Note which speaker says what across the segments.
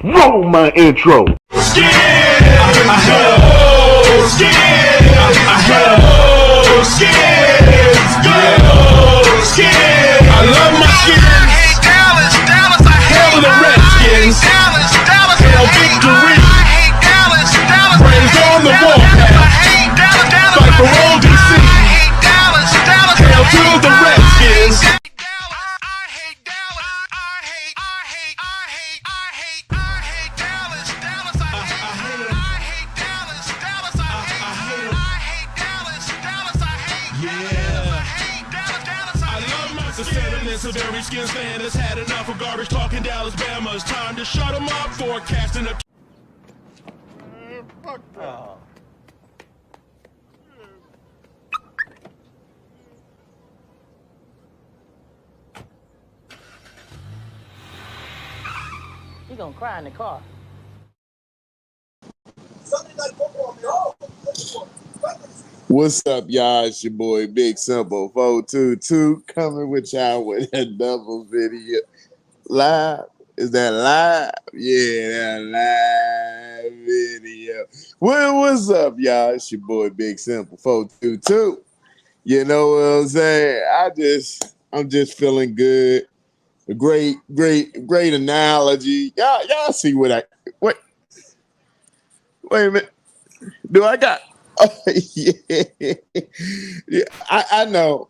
Speaker 1: Roll my intro.
Speaker 2: I love my skins. I hate Dallas. Dallas, I hate the Redskins. Dallas, Dallas, I hate victory. I hate Dallas. Dallas, brains on the warpath. I hate Dallas. Dallas, fight for all DC. I hate Dallas. Dallas, hail to the Redskins. The sentiments of every Skins fan has had enough of garbage talking Dallas Bama. It's time to shut them up, forecasting a...
Speaker 3: Fuck that.
Speaker 4: He gonna cry in the car.
Speaker 5: What's up, y'all? It's your boy Big Simple 422 coming with y'all with another video. Live? Is that live? Yeah, that live video. Well, what's up, y'all? It's your boy Big Simple 422. You know what I'm saying? I'm just feeling good. A great analogy. Y'all see what wait a minute. Do I got? Yeah. I know.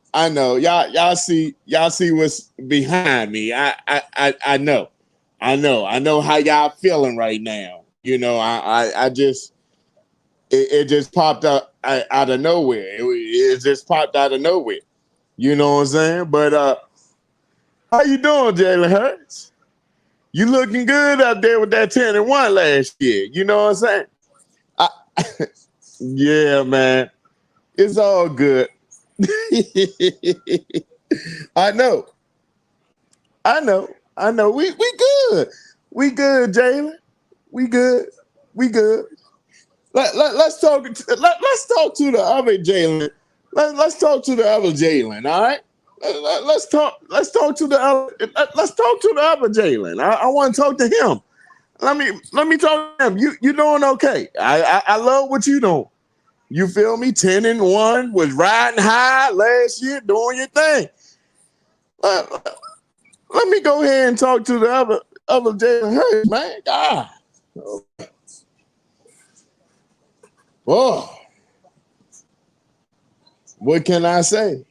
Speaker 5: Y'all see what's behind me. I know how y'all feeling right now. You know, it just popped out of nowhere. It just popped out of nowhere. You know what I'm saying? But how you doing, Jalen Hurts? You looking good up there with that 10-1 last year. You know what I'm saying? Yeah, man. It's all good. I know. We good. We good, Jalen. We good. Let's talk to the other Jalen. Let's talk to the other Jalen, all right? Let's talk to the other Jalen. I want to talk to him. Let me talk to him. You doing okay? I love what you doing. You feel me? 10-1 was riding high last year, doing your thing. Let me go ahead and talk to the other Jalen Hurts, man. God. Oh. What can I say?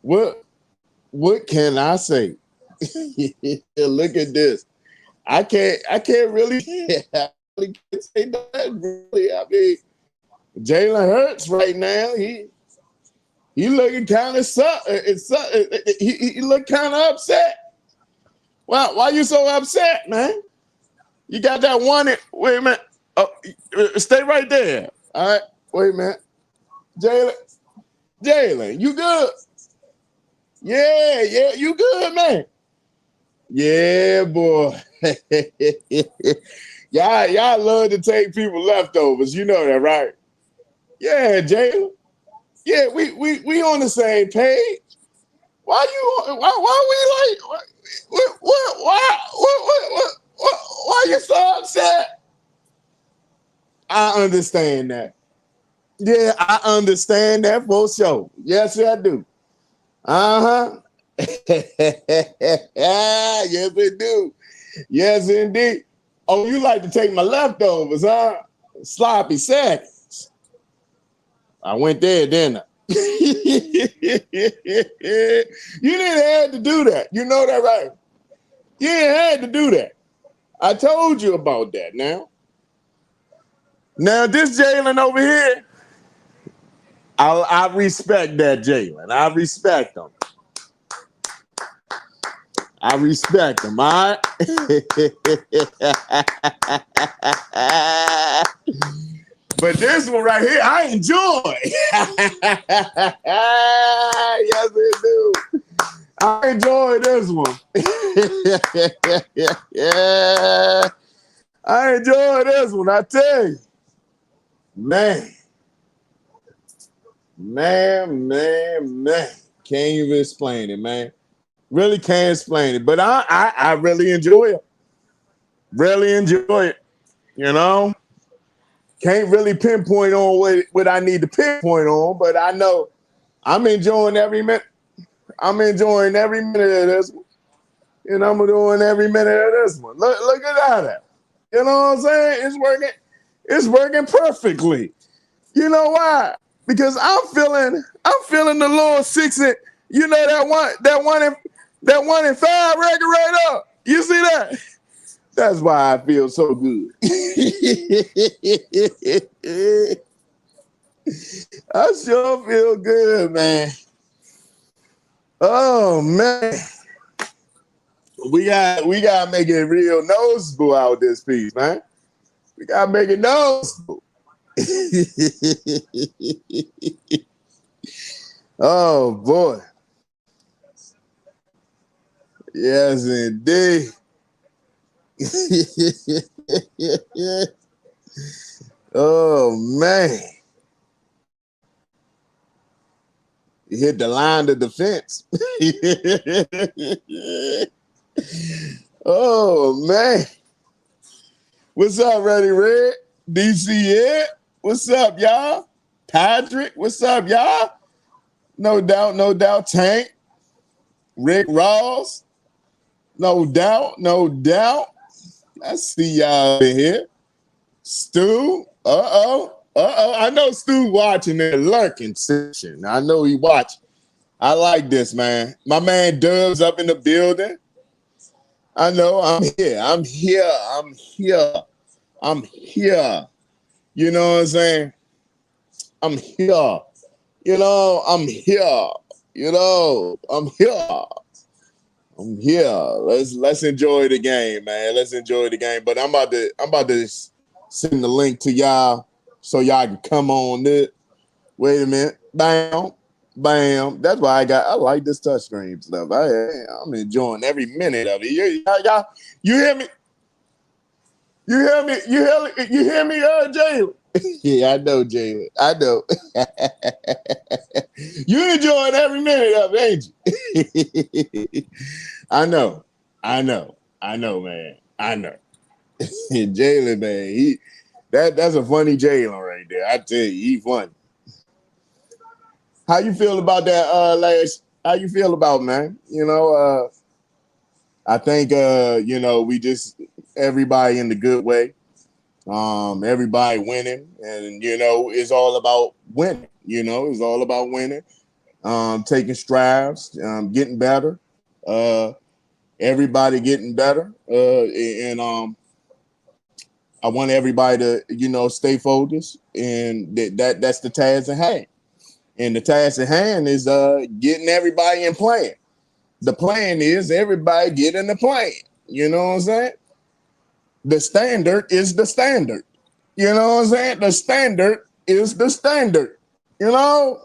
Speaker 5: What can I say? Look at this. I can't really say that really. I mean, Jalen Hurts right now, he looking kind of he look kind of upset. Well, why you so upset, man? You got that one. Wait a minute. Oh, stay right there. All right. Wait a minute. Jalen, you good? Yeah, you good, man. Yeah, boy. Y'all love to take people leftovers. You know that, right? Yeah, Jalen. Yeah, we on the same page. Why you so upset? I understand that. Yeah, I understand that for sure. Yes, I do. Yes, it do. Yes, indeed. Oh, you like to take my leftovers, huh? Sloppy seconds. I went there, didn't I? You didn't have to do that. You know that, right? You didn't have to do that. I told you about that now. Now, this Jalen over here, I respect that Jalen. I respect him. All right? But this one right here, I enjoy. Yes, I do. I enjoy this one. Yeah. I enjoy this one, I tell you. Man. Can't even explain it, man. Really can't explain it, but I really enjoy it. Really enjoy it. You know, can't really pinpoint on what I need to pinpoint on, but I know I'm enjoying every minute. I'm enjoying every minute of this one, and I'm doing every minute of this one. Look at that. You know what I'm saying? It's working. It's working perfectly. You know why? Because I'm feeling the little six and you know that one and five record right up. You see that? That's why I feel so good. I sure feel good, man. Oh man. We gotta make it real noticeable out this piece, man. We gotta make it noticeable. Oh boy. Yes, indeed. Oh man. You hit the line of defense. Oh man. What's up, Ready Red? DC Ed? What's up, y'all? Patrick, what's up, y'all? No doubt, no doubt. Tank, Rick Ross, no doubt, no doubt. I see y'all in here. Stu, I know Stu watching the lurking section. I know he watching. I like this, man. My man Dubs up in the building. I know I'm here. I'm here. I'm here. I'm here. You know what I'm saying? I'm here. You know, I'm here. You know, I'm here. I'm here. Let's enjoy the game, man. Let's enjoy the game. But I'm about to send the link to y'all so y'all can come on it. Wait a minute. Bam. Bam. That's why I like this touchscreen stuff. I'm enjoying every minute of it. Y'all, you hear me? You hear me? You hear me, Jalen? Yeah, I know, Jalen. I know. You enjoying every minute of it, ain't you? I know, man. I know. Jalen, man, that's a funny Jalen right there. I tell you, he funny. How you feel about that, last? How you feel about, man? You know, I think you know, we just everybody in the good way. Everybody winning, and you know, it's all about winning. You know, it's all about winning. Taking strides, getting better. Everybody getting better. And I want everybody to, you know, stay focused, and that's the task at hand. And the task at hand is getting everybody in playing. The plan is everybody get in the plan. You know what I'm saying? The standard is the standard. You know what I'm saying? The standard is the standard. You know?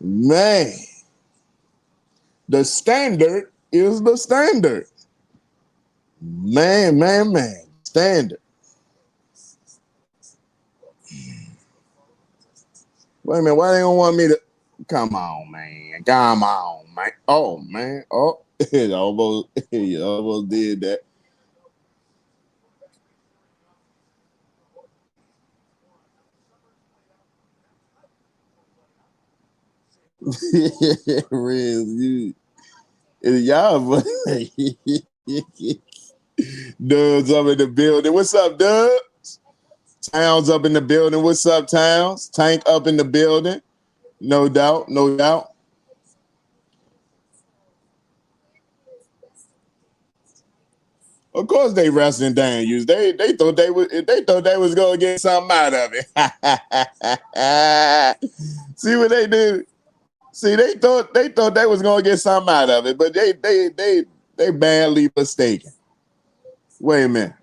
Speaker 5: Man. The standard is the standard. Man. Standard. Wait a minute. Why they don't want me to? Come on, man. Come on, man. Oh, man. Oh, it almost did that. Riz, y'all, Dubs up in the building. What's up, Dubs? Towns up in the building. What's up, Towns? Tank up in the building. No doubt, no doubt. Of course they resting Daniels. They thought they was gonna get something out of it. See what they did? See, they thought they was gonna get something out of it, but they badly mistaken. Wait a minute.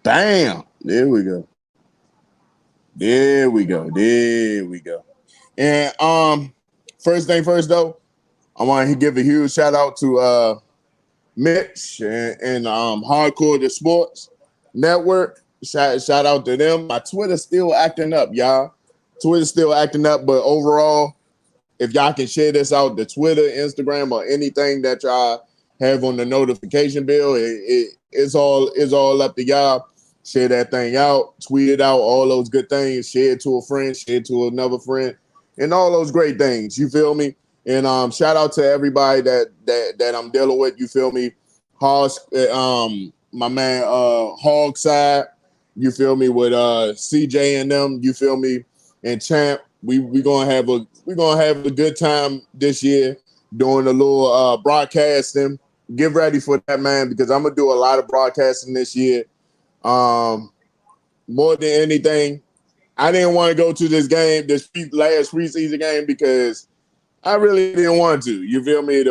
Speaker 5: Damn. There we go. There we go. There we go. And first thing first though, I want to give a huge shout out to Mitch and Hardcore the Sports Network. Shout out to them. My Twitter's still acting up, y'all. Twitter's still acting up, but overall, if y'all can share this out to Twitter, Instagram, or anything that y'all have on the notification bill, it's all up to y'all. Share that thing out, tweet it out, all those good things. Share it to a friend, share it to another friend, and all those great things. You feel me? And shout out to everybody that I'm dealing with. You feel me? Hogs, my man Hogside. You feel me with CJ and them. You feel me? And Champ. We gonna have a good time this year doing a little broadcasting. Get ready for that, man, because I'm gonna do a lot of broadcasting this year. More than anything, I didn't want to go to this game, this last preseason game, because I really didn't want to. You feel me?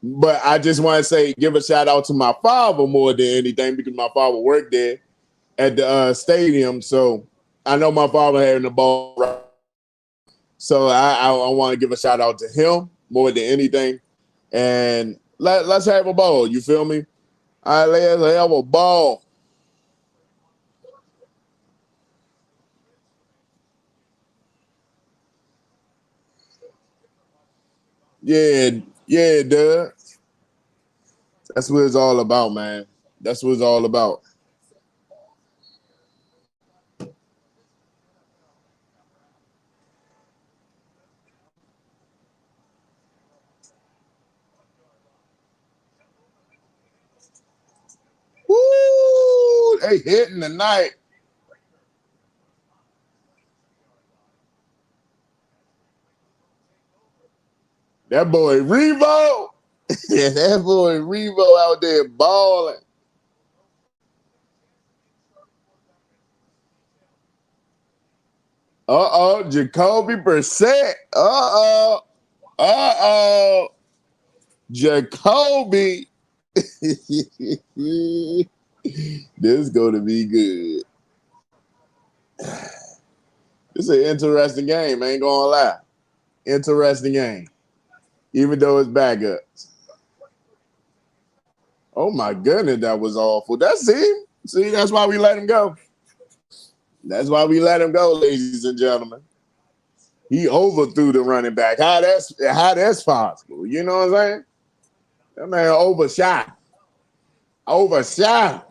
Speaker 5: But I just want to say, give a shout out to my father more than anything, because my father worked there at the stadium, so I know my father having the ball right. So I want to give a shout out to him more than anything, and let's have a ball. You feel me? All right, let's have a ball. Yeah, dude. That's what it's all about, man. That's what it's all about. Woo! They hitting tonight. That boy Revo. Yeah, that boy Revo out there balling. Jacoby Brissett. Jacoby. This is going to be good. This is an interesting game, I ain't gonna lie. Interesting game. Even though it's backups. Oh my goodness, that was awful. That's him. See, that's why we let him go. That's why we let him go, ladies and gentlemen. He overthrew the running back. How that's possible? You know what I'm saying? That man overshot. Overshot.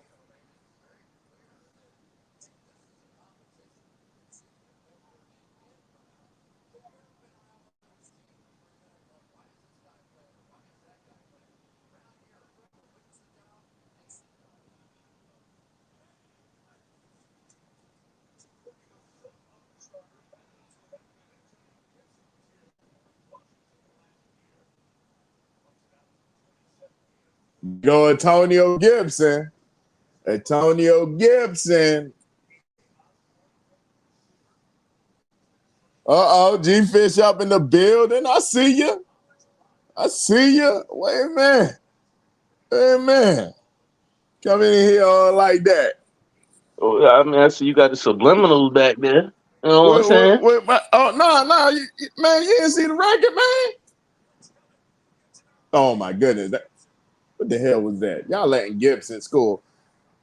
Speaker 5: Go Antonio Gibson. Antonio Gibson. G Fish up in the building. I see you. Wait a minute. Come in here all like that.
Speaker 3: Oh, I mean, I see you got the subliminals back there. You know what I'm saying?
Speaker 5: No, man, you didn't see the record, man. Oh my goodness. What the hell was that? Y'all letting Gibson score.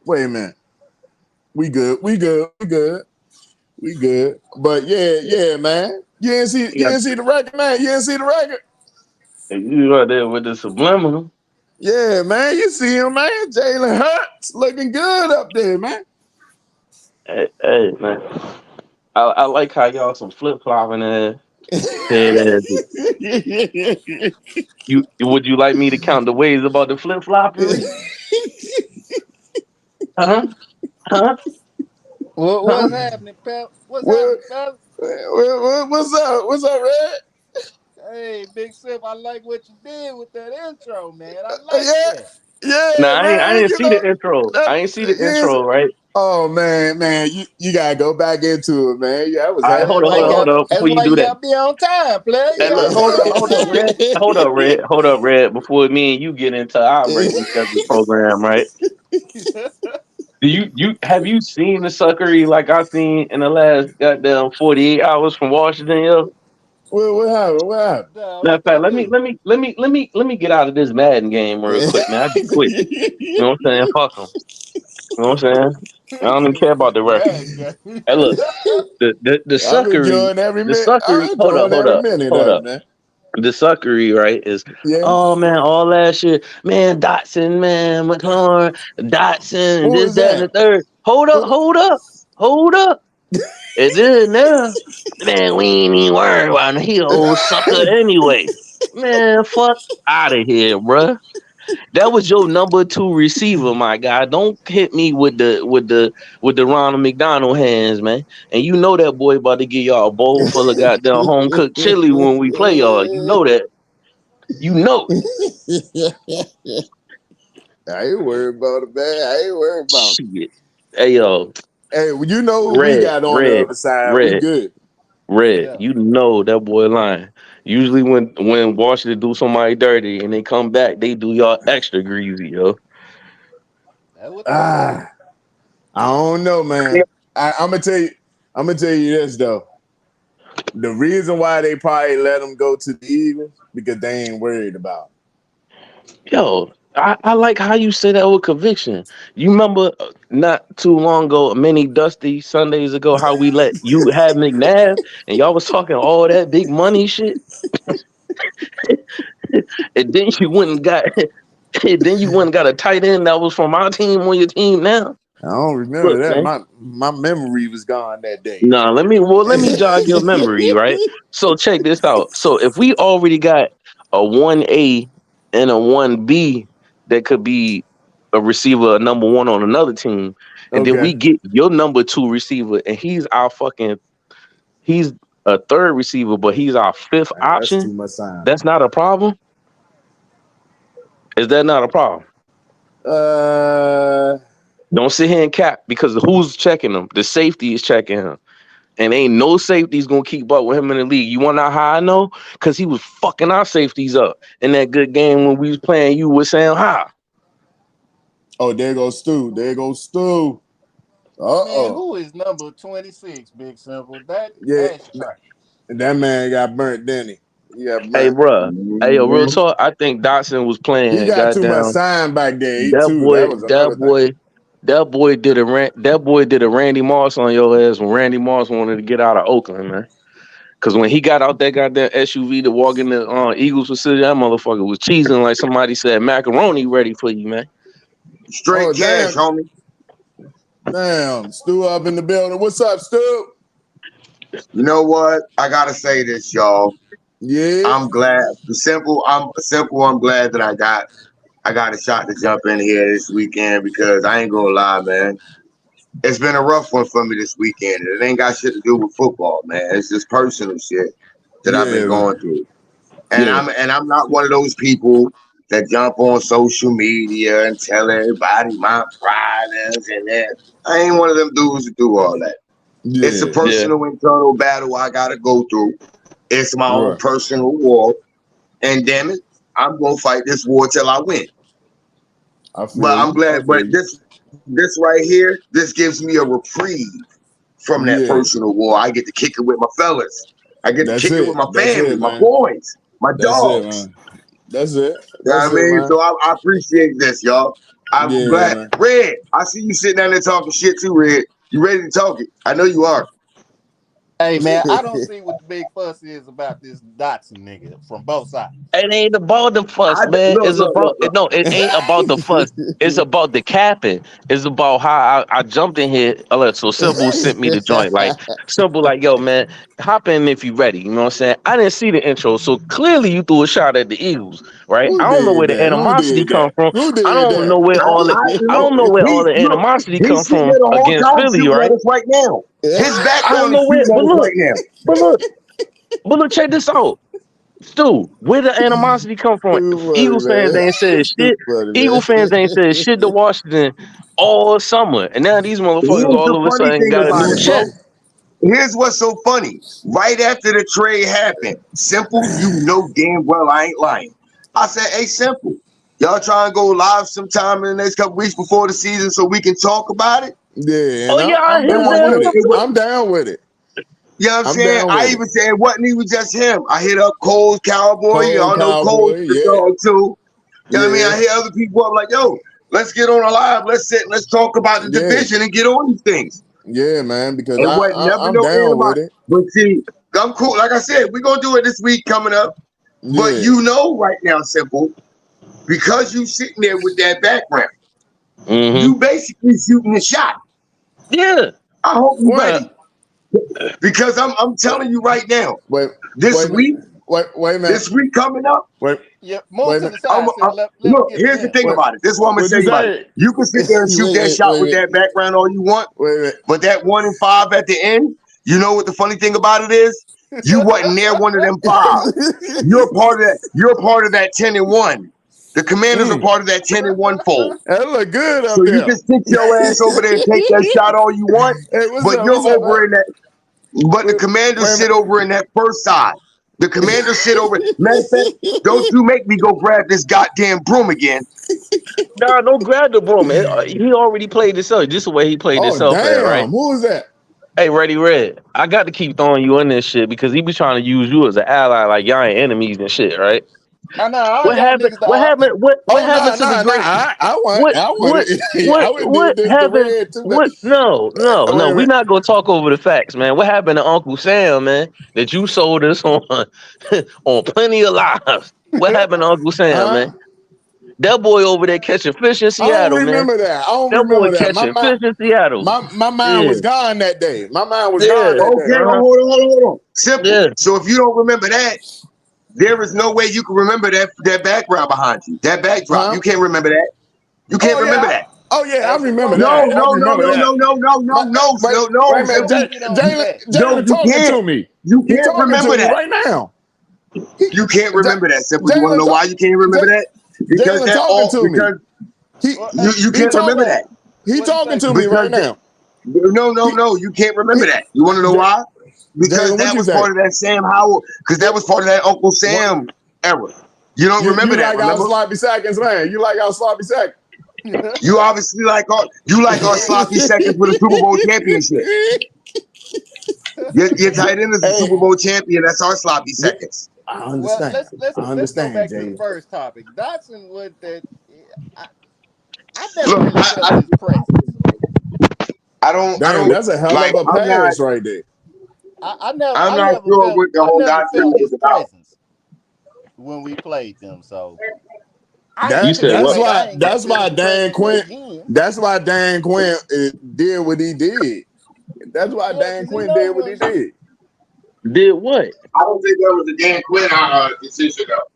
Speaker 5: Wait a minute. We good. But yeah, man. You didn't see the record, man. You didn't see the record.
Speaker 3: You right there with the subliminal.
Speaker 5: Yeah, man. You see him, man. Jalen Hurts looking good up there, man.
Speaker 3: Hey, man. I like how y'all some flip flopping ass. Would you like me to count the ways about the flip floppery? Huh?
Speaker 6: What's happening, pal? What's happening, pal?
Speaker 5: What's up, Red?
Speaker 6: Hey, Big Sip, I like what you did with that intro, man. I like that.
Speaker 3: Nah, I
Speaker 5: Man.
Speaker 3: ain't see the intro. I ain't see the intro, right?
Speaker 5: Oh man, you gotta go back into it, man. Yeah, I was
Speaker 3: All right, hold up.
Speaker 6: That's
Speaker 3: Before you
Speaker 6: why
Speaker 3: do
Speaker 6: you
Speaker 3: that,
Speaker 6: gotta be on time, player.
Speaker 3: hey, look, hold up, Red. Before me and you get into our breaking schedule program, right? Do you have you seen the suckery like I seen in the last goddamn 48 hours from Washington? Yo?
Speaker 5: What happened? What happened?
Speaker 6: Nah,
Speaker 3: Matter of
Speaker 6: what
Speaker 3: fact,
Speaker 6: they
Speaker 3: let me
Speaker 6: do?
Speaker 3: let me let me let me let me get out of this Madden game real quick, man. I be quick. You know what I'm saying? Fuck them. You know what I'm saying? I don't even care about the record.
Speaker 6: Bad guy.
Speaker 3: Hey, look, the
Speaker 5: I'm
Speaker 3: suckery,
Speaker 5: enjoying every
Speaker 3: the
Speaker 5: minute.
Speaker 3: suckery.
Speaker 5: I'm
Speaker 3: Hold up,
Speaker 5: enjoying
Speaker 3: hold
Speaker 5: every
Speaker 3: up,
Speaker 5: minute
Speaker 3: hold
Speaker 5: of it,
Speaker 3: up.
Speaker 5: man.
Speaker 3: The suckery, right, is
Speaker 5: Yeah.
Speaker 3: oh man, all last year, man, Dotson, man, McLaurin, Dotson, and
Speaker 5: Who
Speaker 3: this,
Speaker 5: is
Speaker 3: that, and the
Speaker 5: that?
Speaker 3: third. Hold up,
Speaker 5: Who
Speaker 3: hold up, hold up. And then now, man, we ain't even worried about him. He a old sucker anyway. Man, fuck out of here, bruh. That was your number two receiver, my guy. Don't hit me with the Ronald McDonald hands, man. And you know that boy about to give y'all a bowl full of goddamn home cooked chili when we play y'all. You know that. You know it.
Speaker 5: I ain't worried about it, man. I ain't worried about it.
Speaker 3: Shit. Hey yo,
Speaker 5: Hey, well, you know who we
Speaker 3: red,
Speaker 5: got on the
Speaker 3: red,
Speaker 5: other side. We
Speaker 3: red,
Speaker 5: good.
Speaker 3: red.
Speaker 6: Yeah,
Speaker 3: You know that boy lying. Usually when Washington do somebody dirty and they come back, they do y'all extra greasy, yo.
Speaker 6: that's what they say.
Speaker 5: Ah, I don't know, man. I'm gonna tell you. I'm gonna tell you this though. The reason why they probably let him go to the Eagles because they ain't worried about
Speaker 3: Yo, I like how you say that with conviction. You remember not too long ago, many dusty Sundays ago, how we let you have McNabb and y'all was talking all that big money shit, and then you went and got, and then you went and got a tight end that was from our team on your team now.
Speaker 5: it. I don't remember
Speaker 3: Look,
Speaker 5: that.
Speaker 3: man.
Speaker 5: My memory was gone that day.
Speaker 3: Nah, let me jog your memory, right? So check this out. So if we already got a 1A and a 1B that could be a receiver, a number one on another team, and then we
Speaker 5: Okay.
Speaker 3: get your number two receiver, and he's a third receiver, but he's our fifth
Speaker 5: That's
Speaker 3: option.
Speaker 5: too much time.
Speaker 3: That's not a problem. Is that not a problem?
Speaker 5: Uh
Speaker 3: Don't sit here and cap because who's checking him? The safety is checking him. And ain't no safety's gonna keep up with him in the league. You wanna know how I know? Because he was fucking our safeties up in that good game when we was playing you with Sam High.
Speaker 5: oh, there goes Stu. There goes Stu.
Speaker 6: Man,
Speaker 5: Uh-oh.
Speaker 6: who is number 26, Big Simple?
Speaker 5: Yeah,
Speaker 6: That's trash.
Speaker 5: that man got burnt, didn't he? He got
Speaker 3: Hey,
Speaker 5: burnt.
Speaker 3: bruh. Hey, yo, real
Speaker 1: Mhm.
Speaker 3: talk. I think Dotson was
Speaker 5: He
Speaker 3: playing.
Speaker 5: got too much
Speaker 3: Goddamn,
Speaker 5: time back there
Speaker 3: that
Speaker 5: too. That
Speaker 3: boy,
Speaker 5: was
Speaker 3: that
Speaker 5: another thing.
Speaker 3: boy, that boy did a Randy Moss on your ass when Randy Moss wanted to get out of Oakland, man. Cause when he got out that goddamn SUV to walk in the Eagles facility, that motherfucker was cheesing like somebody said macaroni ready for you, man.
Speaker 5: Oh,
Speaker 1: Straight cash,
Speaker 5: damn.
Speaker 1: homie.
Speaker 5: Damn. Stu up in the building. What's up, Stu?
Speaker 1: You know what? I gotta say this, y'all.
Speaker 5: Yeah.
Speaker 1: I'm glad. Simple. I'm glad that I got a shot to jump in here this weekend because I ain't gonna lie, man. It's been a rough one for me this weekend. It ain't got shit to do with football, man. It's just personal shit that I've been
Speaker 5: Yeah, man.
Speaker 1: going through. And
Speaker 5: Yeah.
Speaker 1: I'm not one of those people that jump on social media and tell everybody my problems and that. I ain't one of them dudes that do all that. It's a
Speaker 5: Yeah.
Speaker 3: Yeah.
Speaker 1: personal internal battle I gotta go through. It's my own
Speaker 5: Right.
Speaker 1: personal war. And damn it, I'm gonna fight this war till I win.
Speaker 5: I
Speaker 1: But
Speaker 5: feel
Speaker 1: I'm
Speaker 5: you. I
Speaker 1: glad. But
Speaker 5: feel you.
Speaker 1: this right here, this gives me a reprieve from that
Speaker 5: Yeah.
Speaker 1: personal war. I get to kick it with my fellas. I get to
Speaker 5: That's
Speaker 1: kick it with
Speaker 5: it.
Speaker 1: my
Speaker 5: That's
Speaker 1: family,
Speaker 5: it,
Speaker 1: my
Speaker 5: man.
Speaker 1: boys, my
Speaker 5: That's it,
Speaker 1: dogs.
Speaker 5: man. That's it.
Speaker 1: You know
Speaker 5: That's
Speaker 1: what I
Speaker 5: it,
Speaker 1: mean?
Speaker 5: man.
Speaker 1: So I appreciate this, y'all. I'm
Speaker 5: Yeah,
Speaker 1: glad.
Speaker 5: man.
Speaker 1: Red, I see you sitting down there talking shit too, Red. You ready to talk it? I know you are.
Speaker 6: Hey, man, I don't see what the big fuss is about this Dotson nigga from both sides.
Speaker 3: It ain't about the fuss, man.
Speaker 1: Look,
Speaker 3: It's
Speaker 1: look,
Speaker 3: about
Speaker 1: look, look.
Speaker 3: no. It ain't about the fuss. It's about the capping. It's about how I jumped in here. So Simple sent me the joint. Like Simple, like yo, man, hop in if you ready. You know what I'm saying? I didn't see the intro, so clearly you threw a shot at the Eagles, right?
Speaker 5: Who
Speaker 3: I don't know
Speaker 5: did
Speaker 3: where the
Speaker 5: that? Who
Speaker 3: animosity
Speaker 5: did
Speaker 3: come
Speaker 5: that?
Speaker 3: from.
Speaker 5: Who
Speaker 3: I
Speaker 5: did
Speaker 3: don't know
Speaker 5: that?
Speaker 3: where all the. I
Speaker 1: Look,
Speaker 3: don't know where all
Speaker 1: he
Speaker 3: the
Speaker 1: look,
Speaker 3: animosity come
Speaker 1: he's sitting
Speaker 3: from
Speaker 1: there the whole
Speaker 3: against
Speaker 1: time
Speaker 3: Philly,
Speaker 1: shooting at
Speaker 3: right?
Speaker 1: us right now. His
Speaker 3: I don't
Speaker 1: background
Speaker 3: know
Speaker 1: is
Speaker 3: where,
Speaker 1: shooting at
Speaker 3: but
Speaker 1: us
Speaker 3: look,
Speaker 1: right now.
Speaker 3: but look, but look, check this out. Stu, where the animosity come from?
Speaker 5: Too funny,
Speaker 3: Eagles fans
Speaker 5: man.
Speaker 3: ain't said
Speaker 5: Too
Speaker 3: shit.
Speaker 5: funny,
Speaker 3: Eagle fans ain't said shit to Washington all summer. And now these motherfuckers
Speaker 1: Here's
Speaker 3: all
Speaker 1: the
Speaker 3: of a
Speaker 1: funny
Speaker 3: sudden
Speaker 1: thing
Speaker 3: got a
Speaker 1: about
Speaker 3: new
Speaker 1: it,
Speaker 3: check.
Speaker 1: bro. Here's what's so funny. Right after the trade happened, Simple, you know damn well I ain't lying. I said, hey, Simple, y'all trying to go live sometime in the next couple weeks before the season so we can talk about it?
Speaker 5: Yeah,
Speaker 3: Oh
Speaker 5: and
Speaker 3: yeah, I
Speaker 5: I'm
Speaker 3: hit
Speaker 1: It
Speaker 3: his
Speaker 5: down
Speaker 1: wasn't.
Speaker 3: ass
Speaker 5: with
Speaker 3: up.
Speaker 5: it.
Speaker 1: It was.
Speaker 5: I'm down with it.
Speaker 1: You know what I'm
Speaker 5: I'm
Speaker 1: saying?
Speaker 5: down
Speaker 1: I
Speaker 5: with
Speaker 1: even
Speaker 5: it.
Speaker 1: said it wasn't even just him. I hit up Cole's Cowboy.
Speaker 5: Cole
Speaker 1: Y'all know Cole's
Speaker 5: Cowboy,
Speaker 1: the
Speaker 5: yeah,
Speaker 1: dog too. You know what I mean? I
Speaker 5: yeah,
Speaker 1: hear other people up like, yo, let's get on a live. Let's sit. Let's talk about the
Speaker 5: yeah,
Speaker 1: division and get on these things.
Speaker 5: yeah, man. Because
Speaker 1: It wasn't never
Speaker 5: I'm
Speaker 1: no
Speaker 5: down with
Speaker 1: anybody.
Speaker 5: it.
Speaker 1: But see, I'm cool. Like I said, we're gonna do it this week coming up. But
Speaker 5: Yeah,
Speaker 1: you know right now, Simple, because you sitting there with that background, you basically shooting the shot.
Speaker 3: Yeah.
Speaker 1: I hope you
Speaker 3: Well,
Speaker 1: ready. Because I'm telling you right now,
Speaker 5: wait,
Speaker 1: this week,
Speaker 5: wait a minute,
Speaker 1: this week coming up,
Speaker 5: wait,
Speaker 6: Yeah,
Speaker 5: wait
Speaker 6: move
Speaker 5: a
Speaker 6: to
Speaker 5: minute.
Speaker 6: the side, Sim. Let him
Speaker 1: look,
Speaker 6: get
Speaker 1: here's
Speaker 6: it
Speaker 1: the
Speaker 6: in.
Speaker 1: thing about it. This is what I'm gonna
Speaker 5: What
Speaker 1: say
Speaker 5: you
Speaker 1: about it.
Speaker 5: say?
Speaker 1: You can sit there and shoot that shot with that background all you want,
Speaker 5: Wait a minute.
Speaker 1: but that 1 and 5 at the end, you know what the funny thing about it is? You wasn't near one of them 5. You're part of that. You're part of that 10 and 1. The Commanders are part of that 10 and 1 fold.
Speaker 5: That look good
Speaker 1: So
Speaker 5: up
Speaker 1: you
Speaker 5: there.
Speaker 1: can sit your ass over there and take that shot all you want,
Speaker 5: Hey, what's
Speaker 1: but
Speaker 5: up?
Speaker 1: you're
Speaker 5: What's up,
Speaker 1: over
Speaker 5: man?
Speaker 1: in that. But the
Speaker 5: Wait
Speaker 1: Commanders
Speaker 5: a
Speaker 1: sit
Speaker 5: minute.
Speaker 1: over in that first side. The Commanders sit over. Matter of fact, don't you make me go grab this goddamn broom again.
Speaker 3: nah, don't grab the broom. He already played himself. Just the way he played
Speaker 5: Oh
Speaker 3: himself at, right?
Speaker 5: damn! Who is that?
Speaker 3: Hey, Ready Red, I got to keep throwing you in this shit because he be trying to use you as an ally, like y'all ain't enemies and shit, right?
Speaker 6: I know all
Speaker 3: What
Speaker 6: y'all
Speaker 3: happened?
Speaker 6: niggas
Speaker 3: What
Speaker 6: are.
Speaker 3: happened? What
Speaker 5: Oh
Speaker 3: happened to the
Speaker 5: nah!
Speaker 3: great?
Speaker 5: I
Speaker 3: What
Speaker 5: would
Speaker 3: what
Speaker 5: I would do
Speaker 3: what
Speaker 5: this to
Speaker 3: happened?
Speaker 5: Red too.
Speaker 3: What? No, no,
Speaker 5: Wait
Speaker 3: no.
Speaker 5: a
Speaker 3: We
Speaker 5: minute.
Speaker 3: not gonna talk over the facts, man. What happened to Uncle Sam, man? That you sold us on on Plenty of Lives. What happened to Uncle Sam,
Speaker 5: Huh?
Speaker 3: man? That boy over there catching fish in
Speaker 5: I don't
Speaker 3: Seattle, man.
Speaker 5: remember that. I don't
Speaker 3: That boy
Speaker 5: remember that.
Speaker 3: catching fish in Seattle.
Speaker 5: My mind
Speaker 3: Yeah,
Speaker 5: was gone that day. My mind was
Speaker 3: yeah,
Speaker 5: gone that day.
Speaker 1: Okay,
Speaker 3: uh-huh.
Speaker 1: hold on. Simple.
Speaker 3: Yeah.
Speaker 1: So if you don't remember that, there is no way you can remember that background behind you. That backdrop.
Speaker 5: Huh?
Speaker 1: You can't remember that. You
Speaker 5: Oh
Speaker 1: can't remember
Speaker 5: yeah.
Speaker 1: that.
Speaker 5: I
Speaker 6: Hey,
Speaker 5: remember
Speaker 6: Simone,
Speaker 1: No,
Speaker 5: that.
Speaker 6: you
Speaker 5: I
Speaker 1: no, no,
Speaker 5: remember
Speaker 1: no,
Speaker 5: that.
Speaker 1: no, no, no, no, no,
Speaker 5: Wait
Speaker 1: no,
Speaker 5: a minute.
Speaker 1: Simple.
Speaker 6: you don't do that.
Speaker 1: No,
Speaker 5: Jalen
Speaker 1: you
Speaker 5: talking
Speaker 1: can't.
Speaker 5: to me.
Speaker 1: You
Speaker 5: He
Speaker 1: can't
Speaker 5: talking to
Speaker 1: remember
Speaker 5: me
Speaker 1: that.
Speaker 5: right now.
Speaker 1: You can't remember that, Simple. You want to
Speaker 5: Jalen
Speaker 1: know why
Speaker 5: talk.
Speaker 1: you can't remember that? Because
Speaker 5: Jalen
Speaker 1: that
Speaker 5: talking
Speaker 1: all
Speaker 5: to me.
Speaker 1: because
Speaker 5: He
Speaker 6: Well,
Speaker 1: you
Speaker 5: he
Speaker 1: can't remember
Speaker 5: talking.
Speaker 1: that.
Speaker 5: He
Speaker 6: what he
Speaker 5: talking
Speaker 6: say?
Speaker 5: to me
Speaker 1: because
Speaker 5: right now.
Speaker 1: no, you can't
Speaker 5: He,
Speaker 1: remember that. You want to know
Speaker 5: J-
Speaker 1: why? Because
Speaker 5: Jalen, what
Speaker 1: that
Speaker 5: you
Speaker 1: was
Speaker 5: say?
Speaker 1: part of that Sam Howell. Because that was part of that Uncle
Speaker 5: What
Speaker 1: Sam era. You don't remember
Speaker 5: you
Speaker 1: that,
Speaker 5: like our
Speaker 1: remember?
Speaker 5: sloppy seconds, man? You like our sloppy seconds?
Speaker 1: You obviously like our sloppy seconds with a Super Bowl championship. Your tight end is a
Speaker 5: Hey,
Speaker 1: Super Bowl champion. That's our sloppy seconds.
Speaker 5: I
Speaker 6: Well,
Speaker 5: understand. I
Speaker 6: let's go
Speaker 5: understand,
Speaker 6: back to the
Speaker 5: Jalen.
Speaker 6: first topic. Dotson with that. I, I never
Speaker 1: Look,
Speaker 6: really felt his presence.
Speaker 1: I
Speaker 5: Damn,
Speaker 1: don't
Speaker 5: that's a hell of
Speaker 1: like.
Speaker 5: a pass right there.
Speaker 6: I
Speaker 1: I'm not
Speaker 6: never
Speaker 1: sure
Speaker 6: felt
Speaker 1: what the whole
Speaker 6: I never felt
Speaker 1: doctrine was
Speaker 6: his
Speaker 1: about.
Speaker 6: presence when we played them. So
Speaker 3: You said what?
Speaker 6: I ain't
Speaker 5: That's why
Speaker 6: considered the
Speaker 5: Dan
Speaker 6: presence
Speaker 5: Quinn.
Speaker 6: again.
Speaker 5: That's why Dan Quinn did what he did. That's why
Speaker 6: Yeah,
Speaker 5: Dan
Speaker 6: because he
Speaker 5: Quinn did what he
Speaker 6: knows.
Speaker 5: did.
Speaker 3: Did what?
Speaker 1: I don't think that was a Dan Quinn decision though.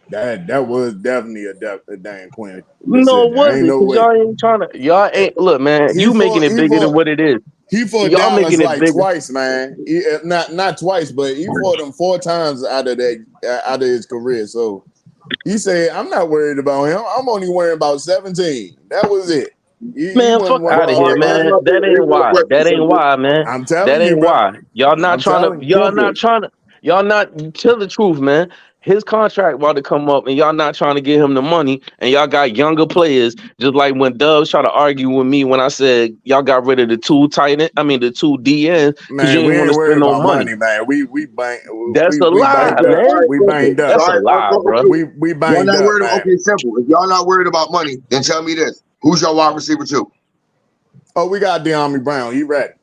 Speaker 5: That was definitely a Dan Quinn
Speaker 3: No, it
Speaker 5: decision. Ain't
Speaker 3: wasn't.
Speaker 5: no
Speaker 3: Cause
Speaker 5: way.
Speaker 3: y'all ain't trying to. Y'all ain't look, man.
Speaker 5: He
Speaker 3: You making
Speaker 5: fought.
Speaker 3: it bigger than what it is.
Speaker 5: He fought
Speaker 3: Y'all
Speaker 5: Dallas
Speaker 3: making it
Speaker 5: like
Speaker 3: bigger.
Speaker 5: twice, man. Not twice, but he fought him 4 times out of his career. So he said, "I'm not worried about him. I'm only worried about 17." That was it. He
Speaker 3: Man,
Speaker 5: wasn't
Speaker 3: fuck
Speaker 5: worried
Speaker 3: out of
Speaker 1: All
Speaker 3: here,
Speaker 5: about
Speaker 1: right, here's
Speaker 3: man.
Speaker 1: my
Speaker 3: That
Speaker 1: here's
Speaker 3: ain't
Speaker 1: my
Speaker 3: why.
Speaker 1: question,
Speaker 3: That ain't
Speaker 1: simple.
Speaker 3: why, man.
Speaker 5: I'm
Speaker 3: That
Speaker 5: telling you,
Speaker 3: ain't
Speaker 5: bro.
Speaker 3: why. Y'all not
Speaker 5: I'm
Speaker 3: trying to.
Speaker 5: telling you.
Speaker 3: Y'all not trying to. Y'all not tell the truth, man. His contract about to come up, and y'all not trying to get him the money, and y'all got younger players. Just like when Dubs tried to argue with me when I said y'all got rid of the 2 tight end, I mean the 2 DNs because you
Speaker 5: Man, we
Speaker 3: didn't want to
Speaker 5: ain't worried
Speaker 3: spend no
Speaker 5: about
Speaker 3: money.
Speaker 5: money, man. We bang
Speaker 3: That's a
Speaker 5: we
Speaker 3: lie,
Speaker 5: banged
Speaker 1: Okay,
Speaker 5: up.
Speaker 1: all right,
Speaker 3: man.
Speaker 5: We
Speaker 1: simple.
Speaker 5: banged up.
Speaker 3: That's
Speaker 1: All
Speaker 3: a
Speaker 1: right,
Speaker 3: lie, bro.
Speaker 1: okay.
Speaker 5: We
Speaker 1: Y'all
Speaker 5: banged
Speaker 1: not
Speaker 5: up,
Speaker 1: worried about
Speaker 5: man.
Speaker 1: okay, simple. If y'all not worried about money, then tell me this. Who's your wide receiver two?
Speaker 5: Oh, we got De'Ami Brown. He ready.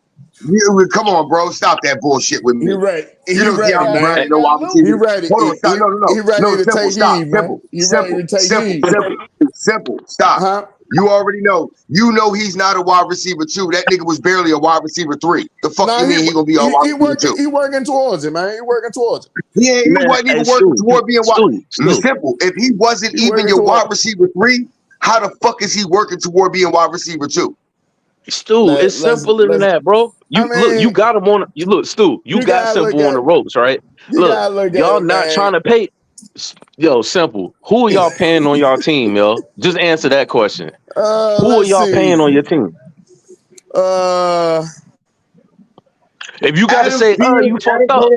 Speaker 1: Come on, bro. Stop that bullshit with
Speaker 5: He
Speaker 1: me.
Speaker 5: ready.
Speaker 1: You
Speaker 5: He
Speaker 1: know
Speaker 5: ready,
Speaker 1: De'Ami Brown
Speaker 5: man.
Speaker 1: ain't no
Speaker 6: Got
Speaker 1: wide
Speaker 5: He
Speaker 1: receiver.
Speaker 6: Lou.
Speaker 5: ready.
Speaker 1: Hold on, stop.
Speaker 5: He
Speaker 1: No,
Speaker 5: ready to
Speaker 1: simple,
Speaker 5: take
Speaker 1: stop.
Speaker 5: heed, man. He ready to take heed.
Speaker 1: Stop.
Speaker 5: Huh?
Speaker 1: You already know. You know he's not a wide receiver two. That nigga was barely a wide receiver 3. The fuck
Speaker 5: No,
Speaker 1: you mean he gonna be a wide receiver two?
Speaker 5: he working towards it, man. He working towards it.
Speaker 1: He
Speaker 3: Man,
Speaker 1: wasn't
Speaker 3: hey
Speaker 1: even working
Speaker 3: Stu,
Speaker 1: toward being wide.
Speaker 3: Stu.
Speaker 1: Simple. If he wasn't
Speaker 5: He
Speaker 1: even
Speaker 5: working
Speaker 1: your
Speaker 5: towards
Speaker 1: wide
Speaker 5: it.
Speaker 1: receiver 3, how the fuck is he working toward being wide receiver 2?
Speaker 3: Stu, it's simpler than
Speaker 5: Let's
Speaker 3: that, bro.
Speaker 5: I
Speaker 3: You look,
Speaker 5: mean,
Speaker 3: you got him on. You look, Stu. You
Speaker 5: you
Speaker 3: got
Speaker 5: gotta look
Speaker 3: simple on
Speaker 5: at
Speaker 3: the ropes, right?
Speaker 5: you
Speaker 3: Look,
Speaker 5: gotta look at
Speaker 3: y'all
Speaker 5: it,
Speaker 3: not
Speaker 5: man.
Speaker 3: trying to pay. Yo, simple. Who are y'all paying on y'all team, yo? Just answer that question. Who are
Speaker 5: Let's
Speaker 3: y'all paying
Speaker 5: see.
Speaker 3: on your team?
Speaker 5: Uh
Speaker 3: If you got to
Speaker 1: Adam
Speaker 3: say,
Speaker 1: Peters.
Speaker 3: you fucked up.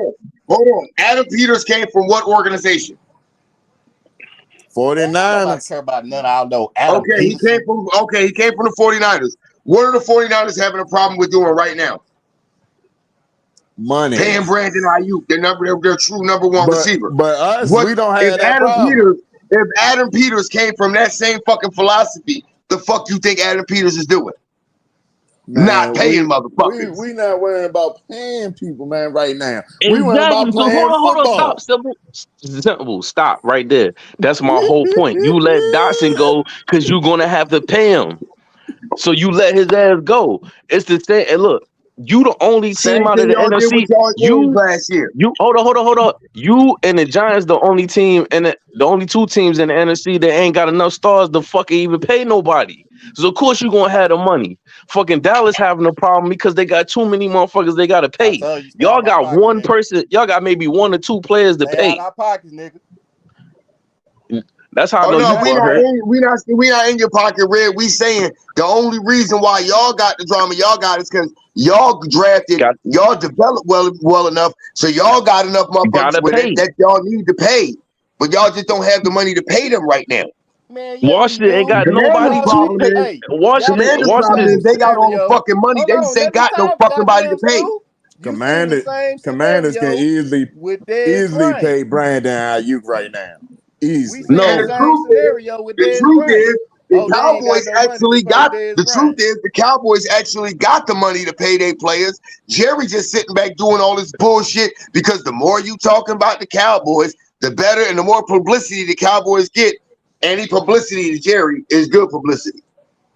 Speaker 1: Hold on. Adam Peters came from what organization?
Speaker 6: Man, don't nobody
Speaker 5: 49ers.
Speaker 6: care about none. I know Adam Peterson.
Speaker 1: He came from the 49ers. What are the 49ers having a problem with doing right now?
Speaker 5: money.
Speaker 1: Paying Brandon Ayuk, their true number one receiver.
Speaker 5: But us,
Speaker 1: What
Speaker 5: we don't
Speaker 1: if
Speaker 5: have that
Speaker 1: Adam
Speaker 5: problem.
Speaker 1: Peters? If Adam Peters came from that same fucking philosophy, the fuck you think Adam Peters is doing?
Speaker 5: Man,
Speaker 1: Not paying motherfuckers.
Speaker 5: We not worrying about paying people, man, right now. We worrying
Speaker 3: Exactly.
Speaker 5: about
Speaker 3: So
Speaker 5: playing
Speaker 3: hold on,
Speaker 5: football.
Speaker 3: simple, stop right there. That's my whole point. You let Dotson go because you're gonna have to pay him. So you let his ass go. It's the same. And look, you the only
Speaker 1: Same
Speaker 3: team out of
Speaker 1: thing
Speaker 3: the
Speaker 1: y'all did
Speaker 3: NFC.
Speaker 1: with George Williams last year.
Speaker 3: You hold on. You and the Giants, the only team and the only two teams in the NFC that ain't got enough stars to fucking even pay nobody. So of course you gonna have the money. Fucking Dallas having a problem because they got too many motherfuckers they gotta pay. Y'all got one person. Y'all got maybe one or two players to pay.
Speaker 6: Out our pockets, nigga.
Speaker 3: That's how I know
Speaker 1: no,
Speaker 3: you
Speaker 1: we not in your pocket, Red. We saying the only reason why y'all got the drama y'all got is because y'all drafted, y'all developed well enough, so y'all got enough motherfuckers with it that y'all need to pay, but y'all just don't have the money to pay them right now.
Speaker 6: Man, yeah,
Speaker 3: Washington ain't got nobody to pay.
Speaker 1: Washington's problem is they got all the fucking money. They just ain't got no fucking body to pay.
Speaker 5: Commanders can easily pay Brandon Ayuk right now. Easy.
Speaker 1: No, and the truth is the Cowboys actually got the Cowboys actually got the money to pay their players. Jerry just sitting back doing all this bullshit because the more you talking about the Cowboys, the better and the more publicity the Cowboys get. Any publicity to Jerry is good publicity.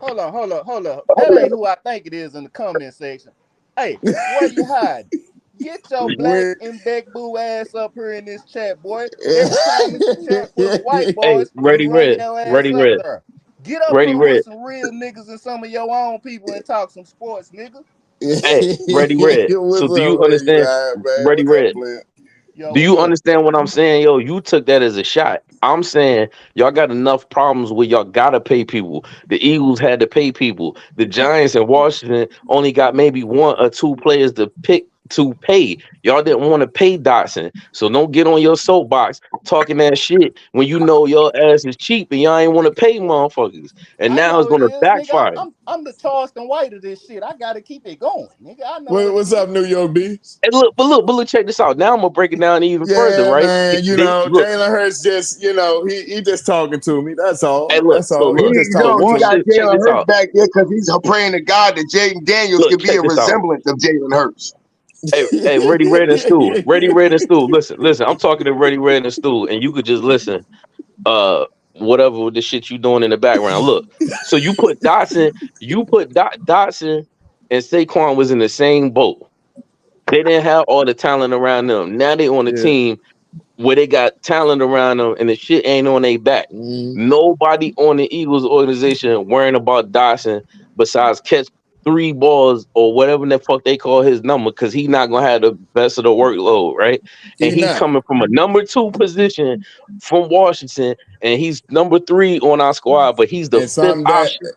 Speaker 6: Hold on. That ain't who I think it is in the comment section. Hey, where you hiding? Get your black and back boo ass up here in this chat, boy. Every time it's a chat full of white boys,
Speaker 3: Ready Red.
Speaker 6: There. Get up here with some real niggas and some of your own people and talk some sports, nigga.
Speaker 3: Hey, Ready Red. So do you understand? Ready Red. Do you understand what I'm saying? Yo, you took that as a shot. I'm saying y'all got enough problems where y'all gotta pay people. The Eagles had to pay people. The Giants and Washington only got maybe one or two players to pay. Y'all didn't want to pay Dotson. So don't get on your soapbox talking that shit when you know your ass is cheap and y'all ain't want to pay motherfuckers. And now it's gonna backfire.
Speaker 6: Nigga, I'm the Charleston White of this shit. I gotta keep it going, nigga. I know
Speaker 5: what's up, New York Bees?
Speaker 3: Hey, look, check this out. Now I'm gonna break it down even further, right?
Speaker 5: Man, Jalen Hurts just, he just talking to me. That's all.
Speaker 3: Hey, look,
Speaker 5: that's all.
Speaker 3: So
Speaker 1: He got Jalen Hurts back there because he's praying to God that Jaden Daniels could be a resemblance of Jalen Hurts.
Speaker 3: Hey, Ready Red and Stool. Ready Red and Stool. Listen. I'm talking to Ready Red and Stool, and you could just listen. Whatever with the shit you doing in the background. Look, so you put Dotson, Dotson and Saquon was in the same boat. They didn't have all the talent around them. Now they on a team where they got talent around them, and the shit ain't on their back. Nobody on the Eagles organization worrying about Dotson besides catch 3 balls or whatever the fuck they call his number, because he's not gonna have the best of the workload, right? And he's coming from a number 2 position from Washington, and he's number 3 on our squad, but he's the 5th option.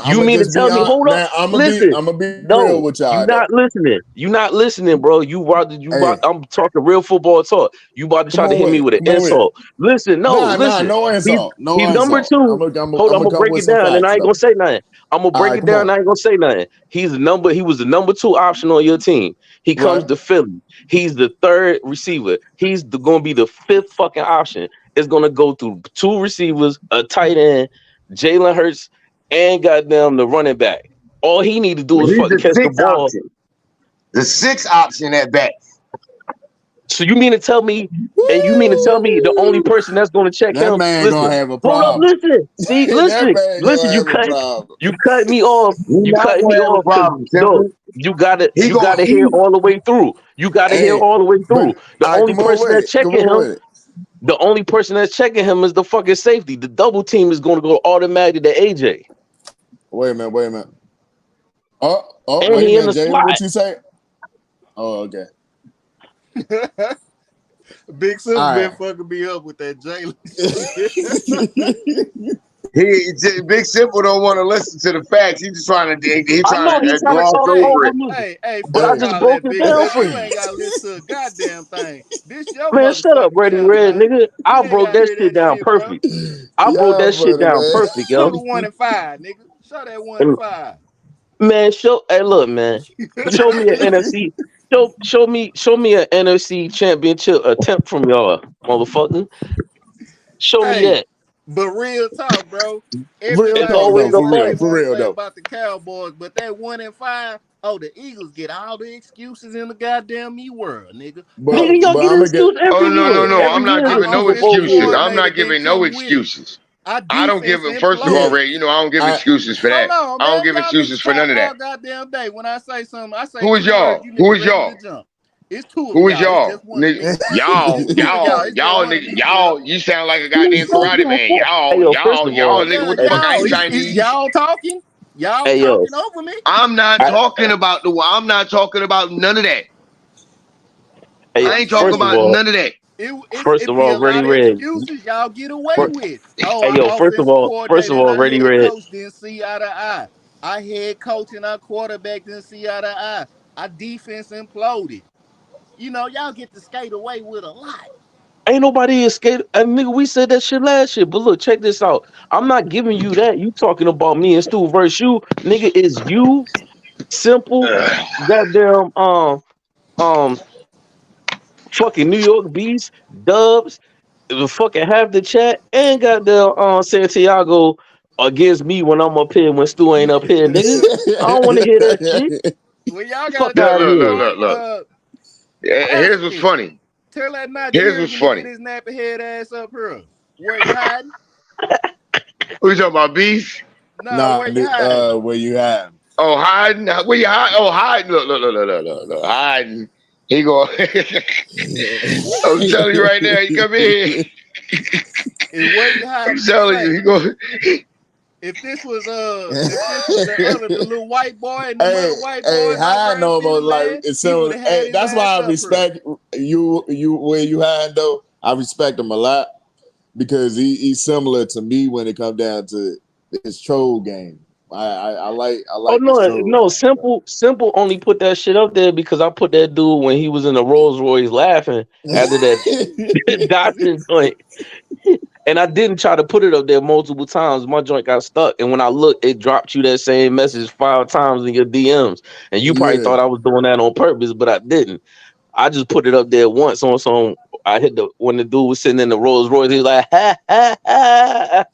Speaker 3: You mean to tell me? Hold up, listen.
Speaker 5: I'm gonna be real with y'all.
Speaker 3: You're not listening. You're not listening, bro. I'm talking real football talk. You about to try to hit me with an insult. Listen, listen.
Speaker 5: No insult.
Speaker 3: He's number 2. Hold on, I'm gonna break it down, and I ain't gonna say nothing. I'm gonna break it down, and I ain't gonna say nothing. He was the number 2 option on your team. He comes to Philly. He's the 3rd receiver. He's gonna be the 5th fucking option. It's gonna go through 2 receivers, a tight end, Jalen Hurts, and goddamn the running back. All he need to do is fucking catch the ball.
Speaker 1: The 6th option at bat.
Speaker 3: So you mean to tell me, the only person that's going to check
Speaker 5: that
Speaker 3: him?
Speaker 5: Man gonna have a problem.
Speaker 3: Hold up, listen. See, listen. You cut me off. You cut me off. No, you gotta hear all the way through. You gotta hear all the way through. The only person that's checking him. The only person that's checking him is the fucking safety. The double team is going to go automatically to AJ.
Speaker 5: Wait a minute. Oh,
Speaker 3: and
Speaker 5: wait
Speaker 3: he
Speaker 5: a
Speaker 3: in
Speaker 5: minute,
Speaker 3: the
Speaker 5: Jalen.
Speaker 3: slot.
Speaker 5: What you say? Oh, okay.
Speaker 6: Big Sis been fucking me up with that Jalen.
Speaker 1: Big Simple don't want to listen to the facts. He's just trying to gloss over it.
Speaker 6: Hey,
Speaker 3: but I just broke it down for you.
Speaker 6: You ain't gotta listen to a goddamn thing. This your
Speaker 3: man, shut up, Ready Red, nigga. I broke that shit down perfect. I broke that shit down perfect, yo.
Speaker 6: Show the 1 and 5, nigga. Show that 1 and 5.
Speaker 3: Man, hey, look, man. Show me an NFC show me an NFC championship attempt from y'all, motherfucker. Show me
Speaker 6: Hey,
Speaker 3: that.
Speaker 6: but real talk, bro.
Speaker 5: Real
Speaker 3: It's
Speaker 5: talk
Speaker 6: Everybody
Speaker 3: always
Speaker 5: though,
Speaker 6: say
Speaker 3: a
Speaker 5: for
Speaker 6: what
Speaker 5: real,
Speaker 6: they
Speaker 3: bust.
Speaker 5: for
Speaker 6: want to
Speaker 5: real
Speaker 6: say
Speaker 5: though.
Speaker 6: about the Cowboys, but that 1-5, oh, the Eagles get all the excuses in the goddamn world, nigga.
Speaker 3: Nigga, y'all get
Speaker 5: I'm
Speaker 3: an
Speaker 5: gonna get
Speaker 3: excuse
Speaker 1: Oh
Speaker 3: every
Speaker 1: no, no,
Speaker 3: year.
Speaker 1: no!
Speaker 3: Every
Speaker 1: I'm not
Speaker 3: year is
Speaker 6: Our
Speaker 3: a
Speaker 1: giving no
Speaker 3: Super Bowl
Speaker 6: offensive
Speaker 1: excuses.
Speaker 3: year.
Speaker 1: I'm
Speaker 6: coordinator
Speaker 1: not giving no
Speaker 6: couldn't with it.
Speaker 1: excuses.
Speaker 6: Our
Speaker 1: I don't
Speaker 6: defense
Speaker 1: give. First of all,
Speaker 6: imploded.
Speaker 5: yeah.
Speaker 1: Ray, you know I don't give
Speaker 5: I
Speaker 1: excuses for
Speaker 6: Hold
Speaker 1: that.
Speaker 6: on,
Speaker 1: I don't
Speaker 6: man.
Speaker 1: give
Speaker 6: Y'all
Speaker 1: excuses
Speaker 6: niggas
Speaker 1: for
Speaker 6: talk
Speaker 1: none of
Speaker 6: all
Speaker 1: that.
Speaker 6: goddamn day. When I say something, I say
Speaker 1: Who is
Speaker 6: 2 words.
Speaker 1: y'all?
Speaker 6: You
Speaker 1: Who
Speaker 6: niggas
Speaker 1: is
Speaker 6: ready
Speaker 1: y'all?
Speaker 6: to jump. It's 2 of
Speaker 1: Who is
Speaker 6: y'all. It's
Speaker 1: y'all?
Speaker 6: just one of me.
Speaker 1: Y'all,
Speaker 6: It's 2 of y'all. It's just
Speaker 1: y'all,
Speaker 6: one of
Speaker 1: nigga,
Speaker 6: me, Flip.
Speaker 1: y'all. You sound like a
Speaker 3: Man,
Speaker 1: goddamn
Speaker 3: fuck
Speaker 1: karate
Speaker 3: y'all.
Speaker 1: man.
Speaker 3: Hey, yo, first of
Speaker 1: Y'all,
Speaker 3: all,
Speaker 1: nigga.
Speaker 6: Yeah,
Speaker 1: What the fuck? I
Speaker 6: y'all.
Speaker 1: ain't
Speaker 6: It's
Speaker 1: Chinese.
Speaker 6: y'all talking. Y'all
Speaker 3: hey, yo,
Speaker 6: talking over me.
Speaker 1: I'm not
Speaker 3: I,
Speaker 1: talking about the. I'm not talking about none of that.
Speaker 3: hey,
Speaker 1: I
Speaker 6: I'm
Speaker 1: ain't talking
Speaker 3: first of
Speaker 1: about
Speaker 6: saying
Speaker 3: all,
Speaker 1: none of that.
Speaker 3: first
Speaker 6: it
Speaker 3: of
Speaker 6: be
Speaker 3: all,
Speaker 6: a lot
Speaker 3: Ready
Speaker 6: of
Speaker 3: Red.
Speaker 6: excuses y'all get away
Speaker 3: Fir-
Speaker 6: with. Oh,
Speaker 3: Hey, yo,
Speaker 6: our offensive
Speaker 3: first
Speaker 6: coordinator
Speaker 3: of
Speaker 6: and
Speaker 3: all,
Speaker 6: our
Speaker 3: Ready
Speaker 6: head
Speaker 3: Red.
Speaker 6: coach didn't see eye to eye. Our head coach and our quarterback didn't see eye to eye. Our defense imploded. You know, y'all get to skate away with a lot.
Speaker 3: Ain't nobody escape. Nigga, we said that shit last year. But look, check this out. I'm not giving you that. You talking about me and Stu versus you, nigga? Is you simple? Goddamn, um, fucking New York Beast, Dubs, the fucking half the chat, and goddamn, Santiago against me when I'm up here when Stu ain't up here, nigga. I don't want to hear that shit.
Speaker 6: Well, y'all gotta
Speaker 3: Fuck
Speaker 1: Look,
Speaker 3: out of
Speaker 6: tell
Speaker 1: look,
Speaker 6: him,
Speaker 1: look,
Speaker 3: here.
Speaker 6: Mark,
Speaker 1: look, look. Here's what's
Speaker 6: Washington.
Speaker 1: funny.
Speaker 6: Tell that
Speaker 1: Here's
Speaker 6: Nigerian
Speaker 1: what's
Speaker 6: to get
Speaker 1: funny.
Speaker 6: his nappy head ass up here. Where you hiding?
Speaker 1: Who you talking about, Beast?
Speaker 6: No,
Speaker 5: nah,
Speaker 6: where you hiding?
Speaker 5: where you at?
Speaker 1: Oh, hiding. Where you hiding? Oh, hiding. Look. Hiding. He go. I'm telling you right now. You come in.
Speaker 6: And where you
Speaker 1: I'm
Speaker 6: hiding?
Speaker 1: telling you.
Speaker 6: Say,
Speaker 1: He go.
Speaker 6: if this was the little white boy and them
Speaker 5: Hey,
Speaker 6: other white
Speaker 5: hey,
Speaker 6: boys over
Speaker 5: high
Speaker 6: in
Speaker 5: no more
Speaker 6: Philly,
Speaker 5: like
Speaker 6: man,
Speaker 5: it's
Speaker 6: he would
Speaker 5: so.
Speaker 6: have had
Speaker 5: Hey,
Speaker 6: his
Speaker 5: that's why
Speaker 6: ass
Speaker 5: I
Speaker 6: up here.
Speaker 5: respect you where you high though. I respect him a lot because he's similar to me when it comes down to his troll game. I
Speaker 3: Oh
Speaker 5: like his
Speaker 3: no,
Speaker 5: troll
Speaker 3: no,
Speaker 5: game, bro.
Speaker 3: simple only put that shit up there because I put that dude when he was in the Rolls Royce laughing after that Dodson joint. And I didn't try to put it up there multiple times. My joint got stuck. And when I looked, it dropped you that same message 5 times in your DMs. And you probably
Speaker 5: Yeah.
Speaker 3: thought I was doing that on purpose, but I didn't. I just put it up there once on some. I hit the when the dude was sitting in the Rolls Royce, he was like, ha ha ha.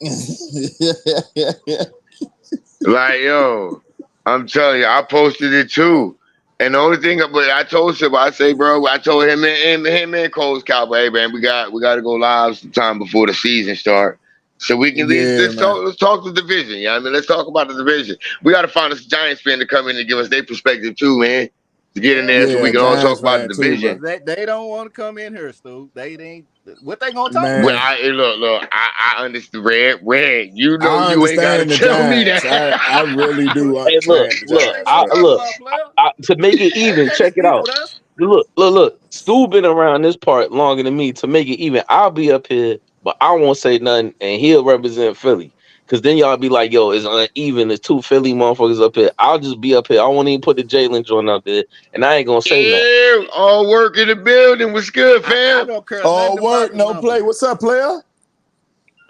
Speaker 1: Like, yo, I'm telling you, I posted it too. And the only thing, but I told him, I say, bro, I told him and Cole's Cowboy, hey man, we got to go live sometime before the season start, so we can at least
Speaker 5: Yeah, man.
Speaker 1: let's talk the division. Yeah, I mean, let's talk about the division. We got to find a Giants fan to come in and give us their perspective too, man, to get in there so we
Speaker 5: Yeah,
Speaker 1: can all talk
Speaker 5: Giants
Speaker 1: about
Speaker 5: fan
Speaker 1: the
Speaker 5: too, bro.
Speaker 1: division.
Speaker 6: They don't want to come in here, Stu. They ain't. What they gonna talk
Speaker 1: Well,
Speaker 5: Man,
Speaker 6: about?
Speaker 1: look, I understand, Red. You know,
Speaker 5: I
Speaker 1: you ain't got to
Speaker 5: understand the
Speaker 1: tell me
Speaker 5: Giants.
Speaker 1: that.
Speaker 5: I really do
Speaker 3: Hey,
Speaker 5: understand the
Speaker 6: What they
Speaker 5: Giants,
Speaker 6: gonna
Speaker 5: bro.
Speaker 6: talk about, player?
Speaker 3: to make it
Speaker 6: They
Speaker 3: even,
Speaker 6: can't
Speaker 3: check it
Speaker 6: speak
Speaker 3: out.
Speaker 6: with us.
Speaker 3: Look. Stu been around this part longer than me. To make it even, I'll be up here, but I won't say nothing, and he'll represent Philly. Cause then y'all be like, yo, it's uneven. There's 2 Philly motherfuckers up here. I'll just be up here. I won't even put the Jalen joint up there, and I ain't gonna say nothing.
Speaker 1: Yeah, all work in the building was good,
Speaker 6: I
Speaker 1: fam.
Speaker 6: don't care
Speaker 5: All
Speaker 6: nothing about
Speaker 5: work,
Speaker 6: the
Speaker 5: no play.
Speaker 6: numbers.
Speaker 5: What's up, player?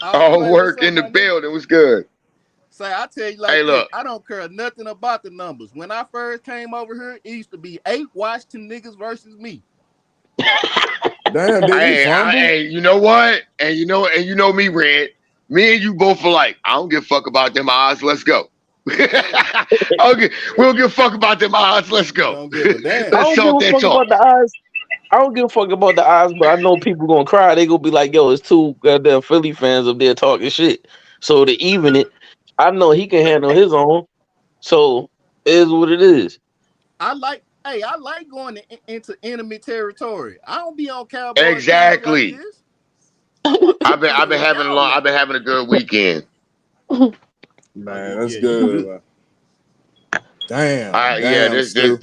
Speaker 6: All
Speaker 1: All
Speaker 6: play. What's
Speaker 1: work
Speaker 6: up,
Speaker 1: in the
Speaker 6: my nigga?
Speaker 1: building was good.
Speaker 6: Say, I tell you
Speaker 1: Hey,
Speaker 6: like this.
Speaker 1: look,
Speaker 6: I don't care nothing about the numbers. When I first came over here, it used to be 8 Washington niggas versus me.
Speaker 5: Damn, did he fumble?
Speaker 1: hey, you know what? And you know me, Red. Me and you both are like, I don't give a fuck about them odds. Let's go.
Speaker 6: Yeah,
Speaker 1: we don't give a fuck about them odds. Let's go.
Speaker 6: don't give a
Speaker 3: I
Speaker 6: damn.
Speaker 1: Let's
Speaker 3: don't give
Speaker 1: talk
Speaker 3: a
Speaker 1: that
Speaker 3: fuck
Speaker 1: talk.
Speaker 3: about the eyes. I don't give a fuck about the eyes, but I know people gonna cry. They gonna be like, "Yo, it's 2 goddamn Philly fans up there talking shit." So to even it, I know he can handle his own. So it is what it is.
Speaker 6: I like going into enemy territory. I don't be on Cowboys counters like
Speaker 1: Exactly.
Speaker 6: this. I'm up here
Speaker 1: I've
Speaker 6: chilling
Speaker 1: been
Speaker 6: where
Speaker 1: having
Speaker 6: y'all
Speaker 1: I've
Speaker 6: at.
Speaker 1: been having a good weekend.
Speaker 6: Oh
Speaker 5: Man,
Speaker 6: yeah,
Speaker 5: that's
Speaker 6: you
Speaker 5: good,
Speaker 6: good.
Speaker 5: man. Damn,
Speaker 1: This
Speaker 5: Stu.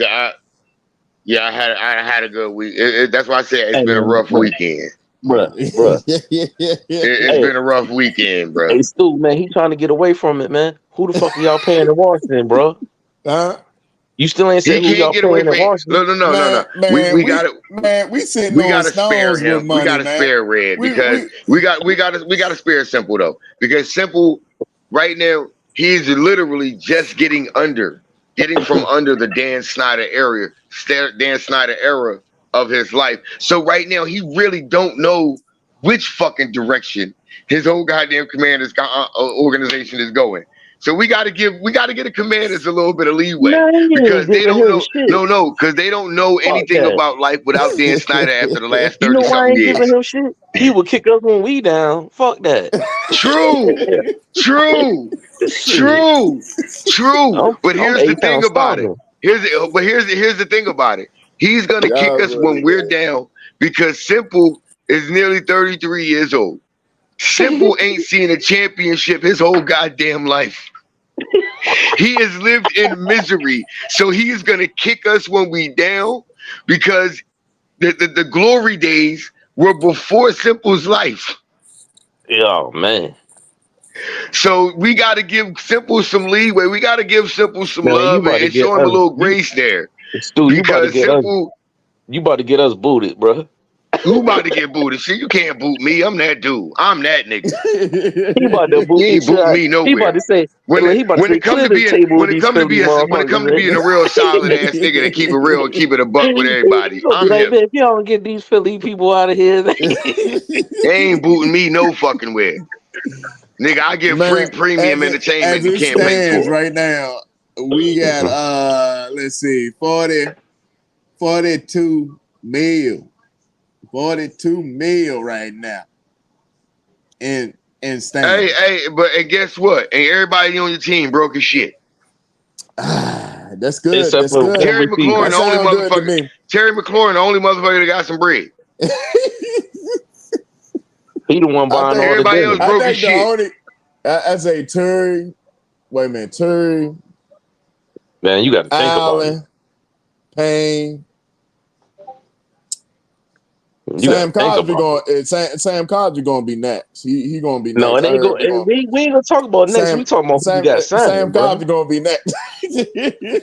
Speaker 1: yeah, I had a good week. That's why I said it's
Speaker 3: Hey
Speaker 1: been a
Speaker 3: man,
Speaker 1: rough weekend.
Speaker 3: bruh.
Speaker 1: It's
Speaker 3: Hey,
Speaker 1: been a rough weekend, bro.
Speaker 3: hey, Stu, man, he trying to get away from it, man. Who the fuck are y'all paying in Washington, bro?
Speaker 5: Huh?
Speaker 3: You still ain't
Speaker 1: He
Speaker 3: said who
Speaker 1: can't
Speaker 3: y'all
Speaker 1: get away
Speaker 3: paying in
Speaker 1: from it.
Speaker 3: Washington.
Speaker 1: No.
Speaker 5: Man,
Speaker 1: We got to
Speaker 5: we sitting on
Speaker 1: spare
Speaker 5: stones with
Speaker 1: him. We got
Speaker 5: money,
Speaker 1: to
Speaker 5: man.
Speaker 1: spare Red because
Speaker 5: We
Speaker 1: we got to spare Simple though because Simple right now he's literally just getting under getting from under the Dan Snyder era of his life. So right now, he really don't know which fucking direction his whole goddamn organization is going. So we got to give the Commanders a little bit of leeway because they don't know. No, because they don't know anything about life without Dan Snyder after the last 30 something years.
Speaker 3: You know why I ain't giving him shit? He would kick us when we down. Fuck that.
Speaker 1: True. But here's the thing about it. Here's the thing about it. He's gonna kick us when we're down because Simple is nearly 33 years old. Simple ain't seen a championship his whole goddamn life. He has lived in misery, so he's gonna kick us when we down because the glory days were before Simple's life.
Speaker 3: Oh man.
Speaker 1: So we got to give Simple some leeway. We got to give Simple some love and show him a little grace there.
Speaker 3: Stu, you about to get us booted, bro.
Speaker 1: Who about to get booted? See, you can't boot me. I'm that dude. I'm that nigga.
Speaker 3: He about to boot
Speaker 1: me nowhere.
Speaker 3: He about to say when it comes to being
Speaker 1: a real solid ass nigga that keep it real and keep it a buck with everybody. I'm
Speaker 3: like, man, if y'all don't get these Philly people out of here,
Speaker 1: they ain't booting me no fucking way. Nigga, I get free premium entertainment you can't pay for.
Speaker 5: Right now, we got let's see, 42 mil. 42 mil right now. In stands.
Speaker 1: Hey, but and guess what? And everybody on your team broke as shit.
Speaker 5: That's good. That's good.
Speaker 1: Terry McLaurin, the only motherfucker that got some bread.
Speaker 3: He the one buying all
Speaker 1: everybody else broke as shit.
Speaker 5: I say Terry. Wait a minute, Terry.
Speaker 3: Man, you got to think
Speaker 5: Allen,
Speaker 3: about it.
Speaker 5: Payne. Sam Cosby going to be next. He going to be next.
Speaker 3: No, it ain't going. We ain't gonna talk about next. We talking about who got signed.
Speaker 5: Sam Cosby going to be next.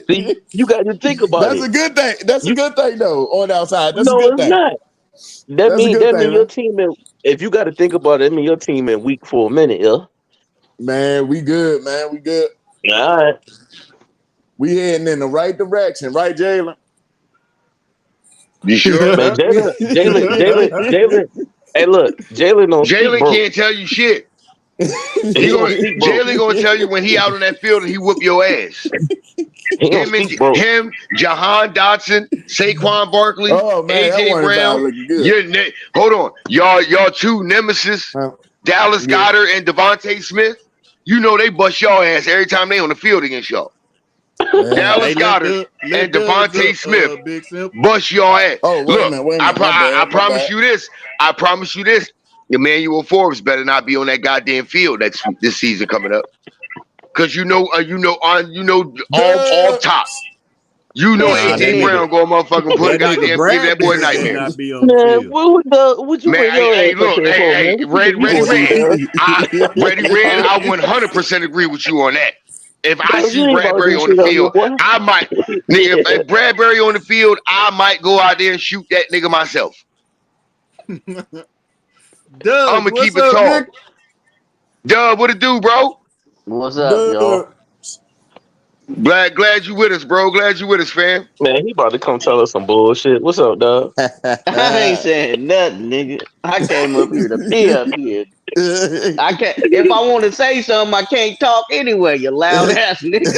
Speaker 3: See, you got to think about
Speaker 5: That's a good thing. That's a good thing though. On the outside, that's a good thing.
Speaker 3: Not. That means your team. If you got to think about it, I mean your team in weak for a minute, yeah.
Speaker 5: Man, we good. Man, we good.
Speaker 3: All right.
Speaker 5: We heading in the right direction, right, Jalen?
Speaker 1: You sure?
Speaker 3: Man, Jalen. Hey, look, Jalen
Speaker 1: can't tell you shit. Jalen gonna tell you when he out on that field and he whoop your ass. Him, Jahan Dotson, Saquon Barkley, AJ Brown. Hold on, y'all two nemesis, Dallas Goedert and Devontae Smith. You know they bust y'all ass every time they on the field against y'all. Dallas Goedert and Devontae Smith bust y'all ass.
Speaker 5: Oh, wait a minute.
Speaker 1: I promise you this. Emmanuel Forbes better not be on that goddamn field this season coming up. Cause you know all top. You know AJ Brown going motherfucking put a goddamn give that boy nightmare.
Speaker 3: Man, what you
Speaker 1: man, Ready Red, I 100% agree with you on that. If I see Bradbury on the field, I might. Nigga, if Bradbury on the field, I might go out there and shoot that nigga myself. I'm gonna keep it tall. Dub, what it do, bro?
Speaker 4: What's up, y'all?
Speaker 1: Glad you with us, bro. Glad you with us, fam.
Speaker 3: Man, he about to come tell us some bullshit. What's up, dog?
Speaker 4: I ain't saying nothing, nigga. I came up here to be up here. I can't. If I want to say something, I can't talk anyway. You loud ass niggas.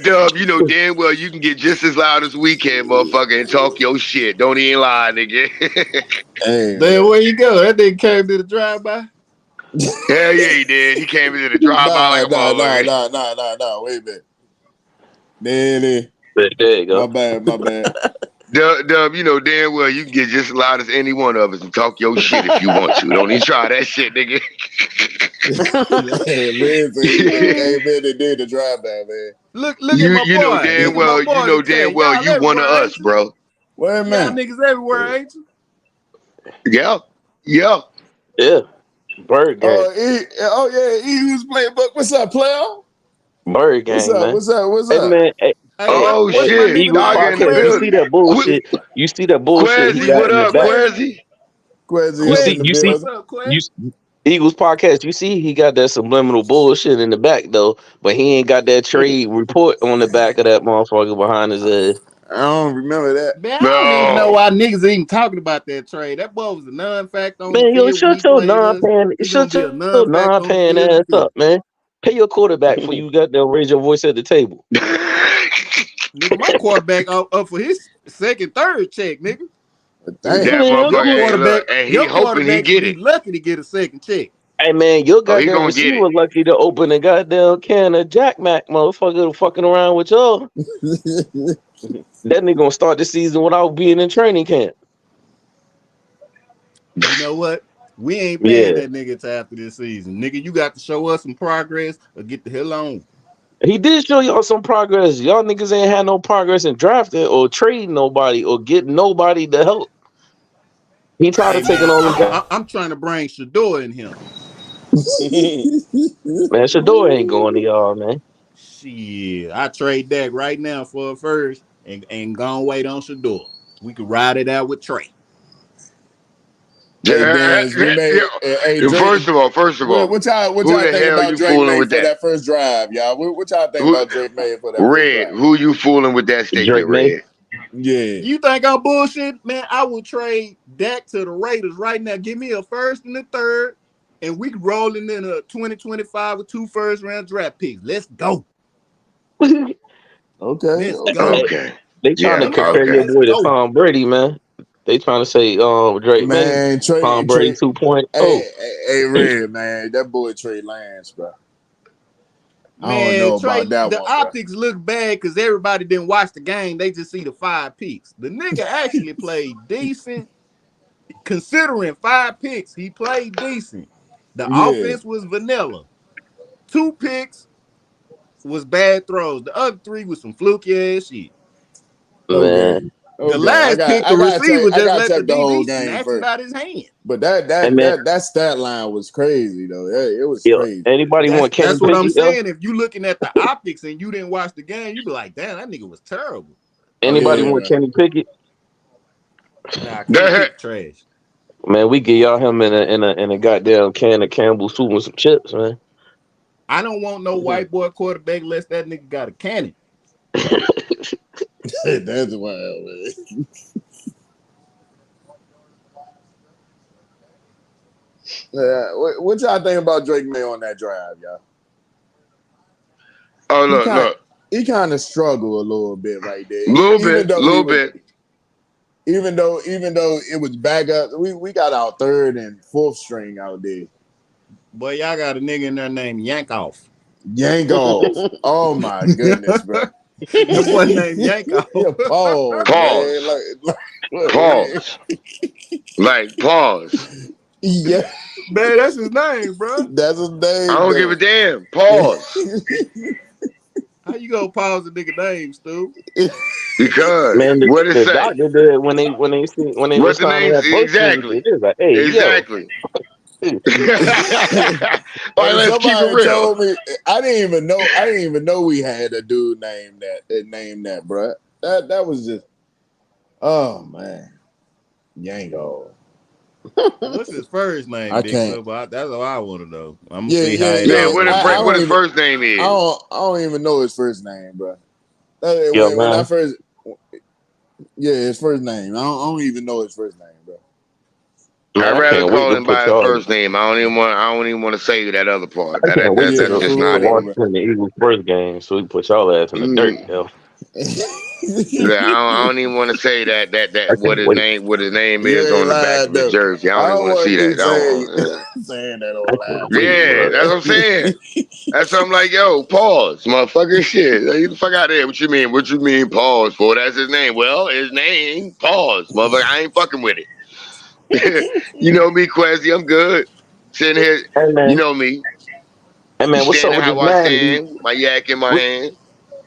Speaker 1: Dub, you know damn well you can get just as loud as we can, motherfucker, and talk your shit. Don't even lie, nigga.
Speaker 6: Hey, man, where you go? That nigga came to the drive-by.
Speaker 1: Hell yeah, he did. He came into the drive-by like a motherfucker.
Speaker 5: No. Wait a minute. There
Speaker 3: you go.
Speaker 5: My bad.
Speaker 1: Dub, you know damn well you can get just as loud as any one of us and talk your shit if you want to. Don't even try that shit, nigga.
Speaker 5: Hey, man, they did the drive-by, man.
Speaker 6: Look at my boy.
Speaker 1: You know damn well you one of us, bro.
Speaker 5: Wait a minute.
Speaker 6: Niggas everywhere, ain't you?
Speaker 1: Yeah.
Speaker 3: Bird gang.
Speaker 5: He was playing. But what's up, player?
Speaker 3: Bird gang, man.
Speaker 5: What's up?
Speaker 3: Hey, man, hey,
Speaker 1: shit.
Speaker 3: You see that bullshit? Eagles podcast. You see, he got that subliminal bullshit in the back though, but he ain't got that trade report on the back of that motherfucker behind his head.
Speaker 5: I don't remember that.
Speaker 6: Man, I don't even know
Speaker 1: No.
Speaker 6: why niggas even talking about that trade. That boy was a non-factor on the
Speaker 3: Man, yo,
Speaker 6: field when he
Speaker 3: shut your
Speaker 6: played us.
Speaker 3: non-paying,
Speaker 6: He gonna
Speaker 3: shut
Speaker 6: be a
Speaker 3: your
Speaker 6: non-factor on the
Speaker 3: non-paying
Speaker 6: field.
Speaker 3: ass up, man. Pay your quarterback before you got to raise your voice at the table.
Speaker 6: Nigga, my quarterback up for his second, third check, nigga.
Speaker 5: Damn.
Speaker 1: That
Speaker 3: Man,
Speaker 6: Your
Speaker 1: motherfucker, hey,
Speaker 6: quarterback,
Speaker 1: look, and he
Speaker 6: your
Speaker 1: hoping he
Speaker 6: quarterback
Speaker 1: get
Speaker 6: be
Speaker 1: it.
Speaker 6: lucky to get a second check.
Speaker 3: Hey man, your
Speaker 1: Oh, he
Speaker 3: goddamn
Speaker 1: gonna get
Speaker 3: receiver
Speaker 1: it.
Speaker 3: lucky to open a goddamn can of Jack Mac, motherfucker, fucking around with y'all. That nigga gonna start the season without being in training camp.
Speaker 6: You know what? We ain't
Speaker 3: Yeah,
Speaker 6: paying that nigga till after this season. Nigga, you got to show us some progress or get the hell on.
Speaker 3: he did show y'all some progress. Y'all niggas ain't had no progress in drafting or trading nobody or getting nobody to help. He tired
Speaker 6: Hey
Speaker 3: of taking
Speaker 6: man,
Speaker 3: all them guys.
Speaker 6: I'm trying to bring Shador in here.
Speaker 3: Man, Shador ain't going to y'all, man.
Speaker 6: Shit, I trade Dak right now for a first and gonna wait on Shador. We could ride it out with Trey.
Speaker 5: Hey, Daz, we made. Hey, Drake.
Speaker 1: First of all,
Speaker 5: What y'all
Speaker 1: who the
Speaker 5: think
Speaker 1: hell
Speaker 5: about
Speaker 1: you
Speaker 5: Drake
Speaker 1: fooling
Speaker 5: May
Speaker 1: with
Speaker 5: for
Speaker 1: that?
Speaker 5: that first drive, y'all? What y'all think
Speaker 1: Who,
Speaker 5: about Drake May for that first
Speaker 1: Red,
Speaker 5: drive?
Speaker 1: who you fooling with that statement,
Speaker 3: Drake May.
Speaker 1: Red?
Speaker 5: Yeah.
Speaker 6: You think I'm bullshit? Man, I will trade Dak to the Raiders right now. Give me a first and a third, and we rolling in a 2025 with 2 first-round draft picks. Let's go.
Speaker 5: Okay.
Speaker 6: Let's
Speaker 5: Okay.
Speaker 6: go.
Speaker 1: Okay.
Speaker 3: They trying to
Speaker 1: Yeah,
Speaker 3: compare your
Speaker 1: okay.
Speaker 6: Let's
Speaker 3: boy to
Speaker 6: go.
Speaker 3: Tom Brady, man. They trying to say Drake May,
Speaker 5: Man,
Speaker 3: Tom Brady 2.0.
Speaker 5: Hey, Red, man, that boy Trey Lance, bro. I don't
Speaker 6: Man,
Speaker 5: know
Speaker 6: Trey,
Speaker 5: about that
Speaker 6: the
Speaker 5: one, bro.
Speaker 6: optics look bad because everybody didn't watch the game. They just see the 5 picks. The nigga actually played decent. Considering 5 picks, he played decent. The
Speaker 5: Yeah.
Speaker 6: offense was vanilla. 2 picks was bad throws. The other 3 was some fluky ass shit.
Speaker 5: Okay.
Speaker 3: Man,
Speaker 6: The
Speaker 5: Okay.
Speaker 6: last pick, the receiver
Speaker 5: I
Speaker 6: just
Speaker 5: gotta
Speaker 6: let the
Speaker 5: check the whole
Speaker 6: DB
Speaker 5: game
Speaker 6: snatch it
Speaker 5: first.
Speaker 6: out his hand.
Speaker 5: But that
Speaker 3: hey man,
Speaker 5: stat line was crazy though. It was
Speaker 3: yo,
Speaker 5: crazy.
Speaker 3: anybody want Kenny
Speaker 6: That's what I'm
Speaker 3: Pickett? Yo?
Speaker 6: saying. If you looking at the optics and you didn't watch the game, you be like, damn, that nigga was terrible.
Speaker 3: Anybody
Speaker 5: Yeah.
Speaker 3: want Kenny Pickett?
Speaker 6: Nah, Kenny Pickett trash.
Speaker 3: Man, we get y'all him in a goddamn can of Campbell soup with some chips, man.
Speaker 6: I don't want no white boy quarterback unless that nigga got a cannon.
Speaker 5: That's wild, man. What y'all think about Drake May on that drive, y'all?
Speaker 1: Oh, look.
Speaker 5: He kind of struggled a little bit right there.
Speaker 1: Little bit.
Speaker 5: Even though it was back up, we got our third and fourth string out there.
Speaker 6: Boy, y'all got a nigga in there named Yankoff.
Speaker 5: Yank off. Oh my goodness, bro.
Speaker 6: That boy named Yankoff.
Speaker 5: Yeah, pause,
Speaker 1: Pause.
Speaker 5: man.
Speaker 1: Pause. Like, pause.
Speaker 5: Yeah,
Speaker 6: Man, that's his name, bro.
Speaker 5: that's his name.
Speaker 1: I don't give a damn. Pause.
Speaker 6: How you gonna pause a nigga name, Stu?
Speaker 1: Because
Speaker 3: Man,
Speaker 1: what it
Speaker 3: the
Speaker 1: say?
Speaker 3: doctor did when they was
Speaker 1: What the
Speaker 3: signing
Speaker 1: name?
Speaker 3: that birth certificate.
Speaker 1: Exactly.
Speaker 3: It was like, hey, yo.
Speaker 1: Exactly. All right,
Speaker 5: Hey,
Speaker 1: let's keep it
Speaker 5: somebody
Speaker 1: real.
Speaker 5: told me I didn't even know we had a dude named that, bro. That was just, oh man, Yango.
Speaker 6: What's his first name,
Speaker 5: I
Speaker 6: Big
Speaker 5: can't.
Speaker 6: Sub? That's what I want to know. I'm gonna
Speaker 5: Yeah,
Speaker 6: see how
Speaker 5: yeah,
Speaker 6: it
Speaker 1: Yeah,
Speaker 5: yeah.
Speaker 6: all goes down.
Speaker 1: what his first name
Speaker 5: I
Speaker 1: is.
Speaker 5: don't even know his first name, bro.
Speaker 3: Yo,
Speaker 5: When I
Speaker 3: man.
Speaker 5: first, yeah, his first name. I don't even know his first name, bro.
Speaker 3: Man,
Speaker 1: I'd
Speaker 3: I
Speaker 1: rather
Speaker 3: can't wait
Speaker 1: call
Speaker 3: to
Speaker 1: him
Speaker 3: put
Speaker 1: by his
Speaker 3: y'all.
Speaker 1: first name. I don't even want to say that other part.
Speaker 3: I can't wait
Speaker 1: That's
Speaker 5: Yeah,
Speaker 1: just
Speaker 5: for
Speaker 3: to
Speaker 1: not it.
Speaker 5: real, bro.
Speaker 3: Washington the Eagles first game so we can put y'all ass in the dirt,
Speaker 1: Mm.
Speaker 3: yo.
Speaker 1: Yeah, I don't even want to say that
Speaker 3: I
Speaker 1: what
Speaker 3: can't
Speaker 1: his
Speaker 3: wait.
Speaker 1: name
Speaker 5: You
Speaker 1: is
Speaker 5: ain't
Speaker 1: on the back
Speaker 5: lying
Speaker 1: of his
Speaker 5: though.
Speaker 1: jersey. I
Speaker 5: I
Speaker 1: don't even
Speaker 5: don't
Speaker 1: want to
Speaker 5: want
Speaker 1: see
Speaker 5: to keep
Speaker 1: that.
Speaker 5: saying that
Speaker 3: I
Speaker 5: old
Speaker 3: can't
Speaker 5: line.
Speaker 3: wait,
Speaker 1: Yeah,
Speaker 3: bro.
Speaker 1: that's what I'm saying. That's what I'm like, yo, pause, motherfucker, shit. Get the fuck out of there. What you mean? What you mean, pause for? That's his name. Well, his name, pause, motherfucker. I ain't fucking with it. You know me, Quasi. I'm good. Sitting here,
Speaker 3: Hey
Speaker 1: you
Speaker 3: man.
Speaker 1: know me.
Speaker 3: Hey man, what's up
Speaker 1: Standing
Speaker 3: with this
Speaker 1: how I
Speaker 3: man league?
Speaker 1: stand, my yak in my hand.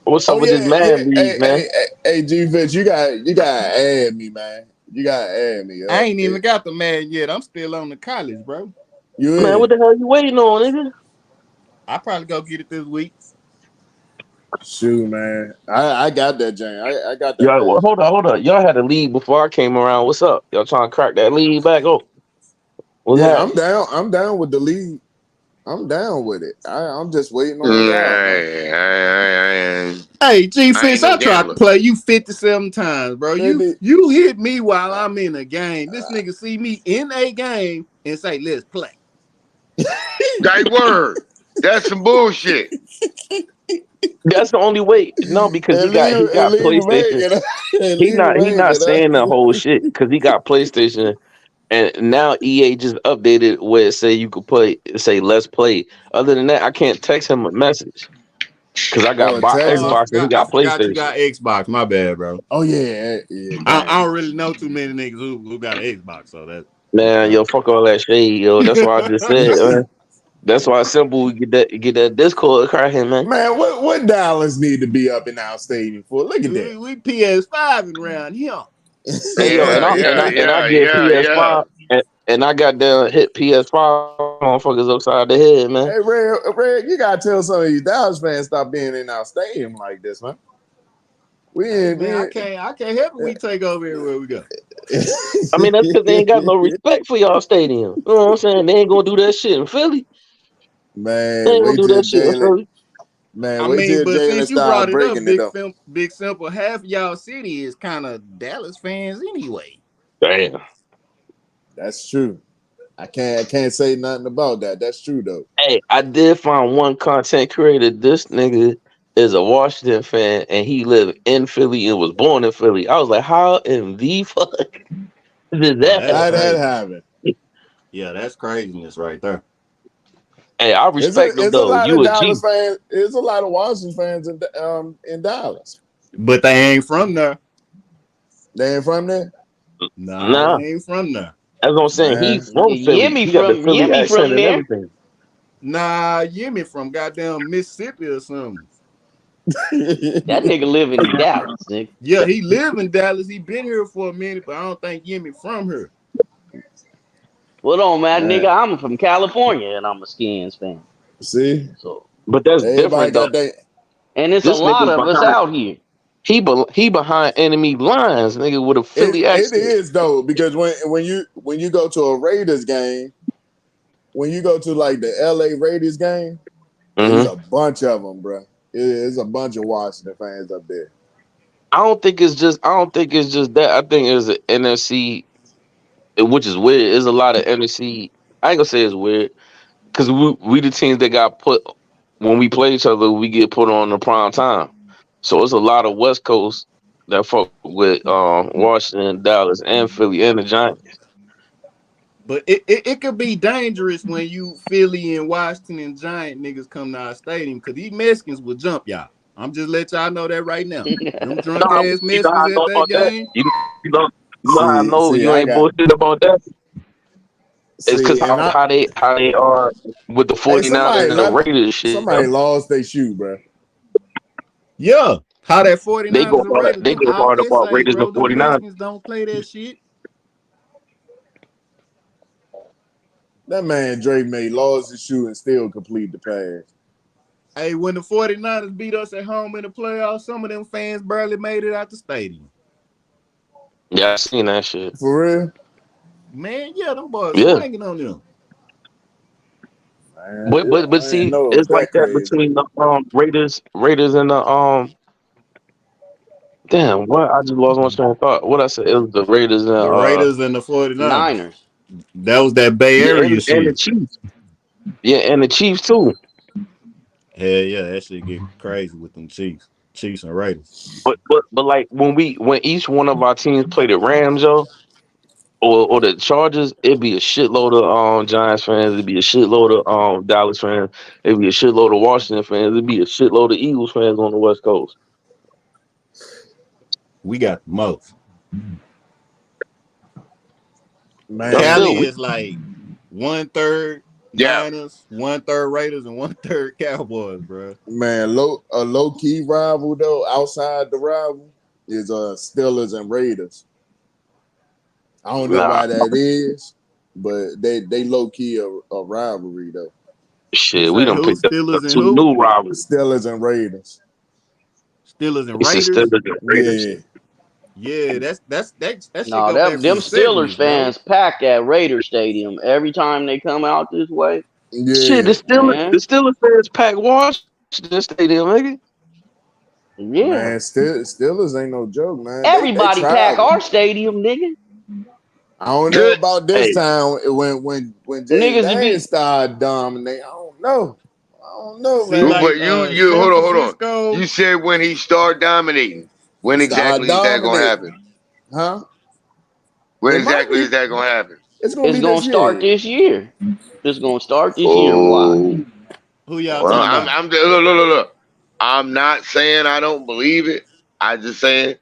Speaker 3: What's
Speaker 5: Oh
Speaker 3: up with this
Speaker 5: yeah, yeah.
Speaker 3: man league, man?
Speaker 5: Hey, G Fitch, you got add me, man. You got add me
Speaker 6: I
Speaker 5: up.
Speaker 6: ain't even got the man yet. I'm still on the college, bro.
Speaker 5: You
Speaker 3: Man, what
Speaker 5: in?
Speaker 3: the hell you waiting on, nigga?
Speaker 6: I probably go get it this week.
Speaker 5: Shoot, man. I got that, Jane. I got that
Speaker 3: Y'all, well,
Speaker 5: pass.
Speaker 3: hold on. Y'all had a lead before I came around. What's up? Y'all trying to crack that lead back? Oh, What's
Speaker 5: Yeah,
Speaker 3: that?
Speaker 5: I'm down with the league. I'm down with it. I'm just waiting on
Speaker 1: Nah,
Speaker 5: y'all, man.
Speaker 6: Hey, G
Speaker 1: I ain't
Speaker 6: Fish,
Speaker 1: no
Speaker 6: I tried to
Speaker 1: gambler.
Speaker 6: play you 57 times, bro.
Speaker 5: And
Speaker 6: You hit me while I'm in a game. This nigga see me in a game and say, let's play.
Speaker 1: Thy word. That's some bullshit.
Speaker 3: That's the only way. No, because he got
Speaker 5: leave him
Speaker 3: PlayStation.
Speaker 5: hanging. And
Speaker 3: He
Speaker 5: leave him
Speaker 3: not
Speaker 5: hanging.
Speaker 3: saying the whole shit because he got PlayStation, and now EA just updated where it say you could play, say let's play. Other than that, I can't text him a message because I got
Speaker 5: Oh, Texas.
Speaker 3: Xbox and he
Speaker 6: I
Speaker 3: got
Speaker 6: forgot you
Speaker 3: PlayStation.
Speaker 6: got Xbox. My bad, bro.
Speaker 5: Oh yeah.
Speaker 6: I
Speaker 5: Dang.
Speaker 6: don't really know too many niggas who got an Xbox, so that's
Speaker 3: Man,
Speaker 6: kind
Speaker 3: yo, fuck all that shade, yo. That's why I just said, man. That's why it's simple. We get that Discord cracking, man.
Speaker 5: Man, what Dallas need to be up in our stadium for? Look at that.
Speaker 6: we PS5 around here.
Speaker 3: Hey, yo,
Speaker 1: Yeah,
Speaker 3: and I get
Speaker 1: yeah.
Speaker 3: PS5, and I got down hit PS5 motherfuckers upside the head, man.
Speaker 5: Hey, Red, you gotta tell some of these Dallas fans stop being in our stadium like this, man.
Speaker 6: Hey man, I can't help it. We take over everywhere we go.
Speaker 3: I mean, that's because they ain't got no respect for y'all stadium. You know what I'm saying? They ain't gonna do that shit in Philly. They
Speaker 5: Man,
Speaker 3: ain't gonna
Speaker 5: wait
Speaker 3: do
Speaker 5: till
Speaker 3: that shit in
Speaker 5: Jalen.
Speaker 3: Philly.
Speaker 5: Man,
Speaker 6: I
Speaker 5: wait
Speaker 6: mean,
Speaker 5: till
Speaker 6: but
Speaker 5: Jalen
Speaker 6: since you
Speaker 5: start
Speaker 6: brought it up,
Speaker 5: breaking it up.
Speaker 6: Big Simple, half y'all city is kind of Dallas fans anyway.
Speaker 3: Damn.
Speaker 5: That's true. I can't say nothing about that. That's true though.
Speaker 3: Hey, I did find one content creator. This nigga is a Washington fan, and he lived in Philly and was born in Philly. I was like, how in the fuck did
Speaker 6: Oh,
Speaker 3: that
Speaker 6: that's
Speaker 5: How that
Speaker 3: happen?
Speaker 6: crazy.
Speaker 5: happen?
Speaker 6: Yeah, that's craziness right there.
Speaker 3: Hey, I respect him
Speaker 5: It's a
Speaker 3: though.
Speaker 5: lot of
Speaker 3: You a G.
Speaker 5: Dallas fans. It's a lot of Washington fans in Dallas.
Speaker 6: But they ain't from there.
Speaker 5: They ain't from there,
Speaker 6: Nah,
Speaker 3: Nah,
Speaker 6: they ain't from there.
Speaker 3: that's what I'm saying. He
Speaker 5: man.
Speaker 3: from Philly. He got the Philly
Speaker 4: Yimmy
Speaker 3: accent
Speaker 4: from
Speaker 3: and
Speaker 4: there.
Speaker 3: everything.
Speaker 6: Nah, Yimmy from goddamn Mississippi or something.
Speaker 4: That nigga live in Dallas, nigga.
Speaker 6: Yeah, he live in Dallas. He been here for a minute, but I don't think Yimmy from here.
Speaker 4: What on, man,
Speaker 5: Man,
Speaker 4: nigga? I'm from California and I'm a Skins fan.
Speaker 5: see,
Speaker 4: So,
Speaker 3: But that's
Speaker 5: everybody
Speaker 3: different though.
Speaker 5: got that.
Speaker 4: and it's a
Speaker 3: This
Speaker 4: lot
Speaker 3: nigga
Speaker 4: of us
Speaker 3: behind.
Speaker 4: out here.
Speaker 3: He behind enemy lines, nigga, with a Philly
Speaker 5: It
Speaker 3: accent.
Speaker 5: is though because when you go to a Raiders game, when you go to like the LA Raiders game, it's
Speaker 3: Mm-hmm.
Speaker 5: a bunch of them, bro. It's a bunch of Washington fans up there.
Speaker 3: I don't think it's just. I don't think it's just that. I think it's an NFC, which is weird. There's a lot of NFC. I ain't gonna say it's weird because we the teams that got put when we play each other. We get put on the prime time. So it's a lot of West Coast that fuck with Washington, Dallas, and Philly, and the Giants.
Speaker 6: But it could be dangerous when you Philly and Washington and Giant niggas come to our stadium because these Mexicans will jump y'all. I'm just let y'all know that right now. Them drunk
Speaker 3: Nah,
Speaker 6: ass
Speaker 3: you know how
Speaker 6: Mexicans
Speaker 3: I
Speaker 6: at
Speaker 3: know
Speaker 6: that
Speaker 3: about that.
Speaker 6: game.
Speaker 3: You know how I know
Speaker 5: See,
Speaker 3: you
Speaker 5: I
Speaker 3: ain't
Speaker 5: got
Speaker 3: bullshit about that. It's because
Speaker 5: see, and I
Speaker 3: how they are with the
Speaker 5: hey
Speaker 3: 49ers and the Raiders shit.
Speaker 5: somebody lost their shoe, bro.
Speaker 6: Yeah. How that 49ers and Raiders,
Speaker 3: They
Speaker 6: them
Speaker 3: go
Speaker 6: all
Speaker 3: hard about
Speaker 6: SA,
Speaker 3: Raiders and
Speaker 6: bro. Them
Speaker 3: 49ers.
Speaker 6: Mexicans don't play that shit.
Speaker 5: That man Drake May lost his shoe and still complete the pass.
Speaker 6: Hey, when the 49ers beat us at home in the playoffs, some of them fans barely made it out the stadium.
Speaker 3: Yeah, I seen that shit.
Speaker 5: For real?
Speaker 6: Man, yeah, them boys
Speaker 3: Yeah.
Speaker 6: swinging on them.
Speaker 5: Man,
Speaker 3: But
Speaker 5: I didn't
Speaker 3: see,
Speaker 5: know it was
Speaker 3: it's like
Speaker 5: that
Speaker 3: that
Speaker 5: crazy.
Speaker 3: between the Raiders and the damn, what I just lost my train of thought. What I said, it was the Raiders and
Speaker 6: The Raiders and the 49ers.
Speaker 4: Niners.
Speaker 6: That was that Bay
Speaker 3: yeah,
Speaker 6: Area
Speaker 3: and the
Speaker 6: shit.
Speaker 3: Chiefs. Yeah, and the Chiefs too.
Speaker 6: Hell yeah, that shit get crazy with them Chiefs and Raiders.
Speaker 3: But like when each one of our teams played the Rams, yo, or the Chargers, it'd be a shitload of Giants fans, it'd be a shitload of Dallas fans, it'd be a shitload of Washington fans, it'd be a shitload of Eagles fans on the West Coast.
Speaker 6: We got the most.
Speaker 3: That's
Speaker 5: Man,
Speaker 3: still
Speaker 6: Cali
Speaker 3: we
Speaker 6: is like 1/3
Speaker 1: Yeah.
Speaker 6: Niners, 1/3 Raiders, and 1/3 Cowboys, bro.
Speaker 5: man, a low key rival though, outside the rival, is Steelers and Raiders. I don't know
Speaker 3: nah
Speaker 5: why that is, but they low key a rivalry though.
Speaker 6: You
Speaker 3: shit. We
Speaker 6: say
Speaker 3: done
Speaker 6: who?
Speaker 3: picked up
Speaker 6: Steelers and
Speaker 3: two
Speaker 6: who?
Speaker 3: new rivals.
Speaker 5: Steelers and Raiders.
Speaker 6: Steelers and
Speaker 3: It's the
Speaker 6: Raiders.
Speaker 3: Steelers and Raiders.
Speaker 5: Yeah.
Speaker 6: Yeah, that shit
Speaker 4: No,
Speaker 6: go back from
Speaker 4: them
Speaker 6: the
Speaker 4: Steelers
Speaker 6: 70s, bro.
Speaker 4: fans pack that Raider Stadium every time they come out this way.
Speaker 3: Shit,
Speaker 5: Yeah,
Speaker 3: the
Speaker 4: Man,
Speaker 3: Steelers fans pack Washington Stadium, nigga.
Speaker 4: yeah.
Speaker 5: man. Steelers ain't no joke, man. They
Speaker 4: Everybody pack
Speaker 5: travel.
Speaker 4: our stadium, nigga.
Speaker 5: I don't know about this
Speaker 3: Hey,
Speaker 5: time when Jay
Speaker 4: Niggas to
Speaker 5: Daniels
Speaker 4: be
Speaker 5: started dominating. I don't know,
Speaker 6: See,
Speaker 5: man.
Speaker 6: like
Speaker 1: But you
Speaker 6: San
Speaker 1: hold on. You
Speaker 6: Francisco,
Speaker 1: said when he start dominating. When
Speaker 5: Start
Speaker 1: exactly is that gonna happen?
Speaker 5: dominating, huh?
Speaker 1: When
Speaker 5: It might
Speaker 1: exactly
Speaker 5: be.
Speaker 1: is that gonna happen?
Speaker 5: It's gonna
Speaker 4: it's
Speaker 5: be
Speaker 4: gonna
Speaker 5: this
Speaker 4: start
Speaker 5: year.
Speaker 4: this year. It's gonna start this year. Watch.
Speaker 1: Oh,
Speaker 6: who y'all
Speaker 1: well,
Speaker 6: talking about?
Speaker 1: look. I'm not saying I don't believe it. I just saying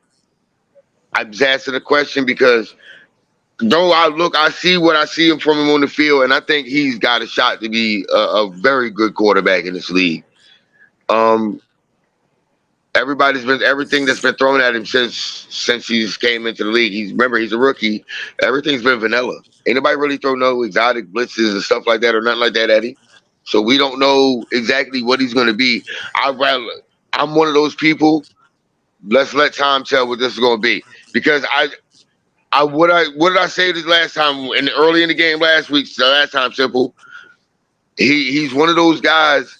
Speaker 1: I'm just asking the question because though I see what I see from him on the field, and I think he's got a shot to be a very good quarterback in this league. Um, everything that's been thrown at him since he's came into the league. He's a rookie. Everything's been vanilla. Ain't nobody really throw no exotic blitzes and stuff like that or nothing like that at him. So we don't know exactly what he's going to be. I'm one of those people. Let's let time tell what this is going to be because what did I say this last time early in the game last week? The last time, simple. He's one of those guys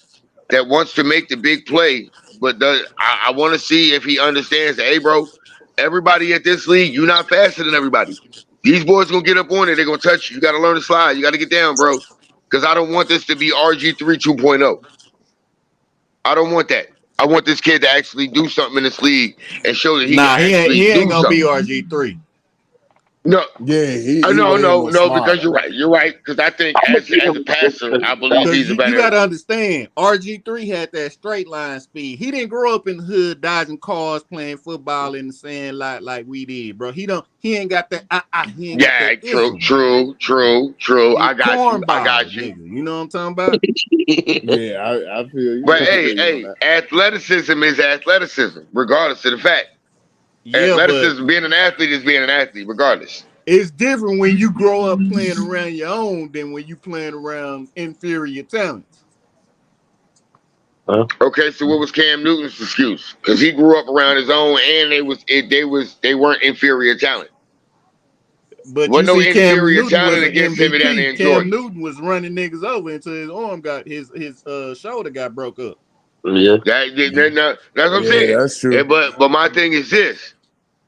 Speaker 1: that wants to make the big play, but I want to see if he understands that, hey, bro, everybody at this league, you're not faster than everybody. These boys gonna get up on it, they're gonna touch you. You gotta learn to slide. You gotta get down, bro. Because I don't want this to be RG3 2.0. I don't want that. I want this kid to actually do something in this league and show that he can
Speaker 6: Nah,
Speaker 1: actually
Speaker 6: he ain't
Speaker 1: do
Speaker 6: gonna be
Speaker 1: something.
Speaker 6: RG3.
Speaker 1: No,
Speaker 5: Yeah, he way more
Speaker 1: no, because
Speaker 5: smarter.
Speaker 1: you're right. You're right. Because I think
Speaker 3: I'm gonna
Speaker 1: as
Speaker 3: give
Speaker 1: as
Speaker 3: him
Speaker 1: a passer, I believe
Speaker 6: Because
Speaker 1: he's a
Speaker 6: you
Speaker 1: better.
Speaker 6: got to understand, RG3 had that straight line speed. He didn't grow up in the hood dodging cars, playing football in the sand like we did, bro. He ain't got that he ain't got
Speaker 1: Yeah,
Speaker 6: that ism.
Speaker 1: true.
Speaker 6: He
Speaker 1: I got you.
Speaker 6: cornball, nigga. You know what I'm talking about?
Speaker 5: Yeah, I feel you.
Speaker 1: But
Speaker 5: I feel you on
Speaker 1: hey,
Speaker 5: that.
Speaker 1: athleticism is athleticism, regardless of the fact.
Speaker 6: Yeah, but
Speaker 1: Athleticism, being an athlete is being an athlete, regardless.
Speaker 6: it's different when you grow up playing around your own than when you playing around inferior talents.
Speaker 1: Okay, so what was Cam Newton's excuse? Because he grew up around his own, and they weren't inferior talent.
Speaker 6: But you
Speaker 1: Wasn't no
Speaker 6: see, Cam
Speaker 1: inferior
Speaker 6: Newton was
Speaker 1: talent
Speaker 6: an
Speaker 1: against him down there
Speaker 6: MVP.
Speaker 1: in
Speaker 6: Cam
Speaker 1: Georgia.
Speaker 6: Newton was running niggas over until his arm got his shoulder got broke up.
Speaker 3: yeah.
Speaker 1: That's what I'm
Speaker 5: Yeah,
Speaker 1: saying.
Speaker 5: that's
Speaker 1: Yeah,
Speaker 5: true.
Speaker 1: but my thing is this: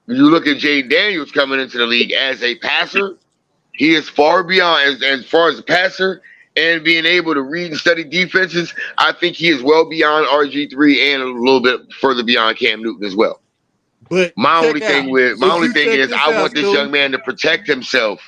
Speaker 1: you look at Jay Daniels coming into the league as a passer. He is far beyond as far as a passer and being able to read and study defenses. I think he is well beyond RG3 and a little bit further beyond Cam Newton as well.
Speaker 6: But
Speaker 1: My
Speaker 6: check
Speaker 1: only
Speaker 6: out.
Speaker 1: my
Speaker 6: If
Speaker 1: only
Speaker 6: you
Speaker 1: thing
Speaker 6: check
Speaker 1: is
Speaker 6: this
Speaker 1: I
Speaker 6: out,
Speaker 1: want this young
Speaker 6: Stu.
Speaker 1: man to protect himself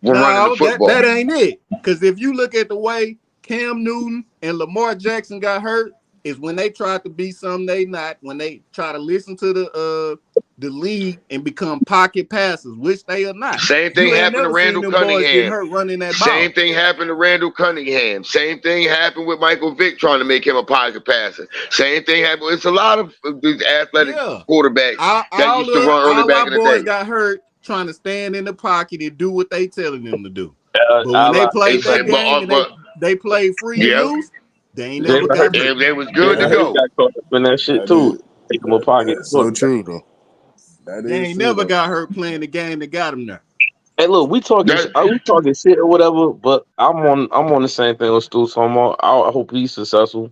Speaker 1: when running the
Speaker 6: No,
Speaker 1: football.
Speaker 6: that ain't it. Because if you look at the way Cam Newton and Lamar Jackson got hurt, is when they tried to be something they not. When they try to listen to the league and become pocket passers, which they are not.
Speaker 1: Same thing
Speaker 6: You ain't
Speaker 1: happened to
Speaker 6: never seen
Speaker 1: Randall
Speaker 6: them boys get
Speaker 1: Cunningham.
Speaker 6: hurt running that
Speaker 1: Same
Speaker 6: ball.
Speaker 1: thing happened to Randall Cunningham. Same thing happened with Michael Vick trying to make him a pocket passer. Same thing happened. It's a lot of these athletic
Speaker 6: Yeah.
Speaker 1: quarterbacks that used to run early
Speaker 6: All
Speaker 1: back
Speaker 6: our
Speaker 1: in the
Speaker 6: boys
Speaker 1: day.
Speaker 6: got hurt trying to stand in the pocket and do what they telling them to do.
Speaker 3: Uh,
Speaker 6: But when
Speaker 3: I
Speaker 6: they
Speaker 3: like
Speaker 6: played
Speaker 1: It's
Speaker 6: that
Speaker 1: like,
Speaker 6: game and they played free and
Speaker 1: yeah,
Speaker 6: loose, they ain't never
Speaker 3: Jalen
Speaker 6: got
Speaker 3: Hurts.
Speaker 6: hurt.
Speaker 1: they was good to
Speaker 3: Jalen Hurts
Speaker 1: go.
Speaker 3: got caught up in that shit
Speaker 5: That
Speaker 3: too.
Speaker 5: is
Speaker 3: Take him a pocket
Speaker 5: that's so
Speaker 3: quarterback.
Speaker 5: true though. That
Speaker 6: They
Speaker 5: is
Speaker 6: ain't
Speaker 5: true
Speaker 6: never
Speaker 5: though.
Speaker 6: got hurt playing the game that got them there.
Speaker 3: Hey, look, we talking
Speaker 1: That
Speaker 3: shit or whatever, but I'm on the same thing with Stu. So I hope he's successful.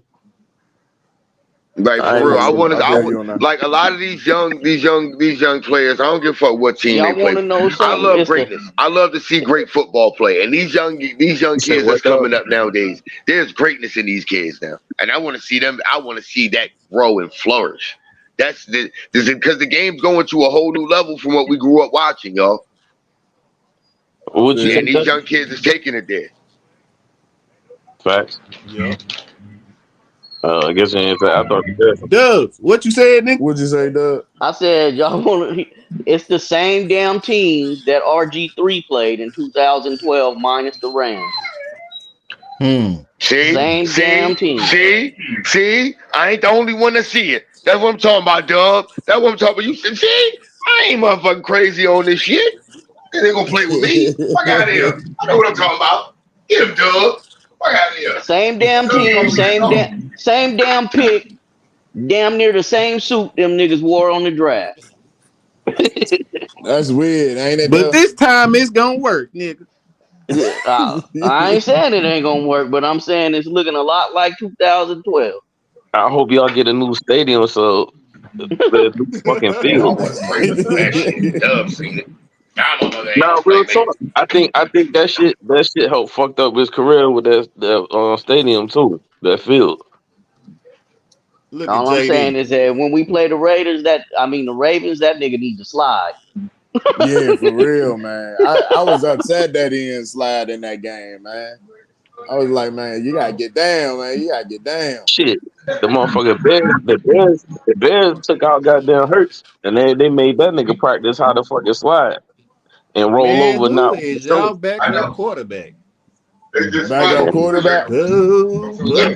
Speaker 1: like
Speaker 3: I
Speaker 1: for
Speaker 3: ain't
Speaker 1: real.
Speaker 3: gonna
Speaker 5: Yeah,
Speaker 3: say
Speaker 5: I
Speaker 1: I
Speaker 5: feel
Speaker 1: want
Speaker 5: you on that.
Speaker 1: like a lot of these young players. I don't give a fuck what team they
Speaker 4: Y'all
Speaker 1: play
Speaker 4: want to
Speaker 1: for.
Speaker 4: know
Speaker 1: I
Speaker 4: something?
Speaker 1: love
Speaker 4: It's the
Speaker 1: greatness. I love to see great football play. And these young
Speaker 3: you say
Speaker 1: kids
Speaker 3: what
Speaker 1: that's
Speaker 3: though?
Speaker 1: coming up nowadays, there's greatness in these kids now. And I want to see them. I want to see that grow and flourish. That's because the game's going to a whole new level from what we grew up watching, y'all.
Speaker 5: I
Speaker 3: What you
Speaker 5: feel
Speaker 3: say,
Speaker 1: And
Speaker 5: you.
Speaker 1: these
Speaker 3: Dustin?
Speaker 1: young kids is taking it there.
Speaker 3: Facts.
Speaker 6: Yep.
Speaker 3: I guess you ain't say I thought you said something.
Speaker 6: Dubs, what you said, nigga?
Speaker 5: What'd you say, Doug?
Speaker 4: I said y'all want to. It's the same damn teams that RG3 played in 2012 minus the Rams.
Speaker 1: See,
Speaker 4: Same damn team.
Speaker 1: I ain't the only one to see it. That's what I'm talking about, Dub. That's what I'm talking about. You said, see, I ain't motherfucking crazy on this shit. They gonna play with me. Fuck out of here. I know what I'm talking about. Get him, Dub. Fuck out of here.
Speaker 4: Same damn
Speaker 1: Dub
Speaker 4: team.
Speaker 1: told me to
Speaker 4: Same damn pick. Damn near the same suit them niggas wore on the draft.
Speaker 5: That's weird, ain't it?
Speaker 6: But
Speaker 5: Though?
Speaker 6: this time it's gonna work, nigga.
Speaker 4: I ain't saying it ain't gonna work, but I'm saying it's looking a lot like 2012.
Speaker 3: I hope y'all get a new stadium so the new fucking field.
Speaker 1: That shit Dub seen it. I don't know that ain't
Speaker 3: Nah,
Speaker 1: no
Speaker 3: real
Speaker 1: playmaker.
Speaker 3: talk. I think that shit helped fucked up his career with that stadium too. That field.
Speaker 6: Look at
Speaker 4: All I'm saying
Speaker 6: JD.
Speaker 4: is that when we play the Raiders, the Ravens, that nigga needs to slide.
Speaker 5: Yeah, for real, man. I was upset that he didn't slide in that game, man. I was like, man, you gotta get down, man. You gotta get down.
Speaker 3: Shit. The motherfucking the Bears took out goddamn Hurts and they made that nigga practice how to fucking slide and roll
Speaker 6: Man,
Speaker 3: over
Speaker 6: who
Speaker 3: now.
Speaker 6: is
Speaker 3: So
Speaker 6: y'all backup quarterback?
Speaker 1: It's just
Speaker 5: Backup
Speaker 1: funny.
Speaker 5: quarterback.
Speaker 6: Oh, buddy.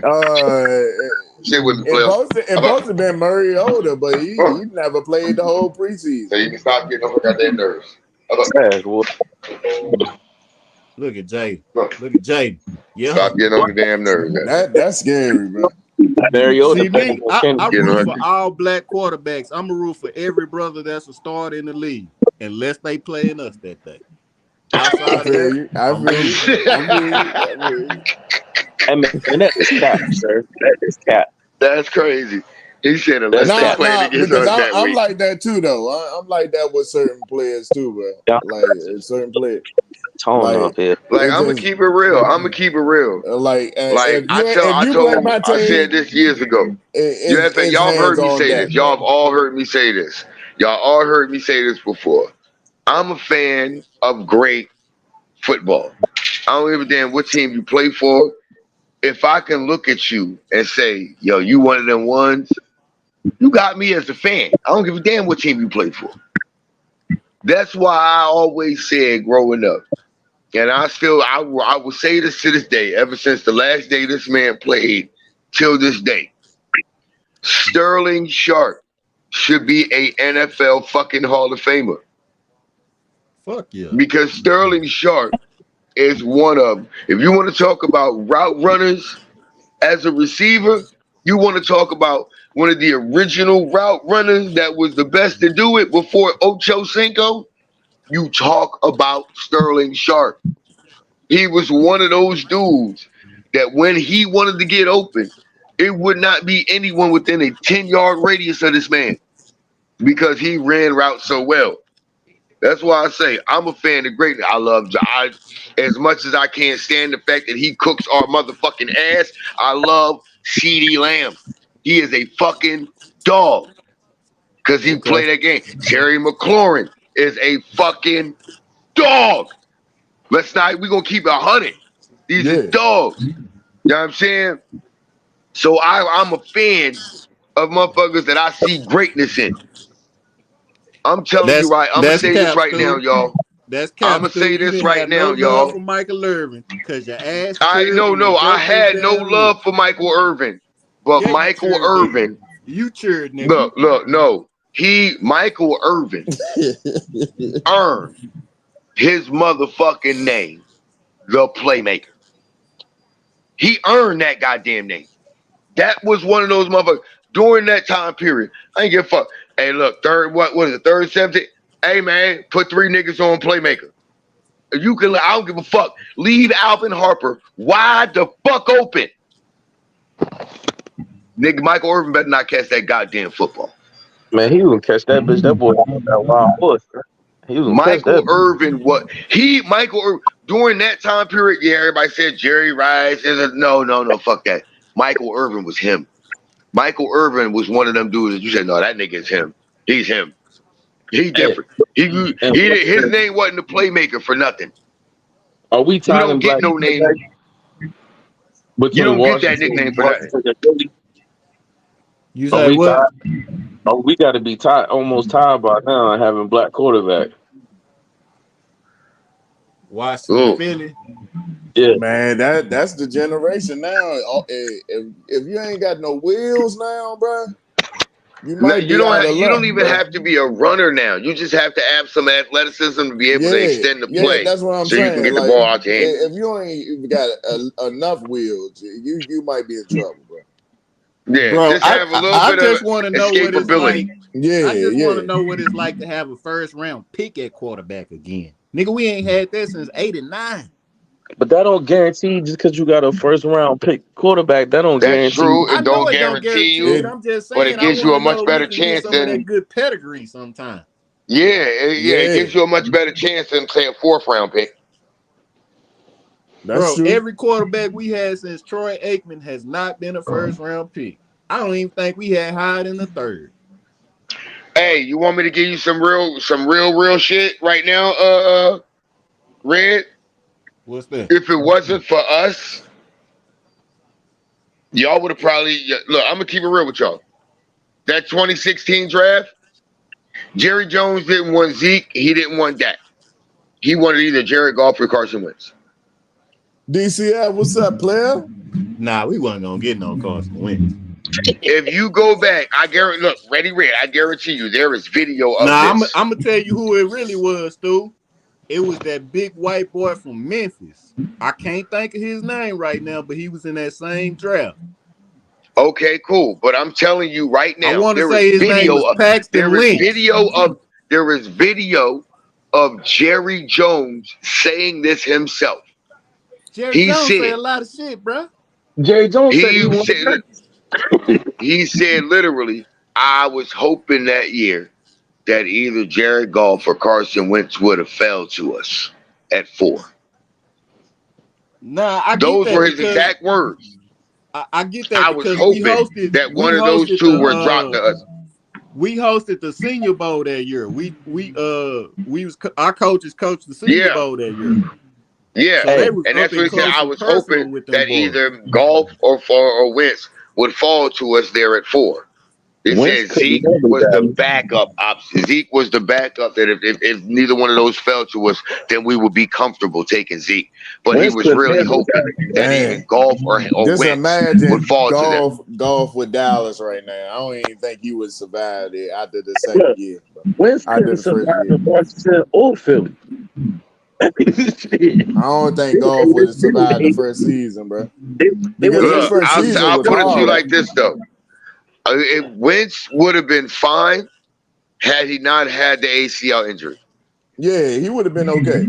Speaker 1: Shit with the
Speaker 5: It
Speaker 1: playoffs.
Speaker 5: supposed to have been Murray Older, but he never played the whole preseason.
Speaker 1: So you can stop getting on her goddamn nerves.
Speaker 3: sad, boy.
Speaker 6: Look at Jay.
Speaker 1: Look,
Speaker 6: Look at Jay. Yeah.
Speaker 1: stop getting on the damn nerves.
Speaker 5: That's scary, bro.
Speaker 3: Mariota
Speaker 6: See
Speaker 3: playing
Speaker 6: me,
Speaker 3: on
Speaker 6: I
Speaker 3: Kenny.
Speaker 1: Getting
Speaker 6: root
Speaker 1: on
Speaker 6: for all black quarterbacks. I'm a root for every brother that's a starter in the league, unless they playing us that day.
Speaker 5: I
Speaker 6: Outside of
Speaker 5: feel
Speaker 6: that,
Speaker 5: you. I
Speaker 6: I'm
Speaker 5: feel
Speaker 6: rooting
Speaker 5: you.
Speaker 6: for them.
Speaker 5: I feel you. I feel you.
Speaker 3: Hey man, that is cap, sir. That is cap.
Speaker 1: That's crazy. He said
Speaker 3: That's
Speaker 1: unless they
Speaker 3: cap.
Speaker 1: playing
Speaker 5: Nah,
Speaker 1: against
Speaker 5: because
Speaker 1: us that
Speaker 5: I'm
Speaker 1: week.
Speaker 5: like that too, though. I'm like that with certain players too, bro.
Speaker 3: Yeah,
Speaker 5: Like certain players,
Speaker 3: tone
Speaker 5: like
Speaker 3: up here.
Speaker 1: Like
Speaker 5: it
Speaker 1: I'm gonna
Speaker 5: just
Speaker 1: keep it real. I'm gonna keep it real.
Speaker 5: like
Speaker 1: Like
Speaker 5: if
Speaker 1: I
Speaker 5: you play
Speaker 1: told,
Speaker 5: my
Speaker 1: I said
Speaker 5: team,
Speaker 1: this years ago.
Speaker 5: it's
Speaker 1: Y'all have
Speaker 5: hands
Speaker 1: heard me
Speaker 5: on
Speaker 1: say this.
Speaker 5: deck,
Speaker 1: Y'all
Speaker 5: bro.
Speaker 1: have all heard me say this. Y'all all heard me say this before. I'm a fan of great football. I don't give a damn what team you play for. If I can look at you and say, yo, you one of them ones, you got me as a fan. I don't give a damn what team you play for. That's why I always said growing up, and I will say this to this day, ever since the last day this man played till this day, Sterling Sharp should be a NFL fucking Hall of Famer.
Speaker 6: Fuck yeah.
Speaker 1: Because Sterling Sharp is one of, if you want to talk about route runners as a receiver, you want to talk about one of the original route runners that was the best to do it before Ocho Cinco, you talk about Sterling Sharp. He was one of those dudes that when he wanted to get open, it would not be anyone within a 10-yard radius of this man because he ran routes so well. That's why I say I'm a fan of greatness. I love as much as I can't stand the fact that he cooks our motherfucking ass. I love CeeDee Lamb. He is a fucking dog because he
Speaker 6: Okay.
Speaker 1: played that game. Terry McLaurin is a fucking dog. We're gonna keep it 100. These are
Speaker 5: Yeah,
Speaker 1: dogs. You know what I'm saying? So I'm a fan of motherfuckers that I see greatness in. I'm telling you right, I'm gonna
Speaker 6: That's
Speaker 1: say this
Speaker 6: cap,
Speaker 1: right now,
Speaker 6: Stu.
Speaker 1: y'all.
Speaker 6: That's
Speaker 1: I'm
Speaker 6: cap,
Speaker 1: gonna say
Speaker 6: Stu. You
Speaker 1: this
Speaker 6: didn't
Speaker 1: right
Speaker 6: have no
Speaker 1: now,
Speaker 6: love
Speaker 1: y'all.
Speaker 6: for Michael Irvin because your ass
Speaker 1: I
Speaker 6: chirped
Speaker 1: no
Speaker 6: and you
Speaker 1: no, I
Speaker 6: broke his
Speaker 1: had no
Speaker 6: damn rib.
Speaker 1: love for Michael Irvin, but
Speaker 6: Yeah, you
Speaker 1: Michael
Speaker 6: sure did.
Speaker 1: Irvin,
Speaker 6: You cheered, nigga.
Speaker 1: look, no, Michael Irvin earned his motherfucking name, the playmaker. He earned that goddamn name. That was one of those motherfuckers during that time period. I ain't give a fuck. Hey, look, what is it? Third, 17th? Hey man, put 3 niggas on playmaker. You can, I don't give a fuck. Leave Alvin Harper wide the fuck open. Nigga, Michael Irvin better not catch that goddamn football.
Speaker 3: Man, he was gonna catch that bitch. That boy that wild horse. He was gonna catch
Speaker 1: Michael
Speaker 3: that.
Speaker 1: Irvin, Michael Irvin, during that time period, yeah, everybody said Jerry Rice. No, fuck that. Michael Irvin was him. Michael Irvin was one of them dudes that you said, no, that nigga is him. He's him. He
Speaker 3: Hey,
Speaker 1: different. His name wasn't the playmaker for nothing.
Speaker 3: are we
Speaker 1: You
Speaker 3: tied
Speaker 1: don't
Speaker 3: in
Speaker 1: get
Speaker 3: black
Speaker 1: no name. You
Speaker 3: between
Speaker 1: don't get that
Speaker 3: Washington
Speaker 1: nickname for nothing.
Speaker 3: and Philly?
Speaker 6: You
Speaker 3: Are
Speaker 6: say
Speaker 3: we
Speaker 6: what?
Speaker 3: tied? Oh, we got to be tied, almost tied by now, having black quarterback.
Speaker 6: Washington,
Speaker 1: Oh,
Speaker 6: Philly.
Speaker 3: Yeah,
Speaker 5: man, that's the generation now. If you ain't got no wheels now, bro, you might be out of
Speaker 1: you
Speaker 5: luck,
Speaker 1: don't even
Speaker 5: bro.
Speaker 1: have to be a runner now. You just have to have some athleticism to be able to extend the
Speaker 5: Yeah,
Speaker 1: play
Speaker 5: that's what I'm
Speaker 1: so you can
Speaker 5: saying.
Speaker 1: get the
Speaker 5: Like,
Speaker 1: ball out your hand.
Speaker 5: if you ain't even got enough wheels, you might be in trouble, bro.
Speaker 1: Yeah,
Speaker 6: Bro,
Speaker 1: just have a little
Speaker 6: I
Speaker 1: bit of
Speaker 6: just want to know what it's
Speaker 1: escapability.
Speaker 6: like.
Speaker 5: Yeah,
Speaker 6: I just want to
Speaker 5: yeah.
Speaker 6: know what it's like to have a first round pick at quarterback again. Nigga, we ain't had that since '89.
Speaker 3: But that don't guarantee just because you got a first round pick quarterback. That don't
Speaker 1: That's
Speaker 3: guarantee.
Speaker 1: true.
Speaker 6: I
Speaker 1: It
Speaker 6: know
Speaker 1: don't
Speaker 6: it don't
Speaker 1: guarantee
Speaker 6: guarantee it.
Speaker 1: you,
Speaker 6: I'm just
Speaker 1: but
Speaker 6: saying
Speaker 1: it
Speaker 6: I
Speaker 1: gives you
Speaker 6: want
Speaker 1: a
Speaker 6: to
Speaker 1: much
Speaker 6: know if we
Speaker 1: better
Speaker 6: can get
Speaker 1: chance
Speaker 6: some of that
Speaker 1: than
Speaker 6: good pedigree sometime.
Speaker 1: yeah, it
Speaker 5: Yeah.
Speaker 1: gives you a much better chance than say a 4th round pick.
Speaker 5: That's
Speaker 6: Bro,
Speaker 5: true.
Speaker 6: every quarterback we had since Troy Aikman has not been a first round pick. I don't even think we had higher than the 3rd.
Speaker 1: Hey, you want me to give you some real shit right now, Red?
Speaker 6: What's that?
Speaker 1: If it wasn't for us, y'all would have probably look. I'm gonna keep it real with y'all. That 2016 draft, Jerry Jones didn't want Zeke. He didn't want Dak. He wanted either Jared Goff or Carson Wentz.
Speaker 5: DCF, what's up, player?
Speaker 6: Nah, we wasn't gonna get no Carson Wentz.
Speaker 1: If you go back, I guarantee. Look, Ready Red. I guarantee you, there is video of
Speaker 6: Nah,
Speaker 1: this.
Speaker 6: I'm gonna tell you who it really was, Stu. It was that big white boy from Memphis. I can't think of his name right now, but he was in that same draft.
Speaker 1: Okay, cool. But I'm telling you right
Speaker 6: I
Speaker 1: now,
Speaker 6: want to
Speaker 1: there
Speaker 6: say
Speaker 1: is
Speaker 6: his name
Speaker 1: video.
Speaker 6: was Paxton Lynch.
Speaker 1: There is video of Jerry Jones saying this himself.
Speaker 6: Jerry
Speaker 1: He
Speaker 6: Jones say a
Speaker 1: said.
Speaker 6: lot of shit, bro.
Speaker 3: Jerry Jones said he wanted
Speaker 1: said. He said literally, I was hoping that year that either Jared Goff or Carson Wentz would have fell to us at 4.
Speaker 6: Nah, I get
Speaker 1: Those
Speaker 6: that
Speaker 1: were his
Speaker 6: because
Speaker 1: exact words.
Speaker 6: I get that
Speaker 1: I was
Speaker 6: because we
Speaker 1: hoping
Speaker 6: hosted
Speaker 1: that one of those two were dropped to us.
Speaker 6: we hosted the Senior Bowl that year. Our coaches coached the Senior Bowl that year.
Speaker 1: Yeah,
Speaker 6: So they was
Speaker 1: and
Speaker 6: up
Speaker 1: that's what
Speaker 6: and
Speaker 1: he said.
Speaker 6: close
Speaker 1: I
Speaker 6: and
Speaker 1: was
Speaker 6: personal
Speaker 1: hoping
Speaker 6: with them
Speaker 1: that
Speaker 6: boys.
Speaker 1: either Goff or Wentz would fall to us there at 4. It
Speaker 3: Wentz
Speaker 1: said
Speaker 3: couldn't
Speaker 1: Zeke
Speaker 3: handle
Speaker 1: was
Speaker 3: that.
Speaker 1: the backup option. Zeke was the backup that if neither one of those fell to us, then we would be comfortable taking Zeke. But
Speaker 3: Wentz
Speaker 1: he was
Speaker 3: couldn't
Speaker 1: really
Speaker 3: handle
Speaker 1: hoping that
Speaker 5: Man.
Speaker 1: even Goff or
Speaker 5: Just
Speaker 1: Wentz
Speaker 5: imagine
Speaker 1: would fall to them.
Speaker 5: golf with Dallas right now. I don't even think he would survive it after the second year.
Speaker 3: Wentz
Speaker 5: After
Speaker 3: couldn't
Speaker 5: the first
Speaker 3: survive
Speaker 5: year.
Speaker 3: in Washington or Philly.
Speaker 5: I don't think golf would have survived the first season, bro. Because his
Speaker 1: Look,
Speaker 5: first season
Speaker 1: I'll
Speaker 5: was
Speaker 1: put it to you
Speaker 5: hard.
Speaker 1: like this though: Wentz would have been fine had he not had the ACL injury.
Speaker 5: Yeah, he would have been okay.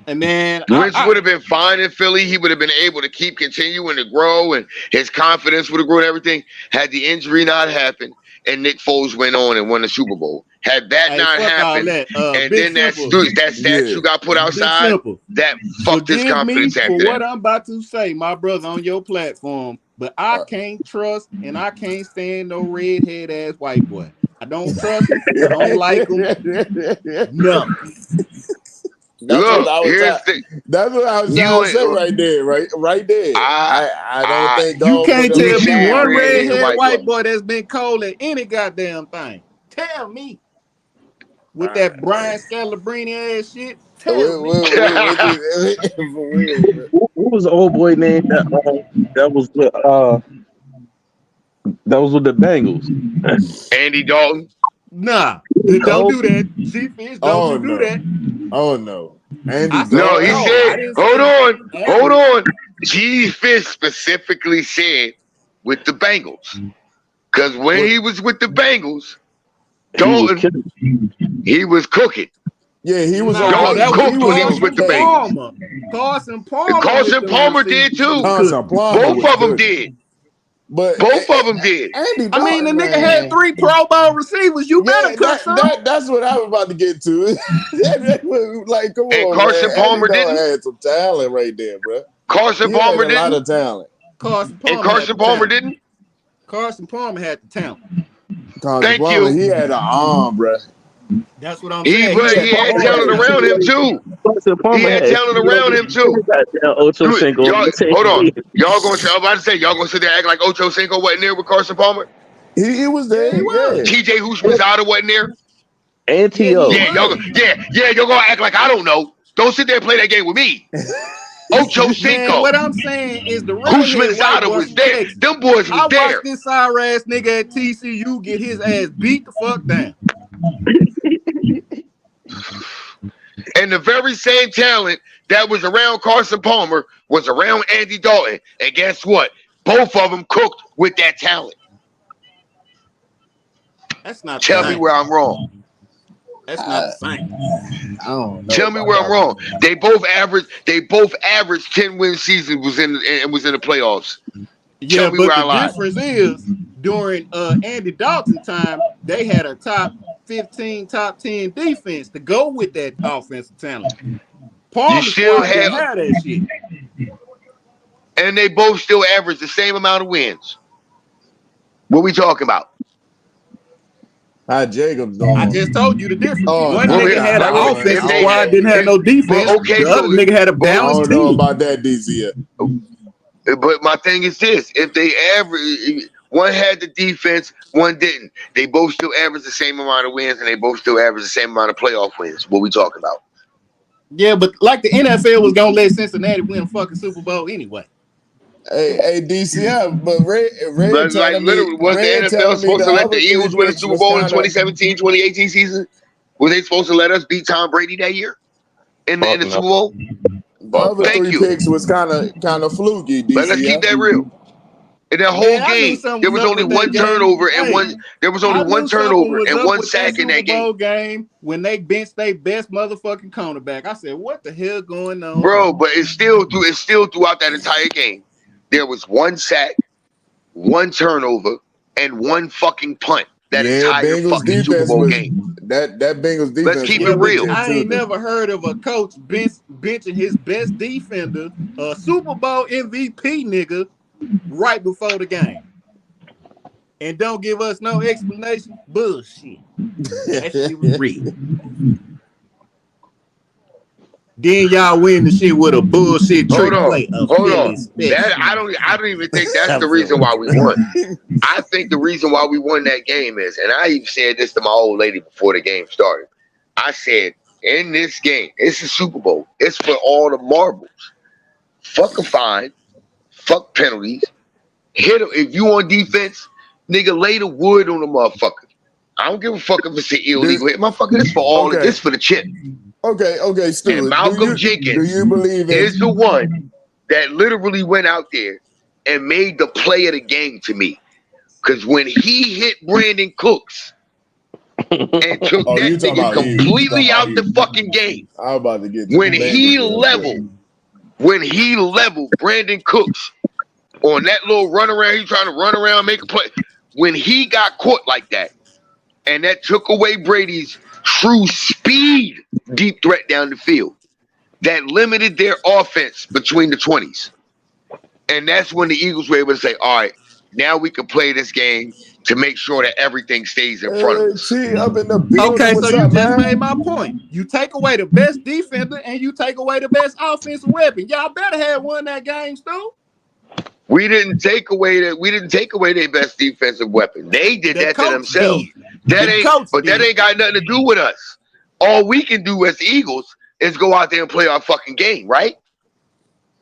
Speaker 6: And then
Speaker 1: Wentz would have been fine in Philly. He would have been able to keep continuing to grow, and his confidence would have grown. Everything had the injury not happened, and Nick Foles went on and won the Super Bowl. Had that not happened, and
Speaker 6: Big
Speaker 1: then
Speaker 6: Simple.
Speaker 1: that statue got put outside,
Speaker 6: Big Simple.
Speaker 1: that fucked his
Speaker 6: Forgive me
Speaker 1: confidence
Speaker 6: for
Speaker 1: after
Speaker 6: what
Speaker 1: that.
Speaker 6: I'm about to say, my brother, on your platform, but I can't trust and I can't stand no redhead ass white boy. I don't trust him. I don't like him. No.
Speaker 5: That's what I was trying to say right there, right there. I don't think
Speaker 6: you can't tell me one redhead white boy that's been cold at any goddamn thing. Tell me. With that Brian Scalabrine ass shit. Tell me.
Speaker 3: What was the old boy name that was with the Bengals?
Speaker 1: Andy Dalton.
Speaker 6: Nah, don't do that. G-Fish, don't do that.
Speaker 5: Oh no. Andy
Speaker 1: no, he said, hold on. G-Fish specifically said with the Bengals. Because when he was with the Bengals, Dalton, he was cooking.
Speaker 5: Yeah, he was
Speaker 1: Dalton cooked when he was with the Bengals.
Speaker 6: Carson Palmer.
Speaker 1: Carson Palmer did too. Both of them did.
Speaker 5: But
Speaker 1: both of them did.
Speaker 5: Andy Dalton,
Speaker 6: I mean, the nigga had 3 Pro Bowl receivers. You better cook some.
Speaker 5: That's what I was about to get to. Like, come
Speaker 1: and
Speaker 5: on,
Speaker 1: Carson
Speaker 5: man.
Speaker 1: Palmer
Speaker 5: Andy
Speaker 1: didn't.
Speaker 5: Had some talent right there, bro.
Speaker 1: Carson Palmer didn't.
Speaker 5: A lot of talent.
Speaker 1: Carson Palmer didn't.
Speaker 6: Carson Palmer had the talent.
Speaker 1: Thank you.
Speaker 5: He had an arm, bro.
Speaker 6: That's what I'm saying.
Speaker 1: He had talent around him too. He had talent around him too. Hold on. Y'all gonna say, I'm about to say, y'all gonna sit there act like Ocho Cinco wasn't there with Carson Palmer?
Speaker 5: He was there. He was.
Speaker 1: TJ Houshmandzadeh wasn't there.
Speaker 3: And T.O.
Speaker 1: Y'all gonna act like I don't know. Don't sit there and play that game with me. Ocho Cinco.
Speaker 6: Man, what I'm saying is the
Speaker 1: Houshmandzadeh was there. Them boys was there.
Speaker 6: I watched this sour ass nigga at TCU get his ass beat the fuck down.
Speaker 1: And the very same talent that was around Carson Palmer was around Andy Dalton. And guess what? Both of them cooked with that talent.
Speaker 6: That's not the
Speaker 1: Tell me
Speaker 6: same.
Speaker 1: where I'm wrong.
Speaker 6: That's not the same.
Speaker 5: I don't know.
Speaker 1: Tell me where I'm wrong. They both averaged 10-win season was in the playoffs.
Speaker 6: Yeah,
Speaker 1: Tell me
Speaker 6: but
Speaker 1: where I
Speaker 6: the
Speaker 1: lied.
Speaker 6: difference is during Andy Dalton time, they had a top 15, top 10 defense to go with that offensive talent. Palmer squad didn't have that shit.
Speaker 1: And they both still average the same amount of wins. What we talking about?
Speaker 5: How Jacobs doing?
Speaker 6: I just told you the difference.
Speaker 5: Oh,
Speaker 6: One
Speaker 5: no,
Speaker 6: nigga
Speaker 5: yeah,
Speaker 6: had an
Speaker 5: right,
Speaker 6: offensive
Speaker 5: right.
Speaker 6: squad, didn't have no defense.
Speaker 1: Okay,
Speaker 6: the other nigga had a
Speaker 5: I
Speaker 6: balanced
Speaker 5: don't know
Speaker 6: team.
Speaker 5: about that, DZ.
Speaker 1: But my thing is this: if they average, one had the defense, one didn't. They both still average the same amount of wins, and they both still average the same amount of playoff wins. What we talking about?
Speaker 6: Yeah, but like the NFL was gonna let Cincinnati win a fucking Super Bowl anyway.
Speaker 5: Hey, DCF, but Red
Speaker 1: Like
Speaker 5: telling me,
Speaker 1: literally, was the
Speaker 5: Red
Speaker 1: NFL
Speaker 5: telling me
Speaker 1: supposed to let the
Speaker 5: other
Speaker 1: Eagles
Speaker 5: three
Speaker 1: win a
Speaker 5: picks
Speaker 1: Super
Speaker 5: was
Speaker 1: Bowl in
Speaker 5: kinda-
Speaker 1: 2017, 2018 season? Were they supposed to let us beat Tom Brady that year in the
Speaker 3: Fuck no.
Speaker 1: Super Bowl?
Speaker 5: The other
Speaker 1: Thank
Speaker 5: three
Speaker 1: you.
Speaker 5: picks was kind of fluky,
Speaker 1: But let's keep
Speaker 5: DCF.
Speaker 1: that real. In that whole
Speaker 6: Man, I knew
Speaker 1: game,
Speaker 6: something
Speaker 1: there
Speaker 6: was
Speaker 1: was
Speaker 6: up
Speaker 1: only
Speaker 6: with that
Speaker 1: one
Speaker 6: game.
Speaker 1: turnover and
Speaker 6: Hey,
Speaker 1: there was only
Speaker 6: I
Speaker 1: one
Speaker 6: knew something
Speaker 1: turnover
Speaker 6: was
Speaker 1: and
Speaker 6: up
Speaker 1: one
Speaker 6: with
Speaker 1: sack
Speaker 6: that
Speaker 1: in that
Speaker 6: Super Bowl
Speaker 1: game.
Speaker 6: game when they benched their best motherfucking cornerback. I said, "What the hell going on,
Speaker 1: Bro, but it's still throughout that entire game. There was one sack, one turnover, and one fucking punt. That entire
Speaker 5: Bengals
Speaker 1: fucking Super
Speaker 5: defense
Speaker 1: Bowl
Speaker 5: was
Speaker 1: game.
Speaker 5: that Bengals defense.
Speaker 1: Let's keep
Speaker 5: was
Speaker 1: it real.
Speaker 5: legit,
Speaker 6: I
Speaker 5: too,
Speaker 6: ain't
Speaker 5: though.
Speaker 6: never heard of a coach benching his best defender, a Super Bowl MVP nigga, right before the game. And don't give us no explanation. Bullshit. That shit was real. Then y'all win the shit with a bullshit trick play.
Speaker 1: Hold on. That I don't even think that's the reason why we won. I think the reason why we won that game is, and I even said this to my old lady before the game started. I said, in this game, it's a Super Bowl. It's for all the marbles. Fuck a fine. Fuck penalties. Hit him. If you on defense, nigga, lay the wood on the motherfucker. I don't give a fuck if it's an illegal hit. Motherfucker, this for all this for the chip.
Speaker 5: Okay, Stu.
Speaker 1: And Malcolm Jenkins
Speaker 5: do you believe
Speaker 1: is the one that literally went out there and made the play of the game to me. Because when he hit Brandon Cooks and took that nigga completely out the fucking game,
Speaker 5: I'm about to get
Speaker 1: when he leveled Brandon Cooks on that little run around, he trying to run around, make a play. When he got caught like that, and that took away Brady's true speed deep threat down the field, that limited their offense between the 20s. And that's when the Eagles were able to say, all right, now we can play this game to make sure that everything stays in front of us.
Speaker 6: Okay, so you just made my point. You take away the best defender and you take away the best offensive weapon. Y'all better have won that game, Stu.
Speaker 1: We didn't take away their best defensive weapon. They did that to themselves. That ain't got nothing to do with us. All we can do as the Eagles is go out there and play our fucking game, right?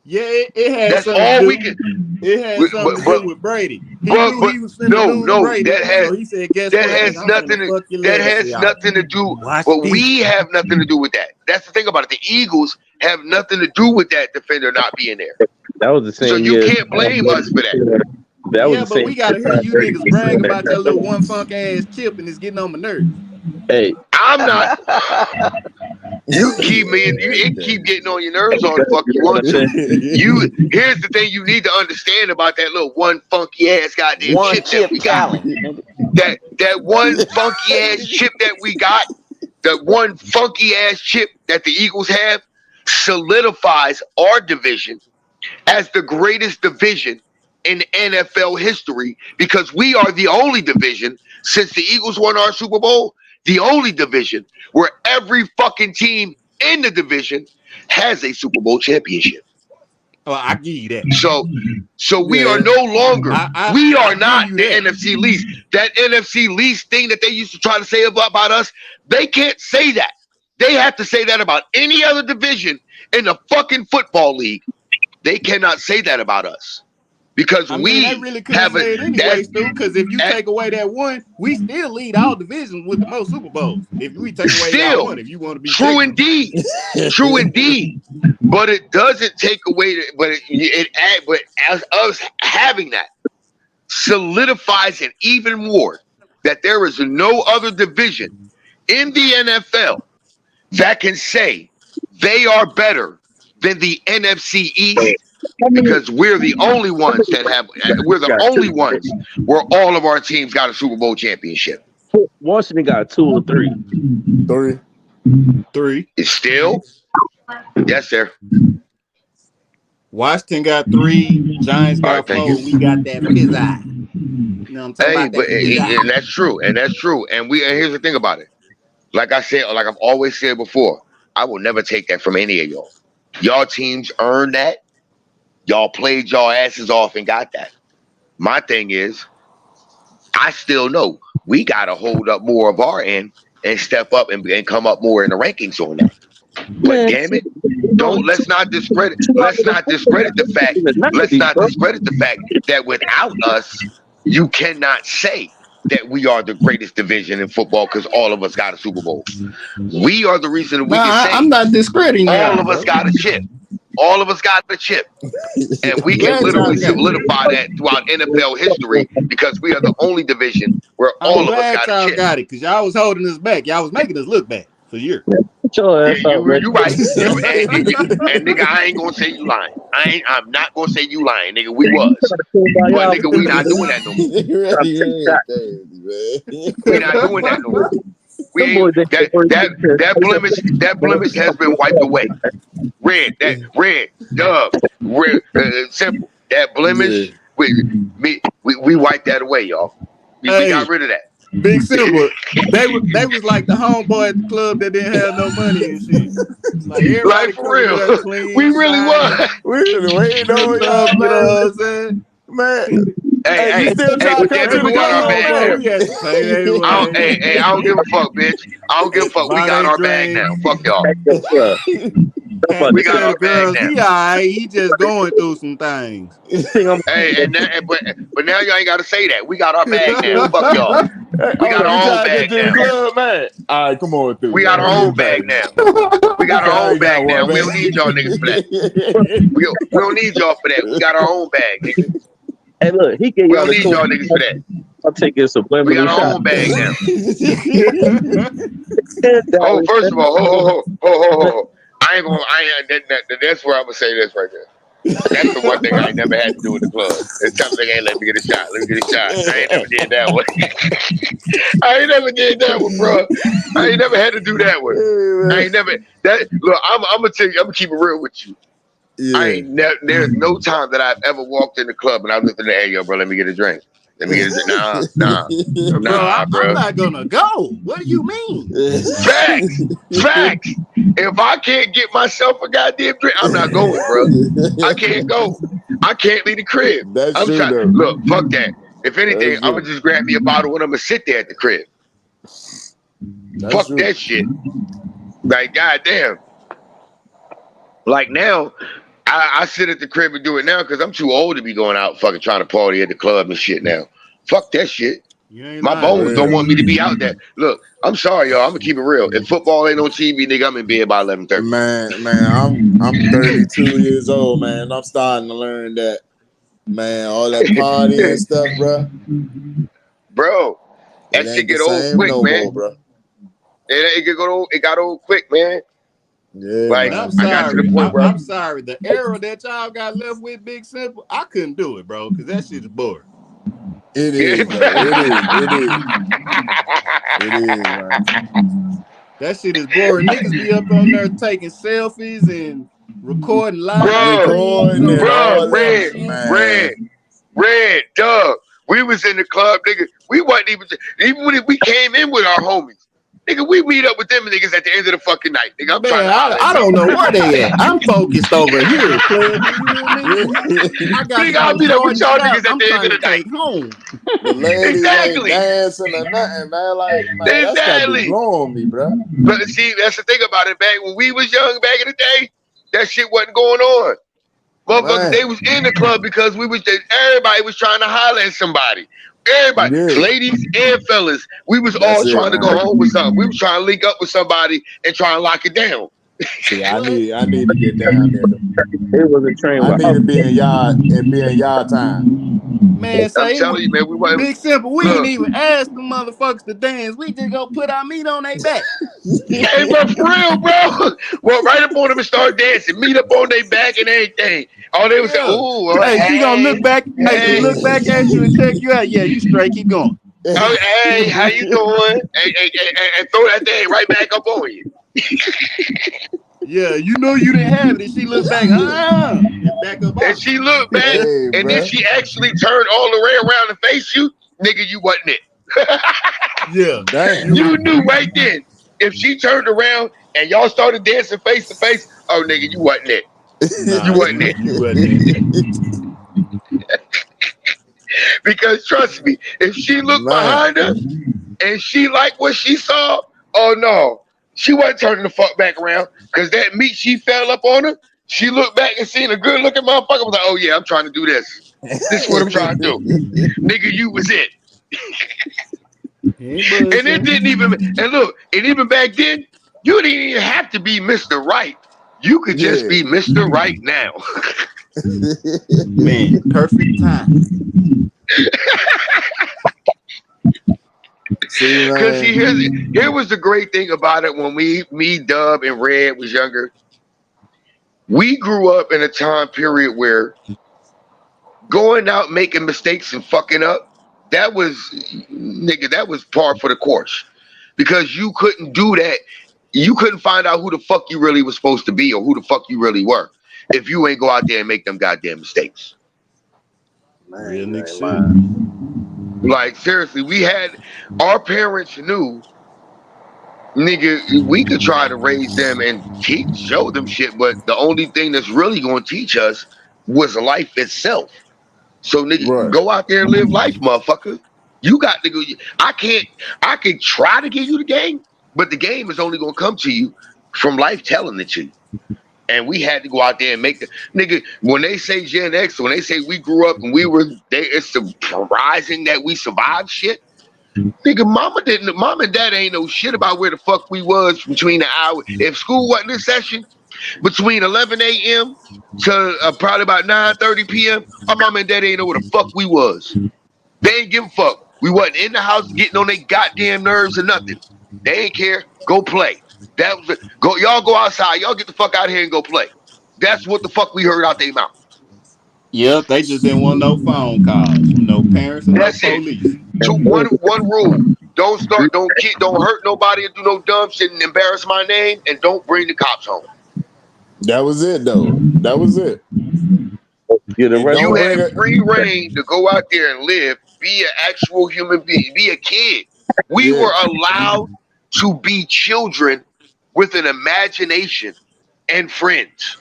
Speaker 6: Yeah, it had
Speaker 1: That's
Speaker 6: something
Speaker 1: all
Speaker 6: to do.
Speaker 1: we can.
Speaker 6: It had something to do with Brady. He knew he was finna lose Brady.
Speaker 1: That has,
Speaker 6: so he said, "Guess
Speaker 1: that
Speaker 6: what?
Speaker 1: has nothing to do. But we have nothing to do with that. That's the thing about it. The Eagles have nothing to do with that defender not being there.
Speaker 3: That was the same.
Speaker 1: So you can't blame us for that.
Speaker 6: Yeah, but we gotta hear you niggas brag about your little one funk ass chip, and it's getting on my nerves.
Speaker 3: Hey,
Speaker 1: I'm not. You keep getting on your nerves all the fuck you want to. Here's the thing you need to understand about that little one funky ass goddamn chip that we got. That one funky ass chip that we got, that one funky ass chip that the Eagles have, solidifies our division as the greatest division in NFL history, because we are the only division since the Eagles won our Super Bowl, the only division where every fucking team in the division has a Super Bowl championship.
Speaker 6: Oh, I give you that.
Speaker 1: So we are no longer, we are not the
Speaker 6: that.
Speaker 1: NFC least. That NFC least thing that they used to try to say about us, they can't say that. They have to say that about any other division in the fucking football league. They cannot say that about us. Because
Speaker 6: they really couldn't say it anyway, Stu, because if you take away that one, we still lead all divisions with the most Super Bowls. If we take away that one, if you want to be
Speaker 1: true indeed. But it doesn't take away but as us having that solidifies it even more that there is no other division in the NFL that can say they are better than the NFC East, because we're the only ones that have. We're the only ones where all of our teams got a Super Bowl championship.
Speaker 3: Washington got 2 or 3.
Speaker 6: Three.
Speaker 1: It's still, yes, sir.
Speaker 6: Washington got 3. Giants got 4. We got that pizzazz. You know what I'm talking about?
Speaker 1: But and that's true, and that's true. And here's the thing about it. Like I said, like I've always said before, I will never take that from any of y'all. Y'all teams earned that. Y'all played y'all asses off and got that. My thing is, I still know we gotta hold up more of our end and step up and come up more in the rankings on that. But damn it, let's not discredit the fact that without us, you cannot say that we are the greatest division in football because all of us got a Super Bowl. We are the reason that we can say
Speaker 6: I'm not discrediting
Speaker 1: all of us got a chip. All of us got a chip. And we can literally solidify that throughout NFL history because we are the only division where all of us got a chip.
Speaker 6: Got it, because y'all was holding us back. Y'all was making us look bad for years.
Speaker 1: You right. And nigga, I ain't gonna say you lying. I'm not gonna say you lying, nigga. We was. But nigga, we not doing that no more. We not doing that no more. That blemish has been wiped away. Red, simple. That blemish, we wiped that away, y'all. We got rid of that.
Speaker 6: Big Simple. They was like the homeboy at the club that didn't have no money and shit.
Speaker 1: Like for real. We really was.
Speaker 5: We really ain't know
Speaker 6: you know what I'm saying?
Speaker 5: Man.
Speaker 1: Hey,
Speaker 5: still trying to come to
Speaker 1: we got our bag now.
Speaker 6: I
Speaker 1: don't give a fuck, bitch. I don't give a fuck. We got our bag now. Fuck y'all. We got our bag now.
Speaker 6: He alright. He just going through some things.
Speaker 1: But now y'all ain't gotta say that. We got our bag now. Fuck y'all. We got our own bag now.
Speaker 5: Man. All right, come on through.
Speaker 1: We got our own bag now. We got our own bag now. We don't need y'all niggas for that. We don't need y'all for that. We got our own bag, nigga.
Speaker 3: Hey, look, he gave
Speaker 1: y'all need y'all niggas for that.
Speaker 3: I'm taking some
Speaker 1: We got our own bag now. Oh, first of all, that's where I'm gonna say this right there. That's the one thing I ain't never had to do in the club. It's something they ain't let me get a shot. Let me get a shot. I ain't never did that one. I ain't never did that one, bro. I ain't never had to do that one. I ain't never. Look, I'm gonna tell you. I'm gonna keep it real with you. Yeah. There's no time that I've ever walked in the club and I looked in the air, yo, bro, let me get a drink. Let me get a drink. Nah, bro.
Speaker 6: I'm not gonna go. What do you mean?
Speaker 1: Facts. If I can't get myself a goddamn drink, I'm not going, bro. I can't go. I can't leave the crib.
Speaker 5: That's true,
Speaker 1: look, fuck that. If anything, I'm gonna just grab me a bottle and I'm gonna sit there at the crib. Fuck that shit. Like, goddamn. Like now, I sit at the crib and do it now because I'm too old to be going out fucking trying to party at the club and shit now. Fuck that shit. My bones don't want me to be out there. Look, I'm sorry, y'all. I'm gonna keep it real. If football ain't on TV, nigga, I'm in bed by 11:30.
Speaker 5: Man, I'm 32 years old, man. I'm starting to learn that, man, all that party and stuff,
Speaker 1: bro. That shit get old quick, man.
Speaker 5: More, bro.
Speaker 1: It got old quick, man.
Speaker 5: Yeah,
Speaker 1: like,
Speaker 6: I'm sorry. I got to the point where I'm sorry. The era that y'all got left with, Big Simple, I couldn't do it, bro, because that shit is boring.
Speaker 5: It is, bro. It is, man.
Speaker 6: That shit is boring. Niggas be up on there taking selfies and recording live.
Speaker 1: Red, Doug. We was in the club, nigga. We wasn't even when we came in with our homies. Nigga, we meet up with them niggas at the end of the fucking night. Nigga,
Speaker 6: I don't know where they at. I'm focused over here, player.
Speaker 1: I'll meet up with y'all niggas at the end of the night.
Speaker 6: Home.
Speaker 5: The ladies ain't dancing or nothing, man. Like, man, that's gotta be blowing me, bro.
Speaker 1: But see, that's the thing about it. Back when we was young, back in the day, that shit wasn't going on. Motherfuckers, they was in the club because everybody was trying to holler at somebody. Everybody, ladies and fellas, we was all trying to go home with something. We was trying to link up with somebody and try and lock it down.
Speaker 5: See, I need to get down there.
Speaker 3: It was a train.
Speaker 5: I need to be in y'all time.
Speaker 6: Man,
Speaker 1: I'm
Speaker 6: say
Speaker 1: telling you, man, we wasn't.
Speaker 6: Big Simple. We ain't
Speaker 1: Look,
Speaker 6: even asked the motherfuckers to dance. We just go put our meat on their back.
Speaker 1: hey, bro, for real, bro. Well, right up on them and start dancing, meet up on their back and everything. All they would say, "Ooh,
Speaker 6: Hey, she gonna
Speaker 1: hey,
Speaker 6: look back. Hey, she
Speaker 1: hey,
Speaker 6: look back at you and check you out. Yeah, you straight. Keep going.
Speaker 1: oh, hey, how you doing?" And throw that thing right back up on you.
Speaker 6: Yeah, you know you didn't have it. And she looked back. And back up.
Speaker 1: And she looked back,
Speaker 5: Hey,
Speaker 1: and
Speaker 5: bruh.
Speaker 1: then she actually turned all the way around and faced you, nigga. You wasn't it.
Speaker 6: Yeah,
Speaker 5: Damn.
Speaker 1: You knew right then. If she turned around and y'all started dancing face to face, oh nigga, you wasn't it.
Speaker 6: nah,
Speaker 1: You wasn't it.
Speaker 6: You wasn't it.
Speaker 1: Because trust me, if she looked
Speaker 5: Man.
Speaker 1: behind her and she liked what she saw, oh no, she wasn't turning the fuck back around. Cause that meat she fell up on her, she looked back and seen a good looking motherfucker, was like, oh yeah, I'm trying to do this. This is what I'm trying to do. Nigga, you was it. And it didn't even, and look, and even back then, you didn't even have to be Mr. Right. You could just
Speaker 5: Yeah.
Speaker 1: be Mr. Right now.
Speaker 6: Man, perfect time.
Speaker 5: See,
Speaker 1: Because
Speaker 5: man.
Speaker 1: here was the great thing about it when me, Dub, and Red was younger. We grew up in a time period where going out making mistakes and fucking up, that was, nigga, that was par for the course. Because you couldn't do that. You couldn't find out who the fuck you really was supposed to be or who the fuck you really were if you ain't go out there and make them goddamn mistakes.
Speaker 6: Real nigga shit.
Speaker 1: Like, seriously, we had, our parents knew, nigga, we could try to raise them and show them shit, but the only thing that's really going to teach us was life itself. So, nigga,
Speaker 5: Right.
Speaker 1: go out there and live life, motherfucker. You got to go. I can try to give you the game, but the game is only going to come to you from life telling it to you. And we had to go out there and make the nigga. When they say Gen X, when they say we grew up and it's surprising that we survived shit. Nigga, mom and dad ain't know shit about where the fuck we was between the hour. If school wasn't in session, between 11 a.m. to probably about 9:30 p.m., our mom and dad ain't know where the fuck we was. They ain't give a fuck. We wasn't in the house getting on their goddamn nerves or nothing. They ain't care. Go play. That was it. Y'all go outside. Y'all get the fuck out here and go play. That's what the fuck we heard out their mouth.
Speaker 6: Yep, they just didn't want no phone calls from no parents and
Speaker 1: That's
Speaker 6: no
Speaker 1: it.
Speaker 6: police.
Speaker 1: One rule. Don't hurt nobody and do no dumb shit and embarrass my name, and don't bring the cops home.
Speaker 5: That was it, though. That was it.
Speaker 3: Get
Speaker 5: And
Speaker 3: arrested.
Speaker 1: You
Speaker 5: don't bring
Speaker 1: had
Speaker 5: it.
Speaker 1: free reign to go out there and live, be an actual human being, be a kid. We
Speaker 5: Yeah.
Speaker 1: were allowed to be children with an imagination and friends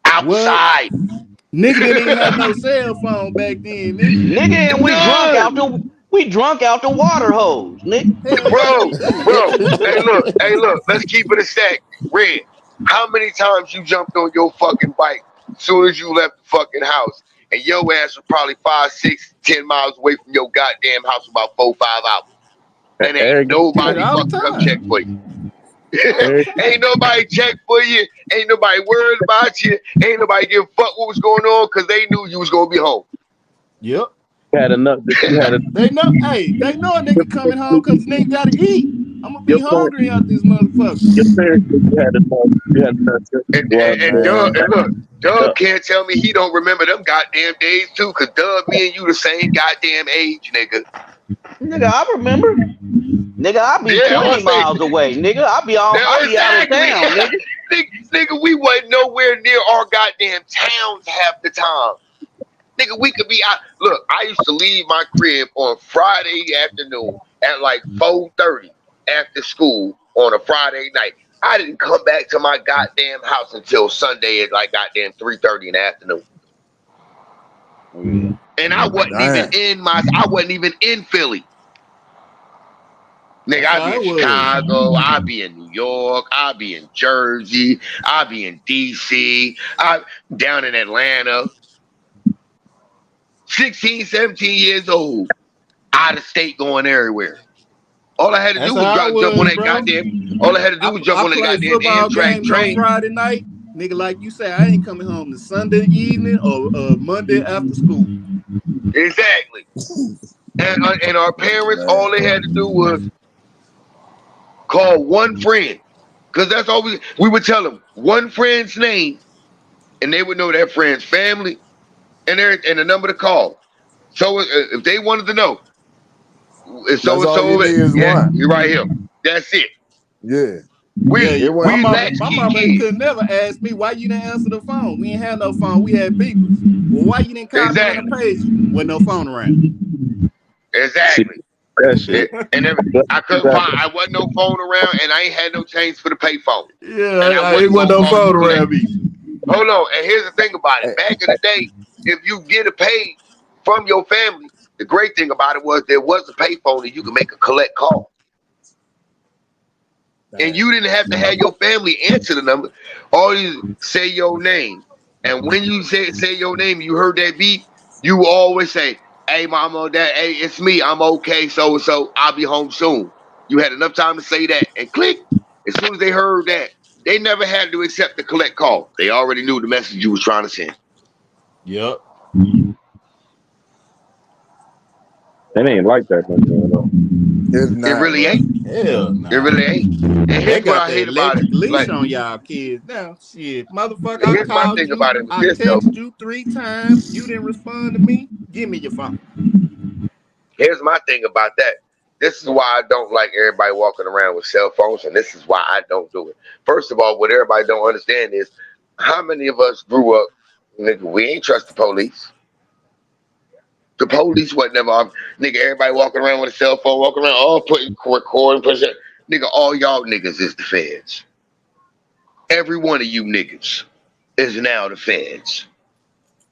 Speaker 1: outside.
Speaker 6: Nigga didn't even have no cell phone back then, nigga.
Speaker 4: Nigga, and
Speaker 1: None.
Speaker 4: we drunk out the water hose, nigga.
Speaker 6: Hell
Speaker 1: Bro,
Speaker 6: yeah.
Speaker 1: hey look, let's keep it a stack. Red, how many times you jumped on your fucking bike as soon as you left the fucking house and your ass was probably 5, 6, 10 miles away from your goddamn house about 4, 5 hours? And ain't nobody
Speaker 6: All the
Speaker 1: fucking come
Speaker 6: time.
Speaker 1: check for you. Ain't nobody check for you. Ain't nobody worried about you. Ain't nobody give a fuck what was going on because they knew you was gonna be home.
Speaker 6: Yep.
Speaker 3: Had enough.
Speaker 6: They know a nigga coming home because nigga gotta eat. I'm gonna be hungry out this motherfucker.
Speaker 3: Your parents had enough. You had enough.
Speaker 1: And look, Dub can't tell me he don't remember them goddamn days too, cause Dub, me and you the same goddamn age, nigga.
Speaker 4: Nigga, I remember. Nigga, I be 20 miles away. Nigga, I be out of town, nigga.
Speaker 1: Nigga, we wasn't nowhere near our goddamn towns half the time. Nigga, we could be out. Look, I used to leave my crib on Friday afternoon at like 4:30 after school on a Friday night. I didn't come back to my goddamn house until Sunday at like goddamn 3:30 in the afternoon. And I wasn't even in Philly. Nigga, I'd be in Chicago, I'd be in New York, I'd be in Jersey, I'd be in DC, I'm down in Atlanta. 16, 17 years old, out of state, going everywhere. All I had to do was jump on that goddamn. All I had to do was jump on that goddamn Amtrak train.
Speaker 6: Friday night, nigga, like you say, I ain't coming home to Sunday evening or Monday after school.
Speaker 1: Exactly. And our parents, all they had to do was call one friend, because that's all we would tell them one friend's name, and they would know that friend's family and the number to call. So if they wanted to know, so
Speaker 5: That's
Speaker 1: and
Speaker 5: all you
Speaker 1: so,
Speaker 5: need is
Speaker 1: yeah,
Speaker 5: one.
Speaker 1: you're right here. That's it.
Speaker 5: Yeah.
Speaker 6: Yeah, my
Speaker 1: We
Speaker 6: mama
Speaker 1: latchkey kids.
Speaker 6: could never ask me why you didn't answer the phone. We ain't had no phone. We had beepers. Well, why you didn't call me when I
Speaker 1: Exactly.
Speaker 6: paid you? With no phone around.
Speaker 1: Exactly.
Speaker 3: That shit.
Speaker 1: And I couldn't find. I wasn't no phone around, and I ain't had no change for the pay phone.
Speaker 6: Yeah,
Speaker 1: And I
Speaker 6: it
Speaker 1: wasn't
Speaker 6: wasn't
Speaker 1: gonna
Speaker 6: no
Speaker 1: call you
Speaker 6: phone
Speaker 1: collect.
Speaker 6: around me.
Speaker 1: Hold on. And here's the thing about it. Back in the day, if you get a pay from your family, the great thing about it was there was a pay phone and you could make a collect call. And you didn't have to have your family answer the number. All you say your name. And when you say your name, you heard that beep, you will always say, "Hey mama, dad, hey, it's me. I'm okay, so and so. I'll be home soon." You had enough time to say that and click. As soon as they heard that, they never had to accept the collect call. They already knew the message you was trying to send.
Speaker 6: Yep.
Speaker 3: It ain't like that no more, though.
Speaker 5: It's
Speaker 1: It
Speaker 5: not,
Speaker 1: really
Speaker 5: bro.
Speaker 1: ain't.
Speaker 6: Hell
Speaker 1: It
Speaker 6: nah.
Speaker 1: really ain't. And
Speaker 6: They
Speaker 1: here's what
Speaker 6: got
Speaker 1: I
Speaker 6: that
Speaker 1: hate about it.
Speaker 6: electric leash
Speaker 1: Like,
Speaker 6: on y'all kids now. Shit, motherfucker, I
Speaker 1: here's my
Speaker 6: called
Speaker 1: thing
Speaker 6: you.
Speaker 1: about it with
Speaker 6: I
Speaker 1: this though.
Speaker 6: texted you 3 times. You didn't respond to me. Give me your phone.
Speaker 1: Here's my thing about that. This is why I don't like everybody walking around with cell phones, and this is why I don't do it. First of all, what everybody don't understand is how many of us grew up, nigga, we ain't trust the police. The police wasn't never off. Nigga, everybody walking around with a cell phone, walking around, all putting recording, pushing. Nigga, all y'all niggas is the feds. Every one of you niggas is now the feds.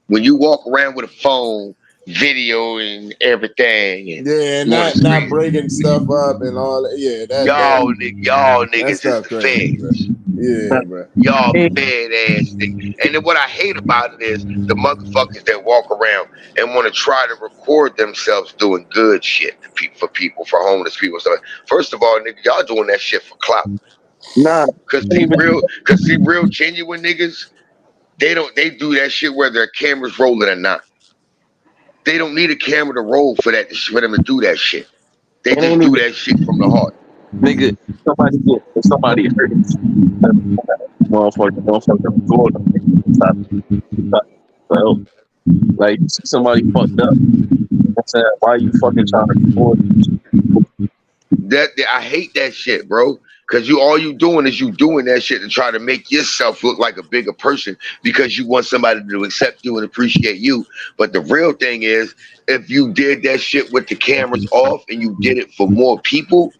Speaker 1: When you walk around with a phone, video and everything, and
Speaker 5: Yeah,
Speaker 1: you want to
Speaker 5: not
Speaker 1: screen,
Speaker 5: breaking stuff up and all that. Yeah,
Speaker 1: y'all
Speaker 5: that
Speaker 1: niggas is
Speaker 5: stuff
Speaker 1: the
Speaker 5: crazy, bro.
Speaker 1: feds.
Speaker 5: Yeah, bro.
Speaker 1: Y'all fed ass niggas. And then what I hate about it is the motherfuckers that walk around and want to try to record themselves doing good shit for people, for homeless people. So first of all, nigga, y'all doing that shit for clout.
Speaker 3: Nah,
Speaker 1: Cause see real genuine niggas, they do that shit whether their camera's rolling or not. They don't need a camera to roll for them to do that shit. They
Speaker 3: it
Speaker 1: just
Speaker 3: ain't
Speaker 1: do
Speaker 3: even,
Speaker 1: that shit from the heart.
Speaker 3: nigga. If somebody hurt, motherfucker, go well, like you see somebody fucked up. I'm saying, why you fucking trying to record?
Speaker 1: I hate that shit, bro. Cause all you doing is you doing that shit to try to make yourself look like a bigger person because you want somebody to accept you and appreciate you. But the real thing is, if you did that shit with the cameras off and you did it for more people,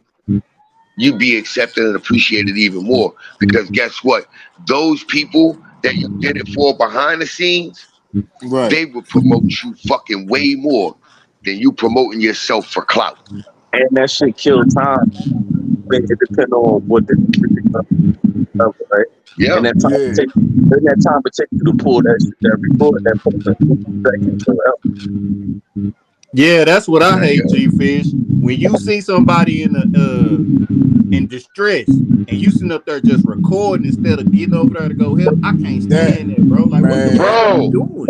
Speaker 1: you'd be accepted and appreciated even more. Because guess what? Those people that you did it for behind the scenes,
Speaker 5: Right.
Speaker 1: they will promote you fucking way more than you promoting yourself for clout.
Speaker 3: And that shit kill time. It depends on what the right?
Speaker 1: Yeah.
Speaker 3: And that time
Speaker 5: Yeah.
Speaker 3: it take you to pull that shit, that record, that person.
Speaker 6: Yeah, that's what I hate, G Fish. When you see somebody in distress and you sitting up there just recording instead of getting over there to go help, I can't stand that, bro. Like, what the fuck are you doing?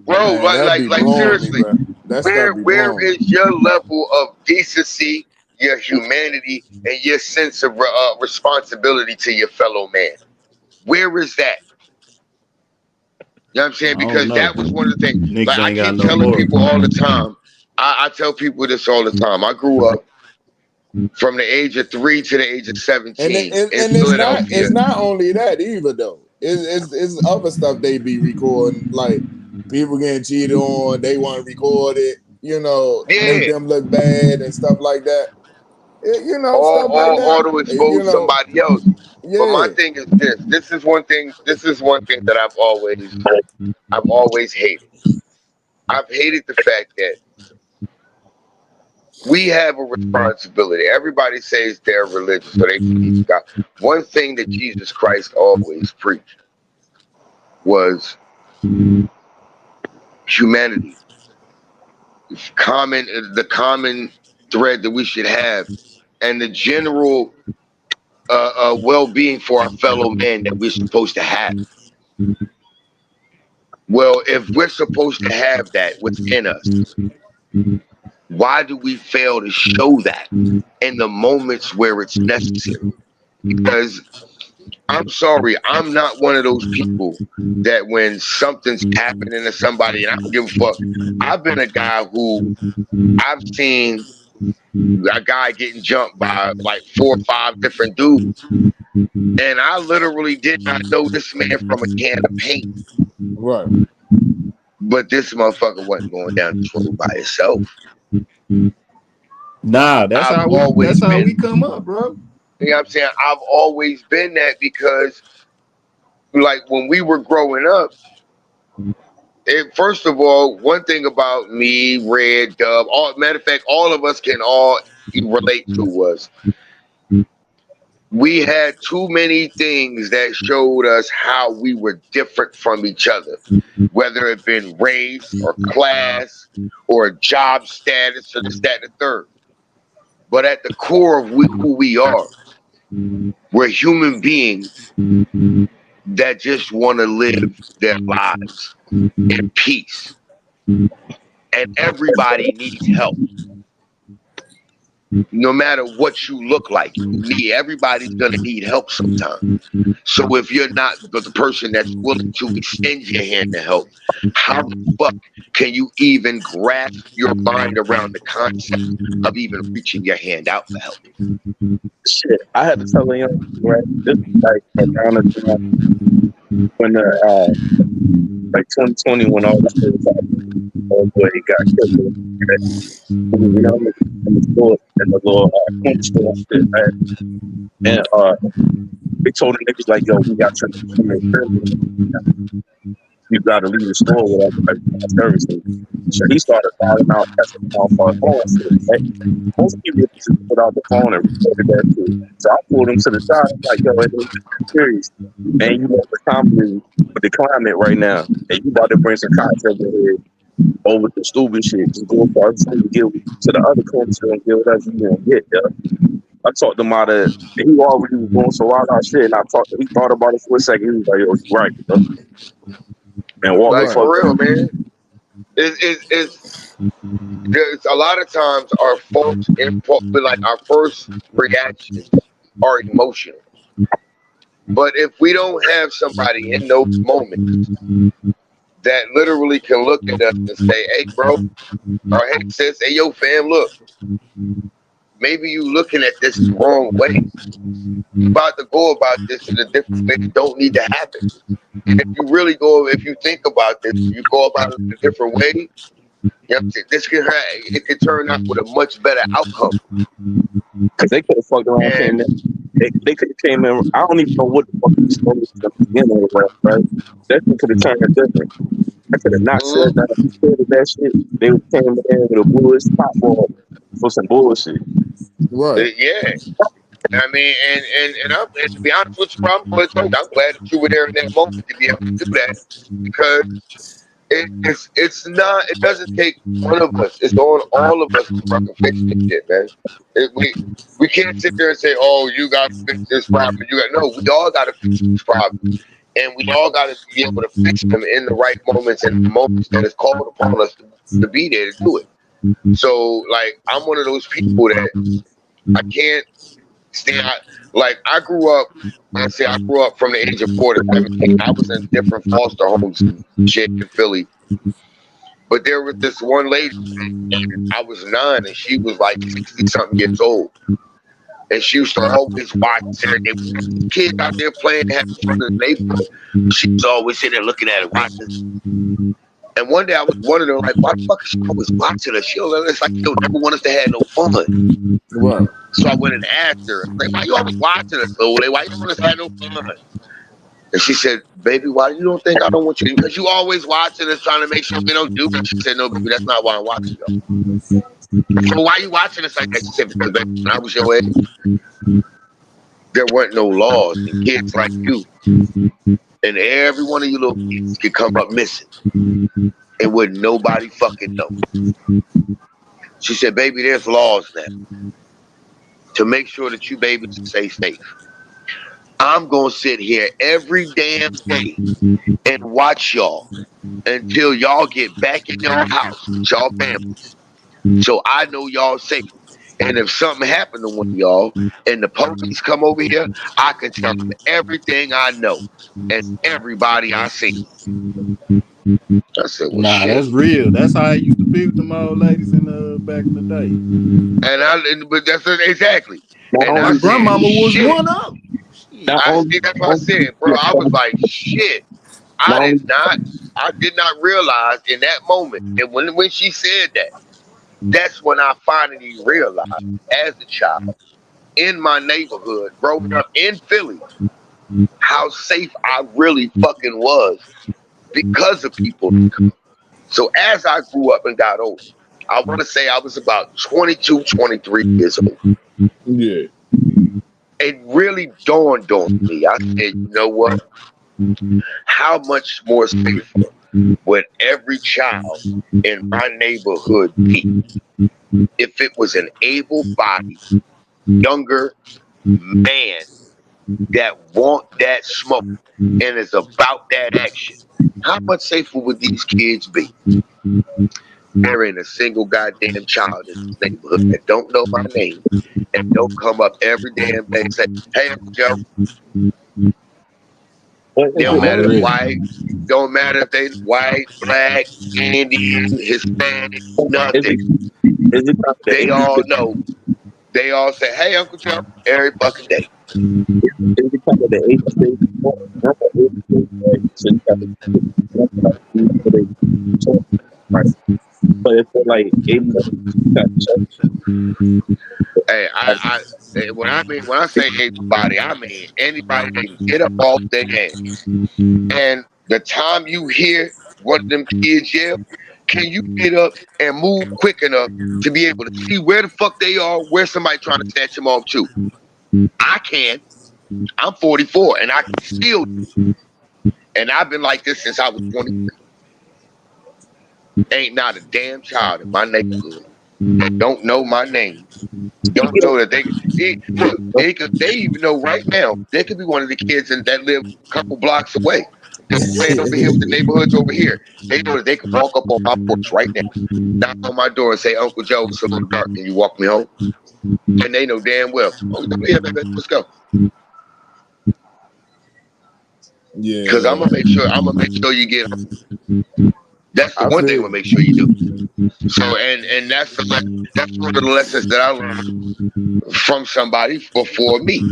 Speaker 1: Bro,
Speaker 5: Man, that be
Speaker 1: like
Speaker 5: blowing me,
Speaker 1: seriously,
Speaker 5: bro. That stuff be
Speaker 1: where
Speaker 5: blowing me.
Speaker 1: is your level of decency, your humanity, and your sense of responsibility to your fellow man? Where is that? You know what I'm saying?
Speaker 6: I don't
Speaker 1: Because
Speaker 6: know.
Speaker 1: that was one of the things. Like
Speaker 6: Niggas
Speaker 1: I
Speaker 6: ain't got
Speaker 1: keep
Speaker 6: no
Speaker 1: telling
Speaker 6: more.
Speaker 1: people all the time. I tell people this all the time. I grew up from the age of 3 to the age of 17 in Philadelphia.
Speaker 5: it's not only that either though. It's other stuff they be recording, like people getting cheated on, they want to record it, make
Speaker 1: Yeah.
Speaker 5: them look bad and stuff like that. Stuff like that.
Speaker 1: Or to expose somebody else. But my
Speaker 5: Yeah.
Speaker 1: thing is this. This is one thing that I've always hated. I've hated the fact that we have a responsibility. Everybody says they're religious or they believe in God. One thing that Jesus Christ always preached was humanity. The common thread that we should have, and the general well-being for our fellow man that we're supposed to have. Well, if we're supposed to have that within us, why do we fail to show that in the moments where it's necessary? Because I'm sorry, I'm not one of those people that when something's happening to somebody, and I don't give a fuck. I've been a guy who I've seen a guy getting jumped by like 4 or 5 different dudes, and I literally did not know this man from a can of paint.
Speaker 5: Right.
Speaker 1: But this motherfucker wasn't going down this road by himself.
Speaker 6: Nah, that's
Speaker 1: I've
Speaker 6: how
Speaker 1: always
Speaker 6: we
Speaker 1: been,
Speaker 6: come up, bro.
Speaker 1: you know what I'm saying? I've always been that because, like, when we were growing up, first of all, one thing about me, Red, Dub, matter of fact, all of us can all relate to was we had too many things that showed us how we were different from each other, whether it been race or class or job status or this, that, and the third. But at the core of who we are, we're human beings that just want to live their lives in peace. And everybody needs help. No matter what you look like, everybody's gonna need help sometime. So if you're not the person that's willing to extend your hand to help, how the fuck can you even grasp your mind around the concept of even reaching your hand out for help?
Speaker 3: Shit, I had to tell a young right. This is like around the time when like 2020 when all this shit was happening. Oh boy, he got killed. You know, in the store and the little corner store and shit, man. And they told the niggas like, yo, we got to you gotta leave the store without like services. So he started filing out testing out for a phone shit, right? Most people just put out the phone and recorded that shit. So I pulled him to the side. I'm like, yo, I'm serious. Man, you know the comedy with the climate right now. And you about to bring some content in here over the stupid shit. Just go for it to give to the other country and get whatever you want to get, yo. I talked him out of he already was doing some wild out shit and he thought about it for a second. He was like, yo, you right, bro. And walk
Speaker 1: Like,
Speaker 3: the
Speaker 1: for
Speaker 3: fuck
Speaker 1: real, man. There's a lot of times our folks like our first reactions are emotional. But if we don't have somebody in those moments that literally can look at us and say, hey, bro, or hey, sis, hey, yo, fam, look, maybe you looking at this the wrong way. You about to go about this in a different way that don't need to happen. And if you think about this, you go about it in a different way, you know, it could turn out with a much better outcome.
Speaker 3: because they could have fucked around and came in. They could have came in. I don't even know what the fuck these stories at the beginning of that, right? That could have turned it different. I could have not said that. Instead of that shit, they came in with a bullish pop ball for some bullshit.
Speaker 5: Right.
Speaker 1: Yeah. I mean, and to be honest with you, bro, I'm glad that you were there in that moment to be able to do that, because it doesn't take one of us. It's on all of us to fucking fix this shit, man. We can't sit there and say, oh, you got to fix this problem. No, we all got to fix this problem. And we all got to be able to fix them in the right moments and the moments that it's called upon us to be there to do it. So, like, I'm one of those people that I can't stand. Like, I grew up from the age of 4 to 17. I was in different foster homes and shit in Philly. But there was this one lady, I was 9 and she was like 60-something years old. And she used to always watch the kids out there playing, having fun in the neighborhood. She was always sitting there looking at it, watching. And one day I was wondering, like, why the fuck is she always watching us? It's like, yo, never want us to have no fun.
Speaker 5: Right.
Speaker 1: So I went and asked her, like, why you always watching us, old lady? Why you don't want us to have no fun? And she said, baby, why you don't think I don't want you? Because you always watching us, trying to make sure we don't do it. She said, no, baby, that's not why I'm watching you. So why you watching us like that? She said, because baby, when I was your age, there weren't no laws. And kids like you and every one of you little kids could come up missing and wouldn't nobody fucking know. She said, baby, there's laws now to make sure that you babies stay safe.
Speaker 7: I'm gonna sit here every damn day and watch y'all until y'all get back in your house with y'all families. So I know y'all safe. And if something happened to one of y'all and the police come over here, I can tell them everything I know and everybody I see. I said, well,
Speaker 6: Nah,
Speaker 7: shit.
Speaker 6: that's real. That's how I used to be with them old ladies in back in the day.
Speaker 7: But that's exactly.
Speaker 3: Not
Speaker 7: And I
Speaker 6: My
Speaker 3: only
Speaker 7: said,
Speaker 6: grandmama was
Speaker 7: shit.
Speaker 6: one of them.
Speaker 3: not
Speaker 6: Shit.
Speaker 7: I
Speaker 3: only
Speaker 7: see. That's what I
Speaker 3: only
Speaker 7: said, bro. I was like, shit. I
Speaker 3: not
Speaker 7: did
Speaker 3: only
Speaker 7: not. I did not realize in that moment. And when she said that, that's when I finally realized, as a child in my neighborhood, growing up in Philly, how safe I really fucking was because of people. So as I grew up and got older, I want to say I was about 22, 23 years old.
Speaker 5: Yeah.
Speaker 7: It really dawned on me. I said, you know what? How much more safer would every child in my neighborhood be if it was an able-bodied, younger man that want that smoke and is about that action? How much safer would these kids be? There ain't a single goddamn child in this neighborhood that don't know my name and don't come up every damn day and say, "Hey, Uncle Joe."
Speaker 3: what is
Speaker 7: Don't
Speaker 3: it?
Speaker 6: Nah,
Speaker 7: matter if
Speaker 6: real.
Speaker 7: white, don't matter if they white, black, Indian, Hispanic,
Speaker 3: Is
Speaker 7: nothing.
Speaker 3: it is it kind of the
Speaker 7: They all know. They all say, "Hey, Uncle Joe," every fucking day.
Speaker 3: is it kind of the age stage? Not the age stage, right? So you got the right. But it's like 80, you got
Speaker 7: Hey, when I say everybody, I mean anybody that can get up off their ass. And the time you hear one of them kids yell, can you get up and move quick enough to be able to see where the fuck they are, where somebody trying to snatch them off to? I can. I'm 44 and I can still. And I've been like this since I was 20. Ain't not a damn child in my neighborhood that don't know my name. Don't know that look. They even know right now. They could be one of the kids that live a couple blocks away. That's playing over here with the neighborhoods over here. They know that they can walk up on my porch right now, knock on my door, and say, "Uncle Joe, it's a little dark. Can you walk me home?" And they know damn well. Oh, yeah, baby, let's go. Because I'm
Speaker 5: Yeah.
Speaker 7: gonna make sure. I'm gonna make sure you get home. That's the
Speaker 5: I
Speaker 7: one thing I'm
Speaker 5: feel
Speaker 7: gonna make sure you do. So, and that's one of the lessons that I learned from somebody before me.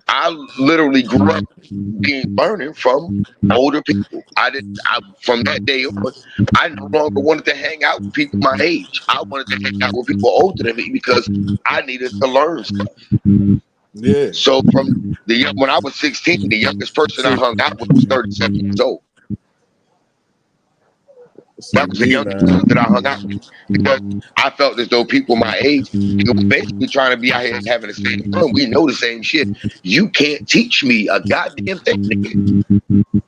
Speaker 7: I literally grew up learning from older people. From that day on, I no longer wanted to hang out with people my age. I wanted to hang out with people older than me because I needed to learn stuff.
Speaker 5: yeah.
Speaker 7: So when I was 16, the youngest person I
Speaker 5: See,
Speaker 7: hung out with was 37 years old.
Speaker 5: see
Speaker 7: That was the
Speaker 5: me,
Speaker 7: youngest person
Speaker 5: man.
Speaker 7: that I hung out with because I felt as though people my age were basically trying to be out here having the same fun. We know the same shit. You can't teach me a goddamn thing, nigga.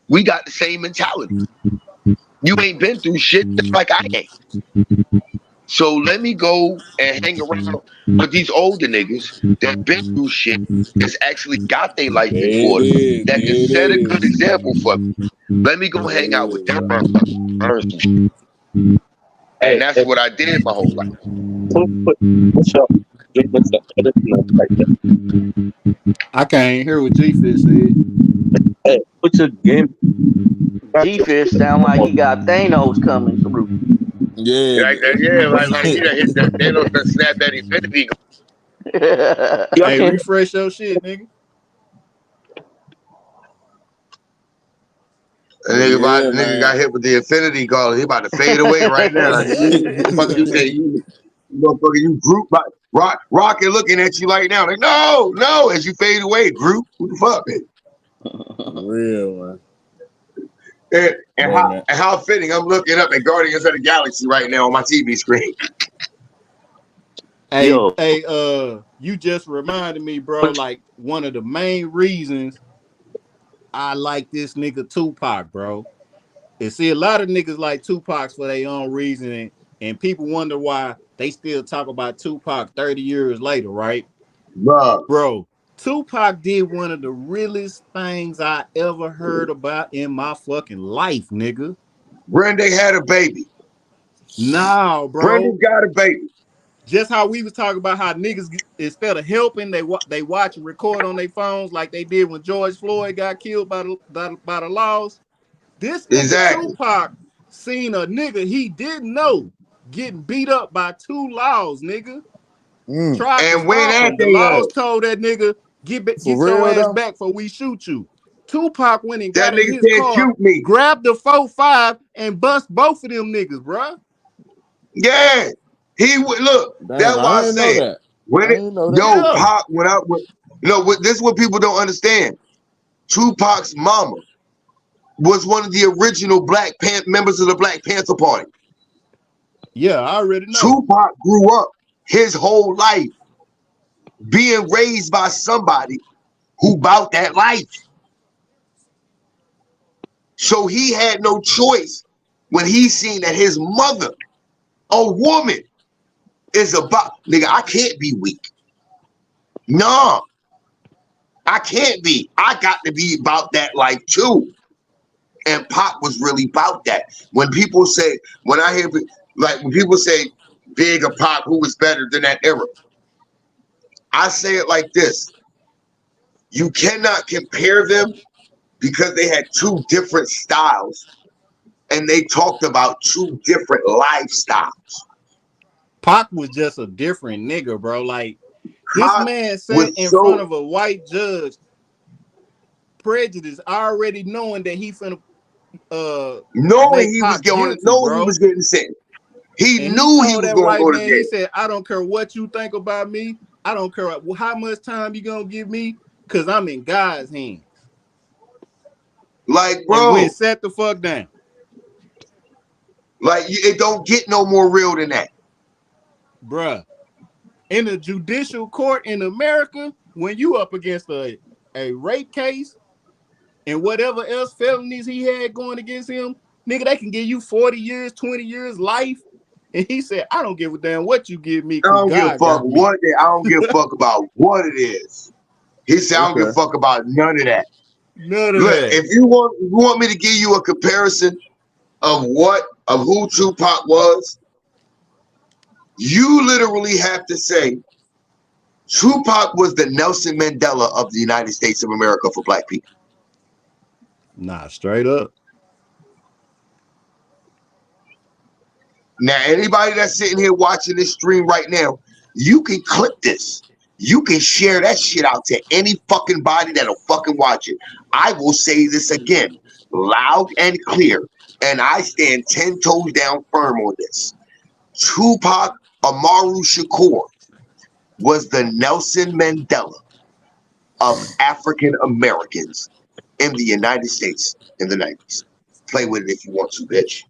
Speaker 7: We got the same mentality. You ain't been through shit just like I ain't. So let me go and hang around with these older niggas that been through shit, that's actually got their life in
Speaker 5: There it
Speaker 7: order,
Speaker 5: is.
Speaker 7: that can
Speaker 5: There it
Speaker 7: set a good
Speaker 5: is.
Speaker 7: example for me. Let me go
Speaker 5: There it
Speaker 7: hang out with
Speaker 5: is,
Speaker 7: them
Speaker 5: man.
Speaker 7: motherfuckers, learn some shit. And
Speaker 3: hey,
Speaker 7: that's
Speaker 3: hey,
Speaker 7: what I did my whole life.
Speaker 3: what's up? Just what's up? Right there.
Speaker 6: I can't hear what G-Fish said.
Speaker 3: Hey, put your game.
Speaker 4: G-Fish sound like he got Thanos coming through.
Speaker 5: Yeah.
Speaker 7: Like that, yeah, like he done hit that Thanos done snap that infinity.
Speaker 3: Y'all
Speaker 6: Hey,
Speaker 3: can't.
Speaker 6: refresh your shit, nigga.
Speaker 5: Yeah,
Speaker 1: Nigga got
Speaker 5: man.
Speaker 1: hit with the infinity gauntlet. He about to fade away right now. Like, fuck you say you motherfucker, you group like Rocket looking at you like now. Like, no, as you fade away, group. Who the fuck, man?
Speaker 5: Real, man.
Speaker 1: And
Speaker 5: Man,
Speaker 1: how fitting. I'm looking up at Guardians of the Galaxy right now on my TV screen.
Speaker 6: Hey,
Speaker 3: Yo,
Speaker 6: hey, you just reminded me, bro.
Speaker 3: put
Speaker 6: Like one of the main reasons I like this nigga Tupac, bro. And see, a lot of niggas like Tupac for their own reason, and people wonder why they still talk about Tupac 30 years later, right?
Speaker 1: Bruh.
Speaker 6: Bro, Tupac did one of the realest things I ever heard about in my fucking life, nigga.
Speaker 1: Brenda had a baby.
Speaker 6: Nah,
Speaker 1: Brenda
Speaker 6: bro.
Speaker 1: got a baby.
Speaker 6: Just how we was talking about how niggas, instead of helping, they watch and record on their phones like they did when George Floyd got killed by the laws. This nigga
Speaker 1: Exactly.
Speaker 6: Tupac seen a nigga he didn't know getting beat up by 2 laws, nigga. Tried to
Speaker 1: And went
Speaker 6: stop
Speaker 1: at
Speaker 6: him. The
Speaker 1: they
Speaker 6: laws
Speaker 1: ass.
Speaker 6: told that nigga, get
Speaker 5: For
Speaker 6: your
Speaker 5: real
Speaker 6: ass
Speaker 5: though?
Speaker 6: back before we shoot you. Tupac went and
Speaker 1: That
Speaker 6: got in
Speaker 1: nigga
Speaker 6: his
Speaker 1: said,
Speaker 6: car,
Speaker 1: shoot me.
Speaker 6: grabbed the 4.5 and bust both of them niggas, bruh.
Speaker 1: Yeah. He would look.
Speaker 5: Damn,
Speaker 1: That's why
Speaker 5: I
Speaker 1: I
Speaker 5: didn't know
Speaker 1: said
Speaker 5: that.
Speaker 1: when
Speaker 5: I
Speaker 1: it
Speaker 5: didn't know that.
Speaker 1: yo
Speaker 6: Yeah.
Speaker 1: Pac went out with this is what people don't understand. Tupac's mama was one of the original members of the Black Panther Party.
Speaker 6: Yeah, I already know.
Speaker 1: Tupac grew up his whole life being raised by somebody who bout that life. So he had no choice when he seen that his mother, a woman, is about, nigga, I can't be weak. No, I can't be. I got to be about that life too. And Pop was really about that. When people say, when I hear, like, when people say Big or Pop, who was better than that era? I say it like this. You cannot compare them because they had 2 different styles and they talked about 2 different lifestyles.
Speaker 6: Pac was just a different nigga, bro. Like, this
Speaker 1: Pop
Speaker 6: man sat
Speaker 1: was
Speaker 6: in front
Speaker 1: so
Speaker 6: of a white judge, prejudice, already knowing that he finna
Speaker 1: knowing
Speaker 6: make
Speaker 1: he was
Speaker 6: Pac
Speaker 1: going,
Speaker 6: guilty,
Speaker 1: knowing he
Speaker 6: bro.
Speaker 1: was getting sent. He
Speaker 6: And he
Speaker 1: knew he
Speaker 6: told
Speaker 1: was
Speaker 6: that
Speaker 1: going to
Speaker 6: white
Speaker 1: go to
Speaker 6: man, he
Speaker 1: jail.
Speaker 6: said, I don't care what you think about me. I don't care how much time you gonna give me, because I'm in God's hands.
Speaker 1: Like,
Speaker 6: And
Speaker 1: bro,
Speaker 6: went sat the fuck down.
Speaker 1: like it don't get no more real than that.
Speaker 6: Bruh. In a judicial court in America, when you up against a rape case and whatever else felonies he had going against him, nigga, they can give you 40 years, 20 years, life. And he said, I don't give a damn what you give me,
Speaker 1: I
Speaker 6: because
Speaker 1: don't give a
Speaker 6: God
Speaker 1: fuck
Speaker 6: got me.
Speaker 1: what they, I don't give a fuck about what it is. He said, I don't give a
Speaker 5: Okay.
Speaker 1: fuck about none of that.
Speaker 6: None of
Speaker 1: Look,
Speaker 6: that.
Speaker 1: if you want me to give you a comparison of who Tupac was, you literally have to say Tupac was the Nelson Mandela of the United States of America for black people.
Speaker 6: Nah, straight up.
Speaker 1: Now, anybody that's sitting here watching this stream right now, you can clip this. You can share that shit out to any fucking body that'll fucking watch it. I will say this again, loud and clear, and I stand 10 toes down firm on this. Tupac Amaru Shakur was the Nelson Mandela of African Americans in the United States in the 90s. Play with it if you want to, bitch.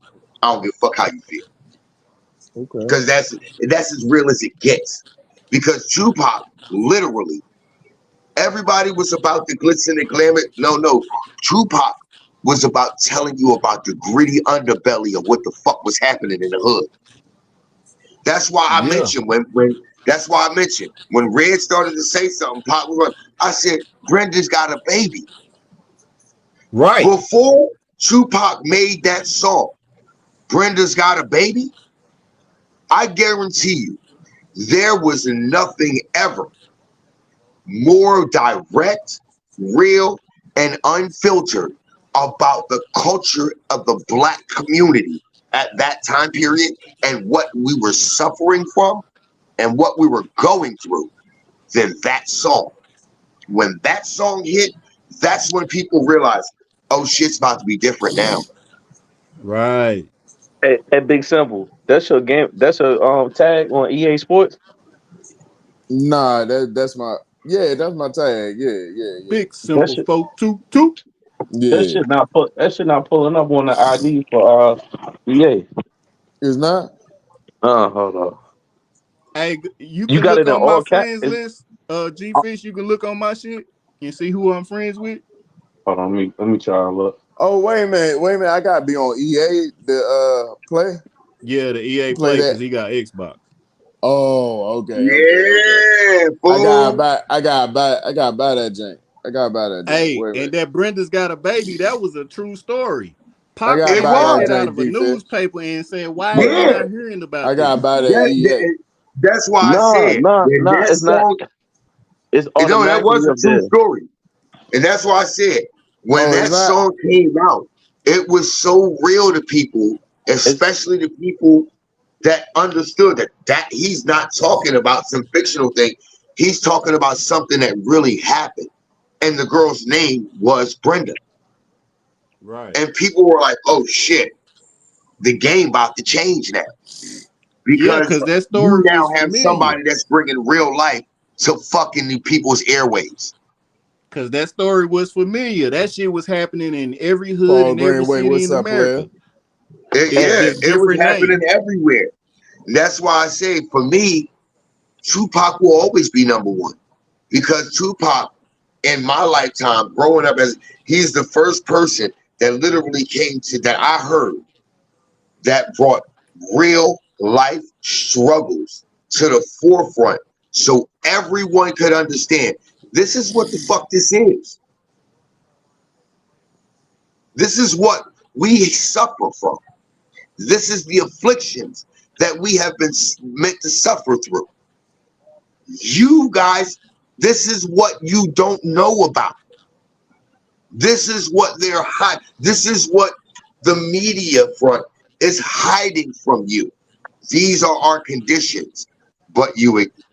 Speaker 1: I don't give a fuck how you feel.
Speaker 5: Okay.
Speaker 1: Because that's as real as it gets. Because Tupac, literally, everybody was about the glitz and the glamour. No. Tupac was about telling you about the gritty underbelly of what the fuck was happening in the hood. That's why I
Speaker 6: Yeah.
Speaker 1: mentioned when Red started to say something, Pop was like, I said, Brenda's got a baby.
Speaker 6: Right.
Speaker 1: Before Tupac made that song, Brenda's got a baby, I guarantee you, there was nothing ever more direct, real, and unfiltered about the culture of the black community at that time period and what we were suffering from and what we were going through than that song. When that song hit, that's when people realized, oh, shit's about to be different now.
Speaker 6: Right.
Speaker 3: Hey, Big Simple. That's your game. That's your tag on EA Sports.
Speaker 5: Nah, that's my tag. Yeah.
Speaker 6: Big
Speaker 3: That
Speaker 6: simple
Speaker 3: shit.
Speaker 6: folk toot.
Speaker 3: That
Speaker 5: Yeah.
Speaker 3: shit not put. That shit not pulling up on the ID for EA.
Speaker 5: It's not?
Speaker 3: Hold on.
Speaker 6: Hey, you
Speaker 3: You
Speaker 6: can
Speaker 3: got
Speaker 6: look
Speaker 3: it in
Speaker 6: on my
Speaker 3: all cap.
Speaker 6: friends list. G Fish, you can look on my shit and see who I'm friends with.
Speaker 3: Hold on. Let me try and look.
Speaker 5: Oh, wait a minute. I gotta be on EA to play.
Speaker 6: Yeah, the EA
Speaker 5: Play
Speaker 6: Play, because
Speaker 5: that.
Speaker 6: he got Xbox.
Speaker 5: Oh, okay.
Speaker 1: Yeah,
Speaker 5: I gotta
Speaker 1: fool.
Speaker 5: buy that jank. I gotta buy that jank.
Speaker 6: Hey,
Speaker 5: Wait a
Speaker 6: and
Speaker 5: minute.
Speaker 6: that Brenda's got a baby, that was a true story.
Speaker 5: I
Speaker 6: Pac
Speaker 5: gotta
Speaker 1: It
Speaker 6: pulled
Speaker 5: buy
Speaker 6: that
Speaker 5: that
Speaker 1: was.
Speaker 6: shit out
Speaker 5: jank,
Speaker 6: of a
Speaker 5: D-Fit.
Speaker 6: newspaper and said, why are we
Speaker 1: Yeah.
Speaker 6: not hearing about
Speaker 5: I gotta
Speaker 6: this?
Speaker 5: buy that EA.
Speaker 1: That's why I
Speaker 3: Nah,
Speaker 1: said
Speaker 3: nah,
Speaker 1: when
Speaker 3: nah.
Speaker 1: that
Speaker 3: It's not.
Speaker 1: song,
Speaker 3: It's
Speaker 1: you know, that
Speaker 3: automatically
Speaker 1: was a
Speaker 3: up
Speaker 1: true
Speaker 3: there.
Speaker 1: story. And that's why I said when
Speaker 5: Oh, it's
Speaker 1: that
Speaker 5: not?
Speaker 1: song came out, it was so real to people,
Speaker 3: It's
Speaker 1: especially the people that understood that he's not talking about some fictional thing. He's talking about something that really happened. And the girl's name was Brenda.
Speaker 6: Right.
Speaker 1: And people were like, oh shit, the game about to change now.
Speaker 6: Yeah,
Speaker 1: Because
Speaker 6: because that
Speaker 1: you
Speaker 6: story
Speaker 1: now
Speaker 6: was
Speaker 1: have
Speaker 6: familiar.
Speaker 1: somebody that's bringing real life to fucking the people's airways.
Speaker 6: Because that story was familiar. That shit was happening in every hood
Speaker 5: Paul
Speaker 6: and every
Speaker 5: Greenway,
Speaker 6: city
Speaker 5: what's
Speaker 6: in
Speaker 5: up, player?
Speaker 6: America. It's
Speaker 1: Yeah,
Speaker 6: just
Speaker 1: it was
Speaker 6: different
Speaker 1: happening
Speaker 6: names.
Speaker 1: everywhere. And that's why I say, for me, Tupac will always be number one. Because Tupac, in my lifetime, growing up as he's the first person that literally came to that I heard that brought real life struggles to the forefront so everyone could understand this is what the fuck this is. This is what we suffer from. This is the afflictions that we have been meant to suffer through. You guys, this is what you don't know about. This is what they're hiding. This is what the media front is hiding from you. These are our conditions, but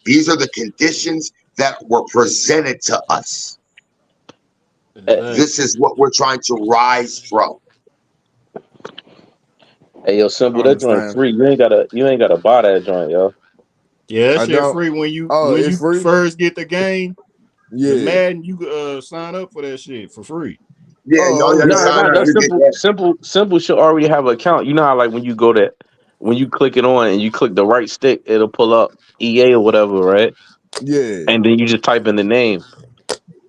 Speaker 1: these are the conditions that were presented to us.
Speaker 6: Exactly.
Speaker 1: This is what we're trying to rise from.
Speaker 3: hey yo,
Speaker 5: I
Speaker 3: simple. That joint
Speaker 5: understand.
Speaker 3: free. You ain't gotta buy that joint, yo.
Speaker 6: Yeah, that
Speaker 5: I
Speaker 6: shit
Speaker 5: don't.
Speaker 6: free
Speaker 5: Oh,
Speaker 6: when
Speaker 5: it's
Speaker 6: you
Speaker 5: free?
Speaker 6: first get the game. The
Speaker 5: Yeah.
Speaker 6: Madden, you sign up for that shit for free.
Speaker 1: Yeah, y'all
Speaker 5: Oh,
Speaker 1: got to
Speaker 5: okay.
Speaker 3: Nah,
Speaker 1: sign
Speaker 3: nah.
Speaker 1: up
Speaker 5: Okay.
Speaker 3: That's
Speaker 1: to get
Speaker 3: simple.
Speaker 1: that.
Speaker 3: Simple should already have an account. You know how like when you go to when you click it on and you click the right stick, it'll pull up EA or whatever, right?
Speaker 5: Yeah.
Speaker 3: And then you just type in the name.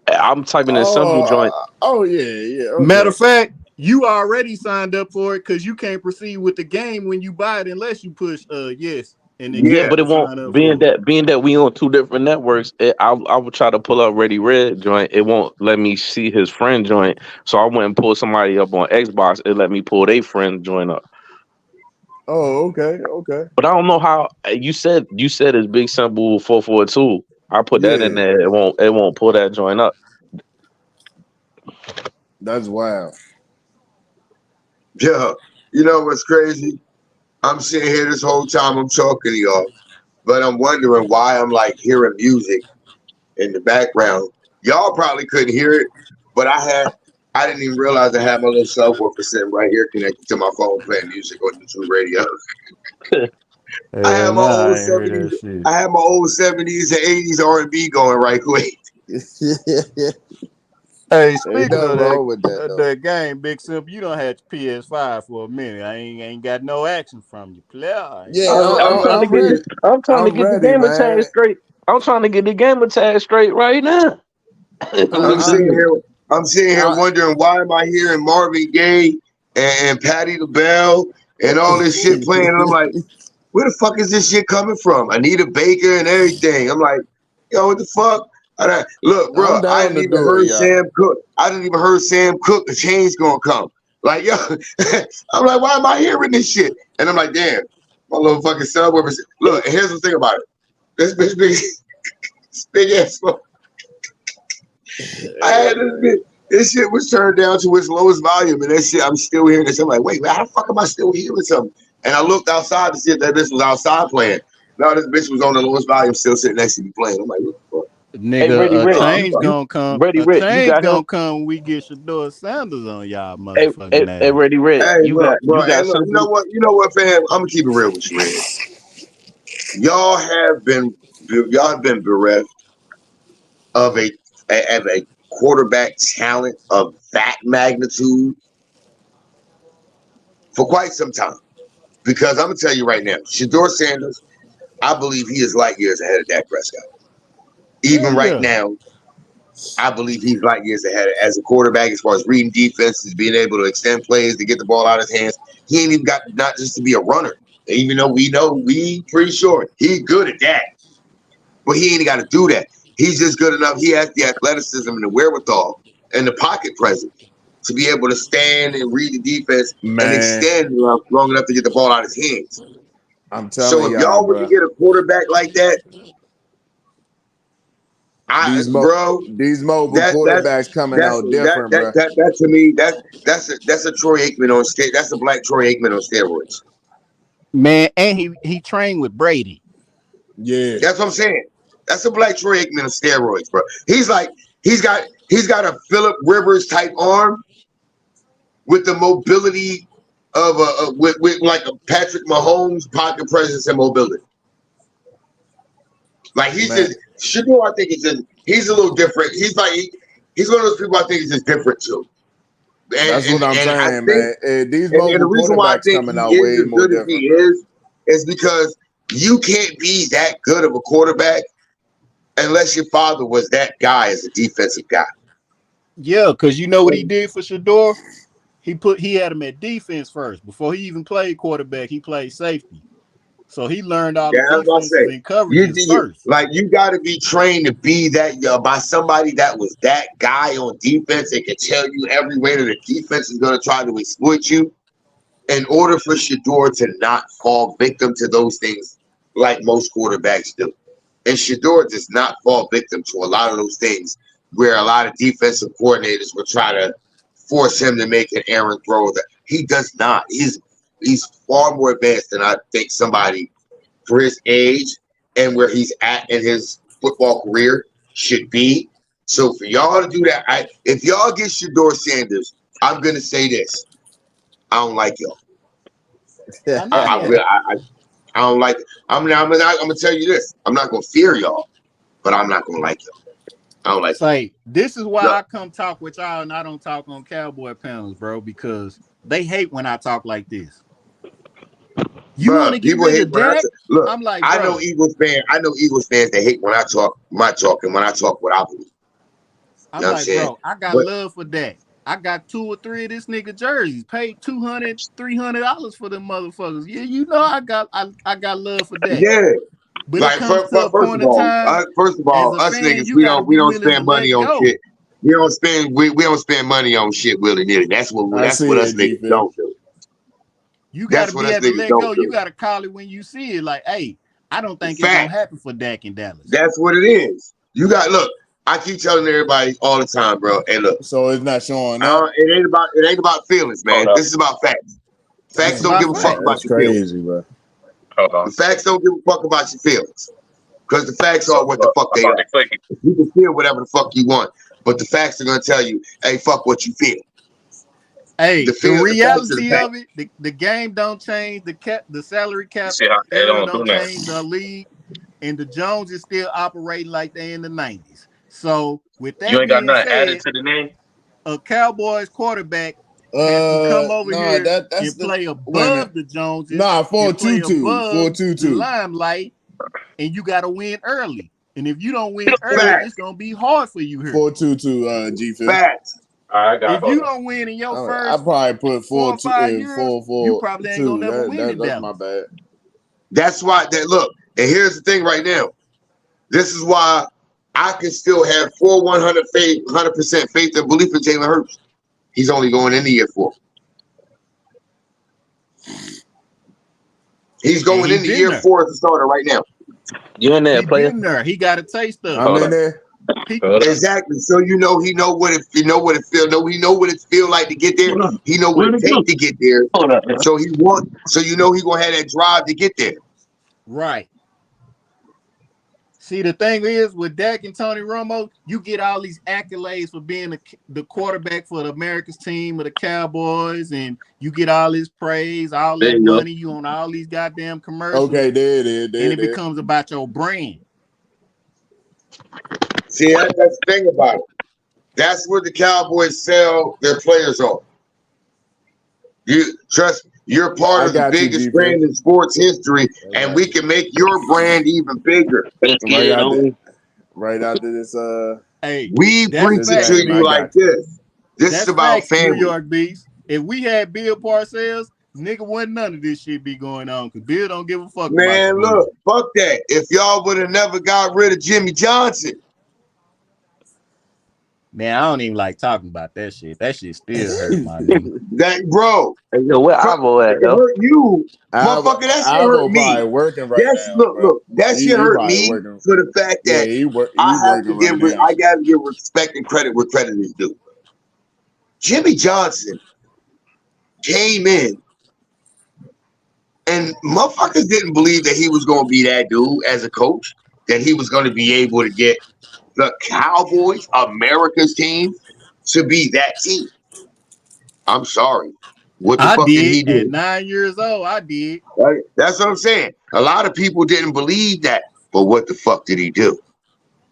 Speaker 3: I'm typing in simple joint.
Speaker 5: Oh, yeah, yeah.
Speaker 6: Matter
Speaker 5: Okay.
Speaker 6: of fact, you already signed up for it because you can't proceed with the game when you buy it unless you push yes and then
Speaker 3: Yeah,
Speaker 1: Yeah,
Speaker 3: but
Speaker 6: click
Speaker 3: it
Speaker 6: the
Speaker 3: won't.
Speaker 6: sign up
Speaker 3: Being
Speaker 6: for it.
Speaker 3: that we on two different networks, I would try to pull up Ready Red joint. It won't let me see his friend joint. So I went and pulled somebody up on Xbox. It let me pull their friend joint up.
Speaker 5: Oh, okay. Okay.
Speaker 3: But I don't know how you said it's Big Simple 442. I put that in
Speaker 5: Yeah.
Speaker 3: there. It won't pull that joint up.
Speaker 5: That's wild.
Speaker 1: yeah. You know what's crazy? I'm sitting here this whole time I'm talking to y'all, but I'm wondering why I'm like hearing music in the background. Y'all probably couldn't hear it, but I didn't even realize I had my little subwoofer sitting right here connected to my phone playing music on YouTube radio. I had
Speaker 6: Hell
Speaker 1: my
Speaker 6: nah,
Speaker 1: old
Speaker 6: I ain't heard
Speaker 1: 70s,
Speaker 6: that shit.
Speaker 1: I had my old 70s and 80s R&B going right quick.
Speaker 6: Hey,
Speaker 5: Ain't
Speaker 6: speaking
Speaker 5: nothing
Speaker 6: of
Speaker 5: wrong with that, though.
Speaker 6: that game, Big Simple, you don't have PS5 for a minute. I ain't got no action from you, player. I ain't
Speaker 5: Yeah,
Speaker 6: got no
Speaker 3: I'm trying
Speaker 6: action
Speaker 3: to
Speaker 5: I'm
Speaker 3: get
Speaker 6: from
Speaker 5: ready.
Speaker 6: you.
Speaker 3: the I'm trying to
Speaker 5: I'm
Speaker 3: get the
Speaker 5: ready,
Speaker 3: gamer tag
Speaker 5: man.
Speaker 3: straight. I'm trying to get the gamer tag straight right now.
Speaker 1: I'm
Speaker 5: I,
Speaker 1: sitting here, I'm sitting here
Speaker 5: I,
Speaker 1: wondering why am I hearing Marvin Gaye and Patti LaBelle and all this shit playing, and I'm like, where the fuck is this shit coming from? Anita Baker and everything. I'm like, yo, what the fuck? Look, bro,
Speaker 5: I'm
Speaker 1: I
Speaker 5: down
Speaker 1: didn't
Speaker 5: to
Speaker 1: even
Speaker 5: do it,
Speaker 1: heard
Speaker 5: y'all.
Speaker 1: Sam Cooke. I didn't even heard Sam Cooke. The change gonna come. Like, yo, I'm like, why am I hearing this shit? And I'm like, damn, my little fucking subwoofer. Look, and here's the thing about it. This bitch, this big ass. I had this bitch. This shit was turned down to its lowest volume, and that shit, I'm still hearing this. I'm like, wait, how the fuck am I still hearing something? And I looked outside to see if that bitch was outside playing. No, this bitch was on the lowest volume, still sitting next to me playing. I'm like, what the fuck?
Speaker 3: Hey, Ready
Speaker 6: Nigga, a
Speaker 3: Red,
Speaker 1: Oh,
Speaker 6: change
Speaker 1: fuck.
Speaker 6: gonna come.
Speaker 3: Ready
Speaker 6: A
Speaker 3: Red, you
Speaker 6: change
Speaker 3: got him.
Speaker 6: gonna come when we get Shador Sanders on y'all
Speaker 3: Hey,
Speaker 6: motherfucking
Speaker 3: hey,
Speaker 6: ass.
Speaker 3: Ready Red,
Speaker 1: Hey, look,
Speaker 3: you
Speaker 1: bro, hey,
Speaker 3: got
Speaker 1: look,
Speaker 3: simple.
Speaker 1: you know what, fam? I'm gonna keep it real with you, Red. Y'all have been bereft of a quarterback talent of that magnitude for quite some time. Because I'm gonna tell you right now, Shador Sanders, I believe he is light years ahead of Dak Prescott.
Speaker 6: Hell
Speaker 1: Even right
Speaker 6: yeah.
Speaker 1: now, I believe he's light years ahead as a quarterback as far as reading defenses, being able to extend plays to get the ball out of his hands. He ain't even got not just to be a runner. Even though we pretty sure he's good at that. But he ain't got to do that. He's just good enough. He has the athleticism and the wherewithal and the pocket presence to be able to stand and read the defense and extend long enough to get the ball out of his hands.
Speaker 5: I'm telling
Speaker 1: So if y'all were to get a quarterback like that,
Speaker 5: these mobile quarterbacks coming out different, bro.
Speaker 1: That to me, that's a Troy Aikman on that's a black Troy Aikman on steroids.
Speaker 6: Man, and he trained with Brady.
Speaker 5: Yeah,
Speaker 1: that's what I'm saying. That's a black Troy Aikman on steroids, bro. He's got a Phillip Rivers type arm with the mobility of with like a Patrick Mahomes pocket presence and mobility. Like Shador, I think he's a little different. He's one of those people I think is just different too.
Speaker 5: That's what I'm saying, man. And these
Speaker 1: the reason why I think coming out way more different. He is because you can't be that good of a quarterback unless your father was that guy as a defensive guy.
Speaker 6: Yeah, because you know what he did for Shador? He had him at defense first. Before he even played quarterback, he played safety. So he learned all the defenses and coverages first.
Speaker 1: Like you got to be trained to be that by somebody that was that guy on defense and can tell you every way that the defense is going to try to exploit you. In order for Shador to not fall victim to those things like most quarterbacks do. And Shador does not fall victim to a lot of those things where a lot of defensive coordinators will try to force him to make an errant throw. That he does not. He's far more advanced than I think somebody for his age and where he's at in his football career should be. So for y'all to do that, if y'all get Shador Sanders, I'm gonna say this. I don't like y'all. I don't like it. I'm gonna tell you this. I'm not gonna fear y'all, but I'm not gonna like y'all. I don't like
Speaker 6: it. This is why I come talk with y'all and I don't talk on Cowboy panels, bro, because they hate when I talk like this. You want to get rid of Dak?
Speaker 1: Look,
Speaker 6: I'm like,
Speaker 1: I know Eagles fans that hate when I talk my talk and when I talk what I believe.
Speaker 6: I'm like, bro, I got love for Dak. I got 2 or 3 of this nigga jerseys. Paid $200, $300 for them motherfuckers. Yeah, you know I got love for that.
Speaker 1: Yeah,
Speaker 6: but
Speaker 1: like first of all, us niggas we don't spend money on shit. We don't spend money on shit willy nilly. That's what us niggas don't do.
Speaker 6: You gotta be able to let go. You gotta call it when you see it. Like, hey, I don't think it's gonna happen for Dak in Dallas.
Speaker 1: That's what it is. You got look. I keep telling everybody all the time, bro. Hey, look.
Speaker 5: So it's not showing up.
Speaker 1: It ain't about feelings, man. This is about facts. Facts don't give a fuck about your feelings,
Speaker 5: bro.
Speaker 1: The facts don't give a fuck about your feelings, because the facts are what the fuck they are. You can feel whatever the fuck you want, but the facts are gonna tell you, hey, fuck what you feel.
Speaker 6: Hey, the reality of it, the game don't change. The salary cap don't change the league, and the Jones is still operating like they in the 90s. So with that,
Speaker 3: you ain't got nothing
Speaker 6: said,
Speaker 3: added to the name.
Speaker 6: A Cowboys quarterback has to come over here and play above the Joneses.
Speaker 5: Nah, 4-2-2,
Speaker 6: the limelight, and you got to win early. And if you don't win early, it's gonna be hard for you here.
Speaker 5: 4-2-2, G-Fit.
Speaker 1: Facts.
Speaker 6: If you don't win in your first,
Speaker 5: I probably put 4-2.
Speaker 6: You probably ain't gonna never win in Dallas.
Speaker 5: That's my bad.
Speaker 1: That's why. Look, and here's the thing right now. This is why I can still have 100% faith and belief in Jalen Hurts. He's only going in the year 4. He's going in the year 4 as a starter right now.
Speaker 3: You in there, player?
Speaker 6: He got a taste of it.
Speaker 5: I'm in there.
Speaker 1: Exactly. So he know what it feel. He know what it feel like to get there. He know what it takes to get there. So he gonna have that drive to get there.
Speaker 6: Right. See, the thing is with Dak and Tony Romo, you get all these accolades for being the quarterback for the America's team of the Cowboys, and you get all this praise, all that money. You on all these goddamn commercials.
Speaker 5: Okay, there.
Speaker 6: And it becomes about your brand.
Speaker 1: See, that's the thing about it. That's where the Cowboys sell their players on. You trust me, you're part of the biggest brand in sports history, and we can make your brand even bigger.
Speaker 5: Right after this,
Speaker 6: hey,
Speaker 1: we preach it to you like this. This is about family.
Speaker 6: New York Beast. If we had Bill Parcells, nigga, wasn't none of this shit be going on because Bill don't give a fuck about
Speaker 1: Man,
Speaker 6: the
Speaker 1: look,
Speaker 6: Bills.
Speaker 1: fuck that. If y'all would have never got rid of Jimmy Johnson,
Speaker 6: Man, I don't even like talking about that shit. That shit still hurt my nigga.
Speaker 1: that bro,
Speaker 3: Hey, yo, where Avo at,
Speaker 1: it
Speaker 3: yo?
Speaker 1: hurt you, motherfucker. That shit hurt
Speaker 5: Alvo
Speaker 1: me.
Speaker 5: probably working right
Speaker 1: That's
Speaker 5: now, bro.
Speaker 1: look. That shit
Speaker 5: He
Speaker 1: hurt
Speaker 5: probably
Speaker 1: me
Speaker 5: working.
Speaker 1: for the fact
Speaker 5: Yeah,
Speaker 1: that
Speaker 5: he
Speaker 1: I have
Speaker 5: working
Speaker 1: to give.
Speaker 5: right now.
Speaker 1: I got to give respect and credit where credit is due. Jimmy Johnson came in, and motherfuckers didn't believe that he was going to be that dude as a coach. That he was going to be able to get the Cowboys, America's team, to be that team. I'm sorry. What the
Speaker 6: I
Speaker 1: fuck did he
Speaker 6: did at
Speaker 1: do?
Speaker 6: 9 years old. I did.
Speaker 1: Right? That's what I'm saying. A lot of people didn't believe that. But what the fuck did he do?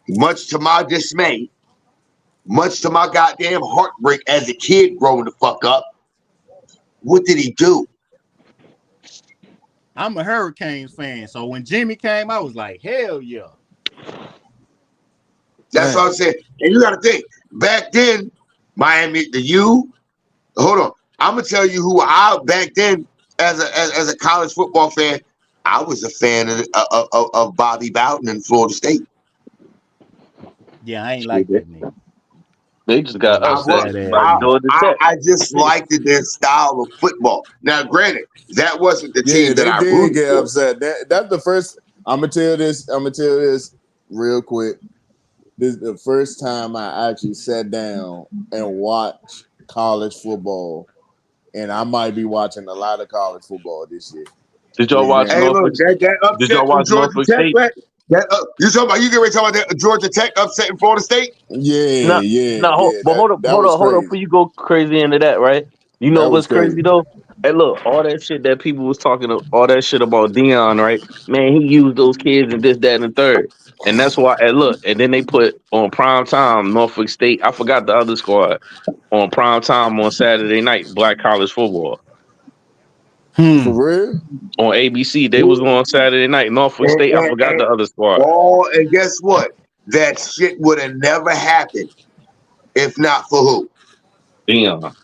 Speaker 1: Much to my dismay, much to my goddamn heartbreak as a kid growing the fuck up, what did he do?
Speaker 6: I'm a Hurricanes fan, so when Jimmy came, I was like, hell yeah.
Speaker 1: That's what I'm saying. And you got to think, back then, Miami, hold on. I'm gonna tell you who back then, as a college football fan, I was a fan of Bobby Bowden in Florida State.
Speaker 6: Yeah, I ain't like that nigga.
Speaker 3: They just got
Speaker 6: Oh,
Speaker 3: upset
Speaker 6: sad
Speaker 3: by
Speaker 6: ass nigga.
Speaker 3: Georgia Tech.
Speaker 1: I just liked their style of football. Now, granted, that wasn't the
Speaker 5: Yeah,
Speaker 1: team that
Speaker 5: they
Speaker 1: I
Speaker 5: did
Speaker 1: rooted
Speaker 5: get
Speaker 1: for.
Speaker 5: upset. That's the first. I'm gonna tell this real quick. This is the first time I actually sat down and watched college football, and I might be watching a lot of college football this year.
Speaker 3: Did y'all watch
Speaker 1: Hey, look,
Speaker 3: Norfolk?
Speaker 1: that
Speaker 3: Did y'all
Speaker 1: upset from
Speaker 3: watch
Speaker 1: Georgia
Speaker 3: Norfolk
Speaker 1: Tech,
Speaker 3: State?
Speaker 1: right? You get ready to talk about that Georgia Tech upset in Florida State?
Speaker 3: No,
Speaker 5: Yeah.
Speaker 3: but hold
Speaker 5: That
Speaker 3: on,
Speaker 5: was
Speaker 3: hold on.
Speaker 5: crazy.
Speaker 3: Before you go crazy into that, right? You know
Speaker 5: That was
Speaker 3: what's crazy
Speaker 5: crazy.
Speaker 3: though? Hey, look, all that shit that people was talking, all that shit about Dion, right? Man, he used those kids and this, that, and the third, and that's why. And look, and then they put on prime time Norfolk State. I forgot the other squad on prime time on Saturday night, Black college football
Speaker 5: For real?
Speaker 3: on ABC. They was on Saturday night, Norfolk State. I forgot the other squad.
Speaker 1: And guess what? That shit would have never happened if not for who?
Speaker 3: Dion.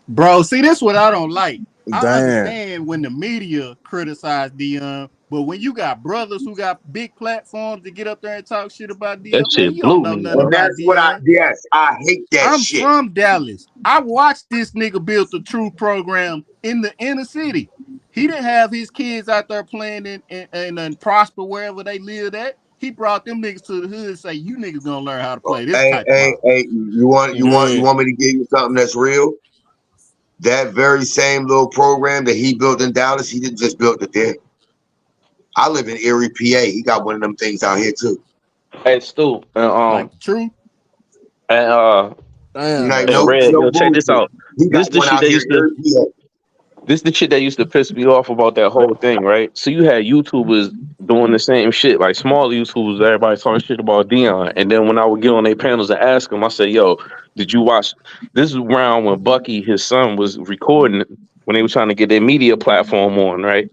Speaker 6: Bro, see, this what I don't like. I
Speaker 5: Damn.
Speaker 6: understand when the media criticize Dion, but when you got brothers who got big platforms to get up there and talk shit about
Speaker 3: That
Speaker 6: Dion, man,
Speaker 3: shit
Speaker 6: you don't
Speaker 3: blew
Speaker 6: know
Speaker 3: me,
Speaker 6: nothing
Speaker 3: bro.
Speaker 1: And
Speaker 6: about
Speaker 1: that's what
Speaker 6: Dion.
Speaker 1: I hate that
Speaker 6: I'm
Speaker 1: shit.
Speaker 6: from Dallas. I watched this nigga build the Truth program in the inner city. He didn't have his kids out there playing and prosper wherever they lived at. He brought them niggas to the hood and say, you niggas gonna learn how to play this type of ball.
Speaker 1: Hey, you want me to give you something that's real? That very same little program that he built in Dallas, he didn't just build it there. I live in Erie, PA. He got one of them things out here too.
Speaker 3: Hey, Stu,
Speaker 6: Like the Truth.
Speaker 3: and
Speaker 5: Damn,
Speaker 1: Like
Speaker 3: and
Speaker 1: no
Speaker 3: Red, yo, check this
Speaker 1: bullshit.
Speaker 3: out.
Speaker 1: He
Speaker 3: This
Speaker 1: got
Speaker 3: the
Speaker 1: one
Speaker 3: shit
Speaker 1: out
Speaker 3: that
Speaker 1: here
Speaker 3: used
Speaker 1: in
Speaker 3: to.
Speaker 1: Erie, PA.
Speaker 3: This the shit that used to piss me off about that whole thing, right? So you had YouTubers doing the same shit, like small YouTubers, everybody talking shit about Dion. And then when I would get on their panels and ask them, I say, yo, did you watch this is around when Bucky, his son, was recording when they were trying to get their media platform on, right?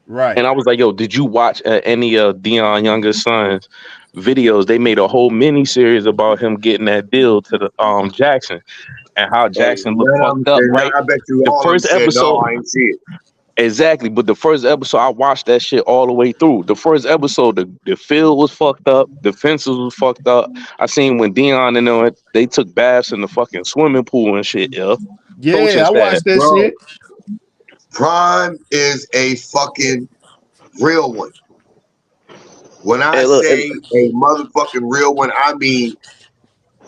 Speaker 6: Right.
Speaker 3: And I was like, yo, did you watch any of Dion youngest son's videos? They made a whole mini series about him getting that deal to the Jackson and how Jackson looked fucked up,
Speaker 1: And
Speaker 3: right?
Speaker 1: I bet you
Speaker 3: The
Speaker 1: all of them
Speaker 3: first
Speaker 1: said, no,
Speaker 3: episode.
Speaker 1: I ain't see it.
Speaker 3: Exactly, but the first episode, I watched that shit all the way through. The first episode, the field was fucked up, the fences was fucked up. I seen when Dion and them, they took baths in the fucking swimming pool and shit, yo. Coaching
Speaker 6: Yeah, I
Speaker 3: staff.
Speaker 6: watched that
Speaker 1: Bro,
Speaker 6: shit.
Speaker 1: Prime is a fucking real one. When I
Speaker 3: Hey, look,
Speaker 1: say a motherfucking real one, I mean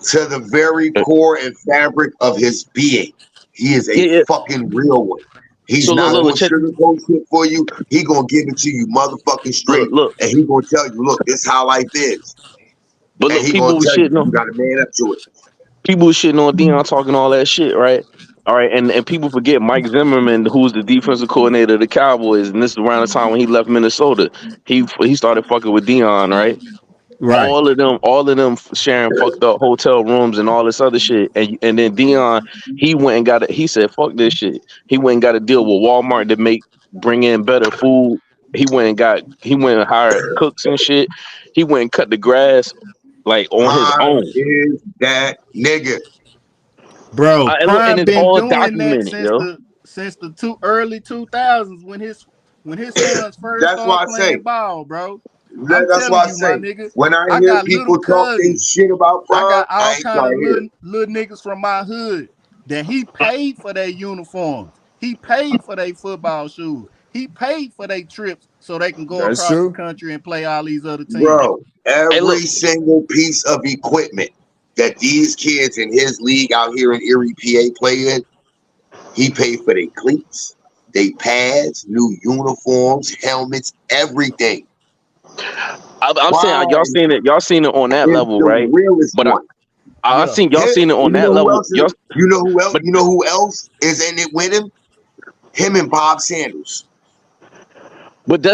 Speaker 1: to the very core and fabric of his being. He is a
Speaker 3: yeah.
Speaker 1: fucking real one. He's
Speaker 3: So
Speaker 1: not
Speaker 3: look,
Speaker 1: gonna
Speaker 3: check.
Speaker 1: sugarcoat shit for you. He gonna give it to you motherfucking straight.
Speaker 3: Look,
Speaker 1: And he gonna tell you, look, this how life is.
Speaker 3: but
Speaker 1: And
Speaker 3: look,
Speaker 1: he gonna
Speaker 3: people was
Speaker 1: tell you,
Speaker 3: shitting
Speaker 1: you
Speaker 3: on,
Speaker 1: gotta man up to it.
Speaker 3: Dion talking all that shit, right? All right, and people forget Mike Zimmerman, who's the defensive coordinator of the Cowboys, and this is around the time when he left Minnesota. He started fucking with Dion, right?
Speaker 6: Right.
Speaker 3: All of them sharing fucked up hotel rooms and all this other shit. And then Dion, he went and he said, fuck this shit. He went and got a deal with Walmart to bring in better food. He went and hired cooks and shit. He went and cut the grass like on his
Speaker 1: Prime
Speaker 3: own.
Speaker 1: is that nigga.
Speaker 6: Bro,
Speaker 3: And
Speaker 6: Prime
Speaker 3: it's
Speaker 6: been
Speaker 3: all
Speaker 6: doing that
Speaker 3: documented,
Speaker 6: since
Speaker 3: yo.
Speaker 6: the since the early 2000s when his sons first
Speaker 1: That's why
Speaker 6: started
Speaker 1: I say.
Speaker 6: playing ball, bro. I'm
Speaker 1: That's why
Speaker 6: telling
Speaker 1: I
Speaker 6: you, my
Speaker 1: say.
Speaker 6: nigga.
Speaker 1: When I
Speaker 6: I
Speaker 1: hear
Speaker 6: got little
Speaker 1: people talking
Speaker 6: cousins.
Speaker 1: shit about
Speaker 6: I
Speaker 1: Bron,
Speaker 6: got all
Speaker 1: I ain't
Speaker 6: kind
Speaker 1: trying
Speaker 6: of
Speaker 1: to hear it.
Speaker 6: little niggas from my hood that he paid for their uniforms. He paid for their football shoes. He paid for their trips so they can go
Speaker 5: That's
Speaker 6: across the
Speaker 5: true.
Speaker 6: country and play all these other teams.
Speaker 1: Bro,
Speaker 3: Hey,
Speaker 1: every
Speaker 3: look,
Speaker 1: single piece of equipment that these kids in his league out here in Erie, PA play in, he paid for their cleats, they pads, new uniforms, helmets, everything.
Speaker 3: I'm saying
Speaker 1: Why
Speaker 3: y'all seen it on that
Speaker 1: is
Speaker 3: level,
Speaker 1: the
Speaker 3: right?
Speaker 1: realest
Speaker 3: But
Speaker 1: one?
Speaker 3: I
Speaker 6: Yeah.
Speaker 3: seen y'all seen it on
Speaker 1: You
Speaker 3: that
Speaker 1: know who
Speaker 3: level.
Speaker 1: else is? You know who else?
Speaker 3: But
Speaker 1: You know who else is in it with him? Him and Bob Sanders.
Speaker 3: but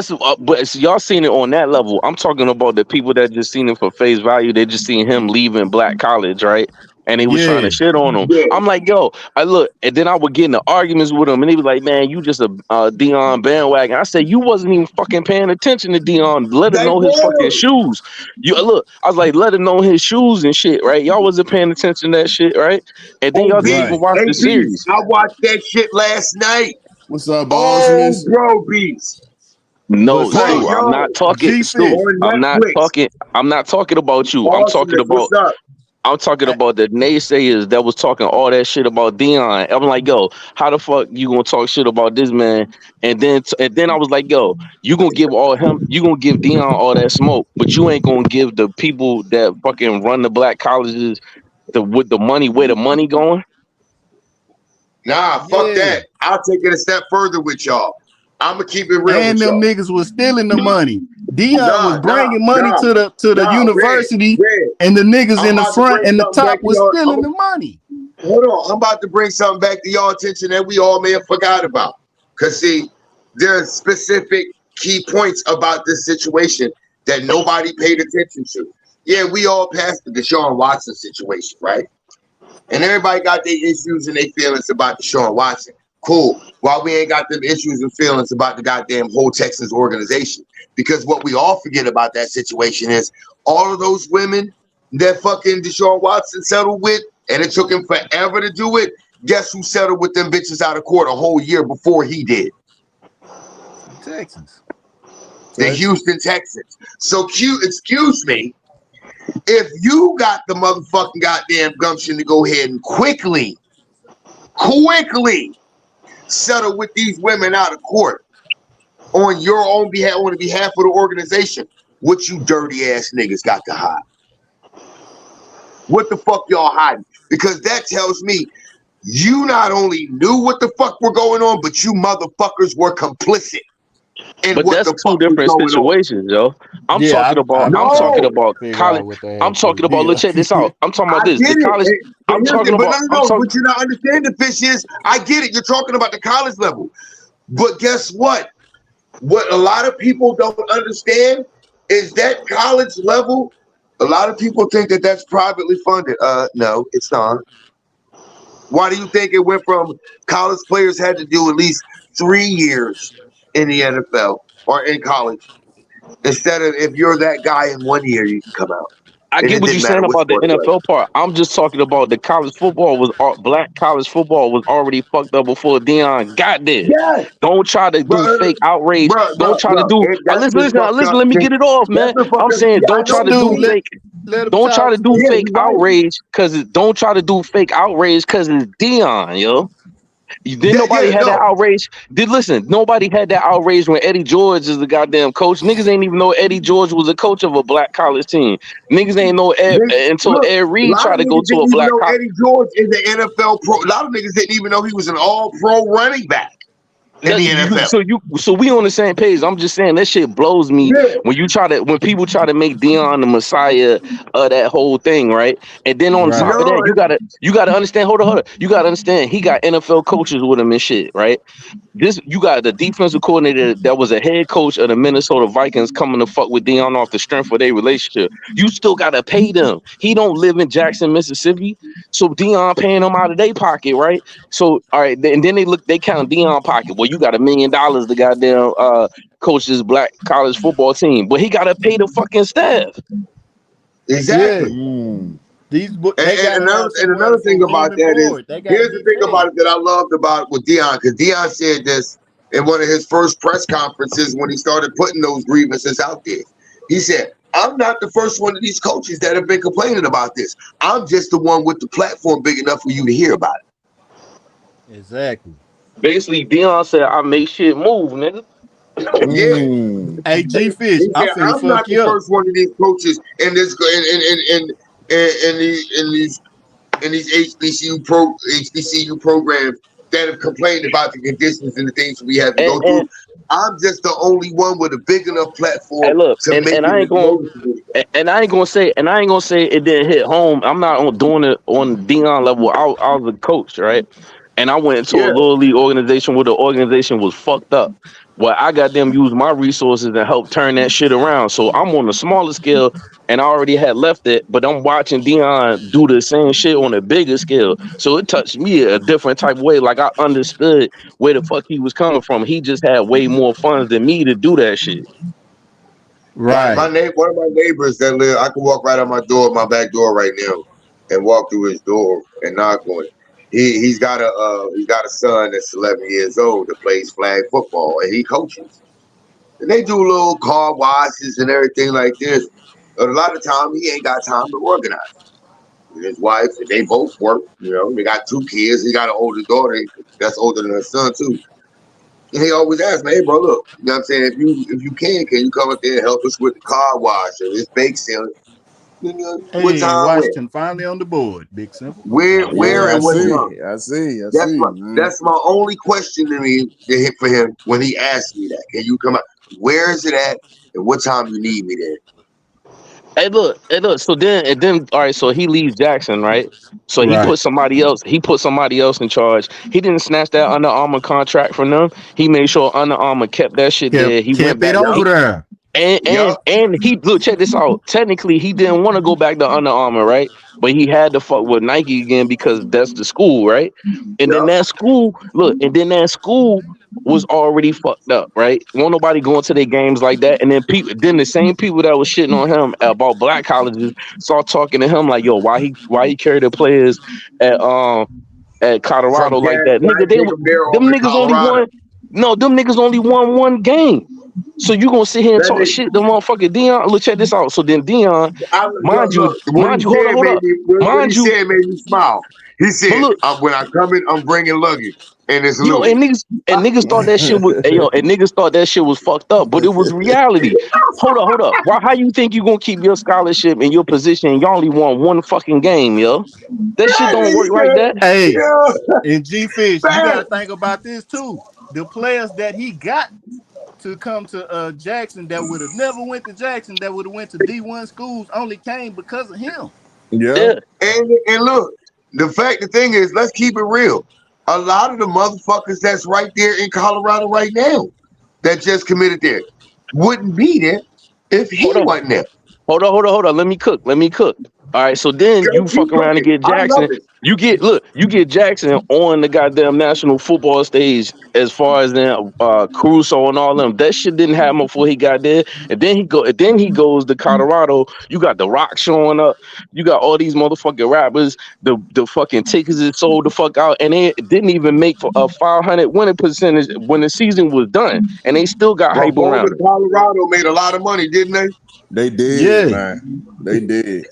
Speaker 3: y'all seen it on that level. I'm talking about the people that just seen it for face value. They just seen him leaving black college, right? And they was trying to
Speaker 6: Yeah.
Speaker 3: shit on him.
Speaker 1: Yeah,
Speaker 3: I'm like, yo, I look, and then I would get into arguments with him, and he was like, man, you just a Dion bandwagon. I said, you wasn't even fucking paying attention to Dion. Let him
Speaker 1: they
Speaker 3: know his fucking
Speaker 1: were.
Speaker 3: shoes. You look, I was like, let him know his shoes and shit, right? Y'all wasn't paying attention to that shit, right? And then
Speaker 1: Hey,
Speaker 3: y'all didn't
Speaker 1: Beast.
Speaker 3: even
Speaker 6: Right.
Speaker 3: watch
Speaker 1: Hey,
Speaker 3: the
Speaker 1: Beast.
Speaker 3: series.
Speaker 1: I watched that shit last night.
Speaker 5: What's up,
Speaker 1: Oh,
Speaker 5: Bosness?
Speaker 1: bro, Beast.
Speaker 3: No,
Speaker 6: But
Speaker 1: Bro,
Speaker 6: see,
Speaker 3: Stu, I'm not
Speaker 1: yo,
Speaker 3: talking, Stu.
Speaker 6: G6.
Speaker 1: on
Speaker 3: I'm not
Speaker 1: Netflix.
Speaker 3: talking. I'm not talking about you.
Speaker 1: Awesomeness, what's up?
Speaker 3: I'm talking
Speaker 6: eh,
Speaker 3: about the naysayers that was talking all that shit about Dion. I'm like, yo, how the fuck you gonna talk shit about this man? And then I was like, yo, you gonna give Dion all that smoke, but you ain't gonna give the people that fucking run the black colleges with the money where the money going.
Speaker 1: Nah, fuck
Speaker 6: Yeah.
Speaker 1: that. I'll take it a step further with y'all. I'm gonna keep it real
Speaker 6: And
Speaker 1: with
Speaker 6: them
Speaker 1: y'all.
Speaker 6: niggas was stealing the money. Dion was
Speaker 1: Nah, nah,
Speaker 6: bringing money
Speaker 1: nah,
Speaker 6: to the
Speaker 1: nah, Red,
Speaker 6: university,
Speaker 1: Red.
Speaker 6: and the niggas
Speaker 1: I'm
Speaker 6: in the
Speaker 1: about to
Speaker 6: front
Speaker 1: bring
Speaker 6: and the
Speaker 1: something
Speaker 6: top
Speaker 1: back to
Speaker 6: was
Speaker 1: y'all.
Speaker 6: stealing the money.
Speaker 1: Hold on, I'm about to bring something back to y'all attention that we all may have forgot about. Cause see, there's specific key points about this situation that nobody paid attention to. Yeah, we all passed the Deshaun Watson situation, right? And everybody got their issues and their feelings about Deshaun Watson. Cool. While we ain't got them issues and feelings about the goddamn whole Texans organization. Because what we all forget about that situation is all of those women that fucking Deshaun Watson settled with, and it took him forever to do it. Guess who settled with them bitches out of court a whole year before he did?
Speaker 6: Texans.
Speaker 1: The Houston Texans. So excuse me, if you got the motherfucking goddamn gumption to go ahead and quickly settle with these women out of court on your own behalf, on the behalf of the organization, what you dirty ass niggas got to hide? What the fuck y'all hiding? Because that tells me you not only knew what the fuck were going on, but you motherfuckers were complicit in
Speaker 3: But
Speaker 1: what
Speaker 3: that's
Speaker 1: the
Speaker 3: two
Speaker 1: fuck was
Speaker 3: different
Speaker 1: going on.
Speaker 3: situations, yo. I'm
Speaker 6: Yeah,
Speaker 3: talking about.
Speaker 6: I
Speaker 3: I'm
Speaker 6: be trying
Speaker 3: talking
Speaker 1: No,
Speaker 6: to
Speaker 3: about
Speaker 6: figure
Speaker 3: college.
Speaker 6: out what they
Speaker 3: I'm
Speaker 6: had
Speaker 3: talking about. Let's
Speaker 6: deal.
Speaker 3: check this out. I'm talking
Speaker 1: I
Speaker 3: about this.
Speaker 1: get
Speaker 3: The
Speaker 1: it.
Speaker 3: college.
Speaker 1: But
Speaker 3: I'm
Speaker 1: here's
Speaker 3: talking
Speaker 1: the, but
Speaker 3: about. I'm
Speaker 1: no,
Speaker 3: talking.
Speaker 1: what you're not understanding, Fish, is I get it. You're talking about the college level. But guess what? What a lot of people don't understand is that college level, a lot of people think that that's privately funded. No, it's not. Why do you think it went from college players had to do at least 3 years in the NFL or in college instead of if you're that guy in 1 year, you can come out.
Speaker 3: I
Speaker 1: And
Speaker 3: get
Speaker 1: it
Speaker 3: what you're
Speaker 1: didn't matter
Speaker 3: saying
Speaker 1: what
Speaker 3: about the
Speaker 1: sport it was.
Speaker 3: NFL part. I'm just talking about the college football black college football was already fucked up before Dion got there.
Speaker 1: Yes,
Speaker 3: Don't try to
Speaker 1: bro,
Speaker 3: do fake outrage. Don't try to do.
Speaker 1: That's been fucked
Speaker 3: Listen.
Speaker 1: up.
Speaker 3: Let me get it off,
Speaker 1: That's
Speaker 3: man.
Speaker 1: been fucked
Speaker 3: I'm
Speaker 1: up.
Speaker 3: saying
Speaker 1: Yeah, I
Speaker 3: don't
Speaker 1: know
Speaker 3: try to
Speaker 1: what you
Speaker 3: do
Speaker 6: Stu,
Speaker 1: mean.
Speaker 3: fake.
Speaker 6: let him
Speaker 3: Don't try
Speaker 6: talk,
Speaker 3: to do
Speaker 1: Yeah,
Speaker 6: Stu.
Speaker 3: fake
Speaker 1: you're right.
Speaker 3: outrage because don't try to do fake outrage because it's Dion, yo. Did
Speaker 1: Yeah,
Speaker 3: nobody
Speaker 1: yeah,
Speaker 3: had that
Speaker 1: no.
Speaker 3: outrage? Nobody had that outrage when Eddie George is the goddamn coach. Niggas ain't even know Eddie George was a coach of a black college team. Niggas ain't know until
Speaker 1: Look,
Speaker 3: Ed
Speaker 1: a
Speaker 3: Reed
Speaker 1: lot
Speaker 3: tried
Speaker 1: of
Speaker 3: to go
Speaker 1: niggas
Speaker 3: to a
Speaker 1: didn't even
Speaker 3: black
Speaker 1: know
Speaker 3: college.
Speaker 1: Eddie George is an NFL pro. A lot of niggas didn't even know he was an all-pro running back in the NFL.
Speaker 3: So we on the same page. I'm just saying that shit blows me
Speaker 1: Yeah,
Speaker 3: when people try to make Dion the messiah of that whole thing, right? And then on
Speaker 6: Right.
Speaker 3: top of that,
Speaker 1: no,
Speaker 3: you gotta understand. Hold on. You gotta understand. He got NFL coaches with him and shit, right? You got the defensive coordinator that was a head coach of the Minnesota Vikings coming to fuck with Dion off the strength of their relationship. You still gotta pay them. He don't live in Jackson, Mississippi, so Dion paying them out of their pocket, right? So all right, and then they count Dion pocket. Well, you got $1 million to goddamn coach this black college football team, but he gotta pay the fucking staff.
Speaker 6: Yeah.
Speaker 1: exactly.
Speaker 6: they got to have
Speaker 1: Another
Speaker 6: somewhere for
Speaker 1: thing
Speaker 6: room
Speaker 1: about
Speaker 6: and
Speaker 1: that is,
Speaker 6: board. They got to
Speaker 1: here's the
Speaker 6: get
Speaker 1: thing about
Speaker 6: fed.
Speaker 1: it that I loved about with Dion, because Dion said this in one of his first press conferences when he started putting those grievances out there. He said, I'm not the first one of these coaches that have been complaining about this. I'm just the one with the platform big enough for you to hear about
Speaker 6: Exactly.
Speaker 3: Basically, Dion said, "I make shit move, nigga."
Speaker 1: it. Yeah.
Speaker 6: Hey, G Fish,
Speaker 1: He
Speaker 6: I'm
Speaker 1: said,
Speaker 6: finna
Speaker 1: I'm not
Speaker 6: fuck
Speaker 1: the
Speaker 6: you up.
Speaker 1: first one of these coaches in this in these HBCU programs that have complained about the conditions and the things we have to
Speaker 3: And
Speaker 1: go through.
Speaker 3: and
Speaker 1: I'm just the only one with a big enough
Speaker 3: hey,
Speaker 1: platform
Speaker 3: look,
Speaker 1: to make
Speaker 3: and I ain't
Speaker 1: it
Speaker 3: going.
Speaker 1: noticeable.
Speaker 3: And I ain't gonna say it didn't hit home. I'm not doing it on Dion level. I was a coach, right? And I went into a
Speaker 1: Yeah,
Speaker 3: little league organization where the organization was fucked up. Well, I got them use my resources and help turn that shit around. So I'm on a smaller scale, and I already had left it, but I'm watching Dion do the same shit on a bigger scale. So it touched me a different type of way. Like I understood where the fuck he was coming from. He just had way more funds than me to do that shit.
Speaker 1: like
Speaker 6: Right.
Speaker 1: one of my neighbors that live, I can walk right out my back door right now, and walk through his door and knock on it. He's got a son that's 11 years old that plays flag football, and he coaches. And they do little car washes and everything like this. But a lot of time he ain't got time to organize. And his wife, they both work. You know, they got two kids. He got an older daughter that's older than his son too. And he always asks me, "Hey, bro, look, you know what I'm saying? If you can you come up there and help us with the car wash or this bake sale? You know, what
Speaker 6: Hey,
Speaker 1: time?
Speaker 6: Washington finally on the board. Big simple.
Speaker 1: Where,
Speaker 5: Yeah, I
Speaker 1: and what
Speaker 5: see.
Speaker 1: time?
Speaker 5: I see. I see, man.
Speaker 1: That's my only question to me for him when he asked me that. Can you come out? Where is it at? And what time you need me there?
Speaker 3: Hey, look. So then, all right. So he leaves Jackson, right? So he
Speaker 6: Right.
Speaker 3: put somebody else. He put somebody else in charge. He didn't snatch that Under Armour contract from them. He made sure Under Armour kept that shit there. He went
Speaker 6: Kept it
Speaker 3: back.
Speaker 6: over
Speaker 1: Yup,
Speaker 6: there.
Speaker 3: And he look, check this out. Technically, he didn't want to go back to Under Armour, right? But he had to fuck with Nike again because that's the school, right? And then
Speaker 1: yup.
Speaker 3: that school, look, and then that school was already fucked up, right? Won't nobody going to their games like that. And then then the same people that was shitting on him about black colleges start talking to him like, yo, why he carry the players at
Speaker 1: From
Speaker 3: Colorado like
Speaker 1: Gas,
Speaker 3: that?
Speaker 1: why
Speaker 3: Nigga,
Speaker 1: take them there over
Speaker 3: them
Speaker 1: to
Speaker 3: niggas only
Speaker 1: Colorado?
Speaker 3: won. No, them niggas only won one game. So you gonna sit here and
Speaker 1: That
Speaker 3: talk
Speaker 1: nigga,
Speaker 3: shit, the motherfucker Dion? Look, check this out. So then Dion,
Speaker 1: look, what he said
Speaker 3: hold
Speaker 1: made
Speaker 3: up,
Speaker 1: me, what he
Speaker 3: mind you.
Speaker 1: said made me smile. He
Speaker 3: But
Speaker 1: said,
Speaker 3: look,
Speaker 1: when I come in, I'm bringing luggage, and it's
Speaker 3: yo,
Speaker 1: Louis.
Speaker 3: and niggas thought that shit was, hey, yo, and niggas thought that shit was fucked up, but it was reality. Hold up. Why? How you think you gonna keep your scholarship and your position? And you only won one fucking game, yo. That shit
Speaker 1: That
Speaker 3: don't
Speaker 1: nigga
Speaker 3: work like
Speaker 1: said,
Speaker 3: that.
Speaker 6: Hey,
Speaker 1: yeah,
Speaker 6: and G Fish, you got
Speaker 1: man.
Speaker 6: to think about this too. The players that he got to come to Jackson that would have never went to Jackson, that would have went to D1 schools, only came because of him.
Speaker 5: Yeah.
Speaker 3: Yeah.
Speaker 1: And look, the thing is, let's keep it real. A lot of the motherfuckers that's right there in Colorado right now that just committed there wouldn't be there if he
Speaker 3: Hold on.
Speaker 1: wasn't there.
Speaker 3: Hold on. Let me cook. All right. So then you
Speaker 1: Just keep
Speaker 3: fuck around and
Speaker 1: cooking.
Speaker 3: get
Speaker 1: I love
Speaker 3: Jackson.
Speaker 1: it.
Speaker 3: You get Jackson on the goddamn national football stage as far as then Caruso and all them. That shit didn't happen before he got there. And then he goes to Colorado. You got The Rock showing up. You got all these motherfucking rappers. The fucking tickets is sold the fuck out. And they didn't even make for a 500 winning percentage when the season was done. And they still got
Speaker 1: But
Speaker 3: hype
Speaker 1: Boulder,
Speaker 3: around it.
Speaker 1: Colorado made a lot of money, didn't they?
Speaker 5: They did,
Speaker 6: Yeah.
Speaker 5: man. They did.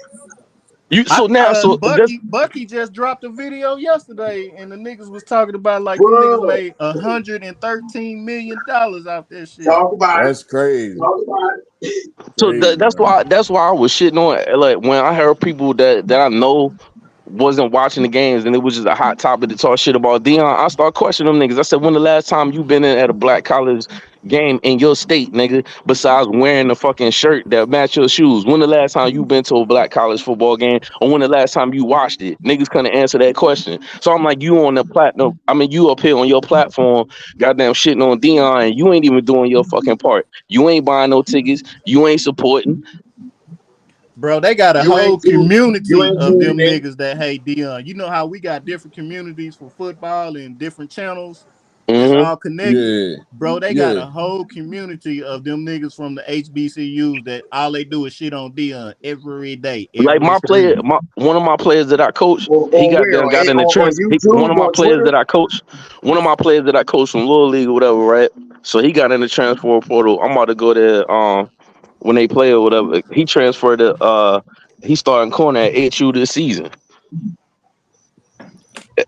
Speaker 3: You
Speaker 6: I
Speaker 3: so now so just
Speaker 6: Bucky just dropped a video yesterday, and the niggas was talking about like them niggas
Speaker 1: Bro,
Speaker 6: made $113 million off that shit.
Speaker 1: talk about it.
Speaker 5: That's crazy.
Speaker 1: Talk about it.
Speaker 3: So
Speaker 5: Crazy, man.
Speaker 3: that's why I was shitting on like when I heard people that I know wasn't watching the games and it was just a hot topic to talk shit about Dion. I start questioning them niggas. I said, when the last time you been in at a black college game in your state, nigga, besides wearing the fucking shirt that match your shoes? When the last time you been to a black college football game, or when the last time you watched it? Niggas couldn't answer that question. So I'm like, you on the platinum? I mean, you up here on your platform, goddamn shitting on Dion, and you ain't even doing your fucking part. You ain't buying no tickets. You ain't supporting.
Speaker 6: Bro, they got a
Speaker 1: You
Speaker 6: whole
Speaker 1: ain't tuned. You
Speaker 6: community
Speaker 1: ain't
Speaker 6: of
Speaker 1: tuned
Speaker 6: them
Speaker 1: in.
Speaker 6: niggas that hate Dion. You know how we got different communities for football and different channels. It's
Speaker 3: Mm-hmm.
Speaker 6: all connected.
Speaker 5: Yeah.
Speaker 6: Bro, they got
Speaker 5: Yeah.
Speaker 6: a whole community of them niggas from the HBCUs that all they do is shit on Dion every day,
Speaker 3: Like
Speaker 6: every stream.
Speaker 3: one of my players that I coached, he
Speaker 1: On where?
Speaker 3: got in the
Speaker 1: On
Speaker 3: one
Speaker 1: YouTube,
Speaker 3: of my
Speaker 1: on
Speaker 3: players
Speaker 1: Twitter?
Speaker 3: that I coached, from Little League or whatever, right? So he got in the transfer portal. I'm about to go there when they play or whatever. He transferred to he starting corner at HU this season.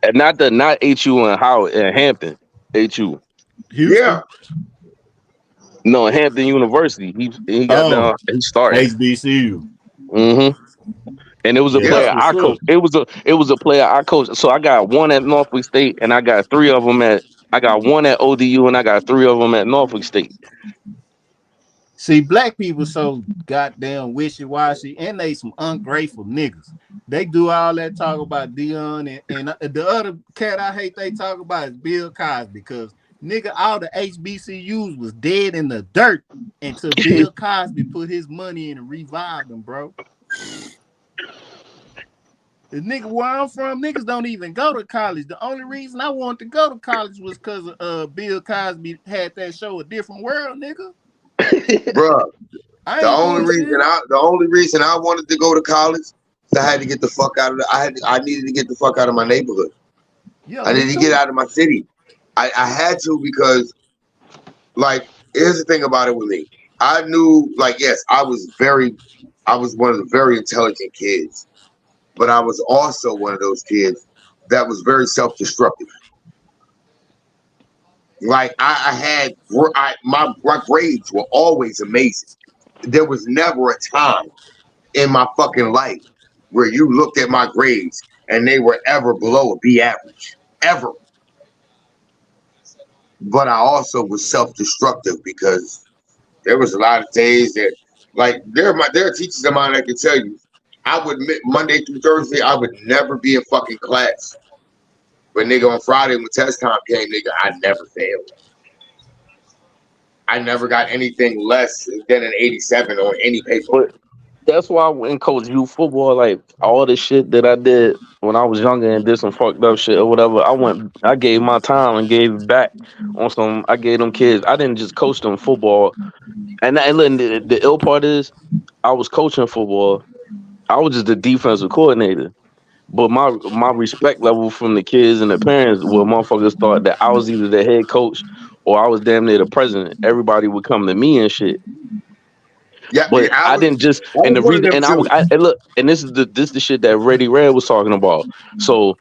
Speaker 3: And not HU and Howard and Hampton. HU.
Speaker 1: Yeah.
Speaker 6: Houston?
Speaker 3: No, Hampton University. He got
Speaker 6: Oh,
Speaker 3: down. He's starting.
Speaker 6: HBCU.
Speaker 3: Mm-hmm. And it was a
Speaker 6: Yeah,
Speaker 1: Yeah.
Speaker 6: that's
Speaker 3: player
Speaker 6: what's
Speaker 3: I
Speaker 6: up.
Speaker 3: coached. It was a player I coached. So I got one at Norfolk State, and I got three of them at. I got one at ODU, and I got three of them at Norfolk State.
Speaker 6: See, black people so goddamn wishy-washy, and they some ungrateful niggas. They do all that talk about Dion, and the other cat I hate they talk about is Bill Cosby, because nigga, all the HBCUs was dead in the dirt until Bill Cosby put his money in and revived them, bro. The nigga where I'm from, niggas don't even go to college. The only reason I wanted to go to college was because Bill Cosby had that show A Different World, nigga.
Speaker 1: Bruh.
Speaker 6: I ain't bullshit.
Speaker 1: The only reason I wanted to go to college is I had to get the fuck out of I needed to get the fuck out of my neighborhood.
Speaker 6: Yeah,
Speaker 1: I
Speaker 6: me
Speaker 1: needed to
Speaker 6: too.
Speaker 1: get out of my city. I had to, because like, here's the thing about it with me. I knew, like, yes, I was one of the very intelligent kids, but I was also one of those kids that was very self-destructive. Like, my grades were always amazing. There was never a time in my fucking life where you looked at my grades and they were ever below a B average, ever. But I also was self-destructive, because there was a lot of days that, like, there are teachers of mine that can tell you, I would Monday through Thursday, I would never be in fucking class. But nigga, on Friday when test time came, nigga, I never failed. I never got anything less than an 87 on any paper.
Speaker 3: But that's why when coach youth football, like all the shit that I did when I was younger and did some fucked up shit or whatever, I gave my time and gave back on some. I gave them kids. I didn't just coach them football. And then the ill part is, I was coaching football. I was just the defensive coordinator. But my respect level from the kids and the parents, where motherfuckers thought that I was either the head coach or I was damn near the president. Everybody would come to me and shit.
Speaker 1: Yeah,
Speaker 3: But I didn't just,
Speaker 1: I
Speaker 3: and
Speaker 1: was
Speaker 3: the
Speaker 1: one of
Speaker 3: reason,
Speaker 1: them too.
Speaker 3: and look, and this is the shit that Reddy Red was talking about. So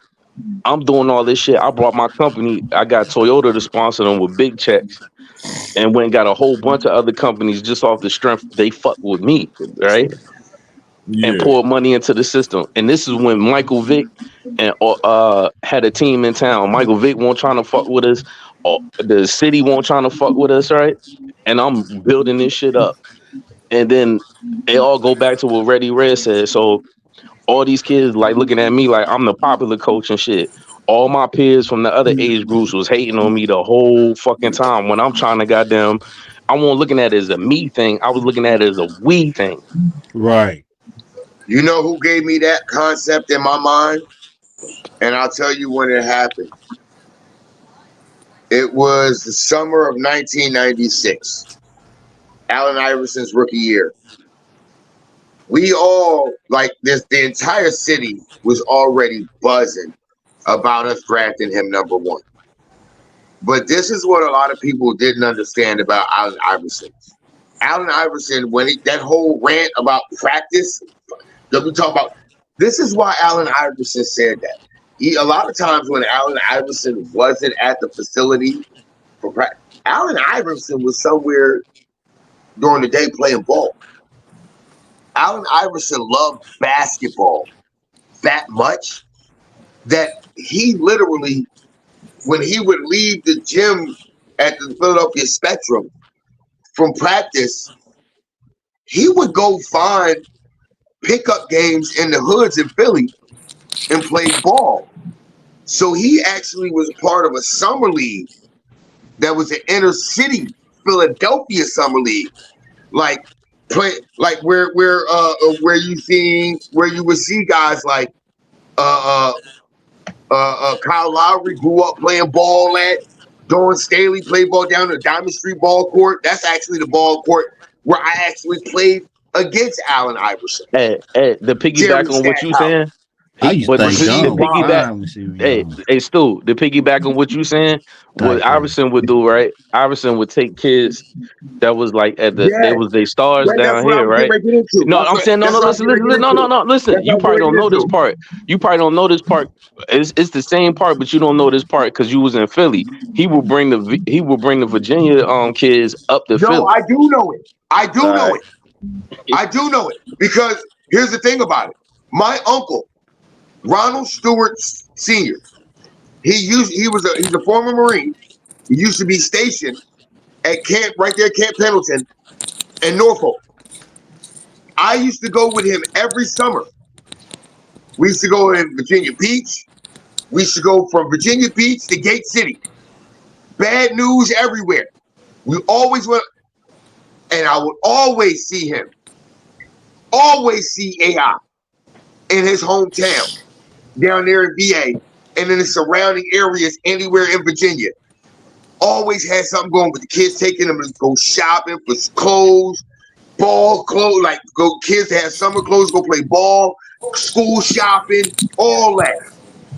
Speaker 3: I'm doing all this shit. I brought my company. I got Toyota to sponsor them with big checks, and went and got a whole bunch of other companies just off the strength they fuck with me, right? And
Speaker 5: Yeah.
Speaker 3: poured money into the system. And this is when Michael Vick and had a team in town. Michael Vick won't trying to fuck with us, or the city won't trying to fuck with us, right? And I'm building this shit up. And then it all go back to what Reddy Red said. So all these kids like looking at me like I'm the popular coach and shit. All my peers from the other age groups was hating on me the whole fucking time when I'm trying to goddamn. I wasn't looking at it as a me thing. I was looking at it as a we thing.
Speaker 6: Right.
Speaker 1: You know who gave me that concept in my mind? And I'll tell you when it happened. It was the summer of 1996. Allen Iverson's rookie year. We all, like, the entire city was already buzzing about us drafting him number one. But this is what a lot of people didn't understand about Allen Iverson. Allen Iverson, that whole rant about practice that we talk about, this is why Allen Iverson said that. A lot of times when Allen Iverson wasn't at the facility for practice, Allen Iverson was somewhere during the day playing ball. Allen Iverson loved basketball that much that he literally, when he would leave the gym at the Philadelphia Spectrum from practice, he would go find pickup games in the hoods in Philly and play ball. So he actually was part of a summer league that was an inner city Philadelphia summer league, like where you would see guys like Kyle Lowry grew up playing ball at, Dawn Staley played ball down the Diamond Street ball court. That's actually the ball court where I actually played against Allen Iverson.
Speaker 3: Hey, the
Speaker 1: Jerry
Speaker 3: piggyback on what you
Speaker 1: Stackhouse.
Speaker 3: saying,
Speaker 8: I used to
Speaker 3: but the,
Speaker 8: think
Speaker 1: Rasheed
Speaker 3: the
Speaker 8: John was
Speaker 1: Wallace.
Speaker 3: piggyback.
Speaker 8: fine when she was
Speaker 3: Hey,
Speaker 8: young.
Speaker 3: hey, Stu, the piggyback on what you saying, what
Speaker 8: Thank you.
Speaker 3: Iverson would do, right? Iverson would take kids that was like they
Speaker 1: Yes.
Speaker 3: was they stars
Speaker 1: That's
Speaker 3: down
Speaker 1: what I
Speaker 3: here,
Speaker 1: was getting
Speaker 3: right?
Speaker 1: ready to get into.
Speaker 3: No, I'm saying no,
Speaker 1: That's
Speaker 3: no,
Speaker 1: what I was
Speaker 3: listen,
Speaker 1: getting ready to
Speaker 3: listen,
Speaker 1: get
Speaker 3: no,
Speaker 1: into.
Speaker 3: no, no, listen.
Speaker 1: That's what I
Speaker 3: You
Speaker 1: was
Speaker 3: probably
Speaker 1: getting
Speaker 3: don't
Speaker 1: ready
Speaker 3: know
Speaker 1: to get
Speaker 3: this
Speaker 1: into.
Speaker 3: part. You probably don't know this part. It's the same part, but you don't know this part because you was in Philly. He will bring the Virginia kids up to
Speaker 1: No,
Speaker 3: Philly.
Speaker 1: I do know it. I do
Speaker 3: All
Speaker 1: know
Speaker 3: right.
Speaker 1: it. I do know it. Because here's the thing about it. My uncle, Ronald Stewart Sr., he's a former Marine. He used to be stationed at Camp Pendleton in Norfolk. I used to go with him every summer. We used to go in Virginia Beach. We used to go from Virginia Beach to Gate City. Bad news everywhere. We always went, and I would always see him. Always see AI in his hometown, down there in VA, and in the surrounding areas anywhere in Virginia. Always had something going with the kids, taking them to go shopping for clothes, ball clothes, like go kids to have summer clothes, go play ball, school shopping, all that.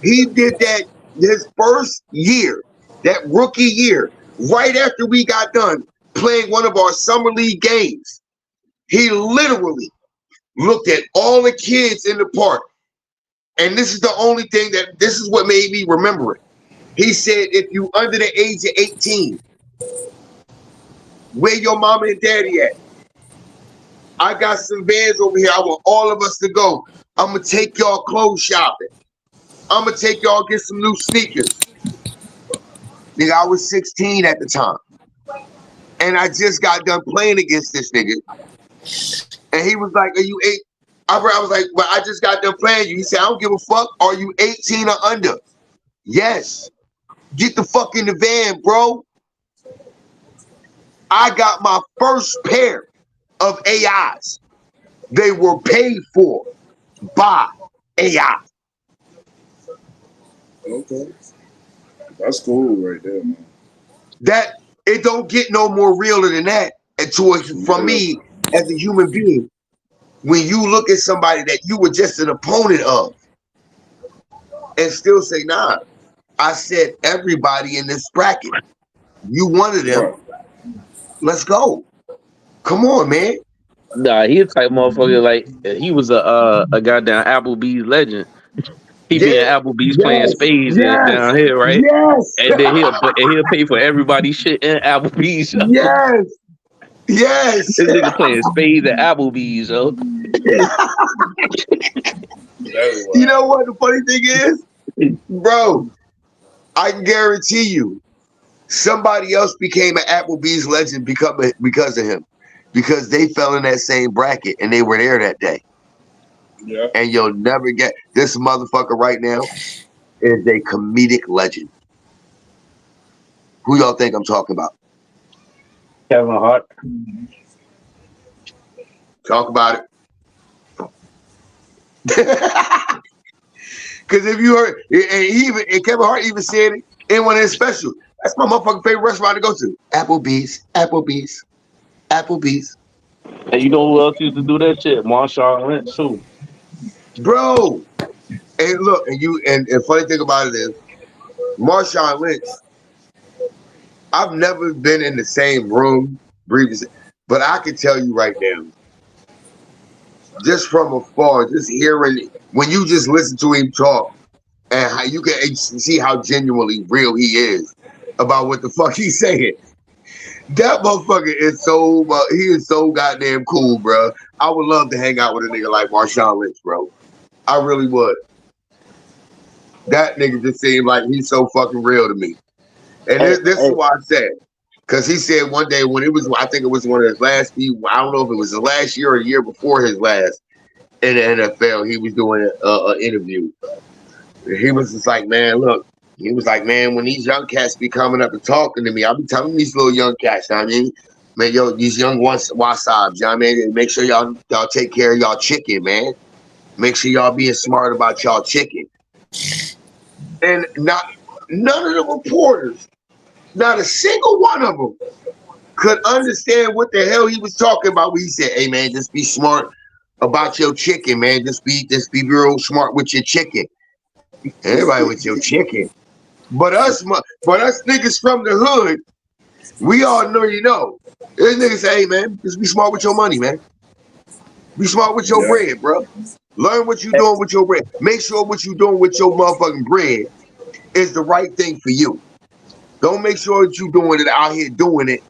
Speaker 1: He did that his first year, that rookie year, right after we got done playing one of our summer league games. He literally looked at all the kids in the park. And this is the only thing this is what made me remember it. He said, if you under the age of 18, where your mama and daddy at? I got some vans over here. I want all of us to go. I'm going to take y'all clothes shopping. I'm going to take y'all get some new sneakers. Nigga, I was 16 at the time. And I just got done playing against this nigga. And he was like, are you 8? I was like, but I just got done playing you. He said, I don't give a fuck. Are you 18 or under? Yes. Get the fuck in the van, bro. I got my first pair of AIs. They were paid for by AI.
Speaker 5: Okay. That's cool right there, man.
Speaker 1: That it don't get no more realer than that. And from me as a human being, when you look at somebody that you were just an opponent of and still say, nah, I said everybody in this bracket. You one of them.
Speaker 5: Right.
Speaker 1: Let's go. Come on, man.
Speaker 3: Nah, he a type motherfucker like he was a goddamn Applebee's legend. He be in
Speaker 1: Yeah.
Speaker 3: Applebee's playing
Speaker 1: Yes.
Speaker 3: spades
Speaker 1: Yes.
Speaker 3: down here, right?
Speaker 1: Yes.
Speaker 3: And then he'll pay for everybody's shit in Applebee's. Yo.
Speaker 1: Yes. Yes.
Speaker 3: This nigga playing spades at Applebee's, yo.
Speaker 1: You know what the funny thing is? Bro, I can guarantee you somebody else became an Applebee's legend because of him. Because they fell in that same bracket and they were there that day.
Speaker 5: Yeah.
Speaker 1: And you'll never get this motherfucker right now is a comedic legend. Who y'all think I'm talking about?
Speaker 3: Kevin Hart.
Speaker 1: Talk about it. Because if you heard, and Kevin Hart even said it in one of his specials. That's my motherfucking favorite restaurant to go to. Applebee's, Applebee's, Applebee's.
Speaker 3: And you know who else used to do that shit? Marshawn Lynch too.
Speaker 1: Bro. And look, and funny thing about it is, Marshawn Lynch, I've never been in the same room, but I can tell you right now, just from afar, just hearing, when you just listen to him talk, and how you can see how genuinely real he is about what the fuck he's saying. That motherfucker is he is so goddamn cool, bro. I would love to hang out with a nigga like Marshawn Lynch, bro. I really would. That nigga just seemed like he's so fucking real to me. And this is why I said, because he said one day when it was, I think it was one of his last few, I don't know if it was the last year or a year before his last in the NFL, he was doing an interview. He was just like, man, look, he was like, man, when these young cats be coming up and talking to me, I'll be telling these little young cats, you know what I mean? Man, yo, these young wasabs, you know what I mean? And make sure y'all take care of y'all chicken, man. Make sure y'all being smart about y'all chicken. And none of the reporters Not a single one of them could understand what the hell he was talking about when he said, hey man, just be smart about your chicken, man. Just be real smart with your chicken. Everybody with your chicken. But us niggas from the hood, we all know This nigga say, hey man, just be smart with your money, man. Be smart with your bread, bro. Learn what you doing with your bread. Make sure what you doing with your motherfucking bread is the right thing for you. Don't make sure that you doing it out here doing it.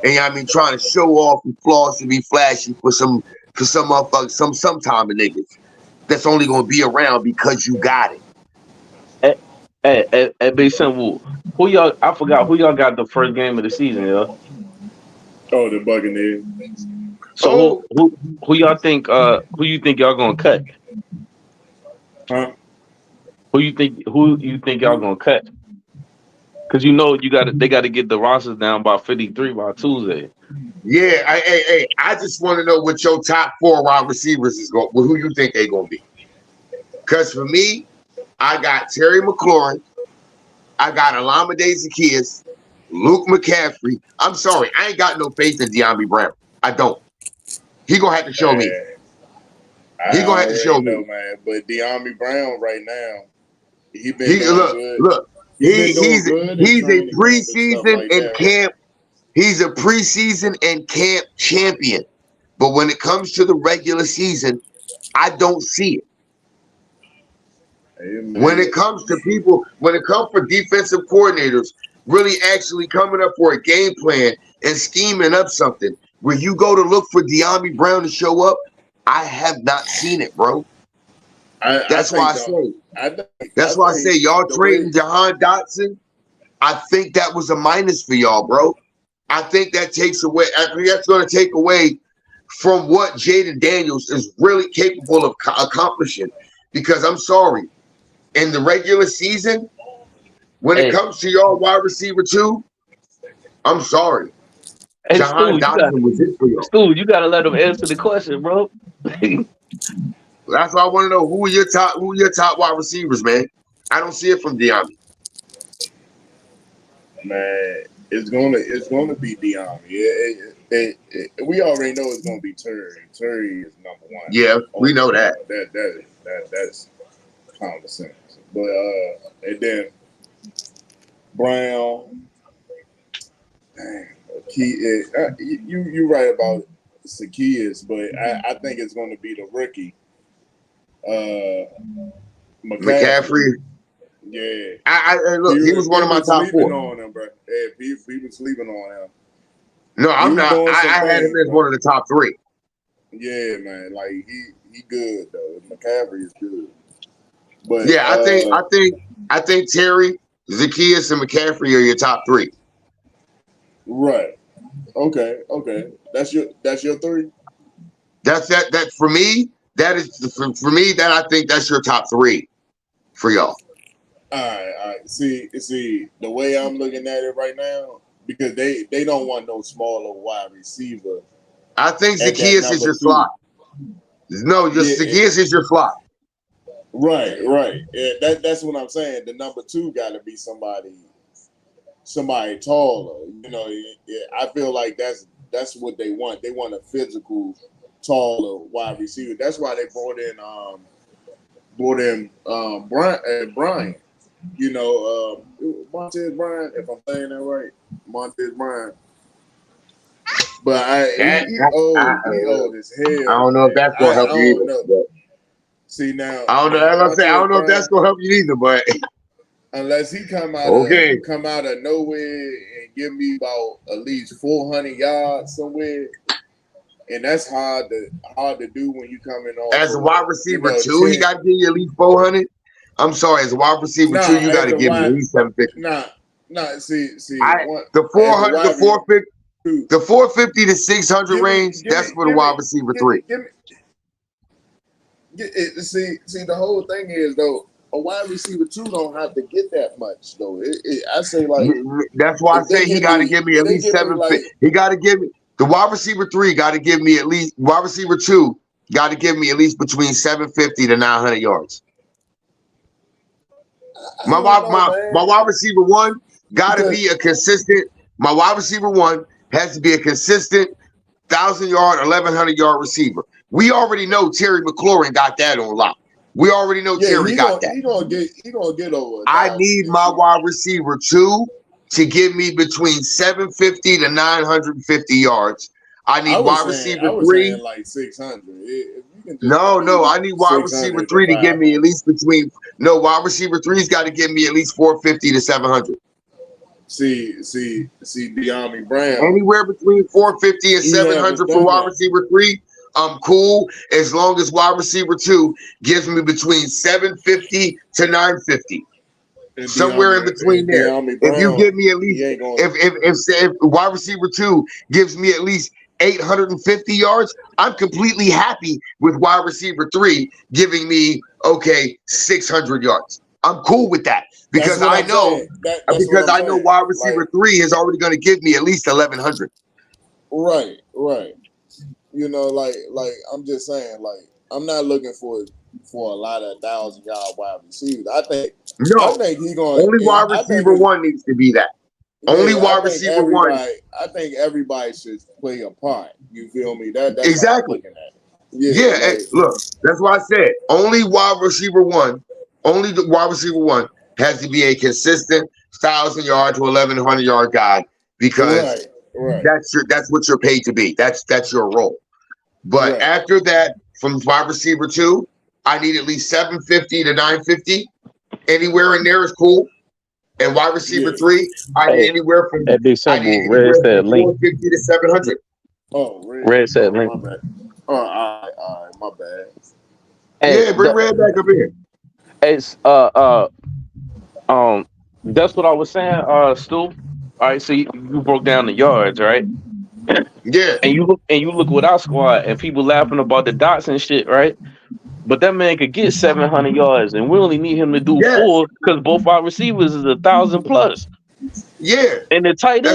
Speaker 1: And I mean trying to show off and floss and be flashy for some motherfuckers, some time of niggas that's only gonna be around because you got it.
Speaker 3: Hey, Big Simple. Who y'all? I forgot who y'all got the first game of the season, yo.
Speaker 5: Oh, the Buccaneers.
Speaker 3: So who y'all think? Who you think y'all gonna cut?
Speaker 5: Huh?
Speaker 3: Who you think y'all gonna cut? Because they got to get the rosters down by 53 by Tuesday.
Speaker 1: Yeah, I just want to know what your top 4 wide receivers is going. Who you think they gonna be? Because for me, I got Terry McLaurin, I got Olamide Zaccheaus, Luke McCaffrey. I'm sorry, I ain't got no faith in De'Ami Brown. I don't. He gonna have to show me. He gonna have to show me,
Speaker 5: man. But De'Ami Brown right now, he been doing good.
Speaker 1: Look, he's a
Speaker 5: preseason
Speaker 1: and camp. He's a preseason and camp champion. But when it comes to the regular season, I don't see it. When it comes to for defensive coordinators really actually coming up for a game plan and scheming up something, where you go to look for De'Ami Brown to show up, I have not seen it, bro. That's why I say y'all trading Jahan Dotson. I think that was a minus for y'all, bro. I think that takes away. I think that's going to take away from what Jaden Daniels is really capable of accomplishing. Because I'm sorry, in the regular season, when it comes to y'all wide receiver 2, I'm sorry.
Speaker 3: Hey,
Speaker 1: Jahan Dotson was it for y'all.
Speaker 3: Stu, you gotta let him answer the question, bro.
Speaker 1: That's why I want to know who are your top wide receivers, man. I don't see it from De'Ami.
Speaker 5: Man, it's gonna be De'Ami. We already know it's gonna be Terry. Terry is number 1.
Speaker 1: Yeah, we know that.
Speaker 5: That's common sense. But and then Brown, dang, you right about Zaccheaus, but I think it's going to be the rookie, McCaffrey. Yeah,
Speaker 1: I look. He was one of my top 4.
Speaker 5: On him, bro. Yeah, he was sleeping on him.
Speaker 1: No, I'm not. I had him as one of the top 3.
Speaker 5: Yeah, man. Like he good though. McCaffrey is good. But
Speaker 1: yeah, I think Terry, Zaccheaus, and McCaffrey are your top 3.
Speaker 5: Right. Okay. That's your 3.
Speaker 1: That for me. That is for me. That I think that's your top 3 for y'all.
Speaker 5: All right. See, the way I'm looking at it right now, because they don't want no smaller wide receiver.
Speaker 1: I think Zaccheaus is your slot. No, Zaccheaus is your slot.
Speaker 5: Right. Yeah, that's what I'm saying. The number 2 got to be somebody taller. I feel like that's what they want. They want a physical, taller wide receiver. That's why they brought in Brian. Montez Bryant, if I'm saying that right, Montez Bryant. But he old as hell.
Speaker 1: I don't know if that's gonna help you either.
Speaker 5: See now,
Speaker 1: I don't know. I don't know if that's gonna help you either, but
Speaker 5: unless he come out of nowhere and give me about at least 400 yards somewhere, and that's hard to do when you come in on
Speaker 1: as a wide receiver 2. He got to give you at least 400. I'm sorry, as a wide receiver 2, you got to give me at least 750. The 400, the 450 to 600 range. That's for the wide receiver 3.
Speaker 5: See, the whole thing is though, a wide receiver 2 don't have to get that much though. I say like
Speaker 1: that's why I say he got to give me at least 750. He got to give me the wide receiver 3. Got to give me at least wide receiver 2. Got to give me at least between 750 to 900 yards. My wide receiver 1 Got to be a consistent. My wide receiver 1 has to be a consistent 1,000-yard, 1,100-yard receiver. We already know Terry McLaurin got that on lock. We already know Terry got that.
Speaker 5: He gonna get over.
Speaker 1: I need my wide receiver 2 to give me between 750 to 950 yards. I need wide receiver 3.
Speaker 5: Saying like 600.
Speaker 1: No. I need wide receiver 3 to give me at least between. No, wide receiver 3's got to give me at least 450 to 700.
Speaker 5: See, De'Ami Brown.
Speaker 1: Anywhere between 450 and 700 for wide receiver 3, I'm cool as long as wide receiver 2 gives me between 750 to 950. Somewhere in between there. If you give me at least, if wide receiver 2 gives me at least 850 yards, I'm completely happy with wide receiver 3 giving me 600 yards. I'm cool with that because I know wide receiver 3 is already going to give me at least 1,100.
Speaker 5: Right. You know, like I'm just saying, like I'm not looking for a lot of 1,000-yard wide receivers. I think he's going.
Speaker 1: Only wide receiver 1 needs to be that. Only wide receiver 1.
Speaker 5: I think everybody should play a part. You feel me? That's
Speaker 1: exactly.
Speaker 5: How I'm looking at it.
Speaker 1: Yeah. Look, that's why I said only wide receiver 1. Only the wide receiver 1 has to be a consistent 1,000-yard to 1,100-yard guy because that's what you're paid to be. That's your role. But after that, from wide receiver 2, I need at least 750 to 950. Anywhere in there is cool. And wide receiver 3, I need anywhere from 450 to 700.
Speaker 5: Oh,
Speaker 3: Red said link.
Speaker 5: My bad. All right, my bad.
Speaker 1: Hey, bring Red back up here.
Speaker 3: It's that's what I was saying, Stu. All right, so you broke down the yards, right?
Speaker 1: Yeah.
Speaker 3: And you look with our squad and people laughing about the dots and shit, right? But that man could get 700 yards, and we only need him to do 4 because both our receivers is 1,000 plus.
Speaker 1: Yeah.
Speaker 3: And the tight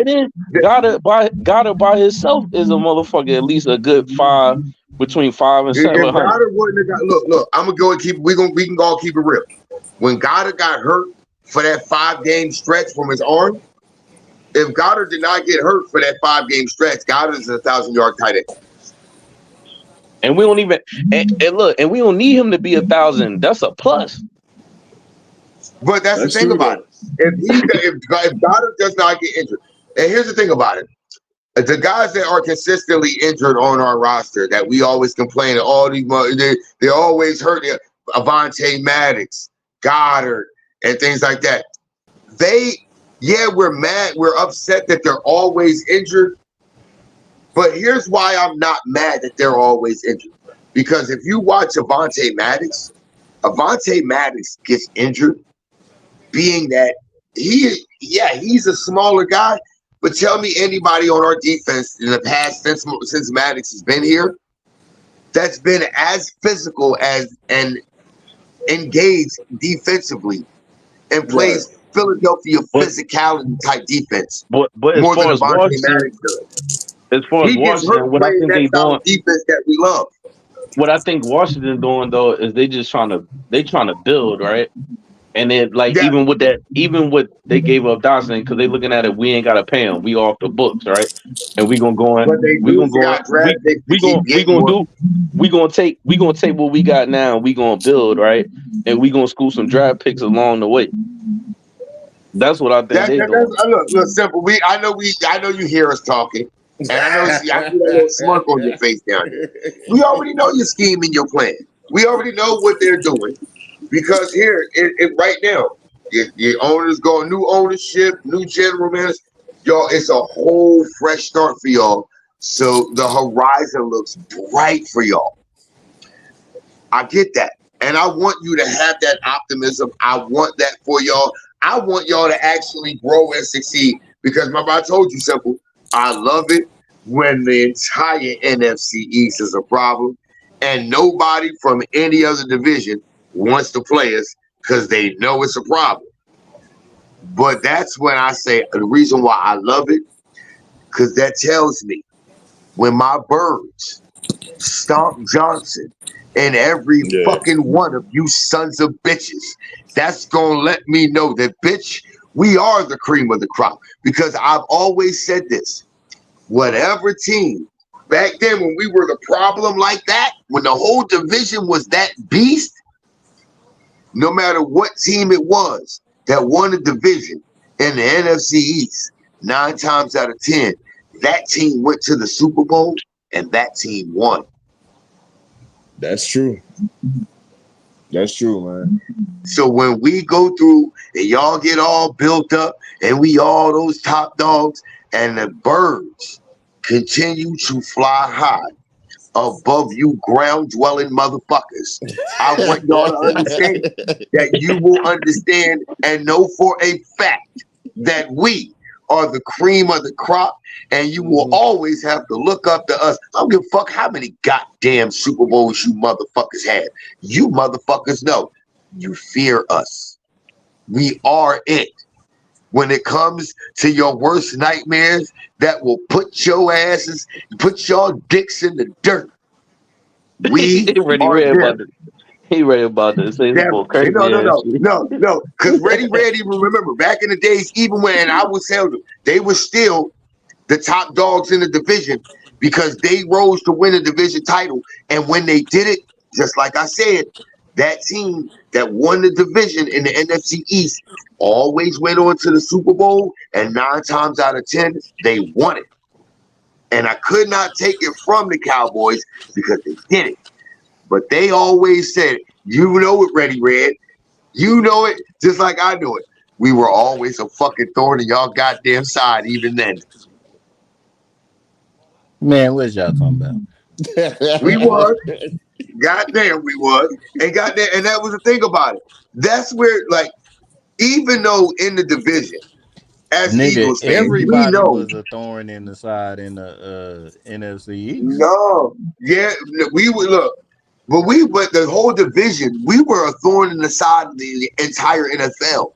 Speaker 3: end, Goddard by himself is a motherfucker at least a good 5, between 5 and 700.
Speaker 1: Look, I'm gonna go and we can all keep it real. When Goddard got hurt for that 5-game stretch from his arm, if Goddard did not get hurt for that 5-game stretch, Goddard is a 1,000-yard tight end.
Speaker 3: And we don't even and we don't need him to be 1,000. That's a plus.
Speaker 1: But that's the thing about it. If Goddard does not get injured, and here's the thing about it. The guys that are consistently injured on our roster that we always complain of, all these they always hurt. Avonte Maddox, Goddard, and things like that. We're mad. We're upset that they're always injured. But here's why I'm not mad that they're always injured. Because if you watch Avonte Maddox gets injured, being that he's a smaller guy. But tell me anybody on our defense in the past since Maddox has been here that's been as physical as and engaged defensively and plays Philadelphia physicality type defense.
Speaker 3: But
Speaker 1: more than Avonte Maddox does.
Speaker 3: As far as Washington, what I think they doing
Speaker 1: defense that we love.
Speaker 3: What I think Washington doing though is they trying to build, right? And then even with they gave up Dawson because they looking at it, we ain't gotta pay him. We off the books, right? And we gonna go in. We gonna take what we got now. We gonna build, right? And we gonna scoop some draft picks along the way. That's what I think they doing.
Speaker 1: Look, simple. I know you hear us talking. And I see a little smirk on your face down here. We already know your scheme and your plan. We already know what they're doing. Because here, right now, your owners go, new ownership, new general manager. Y'all, it's a whole fresh start for y'all. So the horizon looks bright for y'all. I get that. And I want you to have that optimism. I want that for y'all. I want y'all to actually grow and succeed. Because remember, I told you simple. I love it when the entire NFC East is a problem and nobody from any other division wants to play us because they know it's a problem. But that's when I say the reason why I love it, because that tells me when my birds stomp Johnson and every fucking one of you sons of bitches, that's going to let me know that, bitch, We are the cream of the crop because I've always said this. Whatever team, back then when we were the problem like that, when the whole division was that beast, no matter what team it was that won the division in the NFC East, 9 times out of 10, that team went to the Super Bowl and that team won.
Speaker 5: That's true. That's true, man.
Speaker 1: So when we go through and y'all get all built up and we all those top dogs and the birds continue to fly high above you ground dwelling motherfuckers, I want y'all to understand that you will understand and know for a fact that we are the cream of the crop, and you will always have to look up to us. I don't give a fuck how many goddamn Super Bowls you motherfuckers had. You motherfuckers know you fear us. We are it. When it comes to your worst nightmares that will put your asses, put your dicks in the dirt, we
Speaker 3: He ready
Speaker 1: are
Speaker 3: read
Speaker 1: them.
Speaker 3: about this. He read about this. Say some more crazy ass shit.
Speaker 1: No. Because Ready Red, even remember back in the days, even when I was held, they were still the top dogs in the division because they rose to win a division title. And when they did it, just like I said, that team that won the division in the NFC East always went on to the Super Bowl, and 9 times out of 10, they won it. And I could not take it from the Cowboys because they did it. But they always said, you know it, Ready Red. You know it just like I know it. We were always a fucking thorn in y'all goddamn side even then.
Speaker 6: Man, what y'all talking about?
Speaker 1: We was. Goddamn, we was. And goddamn, and that was the thing about it. That's where, like, even though in the division, as
Speaker 6: Nigga,
Speaker 1: Eagles fans,
Speaker 6: everybody
Speaker 1: we know
Speaker 6: was a thorn in the side in the NFC East.
Speaker 1: No, yeah, we would look, but the whole division, we were a thorn in the side of the entire NFL.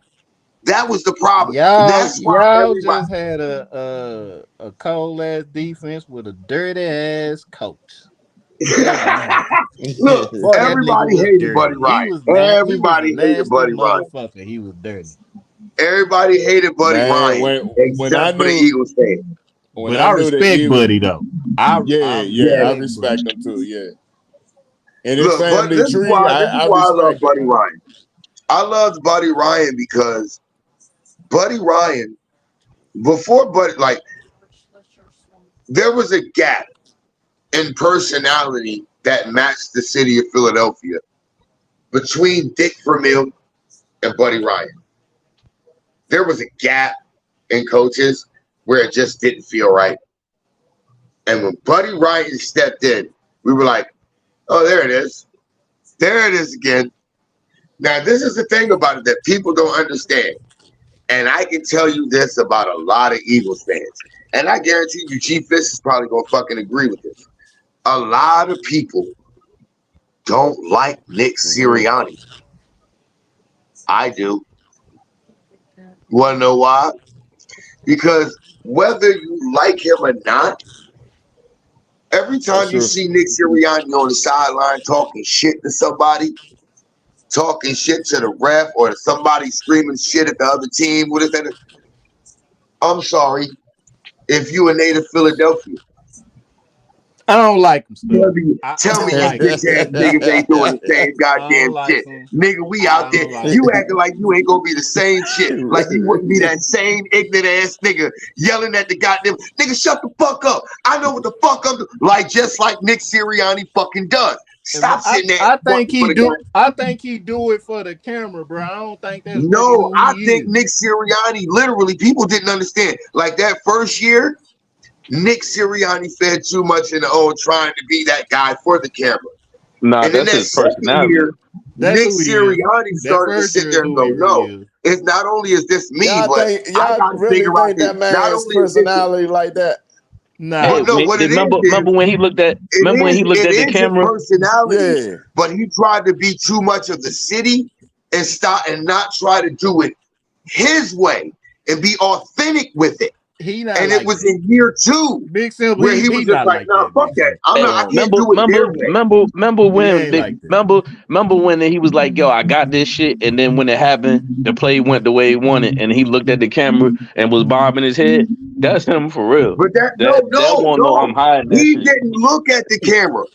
Speaker 1: That was the problem. That's why
Speaker 6: Y'all just had a cold ass defense with a dirty ass coach.
Speaker 1: Look,
Speaker 6: Boy,
Speaker 1: everybody hated Buddy Ryan. Everybody hated Buddy Ryan.
Speaker 6: Motherfucker, he was dirty.
Speaker 1: Everybody hated Buddy Ryan, except for the Eagles fan.
Speaker 6: But I respect Buddy though.
Speaker 5: I respect him too. Yeah. And his
Speaker 1: look,
Speaker 5: family
Speaker 1: this
Speaker 5: tree,
Speaker 1: is why I love Buddy
Speaker 5: him.
Speaker 1: Ryan. I loved Buddy Ryan because Buddy Ryan, before Buddy, like, there was a gap in personality that matched the city of Philadelphia between Dick Vermeil and Buddy Ryan. There was a gap in coaches where it just didn't feel right. And when Buddy Ryan stepped in, we were like, oh, there it is. There it is again. Now, this is the thing about it that people don't understand. And I can tell you this about a lot of Eagles fans. And I guarantee you, Chief Fish is probably going to fucking agree with this. A lot of people don't like Nick Sirianni. I do. You want to know why? Because whether you like him or not, every time you see Nick Sirianni on the sideline talking shit to somebody, talking shit to the ref, or somebody screaming shit at the other team, what is that? I'm sorry. If you a native Philadelphia,
Speaker 6: I don't like him.
Speaker 1: Tell me you bitch ass niggas ain't doing the same goddamn shit. Nigga, we out there. You acting like you ain't gonna be the same shit. Like you wouldn't be that same ignorant ass nigga yelling at the goddamn nigga, shut the fuck up. I know what the fuck I'm doing. Like just like Nick Sirianni fucking does. Stop sitting there.
Speaker 6: I think he do it for the camera, bro. I don't think that's
Speaker 1: no. I think Nick Sirianni literally people didn't understand. Like that first year, Nick Sirianni fed too much in the old trying to be that guy for the camera.
Speaker 3: Nah,
Speaker 1: and
Speaker 3: that's his personality.
Speaker 1: Year, Nick Sirianni started to sit there and go, no, it's not only is this me, but I got to
Speaker 5: really
Speaker 1: figure out
Speaker 5: that man's personality like that.
Speaker 6: Nah,
Speaker 3: remember when he looked at the camera?
Speaker 1: Personality, but he tried to be too much of the city and not try to do it his way and be authentic with it.
Speaker 6: He not
Speaker 1: And
Speaker 6: like
Speaker 1: it was
Speaker 6: that.
Speaker 1: in year 2
Speaker 6: Big Simple,
Speaker 1: where he was just
Speaker 6: not
Speaker 1: like,
Speaker 6: like
Speaker 1: nah,
Speaker 6: that.
Speaker 1: fuck
Speaker 6: Big
Speaker 1: that.
Speaker 6: Simple.
Speaker 1: I can't
Speaker 3: Remember,
Speaker 1: do it their way.
Speaker 3: remember when
Speaker 6: ain't
Speaker 3: they,
Speaker 6: like that.
Speaker 3: remember when he was like, "Yo, I got this shit," and then when it happened, the play went the way he wanted, and he looked at the camera and was bobbing his head. That's him for real.
Speaker 1: But that
Speaker 3: That won't know I'm hiding that
Speaker 1: he
Speaker 3: shit.
Speaker 1: didn't look at the camera.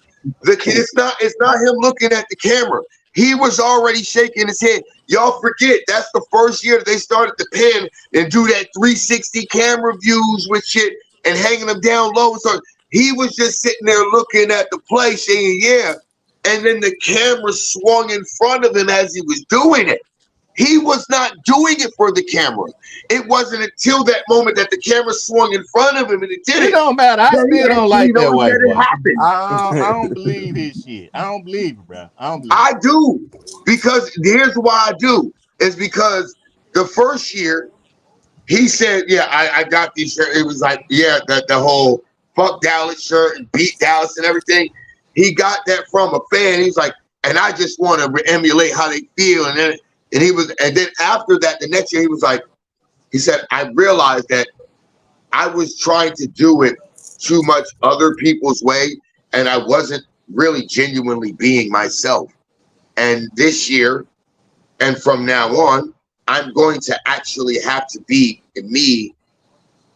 Speaker 1: It's not him looking at the camera. He was already shaking his head. Y'all forget that's the first year that they started to pan and do that 360 camera views with shit and hanging them down low. So he was just sitting there looking at the play, saying, "Yeah," and then the camera swung in front of him as he was doing it. He was not doing it for the camera. It wasn't until that moment that the camera swung in front of him and it did
Speaker 6: It
Speaker 1: it.
Speaker 6: don't matter. I
Speaker 1: that he
Speaker 6: still don't
Speaker 1: actually
Speaker 6: like that
Speaker 1: noticed
Speaker 6: white
Speaker 1: that it
Speaker 6: boy.
Speaker 1: happened.
Speaker 6: I don't believe his shit. I don't believe it, bro. I don't believe
Speaker 1: I do, because here's why I do. Is because the first year he said, "Yeah, I got these shirt." It was like, yeah, the whole fuck Dallas shirt and beat Dallas and everything. He got that from a fan. He's like, and I just want to emulate how they feel. And then after that, the next year he was like, he said, I realized that I was trying to do it too much other people's way, and I wasn't really genuinely being myself. And this year, and from now on, I'm going to actually have to be me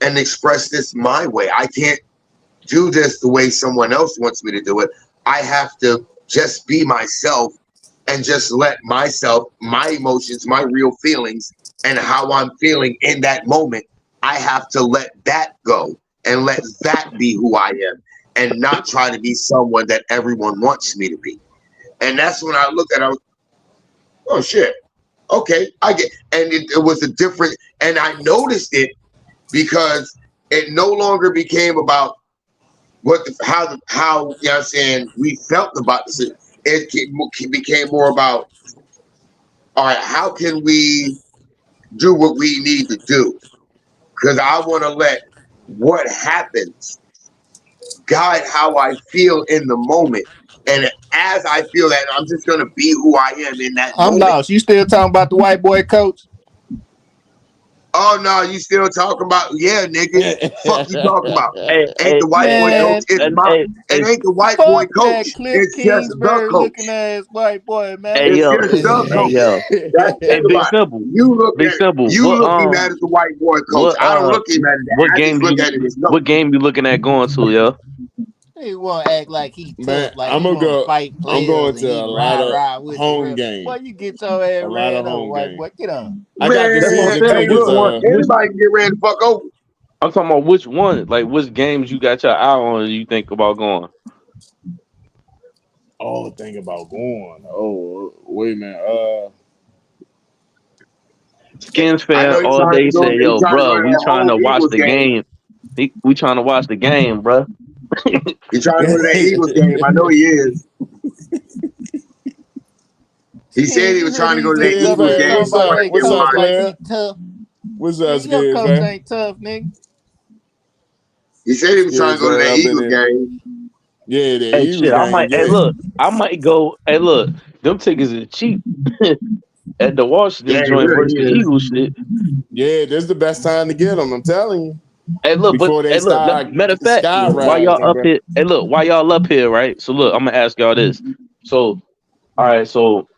Speaker 1: and express this my way. I can't do this the way someone else wants me to do it. I have to just be myself and just let myself, my emotions, my real feelings, and how I'm feeling in that moment, I have to let that go and let that be who I am and not try to be someone that everyone wants me to be. And that's when I looked at it, I was, oh shit, okay, I get, and it was a different, and I noticed it because it no longer became about how you know what I'm saying, we felt about this. It became more about, all right, how can we do what we need to do? Because I want to let what happens guide how I feel in the moment. And as I feel that, I'm just going to be who I am in that
Speaker 6: I'm
Speaker 1: moment.
Speaker 6: lost. You still talking about the white boy coach?
Speaker 1: Oh, no, you still talking about, yeah, nigga. Fuck you talking about? Ain't the white boy coach. It's it ain't the white boy
Speaker 6: Fuck
Speaker 1: coach.
Speaker 6: that Cliff
Speaker 1: It's just the
Speaker 6: Kingsbury
Speaker 1: coach.
Speaker 6: looking ass white boy, man.
Speaker 3: Hey
Speaker 1: It's
Speaker 3: yo,
Speaker 1: just the
Speaker 3: hey
Speaker 1: coach.
Speaker 3: yo, hey
Speaker 1: Think
Speaker 3: Big
Speaker 1: about it.
Speaker 3: Simple,
Speaker 1: You
Speaker 3: Big Simple.
Speaker 1: looking at it as the white boy coach. I don't look at it as that.
Speaker 3: What
Speaker 1: I
Speaker 3: game
Speaker 1: just look at it as coach.
Speaker 3: what game you looking at going to, yo?
Speaker 6: He want to act like he
Speaker 5: Man,
Speaker 6: tough, like
Speaker 5: I'm
Speaker 6: he
Speaker 5: gonna
Speaker 6: want to
Speaker 5: go.
Speaker 6: fight
Speaker 5: I'm
Speaker 6: players
Speaker 5: going
Speaker 6: and
Speaker 5: to
Speaker 6: he
Speaker 5: a lot of
Speaker 6: ride with the
Speaker 5: home
Speaker 6: real.
Speaker 5: games.
Speaker 6: Boy, you get your ass
Speaker 5: A lot
Speaker 6: ran
Speaker 5: of
Speaker 6: on,
Speaker 5: home
Speaker 6: white
Speaker 5: games.
Speaker 6: boy. Get on.
Speaker 5: I got to
Speaker 1: Man,
Speaker 3: That's
Speaker 5: see
Speaker 3: what I'm
Speaker 5: the
Speaker 3: saying.
Speaker 1: hey,
Speaker 3: Which
Speaker 5: tickets.
Speaker 1: look,
Speaker 3: one?
Speaker 1: anybody can get ready to fuck over.
Speaker 3: I'm talking about which one? Like which games you got your eye on? And you think about going?
Speaker 5: Oh, think about going. Oh, wait a minute.
Speaker 3: Skins
Speaker 1: I
Speaker 3: fan
Speaker 1: know he's
Speaker 3: all
Speaker 1: trying
Speaker 3: day
Speaker 1: to go.
Speaker 3: say,
Speaker 1: He's
Speaker 3: "Yo,
Speaker 1: trying to go
Speaker 3: bro,
Speaker 1: to
Speaker 3: we
Speaker 1: that
Speaker 3: trying
Speaker 1: home
Speaker 3: to watch
Speaker 1: Eagles
Speaker 3: the
Speaker 1: game.
Speaker 3: game. We trying to watch the game, bro."
Speaker 1: He's trying to go to that Eagles game. I know he is. He said he was trying to go to that
Speaker 5: Skins
Speaker 1: Eagles
Speaker 5: fan,
Speaker 1: game.
Speaker 5: what's
Speaker 1: He
Speaker 5: up?
Speaker 1: wanted to get
Speaker 5: What's up,
Speaker 1: my.
Speaker 6: Like
Speaker 5: player?
Speaker 6: he tough.
Speaker 5: What's up,
Speaker 6: Nigga, your
Speaker 5: Skins
Speaker 6: coach
Speaker 5: fan?
Speaker 6: ain't tough, nigga.
Speaker 1: He said he was trying to
Speaker 5: Skins
Speaker 1: go to
Speaker 5: fan
Speaker 1: that
Speaker 5: up in
Speaker 1: Eagles
Speaker 5: there.
Speaker 1: game.
Speaker 5: Yeah, the
Speaker 3: Hey,
Speaker 5: Eagles
Speaker 3: shit, I
Speaker 5: game.
Speaker 3: might. Hey,
Speaker 5: Yeah,
Speaker 3: look, I might go. Hey, look, them tickets is cheap at the Washington
Speaker 1: Yeah, he
Speaker 3: joint
Speaker 1: really
Speaker 3: versus the
Speaker 1: is.
Speaker 3: Eagles shit.
Speaker 5: yeah. This is the best time to get them. I'm telling you.
Speaker 3: Hey, look, but
Speaker 5: Before they
Speaker 3: hey, look.
Speaker 5: start
Speaker 3: Matter of fact, while y'all
Speaker 5: skyrocketing,
Speaker 3: up
Speaker 5: bro.
Speaker 3: here, hey, look, while y'all up here, right? So look, I'm gonna ask y'all this. So, all right, so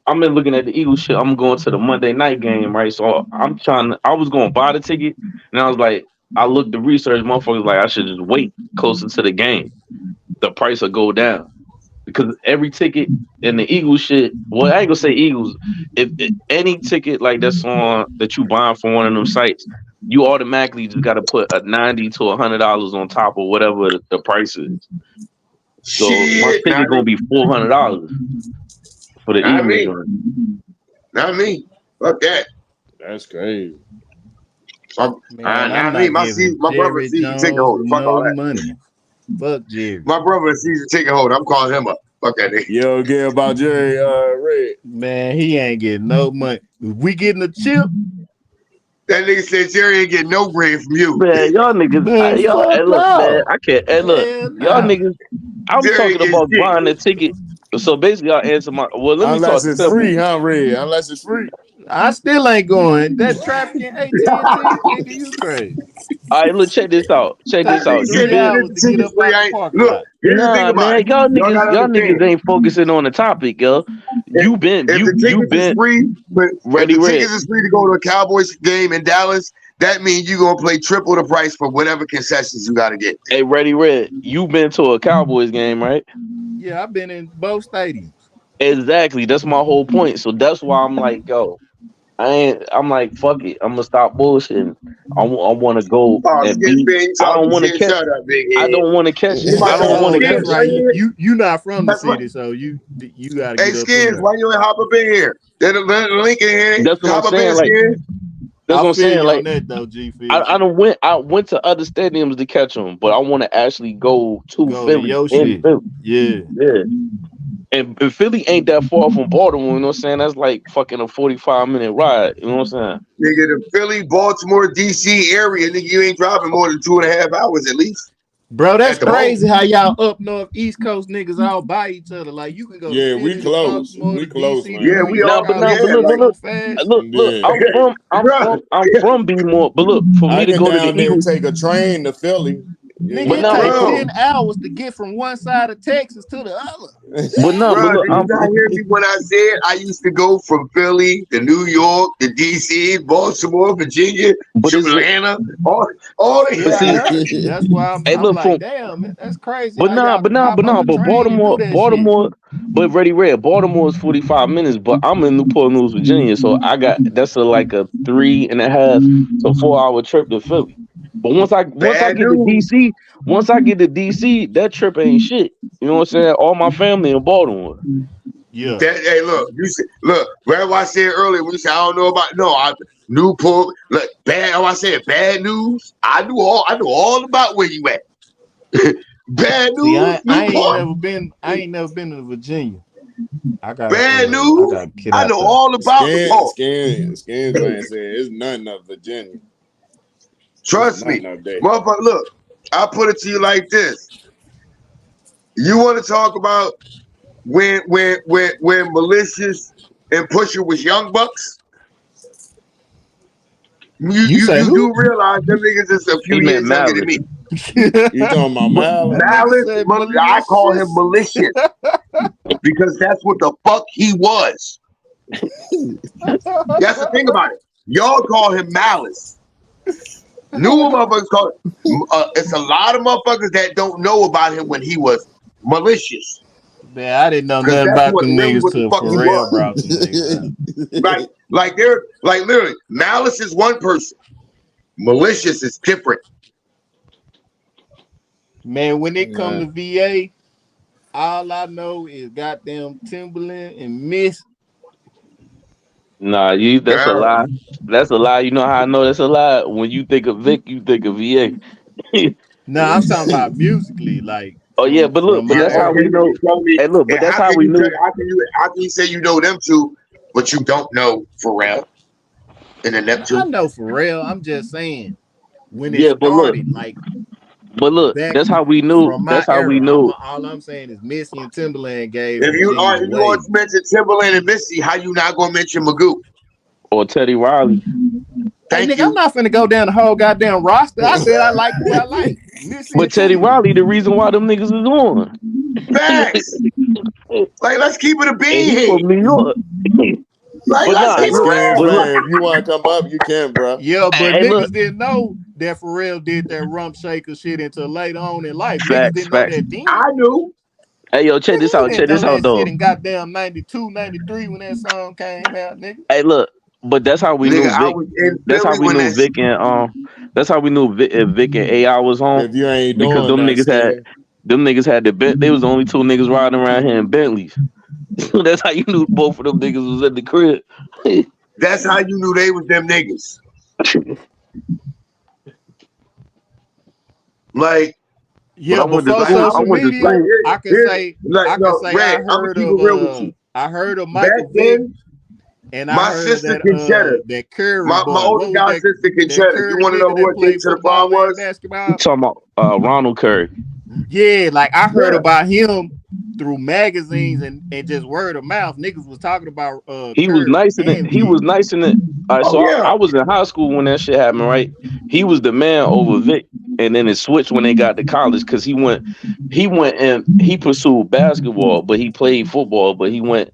Speaker 3: I'm been looking at the Eagles shit. I'm going to the Monday night game, right? So I was going to buy the ticket, and I was like, I looked the research, motherfuckers like I should just wait closer to the game. The price will go down because every ticket in the Eagles shit. Well, I ain't gonna say Eagles. If any ticket like that's on that you buying from one of them sites, you automatically just got to put a $90 to $100 on top of whatever the price is. So my
Speaker 1: Shit,
Speaker 3: ticket gonna be $400 for the
Speaker 1: not
Speaker 3: Eagles
Speaker 1: me,
Speaker 3: joint.
Speaker 1: not me. Fuck that.
Speaker 5: That's crazy.
Speaker 6: Man, I'm
Speaker 1: Not me.
Speaker 6: not
Speaker 1: My
Speaker 6: giving
Speaker 1: brother a
Speaker 6: Jerry
Speaker 1: season ticket
Speaker 6: Jones
Speaker 1: holder. Fuck
Speaker 6: no
Speaker 1: all that.
Speaker 6: money. Fuck Jerry.
Speaker 1: My brother a season ticket holder. I'm calling him up. Fuck that nigga.
Speaker 5: Yo, again about Jerry Red.
Speaker 6: Man, he ain't getting no money. If we getting a chip,
Speaker 1: That nigga said Jerry ain't getting no bread from you.
Speaker 3: Man, y'all niggas,
Speaker 6: man,
Speaker 3: y'all, hey,
Speaker 6: fuck
Speaker 3: look, man,
Speaker 6: no.
Speaker 3: I can't, hey, look,
Speaker 6: Hell
Speaker 3: y'all
Speaker 6: no.
Speaker 3: niggas, I'm
Speaker 1: Jerry
Speaker 3: talking
Speaker 1: ain't getting
Speaker 3: about
Speaker 1: shit.
Speaker 3: buying the ticket. So basically, I'll answer my, well, let me talk
Speaker 5: Unless
Speaker 3: to
Speaker 5: it's
Speaker 3: Simple.
Speaker 5: free, huh, Red? Unless it's free.
Speaker 6: I still ain't going. That traffic in AT&T, nigga, you crazy.
Speaker 3: All right, look, check this out. Check
Speaker 6: Take
Speaker 3: this
Speaker 6: me
Speaker 3: out.
Speaker 1: Nigga
Speaker 3: You
Speaker 1: said
Speaker 6: 3
Speaker 1: even
Speaker 3: been
Speaker 1: if
Speaker 6: hours
Speaker 1: the
Speaker 6: to get
Speaker 1: ticket's
Speaker 6: up
Speaker 1: free,
Speaker 6: out the
Speaker 1: I ain't.
Speaker 6: parking
Speaker 1: Look,
Speaker 6: lot.
Speaker 1: here's the thing
Speaker 3: nah,
Speaker 1: about
Speaker 3: man.
Speaker 1: it. Y'all gotta
Speaker 3: Y'all niggas
Speaker 1: understand.
Speaker 3: ain't focusing on the topic, yo.
Speaker 1: If,
Speaker 3: You been
Speaker 1: if the
Speaker 3: you
Speaker 1: tickets is
Speaker 3: been
Speaker 1: free, but if
Speaker 3: ready
Speaker 1: the
Speaker 3: red.
Speaker 1: tickets is free to go to a Cowboys game in Dallas, that means you gonna pay triple the price for whatever concessions you gotta get.
Speaker 3: Hey, ready red. You been to a Cowboys game, right?
Speaker 6: Yeah, I've been in both stadiums.
Speaker 3: Exactly. That's my whole point. So that's why I'm like, yo, I'm like, fuck it. I'm gonna stop bullshitting. I want to go
Speaker 1: Oh,
Speaker 3: and
Speaker 1: Skins
Speaker 3: be.
Speaker 1: fan, you
Speaker 3: I don't
Speaker 1: talking
Speaker 3: want to
Speaker 1: shit.
Speaker 3: catch.
Speaker 1: Shut up, big
Speaker 3: I
Speaker 1: head.
Speaker 3: don't want to catch.
Speaker 1: You
Speaker 3: I
Speaker 1: might
Speaker 3: don't
Speaker 1: say,
Speaker 3: want
Speaker 6: Oh,
Speaker 3: to
Speaker 6: that's
Speaker 1: Skins,
Speaker 3: catch.
Speaker 1: why
Speaker 6: right.
Speaker 1: you
Speaker 6: You not from the
Speaker 1: that's right.
Speaker 6: city, so you gotta
Speaker 1: Hey,
Speaker 6: get up in
Speaker 1: Skins,
Speaker 6: there.
Speaker 1: why you ain't hop up in here? There's a link in here.
Speaker 3: That's what I'm
Speaker 1: Hop up in,
Speaker 3: saying. Like
Speaker 1: Skins.
Speaker 3: that's
Speaker 6: I
Speaker 3: what I'm
Speaker 6: feel
Speaker 3: saying.
Speaker 6: you on
Speaker 3: Like
Speaker 6: that though, G Fish.
Speaker 3: I went to other stadiums to catch them, but I want to actually go to
Speaker 6: Go to
Speaker 3: Philly
Speaker 6: your
Speaker 3: in
Speaker 6: shit.
Speaker 3: Philly.
Speaker 6: Yeah.
Speaker 3: Yeah. And Philly ain't that far from Baltimore, you know what I'm saying? That's like fucking a 45-minute ride, you know what I'm saying?
Speaker 1: Nigga, the Philly, Baltimore, DC area, nigga, you ain't driving more than 2.5 hours at least.
Speaker 6: Bro, that's
Speaker 1: At the most.
Speaker 6: crazy how y'all up north East Coast niggas all by each other. Like you can go to
Speaker 5: Yeah, we
Speaker 6: Philly to
Speaker 5: close.
Speaker 6: Baltimore
Speaker 5: We
Speaker 6: to
Speaker 5: close,
Speaker 6: DC to
Speaker 1: Yeah,
Speaker 5: man.
Speaker 6: New
Speaker 1: we
Speaker 3: Nah,
Speaker 1: all,
Speaker 6: York
Speaker 3: but
Speaker 6: all
Speaker 3: nah,
Speaker 6: that
Speaker 3: but
Speaker 1: yeah,
Speaker 3: look,
Speaker 6: shit
Speaker 3: but
Speaker 1: like,
Speaker 3: look,
Speaker 6: so fast.
Speaker 3: look,
Speaker 5: Yeah.
Speaker 3: I'm from for me
Speaker 5: I
Speaker 3: to
Speaker 5: can
Speaker 3: go to the
Speaker 5: down there
Speaker 3: Eagles,
Speaker 5: take a train to Philly. You ain't
Speaker 6: Nigga,
Speaker 3: but
Speaker 6: it
Speaker 5: got
Speaker 3: nah,
Speaker 5: no
Speaker 6: take
Speaker 1: bro,
Speaker 6: 10
Speaker 5: problem.
Speaker 6: hours to get from one side of Texas to the other.
Speaker 3: but
Speaker 1: bro,
Speaker 3: look,
Speaker 1: did you not hear me when I said I used to go from Philly to New York to DC, Baltimore, Virginia,
Speaker 3: but is it,
Speaker 1: Atlanta, all the
Speaker 3: but
Speaker 6: Yeah, I
Speaker 3: see,
Speaker 6: know. That's why
Speaker 3: hey,
Speaker 6: I'm
Speaker 3: look,
Speaker 6: like,
Speaker 3: from,
Speaker 6: damn, man, that's crazy how y'all
Speaker 3: but
Speaker 6: can hop on a
Speaker 3: but
Speaker 6: train and do that shit.
Speaker 3: But Ready Red, Baltimore is 45 minutes, but I'm in Newport News, Virginia, so that's like a 3.5 to 4 hour trip to Philly. But once I
Speaker 1: bad
Speaker 3: get to
Speaker 1: news.
Speaker 3: DC, that trip ain't shit. You know what I'm saying? All my family in Baltimore.
Speaker 6: Yeah.
Speaker 1: Hey, look, you said, look, remember I said earlier when you said I don't know about Newport, look, bad. Oh, I said bad news. I knew all about where you at. Bad
Speaker 6: See,
Speaker 1: news,
Speaker 6: I ain't
Speaker 1: Newport.
Speaker 6: never been to Virginia.
Speaker 1: Bad
Speaker 6: I
Speaker 1: news.
Speaker 6: gotta get
Speaker 1: I
Speaker 6: out
Speaker 1: know
Speaker 6: there.
Speaker 1: all about the port.
Speaker 5: Skins man said it's nothing of Virginia. It's
Speaker 1: Trust me,
Speaker 5: nothing up there.
Speaker 1: motherfucker. Look, I put it to you like this: you want to talk about when Malicious and Pusher was young bucks?
Speaker 6: You say
Speaker 1: You
Speaker 6: who?
Speaker 1: do realize them niggas is a few
Speaker 3: He meant
Speaker 1: years younger than
Speaker 3: Malice.
Speaker 1: me.
Speaker 5: You talking about
Speaker 3: But
Speaker 5: Malice?
Speaker 6: Nigga
Speaker 1: Malice,
Speaker 6: said
Speaker 1: I call him
Speaker 6: malicious.
Speaker 1: malicious because that's what the fuck he was. That's the thing about it. Y'all call him Malice. Newer motherfuckers call it's a lot of motherfuckers that don't know about him when he was malicious.
Speaker 6: Man, I didn't know
Speaker 1: Because
Speaker 6: nothing
Speaker 1: that's
Speaker 6: about
Speaker 1: what
Speaker 6: them
Speaker 1: really
Speaker 6: niggas
Speaker 1: what the
Speaker 6: till
Speaker 1: fuck he
Speaker 6: Pharrell
Speaker 1: was.
Speaker 6: brought them niggas out.
Speaker 1: Like they're like literally Malice is one person. Malicious is different.
Speaker 6: Man, when it come
Speaker 5: Nah.
Speaker 6: to VA, all I know is goddamn Timberland and Miss.
Speaker 3: nah, that's a lie. That's a lie. You know how I know that's a lie? When you think of Vic, you think of VA.
Speaker 6: Nah, I'm talking about musically, like
Speaker 3: Oh yeah,
Speaker 6: from
Speaker 3: but
Speaker 6: my
Speaker 3: that's how
Speaker 1: Okay,
Speaker 3: we
Speaker 6: era.
Speaker 1: then
Speaker 3: know.
Speaker 1: you tell me,
Speaker 3: Hey, look, but
Speaker 1: and
Speaker 3: that's how we knew.
Speaker 1: how can you say you know them two, but you don't know Pharrell and the
Speaker 6: I
Speaker 1: Neptune?
Speaker 6: know Pharrell. I'm just saying when it
Speaker 3: Yeah,
Speaker 6: started, like
Speaker 3: but look,
Speaker 6: back
Speaker 3: that's how we knew.
Speaker 6: from my
Speaker 3: That's how we
Speaker 6: era.
Speaker 3: knew.
Speaker 6: All I'm saying is Missy and Timberland gave
Speaker 1: If you
Speaker 6: Virginia
Speaker 1: if you want
Speaker 6: away.
Speaker 1: to mention Timberland and Missy, how you not gonna mention Magoo?
Speaker 3: Or Teddy Riley.
Speaker 6: Hey,
Speaker 1: Thank
Speaker 6: nigga, I'm
Speaker 1: you.
Speaker 6: not finna go down the whole goddamn roster. I said I like who I like. Missy
Speaker 3: But
Speaker 6: and
Speaker 3: Teddy
Speaker 6: Timberland.
Speaker 3: Riley, the reason why them niggas is on.
Speaker 1: Facts. Like let's keep it a
Speaker 3: And
Speaker 1: bean
Speaker 3: he
Speaker 1: here.
Speaker 3: from New York.
Speaker 1: Like
Speaker 3: But
Speaker 1: let's
Speaker 3: nah,
Speaker 1: keep
Speaker 5: Hey,
Speaker 1: it
Speaker 3: look,
Speaker 5: Skins
Speaker 3: but
Speaker 1: real.
Speaker 3: look,
Speaker 5: man, if you want to come up, you can, bro.
Speaker 6: Yeah, but
Speaker 3: hey, look,
Speaker 6: niggas didn't know that Pharrell did that rump shaker shit until later on in life. Niggas
Speaker 3: facts,
Speaker 6: didn't know
Speaker 3: facts.
Speaker 6: that then.
Speaker 1: I knew.
Speaker 3: Hey, yo,
Speaker 6: Nigga, you didn't
Speaker 3: check
Speaker 6: know
Speaker 3: this out
Speaker 6: that shit
Speaker 3: though.
Speaker 6: in goddamn 92, 93 when that song came out, nigga.
Speaker 3: Hey, look, but that's how we
Speaker 1: Nigga,
Speaker 3: knew
Speaker 1: I
Speaker 3: Vic.
Speaker 1: was in
Speaker 3: That's how
Speaker 1: Philly
Speaker 3: we
Speaker 1: when
Speaker 3: knew
Speaker 1: that
Speaker 3: Vic and that's how we knew Vic and AI was on
Speaker 5: If you ain't
Speaker 3: because
Speaker 5: doing that, Skins.
Speaker 3: them niggas had the Bent. They was the only two niggas riding around here in Bentleys. So that's how you knew both of them niggas was at the crib.
Speaker 1: that's how you knew they was them niggas. Like
Speaker 3: But
Speaker 6: Yeah, before
Speaker 1: I
Speaker 6: social
Speaker 3: I went to
Speaker 6: media,
Speaker 3: school.
Speaker 1: like
Speaker 6: I can
Speaker 1: no
Speaker 6: say
Speaker 1: Red. I'm gonna keep it real with you.
Speaker 6: I heard of
Speaker 1: Back
Speaker 6: Michael Vick
Speaker 1: then,
Speaker 6: and I
Speaker 1: my
Speaker 6: heard of
Speaker 1: sister Conchetta,
Speaker 6: that Curry
Speaker 1: my
Speaker 6: boy.
Speaker 1: older
Speaker 6: What was
Speaker 1: god sister
Speaker 6: that
Speaker 1: Conchetta. You
Speaker 6: Curry
Speaker 1: want to know
Speaker 6: nigga
Speaker 1: who
Speaker 6: that
Speaker 1: a King
Speaker 6: played
Speaker 1: to the Prom
Speaker 6: football and
Speaker 1: was?
Speaker 3: You
Speaker 6: basketball?
Speaker 3: talking about Ronald Curry.
Speaker 6: Yeah, like I heard
Speaker 1: Yeah.
Speaker 6: about him through magazines and just word of mouth, niggas was talking about
Speaker 3: He was
Speaker 6: Curry
Speaker 3: nice in it.
Speaker 6: and
Speaker 3: He
Speaker 6: Vic.
Speaker 3: was nice in it. All right,
Speaker 1: Oh
Speaker 3: so
Speaker 1: yeah.
Speaker 3: I was in high school when that shit happened, right? He was the man over Vic, and then it switched when they got to college because he went and he pursued basketball, but he played football, but he went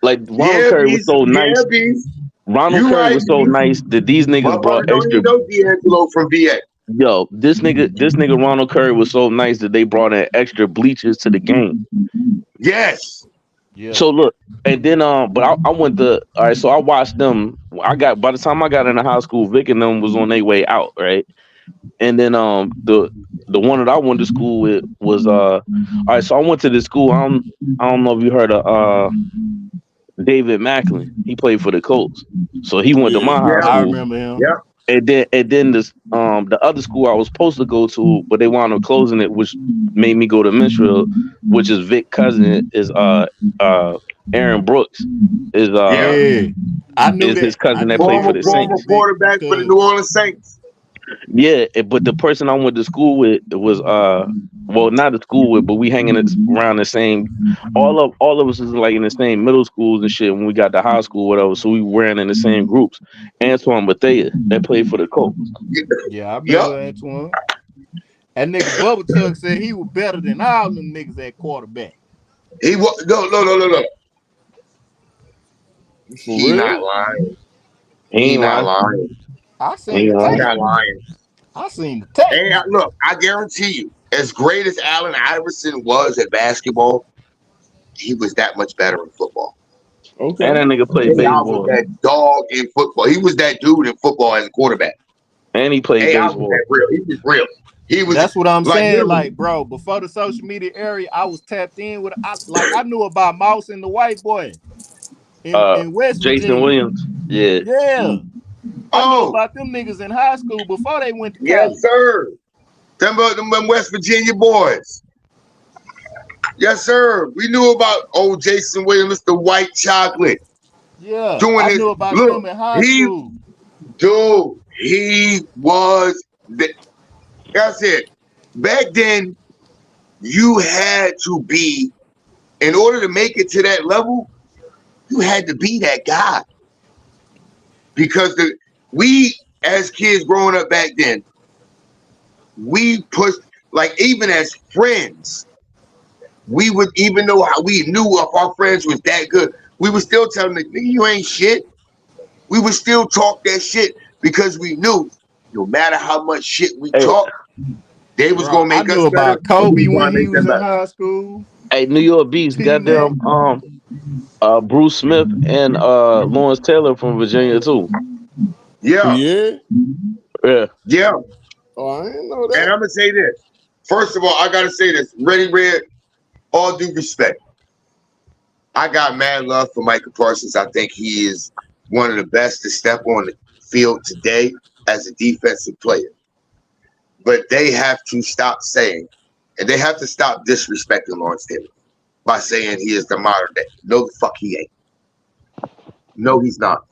Speaker 3: like Ronald
Speaker 1: Yeah,
Speaker 3: Curry was
Speaker 1: beast.
Speaker 3: so
Speaker 1: Yeah,
Speaker 3: nice.
Speaker 1: beast.
Speaker 3: Ronald
Speaker 1: You
Speaker 3: Curry
Speaker 1: right,
Speaker 3: was so
Speaker 1: beast.
Speaker 3: nice that these niggas brought
Speaker 1: Motherfucker don't
Speaker 3: extra.
Speaker 1: even know D'Angelo from VA.
Speaker 3: Yo, this nigga Ronald Curry was so nice that they brought in extra bleachers to the game.
Speaker 1: Yes.
Speaker 6: Yeah.
Speaker 3: So look, and then but I went to all right. So I watched them. I got by the time I got into high school, Vic and them was on their way out, right? And then the one that I went to school with was all right. So I went to this school. I don't know if you heard of David Macklin. He played for the Colts, so he went to
Speaker 5: Yeah.
Speaker 3: my high
Speaker 1: Yeah.
Speaker 6: I
Speaker 3: school.
Speaker 6: remember him.
Speaker 1: Yeah.
Speaker 3: And then this the other school I was supposed to go to, but they wound up closing it, which made me go to Minstrel, which is Vic cousin is Aaron Brooks is
Speaker 1: Yeah.
Speaker 6: Yeah. I knew
Speaker 3: is his
Speaker 6: that. I
Speaker 3: cousin that
Speaker 6: knew
Speaker 3: played for
Speaker 6: Aaron
Speaker 3: the
Speaker 6: Brooks
Speaker 1: Former
Speaker 6: was
Speaker 3: Saints.
Speaker 6: Vic
Speaker 1: quarterback for the
Speaker 6: cousin.
Speaker 1: New Orleans Saints.
Speaker 3: Yeah, but the person I went to school with was well not the school with, but we hanging around the same. All of us is like in the same middle schools and shit when we got to high school, whatever. So we ran in the same groups. Antoine Bethea that played for the Colts.
Speaker 6: Yeah, I
Speaker 1: Yep.
Speaker 6: remember Antoine. That nigga Bubba Tuck said he was better than all them niggas at quarterback.
Speaker 1: He was no.
Speaker 5: For
Speaker 1: He
Speaker 5: real?
Speaker 1: not lying.
Speaker 3: He
Speaker 1: He
Speaker 3: ain't
Speaker 1: not
Speaker 3: lying.
Speaker 1: lying.
Speaker 6: I
Speaker 3: He
Speaker 6: seen
Speaker 3: ain't
Speaker 6: the
Speaker 1: He
Speaker 3: lying.
Speaker 6: tape.
Speaker 1: not lying.
Speaker 6: I seen the tape.
Speaker 1: And look, I guarantee you, as great as Allen Iverson was at basketball, he was that much better in football.
Speaker 3: And
Speaker 5: Okay.
Speaker 3: that nigga played
Speaker 1: AI was
Speaker 3: baseball.
Speaker 1: that dog in football. He was that dude in football as a quarterback.
Speaker 3: And he played
Speaker 1: AI was
Speaker 3: baseball.
Speaker 1: that real. He was real. He was
Speaker 6: That's what I'm
Speaker 1: like
Speaker 6: saying.
Speaker 1: literally.
Speaker 6: Like, bro, before the social media era, I was tapped in with I knew about Mouse and the white boy in West
Speaker 3: Jason
Speaker 6: Virginia.
Speaker 3: Williams. Yeah.
Speaker 6: Yeah. I knew
Speaker 1: Oh,
Speaker 6: about them niggas in high school before they went to
Speaker 1: yes,
Speaker 6: college.
Speaker 1: sir. Them West Virginia boys. Yes, sir. We knew about old Jason Williams, the white chocolate.
Speaker 6: Yeah.
Speaker 1: Doing
Speaker 6: I
Speaker 1: his
Speaker 6: knew about
Speaker 1: look.
Speaker 6: them in high
Speaker 1: He
Speaker 6: school.
Speaker 1: Dude, he was the. That's it. Back then, you had to be, in order to make it to that level, you had to be that guy. Because we, as kids growing up back then, we pushed, like even as friends, we would, even though we knew if our friends was that good, we would still tell them, nigga, you ain't shit. We would still talk that shit because we knew no matter how much shit we
Speaker 3: Hey,
Speaker 1: talk, they was
Speaker 6: Bro,
Speaker 1: gonna
Speaker 6: I
Speaker 1: make us
Speaker 6: knew
Speaker 1: better,
Speaker 6: about
Speaker 1: and we
Speaker 6: Kobe
Speaker 1: was
Speaker 6: when
Speaker 1: gonna
Speaker 6: he
Speaker 1: make
Speaker 6: was
Speaker 1: them
Speaker 6: in
Speaker 1: better.
Speaker 6: high school.
Speaker 3: hey, New York Beast,
Speaker 6: T-Mac.
Speaker 3: goddamn Bruce Smith and Lawrence Taylor from Virginia too.
Speaker 1: Yeah,
Speaker 5: Yeah.
Speaker 3: Yeah.
Speaker 1: yeah.
Speaker 5: Oh, I didn't know
Speaker 1: And
Speaker 5: that.
Speaker 1: I'm gonna say this. First of all, I gotta say this. Ready, Red, all due respect. I got mad love for Michael Parsons. I think he is one of the best to step on the field today as a defensive player. But they have to stop saying, and they have to stop disrespecting Lawrence Taylor by saying he is the modern day. No, the fuck he ain't. No, he's not.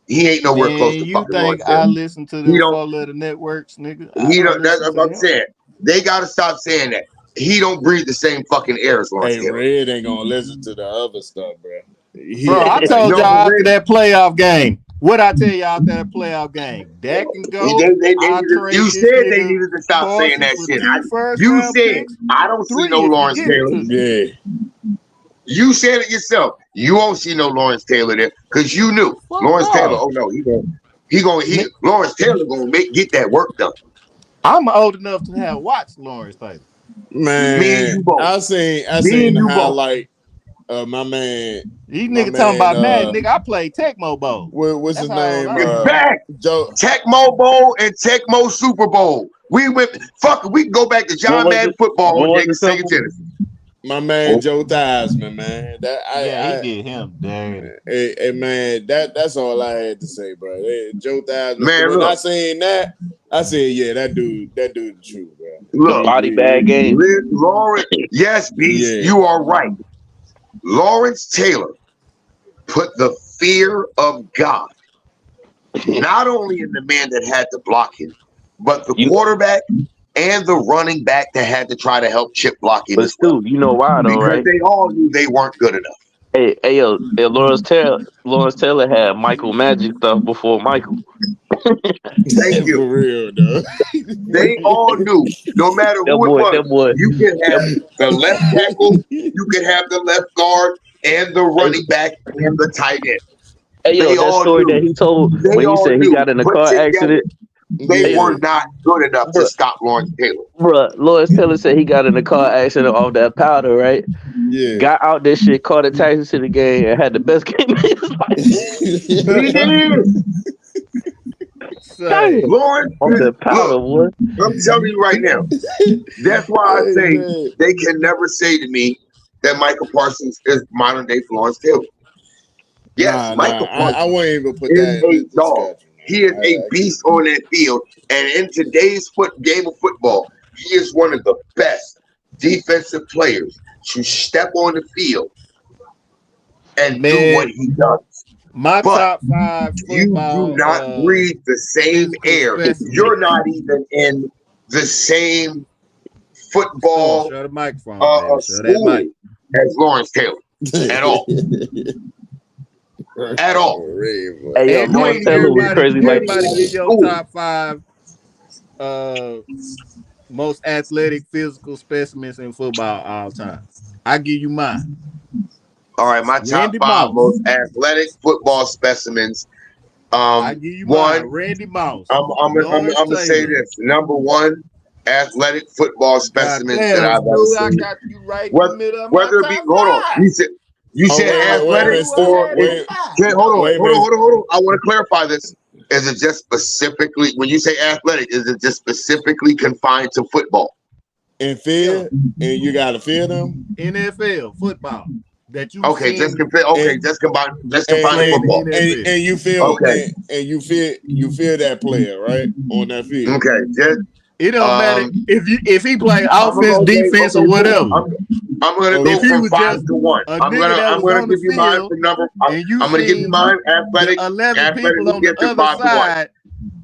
Speaker 1: He ain't nowhere close
Speaker 6: Man,
Speaker 1: to
Speaker 6: you
Speaker 1: fucking
Speaker 6: think
Speaker 1: Lawrence
Speaker 6: I
Speaker 1: Taylor.
Speaker 6: listen to
Speaker 1: He
Speaker 6: them
Speaker 1: don't.
Speaker 6: 4-letter networks, nigga? I
Speaker 1: He
Speaker 6: don't
Speaker 1: don't. That's
Speaker 6: listen
Speaker 1: what
Speaker 6: to
Speaker 1: I'm
Speaker 6: him.
Speaker 1: saying. They gotta stop saying that. He don't breathe the same fucking air as Lawrence
Speaker 5: Hey,
Speaker 1: Taylor.
Speaker 5: Red ain't gonna listen to the other stuff, bro.
Speaker 6: Bro, I
Speaker 5: Like,
Speaker 6: told
Speaker 1: No,
Speaker 6: y'all
Speaker 1: but
Speaker 6: after
Speaker 1: Red,
Speaker 6: that playoff game. What I tell y'all after that playoff game? Dak can go.
Speaker 1: they
Speaker 6: I'll
Speaker 1: needed,
Speaker 6: trade
Speaker 1: you
Speaker 6: this
Speaker 1: said they
Speaker 6: nigga
Speaker 1: needed to stop saying
Speaker 6: Parsons
Speaker 1: that
Speaker 6: for
Speaker 1: shit.
Speaker 6: 2 first
Speaker 1: You
Speaker 6: round
Speaker 1: said,
Speaker 6: picks,
Speaker 1: I don't see
Speaker 6: 3
Speaker 1: no
Speaker 6: if you
Speaker 1: Lawrence
Speaker 6: give it
Speaker 1: Taylor.
Speaker 6: to me.
Speaker 5: yeah.
Speaker 1: You said it yourself. You won't see no Lawrence Taylor there because you knew
Speaker 6: Fuck
Speaker 1: Lawrence Taylor.
Speaker 6: no.
Speaker 1: Oh no, Lawrence Taylor gonna get that work done.
Speaker 6: I'm old enough to have watched Lawrence Taylor.
Speaker 1: Me and
Speaker 5: Man,
Speaker 1: you both.
Speaker 5: I seen
Speaker 1: Me and
Speaker 5: the
Speaker 1: you both.
Speaker 5: highlight of my man,
Speaker 6: These niggas talking about Madden,
Speaker 5: uh,
Speaker 6: nigga. I played Tecmo Bowl.
Speaker 5: what's
Speaker 6: That's
Speaker 5: his
Speaker 6: how old
Speaker 5: name?
Speaker 6: I
Speaker 1: In
Speaker 6: am.
Speaker 1: fact,
Speaker 5: Joe.
Speaker 1: Tecmo Bowl and Tecmo Super Bowl. We went. Fuck it. We can go back to
Speaker 3: What
Speaker 1: John
Speaker 3: was
Speaker 1: Madden
Speaker 3: it?
Speaker 1: football
Speaker 3: What
Speaker 1: on
Speaker 3: was
Speaker 1: Sega
Speaker 3: it
Speaker 1: Sega
Speaker 3: simple?
Speaker 1: Genesis.
Speaker 5: My man Joe Theismann, man. That
Speaker 6: Yeah, he
Speaker 5: I
Speaker 6: did him dirty.
Speaker 5: hey, man, that's all I had to say, bro. Hey, Joe Theismann.
Speaker 1: Man,
Speaker 5: When I
Speaker 1: look,
Speaker 5: seen that, I said, yeah, that dude the truth, bro.
Speaker 3: The
Speaker 1: look.
Speaker 3: body bag game.
Speaker 1: Lawrence. Yes, Beast,
Speaker 5: Yeah.
Speaker 1: you are right. Lawrence Taylor put the fear of God not only in the man that had to block him, but the
Speaker 3: You
Speaker 1: quarterback and the running back that had to try to help chip block him
Speaker 3: But
Speaker 1: as well.
Speaker 3: Stu, you know why though,
Speaker 1: Because
Speaker 3: right?
Speaker 1: they all knew they weren't good enough.
Speaker 3: Hey, Lawrence Taylor had Michael Magic stuff before Michael.
Speaker 1: Thank
Speaker 5: For
Speaker 1: you.
Speaker 5: real, though.
Speaker 1: They all knew, no matter who it was, you can have the left tackle, you can have the left guard, and the running back and the tight end.
Speaker 3: Hey, yo,
Speaker 1: They
Speaker 3: that
Speaker 1: all
Speaker 3: story that
Speaker 1: knew.
Speaker 3: he told
Speaker 1: They
Speaker 3: when he
Speaker 1: all
Speaker 3: said he
Speaker 1: knew.
Speaker 3: got in a
Speaker 1: But
Speaker 3: car
Speaker 1: together,
Speaker 3: accident.
Speaker 1: they
Speaker 3: Hey,
Speaker 1: were not good enough to
Speaker 3: bruh,
Speaker 1: stop Lawrence Taylor.
Speaker 3: Lawrence Taylor said he got in a car accident off that powder, right?
Speaker 5: Yeah.
Speaker 3: Got out this shit, caught a taxi to the game, and had the best game of his life.
Speaker 1: He did.
Speaker 6: Say,
Speaker 1: Lawrence,
Speaker 3: Off that powder,
Speaker 1: look,
Speaker 3: boy.
Speaker 1: I'm telling you right now. That's why I
Speaker 5: Hey,
Speaker 1: say
Speaker 5: man.
Speaker 1: they can never say to me that Michael Parsons is modern day Lawrence Taylor. Yes, Michael
Speaker 5: I
Speaker 1: Parsons
Speaker 5: wouldn't even put
Speaker 1: is
Speaker 5: that in
Speaker 1: a
Speaker 5: the
Speaker 1: dog.
Speaker 5: discussion.
Speaker 1: He is a beast on that field. And in today's game of football, he is one of the best defensive players to step on the field and do what
Speaker 6: man,
Speaker 1: he does.
Speaker 6: my
Speaker 1: But
Speaker 6: top 5
Speaker 1: you do
Speaker 6: football
Speaker 1: not breathe the same
Speaker 6: physical
Speaker 1: air.
Speaker 6: specimen.
Speaker 1: You're not even in the same football
Speaker 6: Shut the microphone, baby. Shut that
Speaker 1: school
Speaker 6: mic.
Speaker 1: as Lawrence Taylor at all. At all.
Speaker 3: Hey, yo,
Speaker 6: And
Speaker 1: You
Speaker 3: Lawrence
Speaker 1: ain't
Speaker 3: Taylor
Speaker 1: even
Speaker 3: was
Speaker 1: in
Speaker 3: crazy
Speaker 1: the
Speaker 3: like
Speaker 6: everybody
Speaker 1: same
Speaker 6: give your
Speaker 1: school.
Speaker 6: top 5 most athletic physical specimens in football all time. I give you mine.
Speaker 1: All right, my top
Speaker 6: Randy
Speaker 1: 5
Speaker 6: Moss.
Speaker 1: most athletic football specimens.
Speaker 6: I give you
Speaker 1: One,
Speaker 6: mine. Randy Moss.
Speaker 1: I'm gonna say this. Number one, athletic football
Speaker 6: God
Speaker 1: specimens that
Speaker 6: damn,
Speaker 1: I've ever
Speaker 6: Stu, I
Speaker 1: seen.
Speaker 6: got you right in the middle of my
Speaker 1: Whether it be,
Speaker 6: top
Speaker 1: hold on,
Speaker 6: 5.
Speaker 1: you said athletic or hold on. I want to clarify this. Is it just specifically when you say athletic? Is it just specifically confined to football?
Speaker 5: And field, and you gotta field them.
Speaker 6: NFL football that you
Speaker 1: Okay,
Speaker 6: seen.
Speaker 1: just combine football.
Speaker 5: And you feel
Speaker 1: okay,
Speaker 5: and you feel that player right on that field.
Speaker 1: Okay, just
Speaker 6: it don't matter if he play offense, defense, or whatever.
Speaker 1: I'm gonna go from 5 to 1. I'm gonna give you mine from number. I'm gonna give you mine athletic.
Speaker 6: 11 people on the other
Speaker 1: 5 to 1.
Speaker 6: side.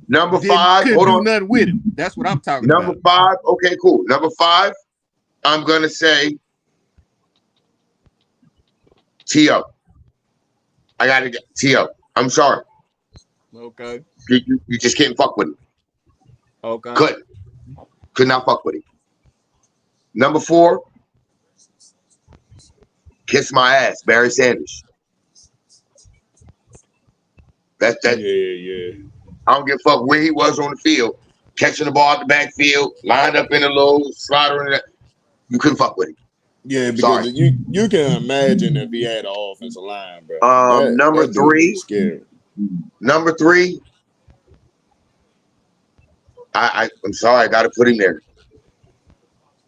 Speaker 1: Number 5.
Speaker 6: Couldn't
Speaker 1: Hold
Speaker 6: do
Speaker 1: on.
Speaker 6: nothing with him. That's what I'm talking
Speaker 1: Number
Speaker 6: about.
Speaker 1: 5. Okay, cool. Number 5. I'm gonna say T.O. I gotta get T.O. I'm sorry.
Speaker 6: Okay.
Speaker 1: You just can't fuck with him.
Speaker 6: Okay.
Speaker 1: Could not fuck with him. Number 4. Kiss my ass, Barry Sanders. That.
Speaker 5: Yeah.
Speaker 1: I don't give a fuck where he was on the field, catching the ball at the backfield, lined up in the low, sliding it. You couldn't fuck with him.
Speaker 5: Yeah, because you can imagine if he had an offensive line, bro.
Speaker 1: Number
Speaker 5: that dude
Speaker 1: 3.
Speaker 5: is scary.
Speaker 1: Number 3. I'm sorry, I gotta put him there.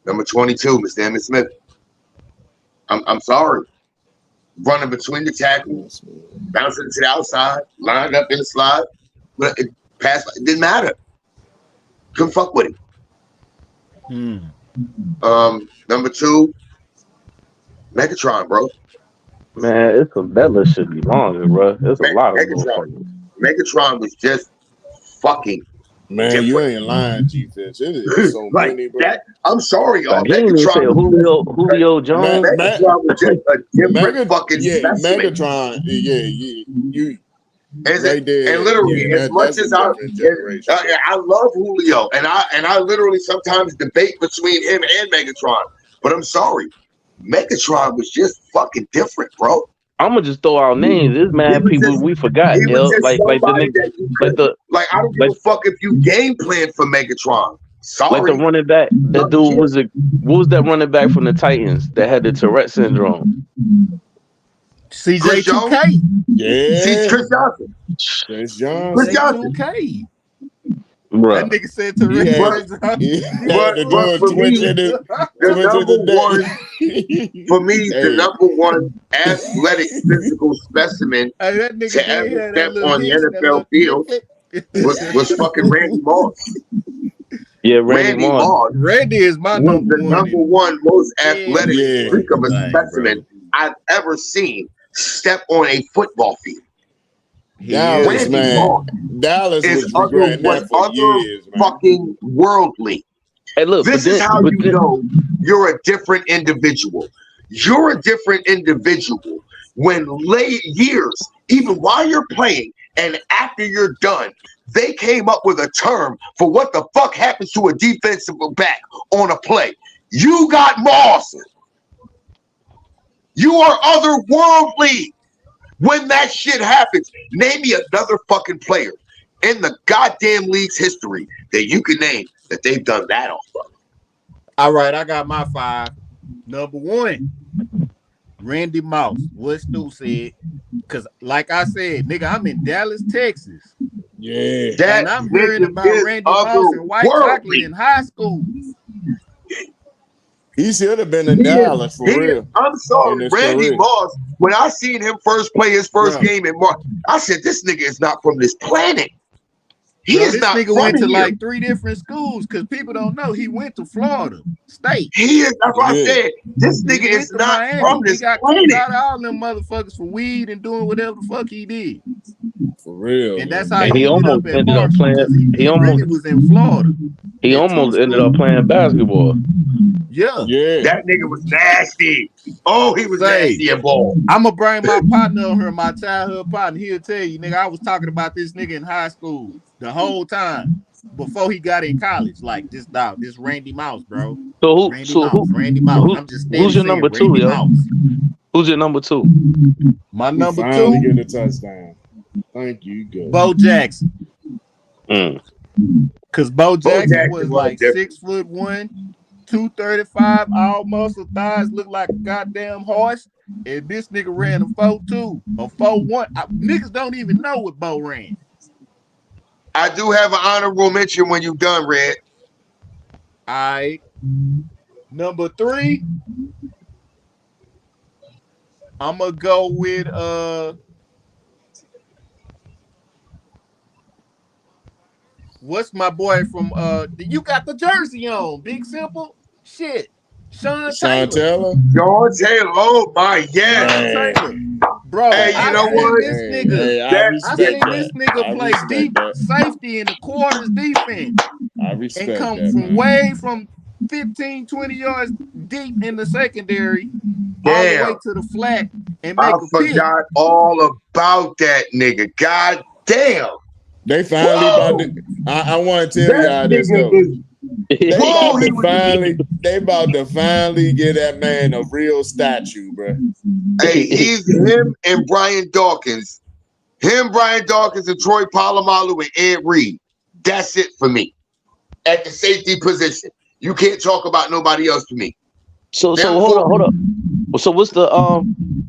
Speaker 1: Number 22, Mr. Emmitt Smith. I'm sorry. Running between the tackles, bouncing to the outside, lined up in the slide. But it didn't matter. Couldn't fuck with him. Number 2, Megatron, bro.
Speaker 3: Man, that list should be longer, bro. There's a lot of
Speaker 1: Megatron. Megatron was just fucking
Speaker 5: man.
Speaker 1: different.
Speaker 5: You ain't lying, G-Fitch. It is so
Speaker 1: like
Speaker 5: many, bro.
Speaker 1: that. I'm sorry, y'all.
Speaker 3: Like, he didn't even say Julio Jones.
Speaker 1: Megatron was just a different fucking specimen.
Speaker 5: Megatron. You.
Speaker 1: Right there, and literally, as much as I love Julio, and I literally sometimes debate between him and Megatron, but I'm sorry, Megatron was just fucking different, bro.
Speaker 3: I'm gonna just throw out names. There's mad people we forgot, yo. Like I
Speaker 1: don't give a fuck if you game plan for Megatron. Sorry.
Speaker 3: Like the running back, that dude what was that running back from the Titans that had the Tourette syndrome?
Speaker 6: CJ2K.
Speaker 5: Yeah.
Speaker 1: Chris Johnson.
Speaker 5: Chris Johnson.
Speaker 1: Chris Johnson.
Speaker 6: CJ2K.
Speaker 3: Bruh.
Speaker 6: That nigga said Tourette syndrome.
Speaker 1: But for me, the number one athletic physical specimen to ever step on the NFL field was fucking Randy Moss.
Speaker 3: Yeah, Randy Moss.
Speaker 6: Randy is my number
Speaker 1: one most athletic freak of a specimen I've ever seen step on a football field.
Speaker 5: Dallas, man. Dallas
Speaker 1: is
Speaker 5: was regretting that for years, man.
Speaker 1: Fucking worldly.
Speaker 3: Hey, look,
Speaker 1: This is how you know you're a different individual. You're a different individual when late years, even while you're playing and after you're done, they came up with a term for what the fuck happens to a defensive back on a play. You got mossed. You are otherworldly when that shit happens. Name me another fucking player in the goddamn league's history that you can name that they've done that off of.
Speaker 6: All right, I got my 5. Number 1, Randy Moss. What Stu said. Because like I said, nigga, I'm in Dallas, Texas.
Speaker 5: Yeah.
Speaker 1: That
Speaker 6: and I'm hearing about Randy Moss and white chocolate in high school.
Speaker 5: He should have been in Dallas for real.
Speaker 1: I'm sorry, Randy Moss. When I seen him first play his first game in March, I said, this nigga is not from this planet. He is not from here. This nigga
Speaker 6: went to like 3 different schools because people don't know he went to Florida State.
Speaker 1: He is. That's what I said. This nigga is not
Speaker 6: Miami.
Speaker 1: from this
Speaker 6: planet.
Speaker 1: He got
Speaker 6: out of all them motherfuckers for weed and doing whatever the fuck he did.
Speaker 5: For real.
Speaker 6: And that's how
Speaker 3: he almost ended up playing. He almost
Speaker 6: was in Florida.
Speaker 3: He almost ended up playing basketball.
Speaker 6: Yeah.
Speaker 1: That nigga was nasty. Oh, he was nasty and ball.
Speaker 6: I'm gonna bring my partner on here, my childhood partner. He'll tell you, nigga, I was talking about this nigga in high school the whole time before he got in college. Like this dog, this Randy Moss, bro.
Speaker 3: So
Speaker 6: Randy Moss. I'm just
Speaker 3: who's your number 2, yo? Who's your number 2?
Speaker 6: My number 2.
Speaker 5: Finally get a touchdown. Thank you. Good.
Speaker 6: Bo Jackson. Because Bo Jackson was like 6'1", 235, all muscle, thighs look like a goddamn horse. And this nigga ran a 4.2 or 4.1. Niggas don't even know what Bo ran.
Speaker 1: I do have an honorable mention when you done, Red.
Speaker 6: All right. Number 3. I'm gonna go with what's my boy from you got the jersey on, Big Simple? Shit. Sean Taylor.
Speaker 1: Sean Taylor. Oh my
Speaker 6: yeah. Bro,
Speaker 1: hey, you know what?
Speaker 6: This nigga, I seen this nigga play deep safety in the quarters defense.
Speaker 5: I respect
Speaker 6: and come
Speaker 5: that,
Speaker 6: from
Speaker 5: man.
Speaker 6: way from 15, 20 yards deep in the secondary all the way to the flat and make a
Speaker 1: forgot all about that nigga. God damn.
Speaker 5: They finally about to, I want to tell y'all this though. They about to finally get that man a real statue, bro.
Speaker 1: Hey, he's him and Brian Dawkins. Brian Dawkins, and Troy Polamalu and Ed Reed. That's it for me. At the safety position. You can't talk about nobody else to me.
Speaker 3: So hold up. So what's the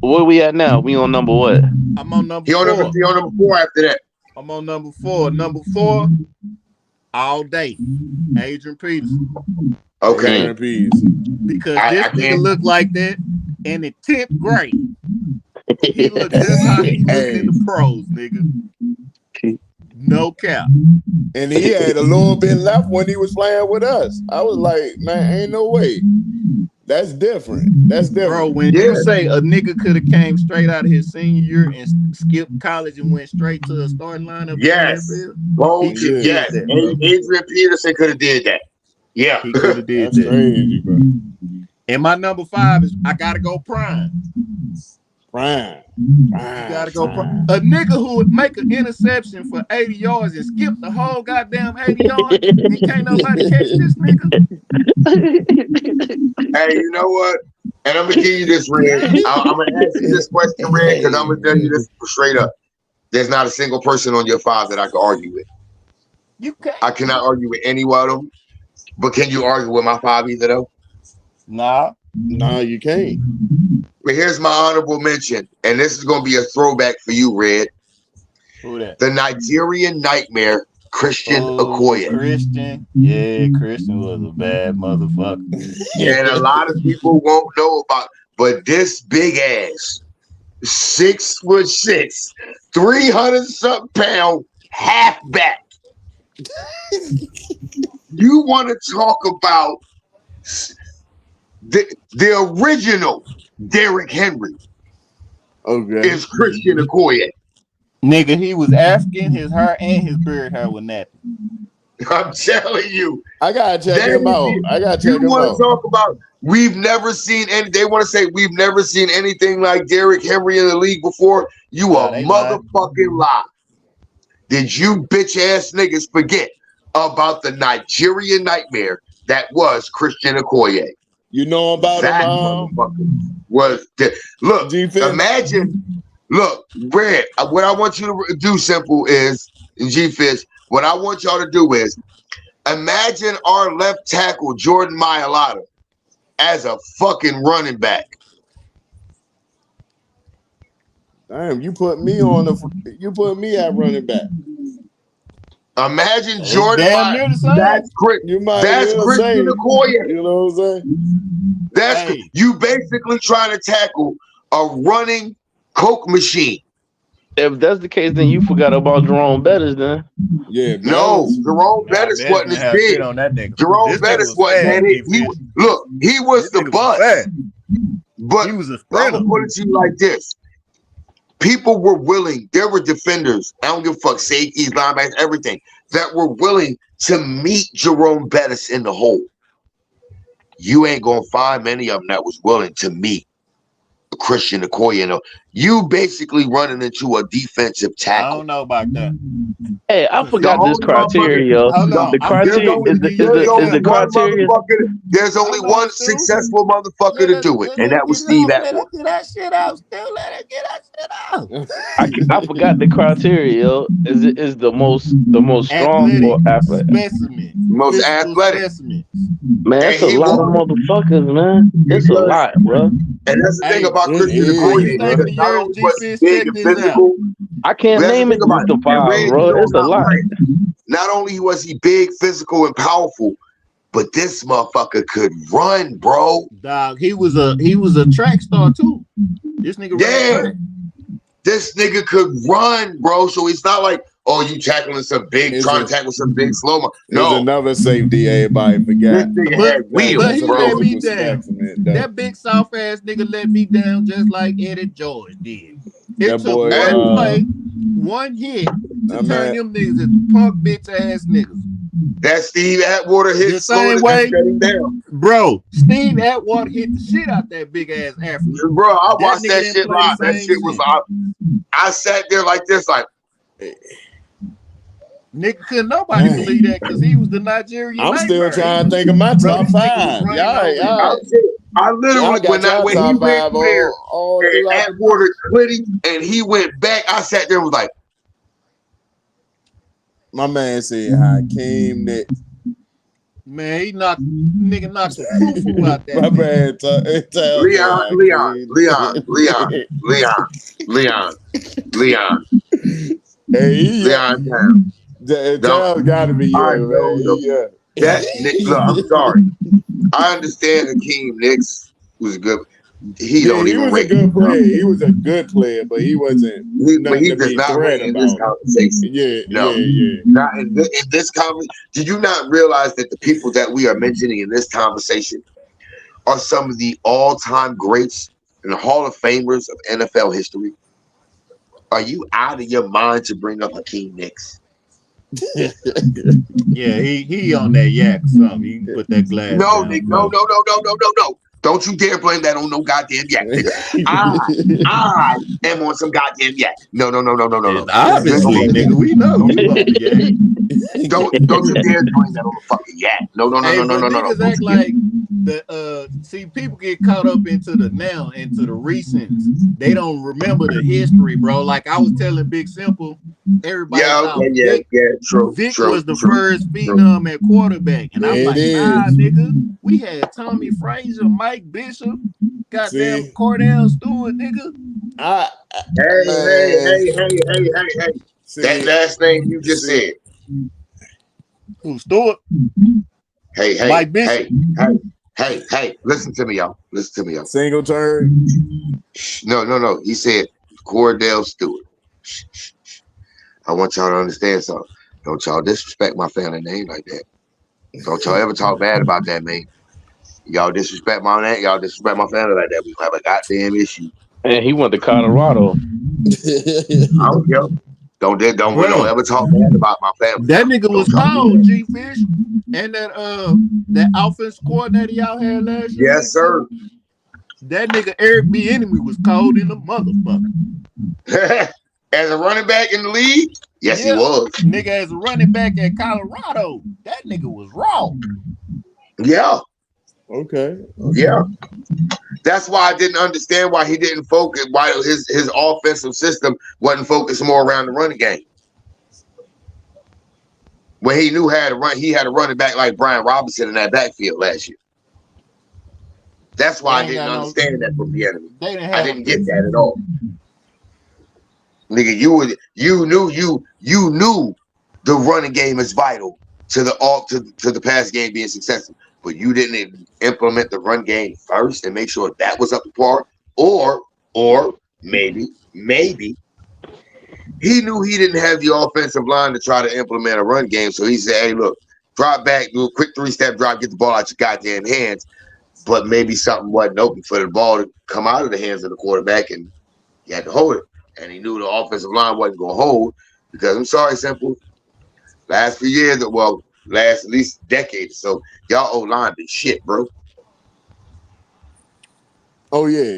Speaker 3: where we at now? We on number what?
Speaker 6: I'm on number 4.
Speaker 1: He on number 4 after that.
Speaker 6: I'm on number 4. Number 4, all day. Adrian Peterson.
Speaker 1: Okay.
Speaker 6: Because this nigga look like that in the 10th grade. He looked just how he looked in the pros, nigga. No cap.
Speaker 5: And he had a little bit left when he was playing with us. I was like, man, ain't no way. That's different. That's different.
Speaker 6: Bro, when you say a nigga could have came straight out of his senior year and skipped college and went straight to a starting lineup.
Speaker 1: Yes. Yes. Adrian Peterson could have did that. Yeah.
Speaker 6: He could have did that.
Speaker 5: Crazy, bro.
Speaker 6: And my number 5 is I gotta go Prime.
Speaker 5: Prime.
Speaker 6: You gotta go Prime. A nigga who would make an interception for 80 yards and skip the whole goddamn 80 yards and can't nobody catch this nigga.
Speaker 1: Hey, you know what? And I'm gonna give you this, Red. I'm gonna ask you this question, Red, because I'm gonna tell you this straight up. There's not a single person on your 5 that I can argue with.
Speaker 6: You can't.
Speaker 1: I cannot argue with any one of them. But can you argue with my 5 either though?
Speaker 6: Nah,
Speaker 5: you can't.
Speaker 1: But here's my honorable mention, and this is gonna be a throwback for you, Red.
Speaker 6: Who that?
Speaker 1: The Nigerian Nightmare, Christian Okoye.
Speaker 6: Christian, yeah, Christian was a bad motherfucker.
Speaker 1: And a lot of people won't know about, but this big ass, 6'6", 300-something pound halfback. You want to talk about the original Derrick Henry?
Speaker 5: Okay,
Speaker 1: is Christian Okoye.
Speaker 6: Nigga, he was African. His hair and his beard hair were nappy.
Speaker 1: I'm telling you.
Speaker 5: I gotta check him out.
Speaker 1: You want to talk about we've never seen any? They want to say we've never seen anything like Derrick Henry in the league before. You a motherfucking lie. Did you bitch ass niggas forget about the Nigerian nightmare that was Christian Okoye?
Speaker 5: You know about
Speaker 1: that
Speaker 5: him,
Speaker 1: motherfucker was look. Imagine, look, Red. What I want you to do, simple, is G-Fish. What I want y'all to do is imagine our left tackle Jordan Mailata as a fucking running back.
Speaker 5: Damn, you put me at running back.
Speaker 1: Imagine Jordan. That's Christian Okoye.
Speaker 5: You know what I'm saying?
Speaker 1: That's you basically trying to tackle a running Coke machine.
Speaker 3: If that's the case, then you forgot about Jerome Bettis, then.
Speaker 5: Yeah,
Speaker 1: no, Jerome Bettis wasn't as big.
Speaker 6: On that nigga.
Speaker 1: Jerome Bettis wasn't that it. He was the buzz. But
Speaker 6: he was a
Speaker 1: I'm gonna put it to you like this. People were willing, there were defenders, I don't give a fuck, safeties, linebackers, everything, that were willing to meet Jerome Bettis in the hole. You ain't gonna find many of them that was willing to meet Christian Okoye. You know, you basically running into a defensive tackle.
Speaker 6: I don't know about that.
Speaker 3: Hey, I forgot this criteria, yo. The criteria is the criteria.
Speaker 1: There's only one successful motherfucker to do it, and that was Steve Atwater.
Speaker 6: Get that shit out. Still let it get that shit out.
Speaker 3: I forgot the criteria, yo. Is the most strong or athletic?
Speaker 6: Specimen.
Speaker 1: Most athletic.
Speaker 6: Specimen.
Speaker 3: Man, that's a lot of motherfuckers, man. It's a lot, bro.
Speaker 1: And that's the thing about Christian Okoye. Not only was he big and physical,
Speaker 3: I can't name it just the five, bro. It's a lot.
Speaker 1: Not only was he big, physical, and powerful, but this motherfucker could run, bro.
Speaker 6: Dog, he was a track star too. This nigga
Speaker 1: this nigga could run, bro. So it's not like, oh, you tackling some big, trying to tackle some big slow-mo. No.
Speaker 5: There's another safety everybody forgot.
Speaker 1: This nigga had wheels, bro.
Speaker 6: Let me down. That big soft ass nigga let me down just like Eddie George did. It took one play, one hit to turn them niggas into punk bitch ass niggas.
Speaker 1: That Steve Atwater hit
Speaker 6: the same way, bro. Steve Atwater hit the shit out that big ass African.
Speaker 1: Bro, I watched that shit live. That shit was I sat there like this, like
Speaker 6: nigga, couldn't nobody believe that because he was the Nigerian.
Speaker 5: I'm still trying to think of my top five.
Speaker 1: I literally when he went there and Atwater quit him and he went back, I sat there and was like,
Speaker 5: my man said Hakeem Nicks.
Speaker 6: Man, he knocked the foo out there.
Speaker 5: My man,
Speaker 1: Leon.
Speaker 5: Hey,
Speaker 1: Leon.
Speaker 5: Charles gotta be
Speaker 1: look, I'm sorry. I understand Hakeem Nicks was good. He was a good player.
Speaker 5: He was a good player, but he wasn't.
Speaker 1: But he does not rate in this conversation. Not in this conversation. Did you not realize that the people that we are mentioning in this conversation are some of the all-time greats and Hall of Famers of NFL history? Are you out of your mind to bring up Hakeem Nicks?
Speaker 6: Yeah, he on that yak or something. You can put that glass.
Speaker 1: No,
Speaker 6: down,
Speaker 1: Nick, no. Don't you dare blame that on no goddamn yak. I am on some goddamn yak. No.
Speaker 6: Obviously, nigga, we know you on the yak.
Speaker 1: Don't you dare blame that on the fucking yak. No.
Speaker 6: Niggas act like see, people get caught up into the now, into the recents. They don't remember the history, bro. Like I was telling Big Simple, everybody.
Speaker 1: True.
Speaker 6: Vic was the first phenom at quarterback, and I'm like, nah, nigga, we had Tommy Frazier, Mike Bishop, goddamn Cordell Stewart, nigga.
Speaker 1: Hey. That last name you just said.
Speaker 6: Who, Stewart?
Speaker 1: Hey,
Speaker 6: Mike Bishop.
Speaker 1: Hey, listen to me, y'all.
Speaker 5: Single turn.
Speaker 1: No. He said Cordell Stewart. I want y'all to understand something. Don't y'all disrespect my family name like that. Don't y'all ever talk bad about that, man. Y'all disrespect my name. Y'all disrespect my family like that. We have a goddamn issue.
Speaker 3: And he went to Colorado.
Speaker 1: I don't care. Don't
Speaker 6: Bro,
Speaker 1: ever talk bad about my family.
Speaker 6: that nigga
Speaker 1: Don't
Speaker 6: was
Speaker 1: talk
Speaker 6: cold,
Speaker 1: bad.
Speaker 6: G Fish. And that offense coordinator y'all had last year.
Speaker 1: Yes, sir.
Speaker 6: That nigga Eric Bieniemy was cold in the motherfucker.
Speaker 1: As a running back in the league, yes, he was.
Speaker 6: Nigga, as a running back at Colorado, that nigga was raw.
Speaker 1: Yeah.
Speaker 5: Okay.
Speaker 1: Yeah. That's why I didn't understand why he didn't focus, why his offensive system wasn't focused more around the running game. When he knew he had a running back like Brian Robinson in that backfield last year. That's why I didn't understand that from the enemy. I didn't get that at all. Nigga, you knew the running game is vital to the pass game being successful, but you didn't implement the run game first and make sure that was up to par, or maybe he knew he didn't have the offensive line to try to implement a run game, so he said, "Hey, look, drop back, do a quick 3-step drop, get the ball out your goddamn hands." But maybe something wasn't open for the ball to come out of the hands of the quarterback, and he had to hold it. And he knew the offensive line wasn't going to hold because, I'm sorry, Simple, last few years, well, last at least decade or so, y'all O-line been shit, bro.
Speaker 5: Oh, yeah.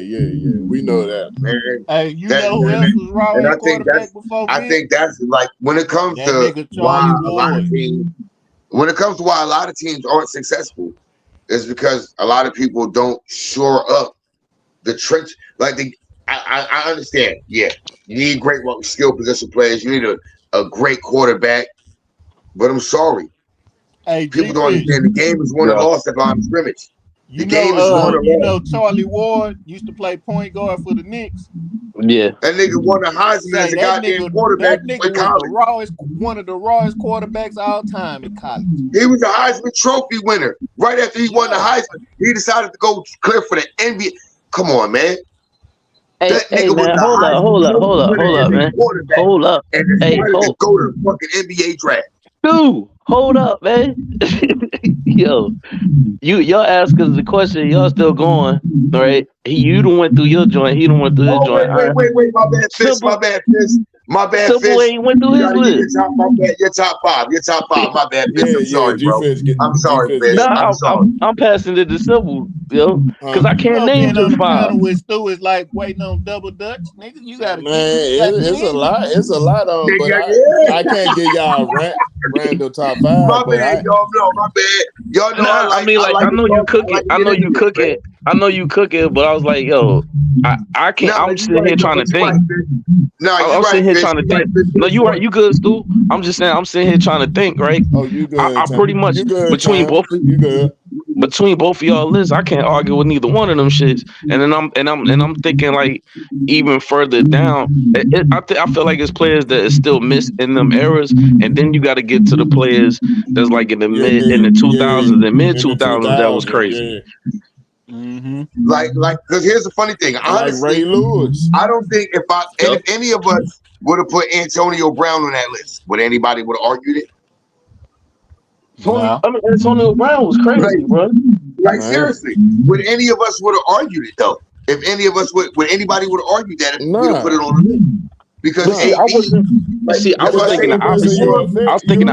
Speaker 5: We know that.
Speaker 1: Man,
Speaker 6: hey, know who else was raw at quarterback before
Speaker 1: I think that's like when it comes to why a lot of teams aren't successful, is because a lot of people don't shore up the trench. Like I understand. Yeah, you need great skill position players. You need a great quarterback. But I'm sorry, people don't understand the game is won and lost at line of scrimmage. The game is won and lost.
Speaker 6: Charlie Ward used to play point guard for the Knicks.
Speaker 3: Yeah,
Speaker 1: that nigga won a Heisman as a goddamn quarterback.
Speaker 6: That nigga was one of the rawest quarterbacks all time in college.
Speaker 1: He was a Heisman Trophy winner. Right after he won the Heisman, he decided to go clear for the NBA. Come on, man.
Speaker 3: Hey, man, hold up, man. Hold up.
Speaker 1: And decided to go to the fucking NBA draft.
Speaker 3: Dude, hold up, man. Yo, y'all ask us the question. Y'all still going, right? You done went through your joint. He done went through his joint.
Speaker 1: Wait. My bad, Fish. My bad,
Speaker 3: Simple
Speaker 1: Fish.
Speaker 3: ain't went through his list.
Speaker 1: Your top five. My bad, Fish. I'm sorry, bro. I'm sorry, Fish.
Speaker 3: I'm passing it to Simple, yo, because I can't name just five.
Speaker 6: With Stu is like waiting on double dutch, nigga. You gotta.
Speaker 5: Man, it's a lot. It's a lot of them, but I can't give y'all random top five.
Speaker 1: My bad, y'all. No, my bad. Y'all know
Speaker 3: I know you cook it. I know you cook it. I know you cook it, but I was like, yo, I can't. I'm sitting here trying to think. I'm sitting here trying to think. No, you right. You good, Stu? I'm just saying. I'm sitting here trying to think. Right?
Speaker 5: Oh, you good?
Speaker 3: I pretty much between both of you good. Between both of y'all lists, I can't argue with neither one of them shits. And then I'm thinking like even further down. I feel like it's players that is still missed in them eras, and then you got to get to the players that's like in the mid 2000s and mid 2000s. That was crazy.
Speaker 6: Mm-hmm.
Speaker 1: Like, because here's the funny thing. Honestly,
Speaker 5: like Ray Lewis.
Speaker 1: I don't think if any of us would have put Antonio Brown on that list, would anybody would have argued it?
Speaker 3: Antonio Brown was crazy, bro.
Speaker 1: Like seriously, would any of us would have argued it though? If any of us would anybody would have argued that if we would have put it on the list? Because
Speaker 3: I was thinking the opposite. I was thinking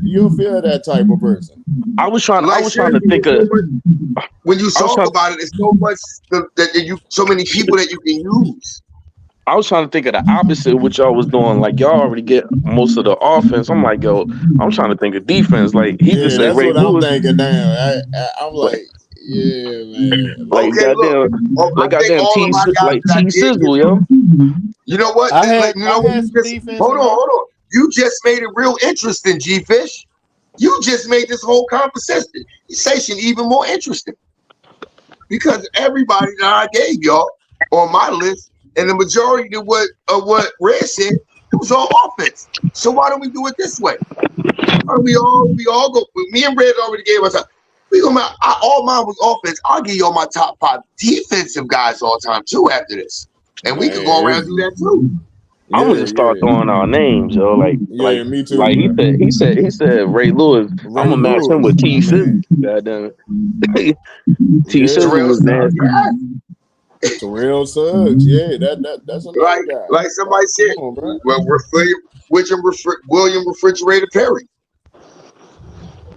Speaker 5: you'll feel that type of person.
Speaker 3: I was trying to think of
Speaker 1: when you talk about it, it's so much so many people that you can use.
Speaker 3: I was trying to think of the opposite of what y'all was doing. Like y'all already get most of the offense. I'm like, yo, I'm trying to think of defense. Like he just said, Ray Lewis.
Speaker 5: I'm thinking. Damn, I'm like, yeah, man.
Speaker 3: Like goddamn T Sizzle, yo.
Speaker 1: You know what? Hold on. You just made it real interesting, G Fish. You just made this whole conversation even more interesting because everybody that I gave y'all on my list. And the majority of what Red said, it was all offense. So why don't we do it this way? Why don't we all go? Me and Red already gave us all mine was offense. I'll give y'all my top 5 defensive guys all time too after this, and we could go around and do that too.
Speaker 3: I'm gonna just start throwing our names, yo. Like
Speaker 5: me too.
Speaker 3: Like he said Ray Lewis. I'm gonna match him with T Sizzle. Goddamn it. T Sizzle was nasty.
Speaker 5: Terrell Suggs, yeah, that's another guy.
Speaker 1: Like somebody said,
Speaker 5: Come on, bro.
Speaker 1: William Refrigerator Perry.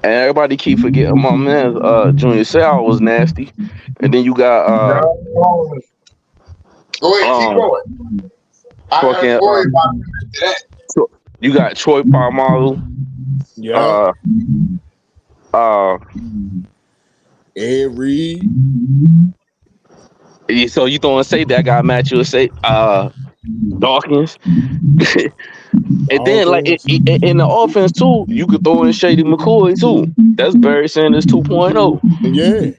Speaker 3: And everybody keep forgetting my man, Junior Seau was nasty. And then you got
Speaker 1: Go ahead, keep going. I got a
Speaker 3: fucking
Speaker 1: story about him after that.
Speaker 3: you got Troy Polamalu.
Speaker 5: Yeah. Ed Reed.
Speaker 3: So you throwing say that guy Matt, you'll say Dawkins. And then like in the offense too, you could throw in Shady McCoy too. That's Barry Sanders 2.0.
Speaker 5: Yeah.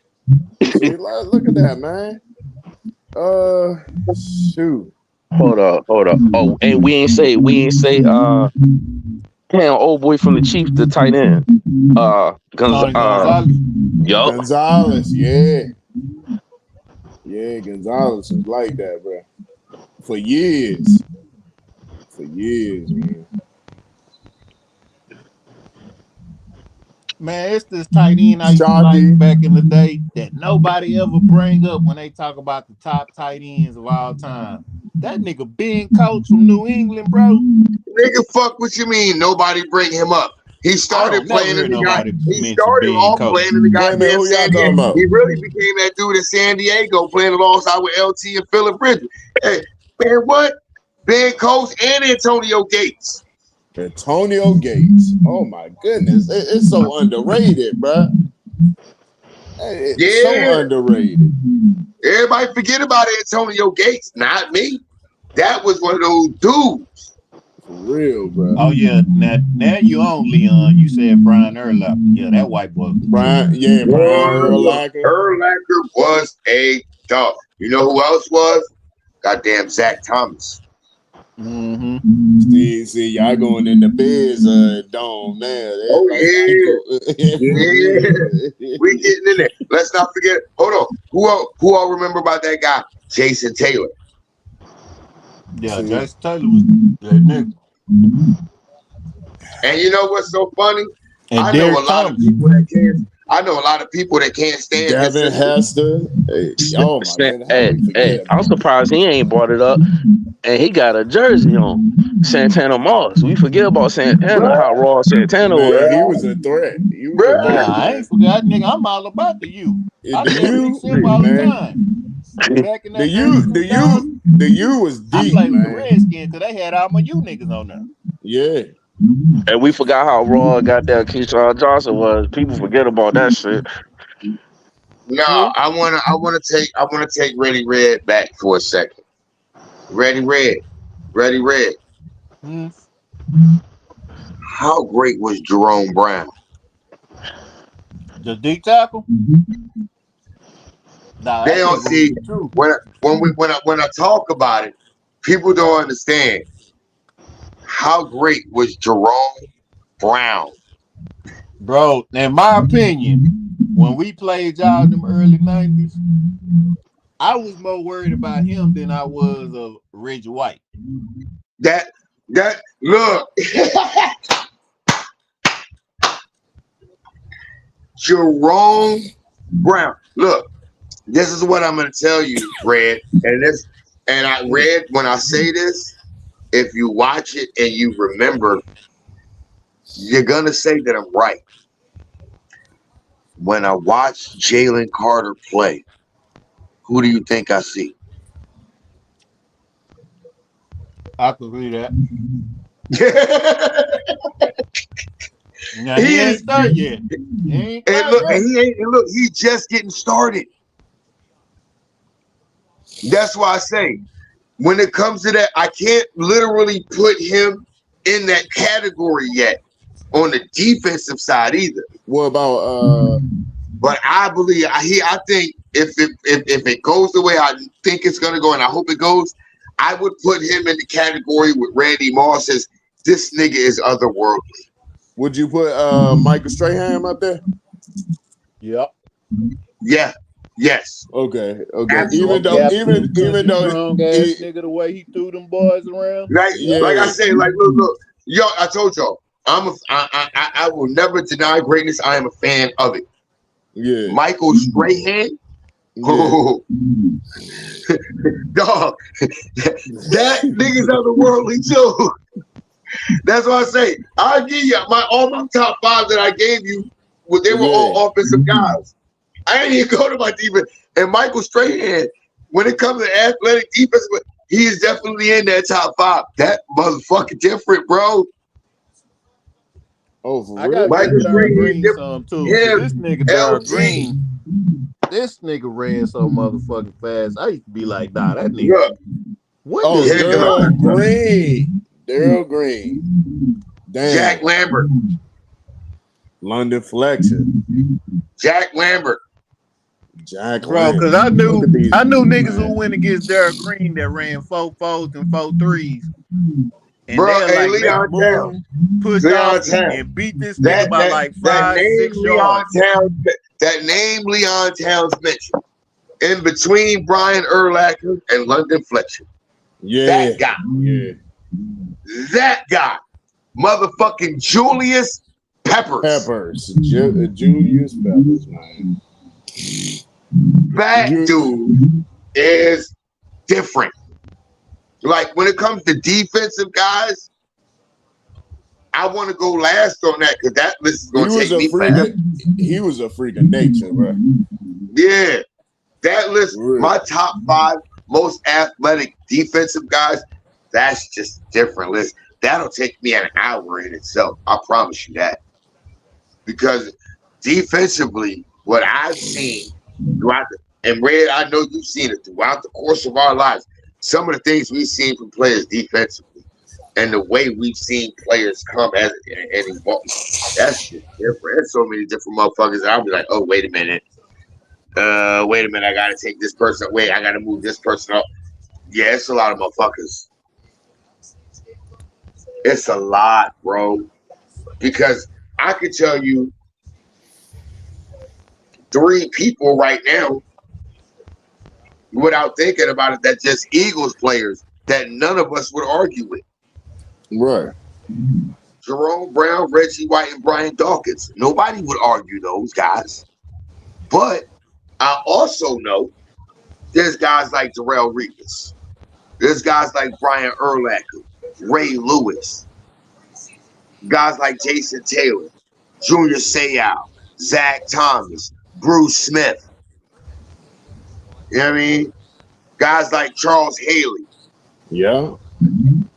Speaker 5: See, look at that, man. Shoot.
Speaker 3: Hold up. Oh, and we ain't say damn old boy from the Chiefs, the tight end.
Speaker 6: Gonzalez.
Speaker 3: Yup.
Speaker 5: Gonzalez, yeah. Yeah, Gonzalez was like that, bro. For years. Man.
Speaker 6: Man, it's this tight end I used to like back in the day that nobody ever bring up when they talk about the top tight ends of all time. That nigga Ben Coates from New England, bro.
Speaker 1: Nigga, fuck what you mean? Nobody bring him up. He started playing in the guy. He started off playing in the goddamn San Diego. He really became that dude in San Diego playing alongside with LT and Phillip Bridges. Hey, man, what? Ben Coates and Antonio Gates.
Speaker 5: Antonio Gates. Oh my goodness. It's so underrated, bro. It's so underrated.
Speaker 1: Everybody forget about Antonio Gates, not me. That was one of those dudes.
Speaker 5: For real, bro.
Speaker 6: Oh yeah, now you on Leon. You said Brian Urlacher. Yeah, that white boy.
Speaker 5: Brian Urlacher.
Speaker 1: Urlacher was a dog. You know who else was? Goddamn Zach Thomas.
Speaker 6: Mm-hmm.
Speaker 5: See, y'all going in the Bears dome now.
Speaker 1: Oh yeah. We getting in there. Let's not forget. Hold on. Who all remember about that guy? Jason Taylor.
Speaker 6: Yeah, Jason Taylor was that nigga.
Speaker 1: And you know what's so funny?
Speaker 6: And
Speaker 1: I know a lot of people that can't stand
Speaker 5: Devin Hester. Hey, oh my goodness.
Speaker 3: Hey, I'm surprised he ain't brought it up. And he got a jersey on. Santana Moss. We forget about Santana, how raw Santana was.
Speaker 5: He was a threat.
Speaker 6: I ain't forgot, nigga. I'm all about the U. I
Speaker 5: the
Speaker 6: U all the time. Back in
Speaker 5: the U was deep.
Speaker 6: I played with the Redskins because they had all my U niggas on there.
Speaker 5: Yeah.
Speaker 3: And we forgot how raw goddamn Keyshawn Johnson was. People forget about that shit.
Speaker 1: No, I wanna take Ready Red back for a second. Ready Red. How great was Jerome Brown?
Speaker 6: The D tackle? Nah,
Speaker 1: they don't see when I talk about it, people don't understand how great was Jerome Brown.
Speaker 6: Bro, in my opinion, when we played y'all in them early 90s, I was more worried about him than I was of Reggie White.
Speaker 1: That look. Jerome Brown. Look, this is what I'm gonna tell you, Red. And I read when I say this, if you watch it and you remember, you're gonna say that I'm right. When I watch Jalen Carter play, who do you think I see?
Speaker 6: I can read that. Now,
Speaker 1: he
Speaker 6: ain't started yet.
Speaker 1: He's just getting started. That's why I say, when it comes to that, I can't literally put him in that category yet on the defensive side either.
Speaker 5: What about
Speaker 1: but I believe I think if it goes the way I think it's gonna go, and I hope it goes, I would put him in the category with Randy Moss as this nigga is otherworldly.
Speaker 5: Would you put Michael Strahan up there?
Speaker 6: Yep.
Speaker 1: Yeah. Yes.
Speaker 5: Okay.
Speaker 1: Absolutely.
Speaker 5: Even though
Speaker 6: strong ass nigga, the way he threw them boys around.
Speaker 1: Like I say, like look, yo, I told y'all, I will never deny greatness. I am a fan of it.
Speaker 5: Yeah.
Speaker 1: Michael Strahan Oh, dog, that nigga's otherworldly too. That's what I say. I'll give you all my top five that I gave you. Well, they were all offensive guys. I ain't even go to my defense. And Michael Strahan, when it comes to athletic defense, he is definitely in that top five. That motherfucker different, bro.
Speaker 5: Oh, for
Speaker 6: I
Speaker 5: real?
Speaker 6: gotta
Speaker 1: Michael
Speaker 6: give Darryl
Speaker 1: Strahan
Speaker 6: Green
Speaker 1: different.
Speaker 6: some too.
Speaker 1: Him,
Speaker 6: Cause this nigga Darryl
Speaker 1: LT.
Speaker 6: Green, this nigga ran so motherfucking fast. I used to be like, nah, that nigga.
Speaker 1: Look,
Speaker 6: When
Speaker 5: Oh,
Speaker 6: does he
Speaker 5: Daryl
Speaker 6: run?
Speaker 5: Green. Daryl Green. Damn.
Speaker 1: Jack Lambert.
Speaker 5: London Fletcher.
Speaker 1: Jack Lambert.
Speaker 5: Jack
Speaker 6: Bro,
Speaker 5: Lambert.
Speaker 6: cause I
Speaker 5: Look at these
Speaker 6: knew
Speaker 5: dudes,
Speaker 6: niggas
Speaker 5: man.
Speaker 6: who went against Darryl Green that ran 4.4s and 4.3s. And
Speaker 1: Bro,
Speaker 6: they'll
Speaker 1: hey,
Speaker 6: like make a
Speaker 1: Leon
Speaker 6: move,
Speaker 1: Towns.
Speaker 6: push
Speaker 1: Leon
Speaker 6: off,
Speaker 1: Towns.
Speaker 6: and beat this nigga by like
Speaker 1: That
Speaker 6: 5,
Speaker 1: name
Speaker 6: 6
Speaker 1: Leon
Speaker 6: yards.
Speaker 1: Towns, that name Leon Towns mentioned in between Brian Urlacher and London Fletcher.
Speaker 5: Yeah.
Speaker 1: That guy.
Speaker 5: Yeah.
Speaker 1: That guy. Motherfucking Julius Peppers.
Speaker 5: Julius Peppers, man.
Speaker 1: That dude is different. Like when it comes to defensive guys, I want to go last on that because that list is going to take me forever.
Speaker 5: He was a freak of nature, bro.
Speaker 1: Yeah, that list,
Speaker 5: Really?
Speaker 1: my top 5 most athletic defensive guys, that's just a different list. That'll take me an hour in itself. I promise you that. Because defensively, what I've seen throughout and Red, I know you've seen it throughout the course of our lives. Some of the things we've seen from players defensively and the way we've seen players come and evolve, that's just different. There's so many different motherfuckers that I'll be like, oh, wait a minute. Wait a minute, I gotta take this person. Wait, I gotta move this person up. Yeah, it's a lot of motherfuckers. It's a lot, bro. Because I could tell you 3 people right now without thinking about it that just Eagles players that none of us would argue with.
Speaker 5: Right.
Speaker 1: Jerome Brown, Reggie White, and Brian Dawkins. Nobody would argue those guys. But I also know there's guys like Darrell Revis. There's guys like Brian Urlacher, Ray Lewis. Guys like Jason Taylor, Junior Seau, Zach Thomas, Bruce Smith. You know what I mean? Guys like Charles Haley.
Speaker 5: Yeah.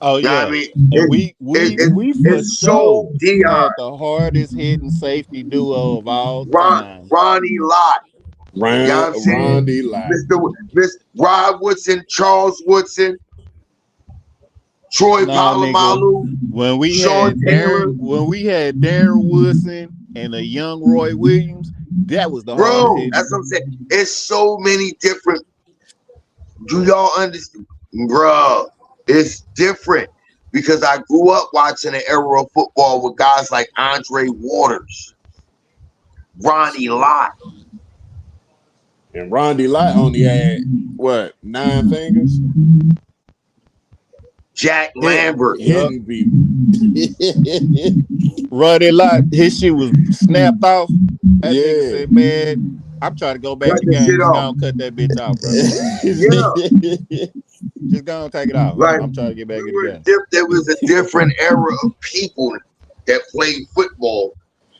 Speaker 6: Oh
Speaker 1: You know
Speaker 6: yeah,
Speaker 1: what I mean?
Speaker 6: and we for
Speaker 1: it's so
Speaker 6: sure
Speaker 1: Dion.
Speaker 6: had the hardest hitting safety duo of all time.
Speaker 1: Ronnie Lott. You know what I'm saying?
Speaker 5: Ronnie Lott.
Speaker 1: Mr. Rod Woodson, Charles Woodson, Troy Polamalu,
Speaker 6: When we
Speaker 1: Sean
Speaker 6: had
Speaker 1: Taylor.
Speaker 6: Darren Woodson and a young Roy Williams, that was the hardest
Speaker 1: Bro,
Speaker 6: hitting.
Speaker 1: that's what I'm saying. It's so many different. Do y'all understand? Bro, it's different because I grew up watching an era of football with guys like Andre Waters, Ronnie Lott.
Speaker 5: And Ronnie Lott only had, what, 9 fingers?
Speaker 1: Jack Lambert.
Speaker 5: Hitting people.
Speaker 6: Ronnie Lott, his shit was snapped off. That
Speaker 5: Yeah.
Speaker 6: nigga said, man, I'm trying to go back
Speaker 1: Cut
Speaker 6: to
Speaker 1: the
Speaker 6: game.
Speaker 1: shit
Speaker 6: Just
Speaker 1: off.
Speaker 6: gonna cut that bitch off, bro.
Speaker 1: Yeah.
Speaker 6: Just gonna take it off.
Speaker 1: Like,
Speaker 6: I'm trying to get back in
Speaker 1: we
Speaker 6: the
Speaker 1: were
Speaker 6: game.
Speaker 1: there was a different era of people that played football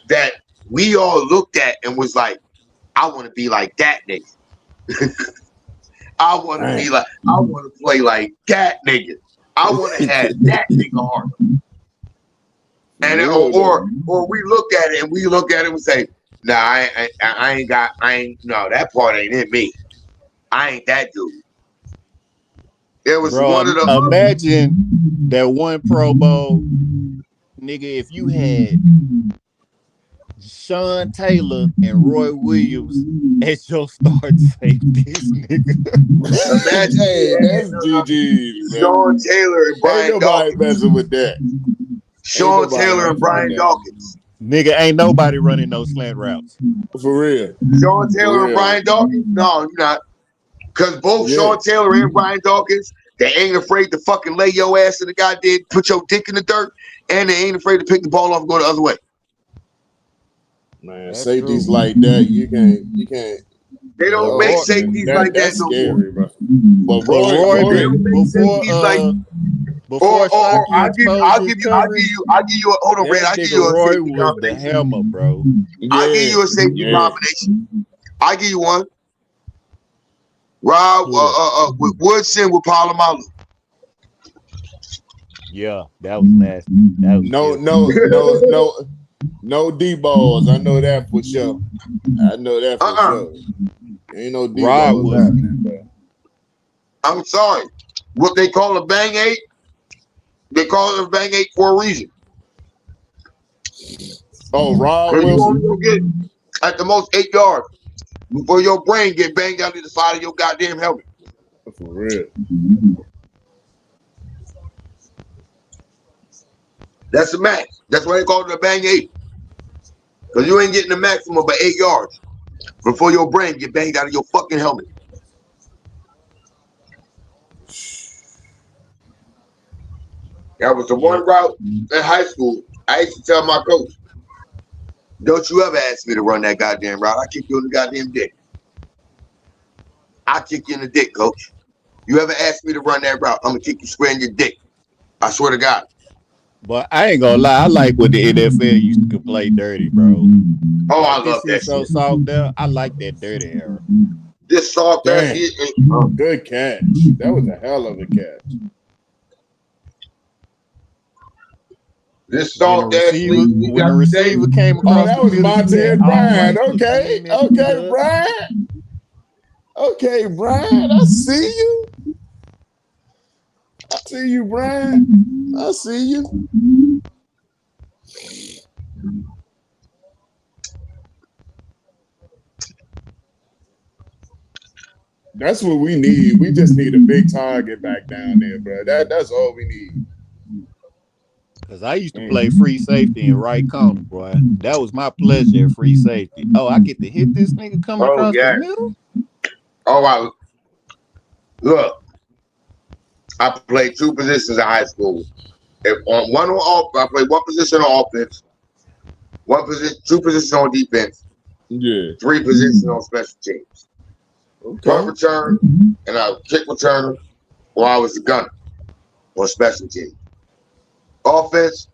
Speaker 1: that we all looked at and was like, I want to be like that nigga. I want to be like, I want to play like that nigga. I want to have that nigga heart. And or we look at it and we say, nah, no, that part ain't in me. I ain't that dude. It was one of the
Speaker 6: imagine that one Pro Bowl, nigga, if you had Sean Taylor and Roy Williams as your starting safeties, nigga.
Speaker 1: Imagine
Speaker 5: that's GG.
Speaker 1: Sean Taylor and Brian
Speaker 5: Ain't nobody
Speaker 1: Dawkins.
Speaker 5: messing with that.
Speaker 1: Sean Taylor and Brian Dawkins.
Speaker 6: Nigga, ain't nobody running no slant routes.
Speaker 5: For real.
Speaker 1: Sean Taylor and Brian Dawkins? No, you're not. Because both Sean Taylor and Brian Dawkins, they ain't afraid to fucking lay your ass in the goddamn, put your dick in the dirt, and they ain't afraid to pick the ball off and go the other way.
Speaker 5: Man, that's safeties true. Like that, you can't
Speaker 1: They don't make safeties like that
Speaker 5: That's
Speaker 1: no more.
Speaker 5: scary, bro. But
Speaker 6: But
Speaker 5: Roy,
Speaker 6: Roy
Speaker 1: They
Speaker 6: been
Speaker 1: don't make safeties like.
Speaker 6: before
Speaker 1: Or
Speaker 6: Shockey exposed his coverage,
Speaker 1: I'll give you. Hold on, Red.
Speaker 6: that
Speaker 1: I'll give
Speaker 6: nigga
Speaker 1: you a
Speaker 6: Roy
Speaker 1: safety
Speaker 6: was the
Speaker 1: combination.
Speaker 6: hammer, bro.
Speaker 1: I'll give you a safety combination. I'll give you one. Rob with Woodson with Palomalu.
Speaker 6: Yeah, that was nasty. That was
Speaker 5: no D balls. I know that for sure. I know that for sure. Ain't no D
Speaker 6: Rob
Speaker 5: balls
Speaker 6: was
Speaker 5: happening, bro.
Speaker 1: I'm sorry. What they call a bang eight, they call it a bang eight for a reason.
Speaker 5: Oh, Rob
Speaker 1: Because you
Speaker 5: Wilson.
Speaker 1: only gonna get at the most 8 yards before your brain get banged out to the side of your goddamn helmet.
Speaker 5: For real.
Speaker 1: That's the max. That's why they call it a bang eight. Because you ain't getting the maximum but 8 yards before your brain get banged out of your fucking helmet. That was the one route in high school. I used to tell my coach, don't you ever ask me to run that goddamn route. I kick you in the goddamn dick. I kick you in the dick, coach. You ever ask me to run that route, I'm gonna kick you square in your dick. I swear to God.
Speaker 6: But I ain't gonna lie, I like when the NFL used to play dirty, bro.
Speaker 1: Oh,
Speaker 6: Like,
Speaker 1: I love that
Speaker 6: so
Speaker 1: shit.
Speaker 6: soft there. I like that dirty era.
Speaker 1: This soft ass
Speaker 5: Dang.
Speaker 1: shit.
Speaker 5: Good catch. That was a hell of a catch.
Speaker 1: This soft ass
Speaker 6: When
Speaker 1: lead we
Speaker 6: the
Speaker 1: got today.
Speaker 6: receiver came
Speaker 5: Oh,
Speaker 6: across
Speaker 5: that
Speaker 6: the
Speaker 5: was
Speaker 6: middle, you had
Speaker 5: Montez
Speaker 6: all
Speaker 5: Bryant.
Speaker 6: rights to
Speaker 5: Okay.
Speaker 6: clean that shit
Speaker 5: Okay,
Speaker 6: up.
Speaker 5: Bryant. Okay, Bryant. I see you. I see you, Bryant. I see you. That's what we need. We just need a big target back down there, bro. That's all we need.
Speaker 6: Cause I used to play free safety in right corner, boy. That was my pleasure at free safety. Oh, I get to hit this nigga coming
Speaker 1: Oh
Speaker 6: across the
Speaker 1: yeah.
Speaker 6: middle.
Speaker 1: Oh, look. I played 2 positions in high school. If on one I played 1 position on offense, 2 positions on defense,
Speaker 5: Yeah.
Speaker 1: 3 positions on special teams.
Speaker 5: Okay.
Speaker 1: Punt return, and I was kick returner, or I was the gunner on special teams. Offense,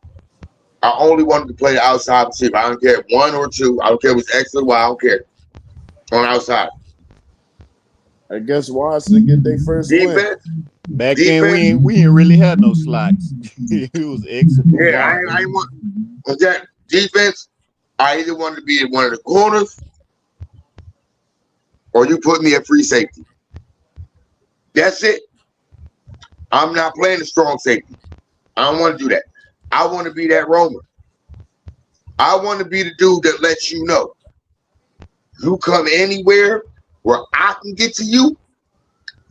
Speaker 1: I only wanted to play the outside receiver. I don't care if 1 or 2. I don't care if it's X or Y. I don't care. On outside.
Speaker 5: I guess Washington get their first win.
Speaker 1: Defense.
Speaker 6: Back then, we ain't really had no slots. It was X or
Speaker 1: Yeah,
Speaker 6: Y.
Speaker 1: I ain't want that defense. I either wanted to be in one of the corners, or you put me at free safety. That's it. I'm not playing a strong safety. I don't want to do that. I want to be that roamer. I want to be the dude that lets you know. You come anywhere where I can get to you,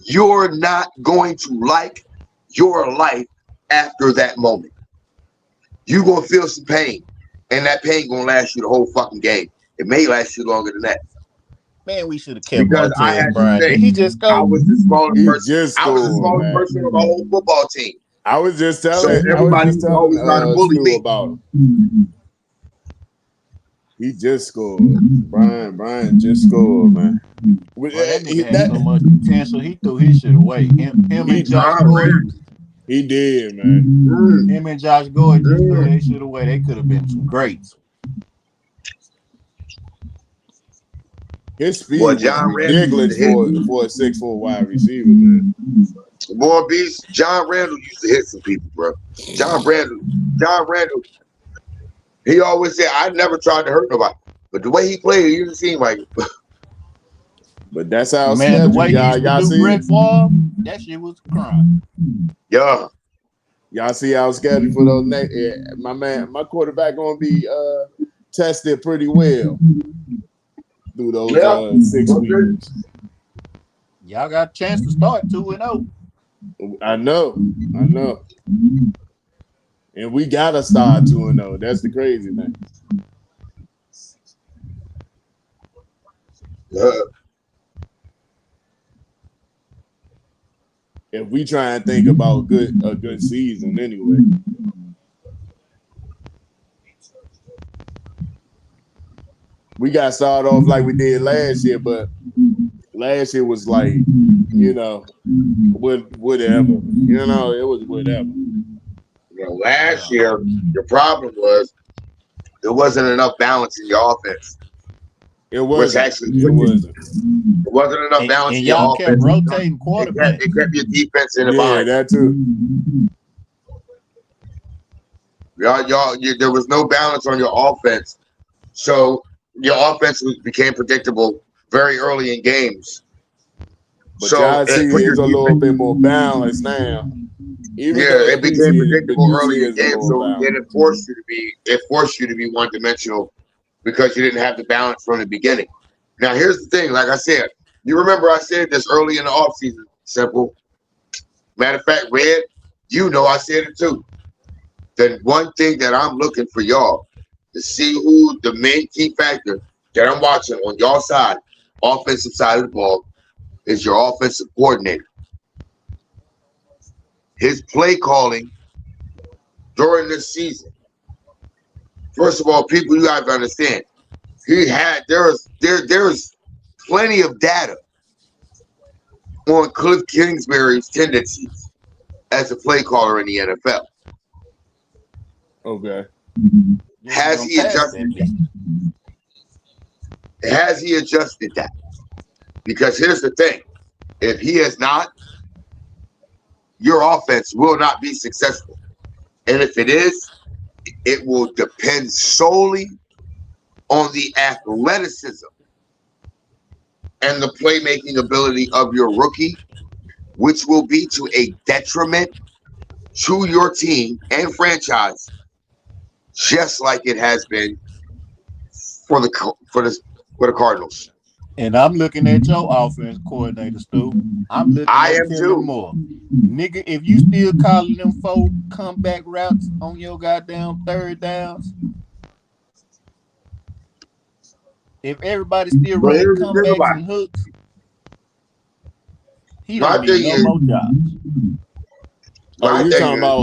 Speaker 1: you're not going to like your life after that moment. You're going to feel some pain, and that pain going to last you the whole fucking game. It may last you longer than that.
Speaker 6: Man, we should have kept
Speaker 1: Because I
Speaker 6: Montez
Speaker 1: had to
Speaker 6: Bryant.
Speaker 1: say,
Speaker 6: Did he just go?
Speaker 1: I was the smallest
Speaker 5: He
Speaker 1: person.
Speaker 5: just
Speaker 1: I was the
Speaker 5: scored,
Speaker 1: smallest
Speaker 5: man.
Speaker 1: person on the whole football team.
Speaker 5: I was just telling.
Speaker 1: So everybody was always trying to bully
Speaker 5: Stu
Speaker 1: me.
Speaker 5: about him. He just scored. Brian just scored, man.
Speaker 6: Boy, that nigga had so much potential. He threw his shit away. Him and Josh Gordon.
Speaker 5: He did, man.
Speaker 6: Him and Josh Gordon just threw that shit away. They could have been some greats.
Speaker 5: His speed was ridiculous for a 6'4" wide receiver, man.
Speaker 1: Boy, beast, John Randall used to hit some people, bro. John Randall, he always said, I never tried to hurt nobody. But the way he played, he didn't seem like it.
Speaker 5: But that's how
Speaker 6: man, the way he used to do Brett Favre, that shit was a crime.
Speaker 1: Yeah.
Speaker 5: Y'all see how scheduled for those next. My quarterback gonna be tested pretty well through those 6 weeks.
Speaker 6: Y'all got a chance to start 2-0.
Speaker 5: I know. And we gotta start 2-0. That's the crazy thing. If we try and think about a good season anyway. We got started off like we did last year, but Last year was like, you know, whatever. You know, it was whatever.
Speaker 1: You know, last year your problem was there wasn't enough balance in your offense.
Speaker 5: It
Speaker 1: Which
Speaker 5: wasn't.
Speaker 1: actually
Speaker 5: It wasn't.
Speaker 1: There wasn't enough balance
Speaker 6: And
Speaker 1: in your
Speaker 6: y'all kept
Speaker 1: offense.
Speaker 6: rotating quarterbacks.
Speaker 1: It kept your defense in the
Speaker 5: Yeah,
Speaker 1: bind.
Speaker 5: that too.
Speaker 1: There was no balance on your offense, so your offense became predictable very early in games.
Speaker 5: But
Speaker 1: So
Speaker 5: y'all see
Speaker 1: for your
Speaker 5: it's a little
Speaker 1: defense,
Speaker 5: bit more balanced now. Even though
Speaker 1: yeah,
Speaker 5: the
Speaker 1: it became
Speaker 5: preseason,
Speaker 1: predictable early in
Speaker 5: is a
Speaker 1: games.
Speaker 5: little
Speaker 1: So
Speaker 5: balanced.
Speaker 1: it forced you to be one dimensional because you didn't have the balance from the beginning. Now here's the thing, like I said, you remember I said this early in the offseason, Simple. Matter of fact, Red, you know I said it too. The one thing that I'm looking for y'all to see who the main key factor that I'm watching on y'all side, offensive side of the ball, is your offensive coordinator. His play calling during this season. First of all, people, you have to understand, there's plenty of data on Cliff Kingsbury's tendencies as a play caller in the NFL.
Speaker 5: Okay.
Speaker 1: Has he adjusted that? Has he adjusted that? Because here's the thing. If he has not, your offense will not be successful. And if it is, it will depend solely on the athleticism and the playmaking ability of your rookie, which will be to a detriment to your team and franchise, just like it has been for the Cardinals.
Speaker 6: And I'm looking at your offense coordinator, Stu. I'm looking
Speaker 1: I
Speaker 6: at
Speaker 1: am
Speaker 6: Kellen
Speaker 1: too.
Speaker 6: Moore. Nigga, if you still calling them 4 comeback routes on your goddamn third downs, if everybody still
Speaker 1: But
Speaker 6: running
Speaker 1: here's the thing
Speaker 6: comebacks
Speaker 1: about
Speaker 6: and
Speaker 1: it.
Speaker 6: hooks, he
Speaker 1: My
Speaker 6: don't need
Speaker 1: thing
Speaker 6: no
Speaker 1: is,
Speaker 6: more jobs.
Speaker 5: Oh,
Speaker 1: my
Speaker 5: you
Speaker 1: thing
Speaker 5: talking
Speaker 1: is,
Speaker 5: about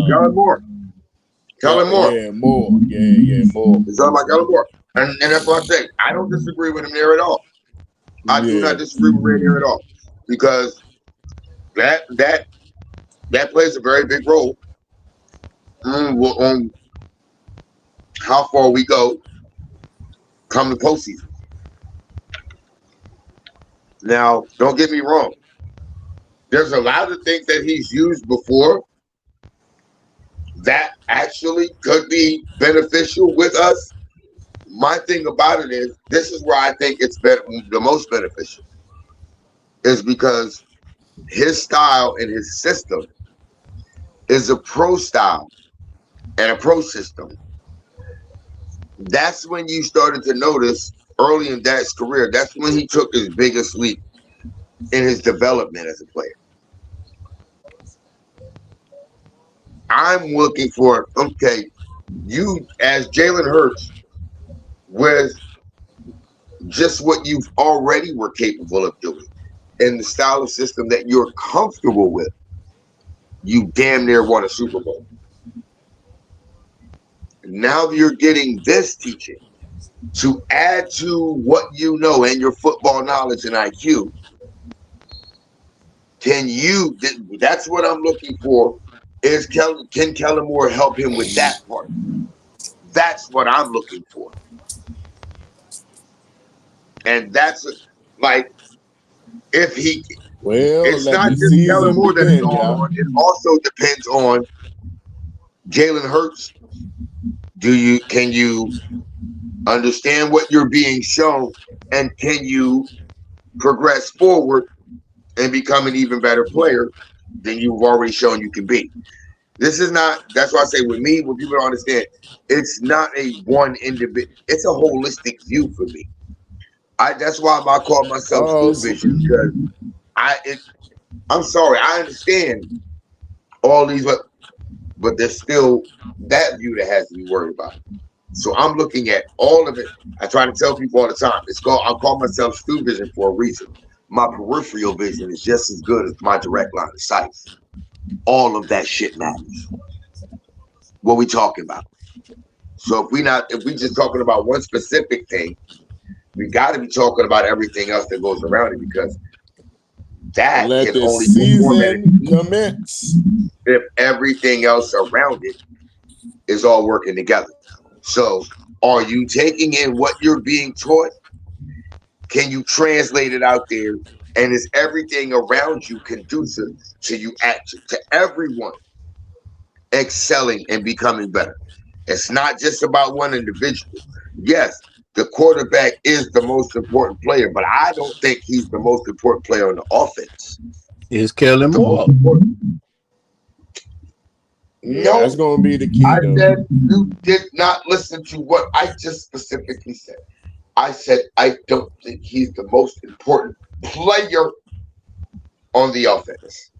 Speaker 1: Kellen Moore. Kellen Moore.
Speaker 5: yeah, Moore. Yeah, Moore.
Speaker 1: It's all about Kellen Moore. And that's what I say. I don't disagree with him there at all. I do
Speaker 5: Yeah.
Speaker 1: not disagree with Red here at all. Because that plays a very big role on how far we go come the postseason. Now, don't get me wrong. There's a lot of things that he's used before that actually could be beneficial with us. My thing about it is, this is where I think it's the most beneficial, is because his style and his system is a pro style and a pro system. That's when you started to notice early in Dak's career, that's when he took his biggest leap in his development as a player. I'm looking for, okay, you as Jalen Hurts, with just what you've already were capable of doing and the style of system that you're comfortable with, you damn near won a Super Bowl. Now you're getting this teaching to add to what you know and your football knowledge and IQ. That's what I'm looking for, is can Kellen Moore help him with that part? That's what I'm looking for. And that's like, if he,
Speaker 5: Well,
Speaker 1: it's
Speaker 5: let
Speaker 1: not
Speaker 5: the
Speaker 1: just Kellen
Speaker 5: season
Speaker 1: Moore that it's
Speaker 5: begin,
Speaker 1: all
Speaker 5: y'all.
Speaker 1: on. It also depends on Jalen Hurts. Can you understand what you're being shown, and can you progress forward and become an even better player than you've already shown you can be? This is not, that's why I say with me, when people don't understand, it's not a one individual, it's a holistic view for me. That's why I call myself Stu Vision, because I'm sorry, I understand all these, but there's still that view that has to be worried about. So I'm looking at all of it. I try to tell people all the time, I call myself Stu Vision for a reason. My peripheral vision is just as good as my direct line of sight. All of that shit matters. What we talking about? So if we just talking about one specific thing, we got to be talking about everything else that goes around it, because that
Speaker 5: Let
Speaker 1: can
Speaker 5: the
Speaker 1: only perform at its
Speaker 5: season
Speaker 1: peak
Speaker 5: commence.
Speaker 1: if everything else around it is all working together. So, are you taking in what you're being taught? Can you translate it out there? And is everything around you conducive to you to everyone excelling and becoming better? It's not just about one individual. Yes, the quarterback is the most important player, but I don't think he's the most important player on the offense.
Speaker 6: It's Kellen
Speaker 1: The most
Speaker 6: Moore.
Speaker 1: important.
Speaker 5: Yeah,
Speaker 1: No,
Speaker 5: that's gonna be the key
Speaker 1: I
Speaker 5: though.
Speaker 1: said you did not listen to what I just specifically said. I said I don't think he's the most important player on the offense.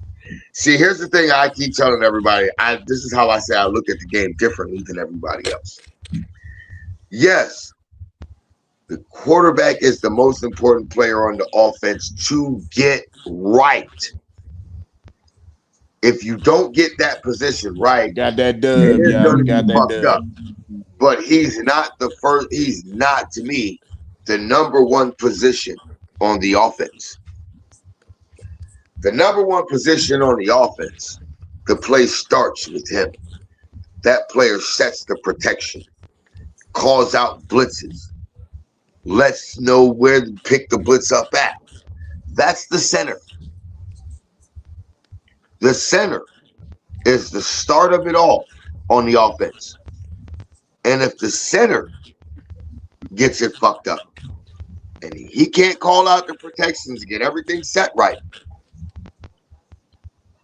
Speaker 1: See, here's the thing I keep telling everybody. This is how I say I look at the game differently than everybody else. Yes, the quarterback is the most important player on the offense to get right. If you don't get that position right,
Speaker 5: Got that
Speaker 1: it
Speaker 5: dub,
Speaker 1: is
Speaker 5: y'all.
Speaker 1: going
Speaker 5: We
Speaker 1: to be
Speaker 5: got that
Speaker 1: fucked up.
Speaker 5: dub.
Speaker 1: But he's not the first. He's not, to me, the number one position on the offense. The number one position on the offense, the play starts with him. That player sets the protection, calls out blitzes, lets know where to pick the blitz up at. That's the center. The center is the start of it all on the offense. And if the center gets it fucked up and he can't call out the protections to get everything set right,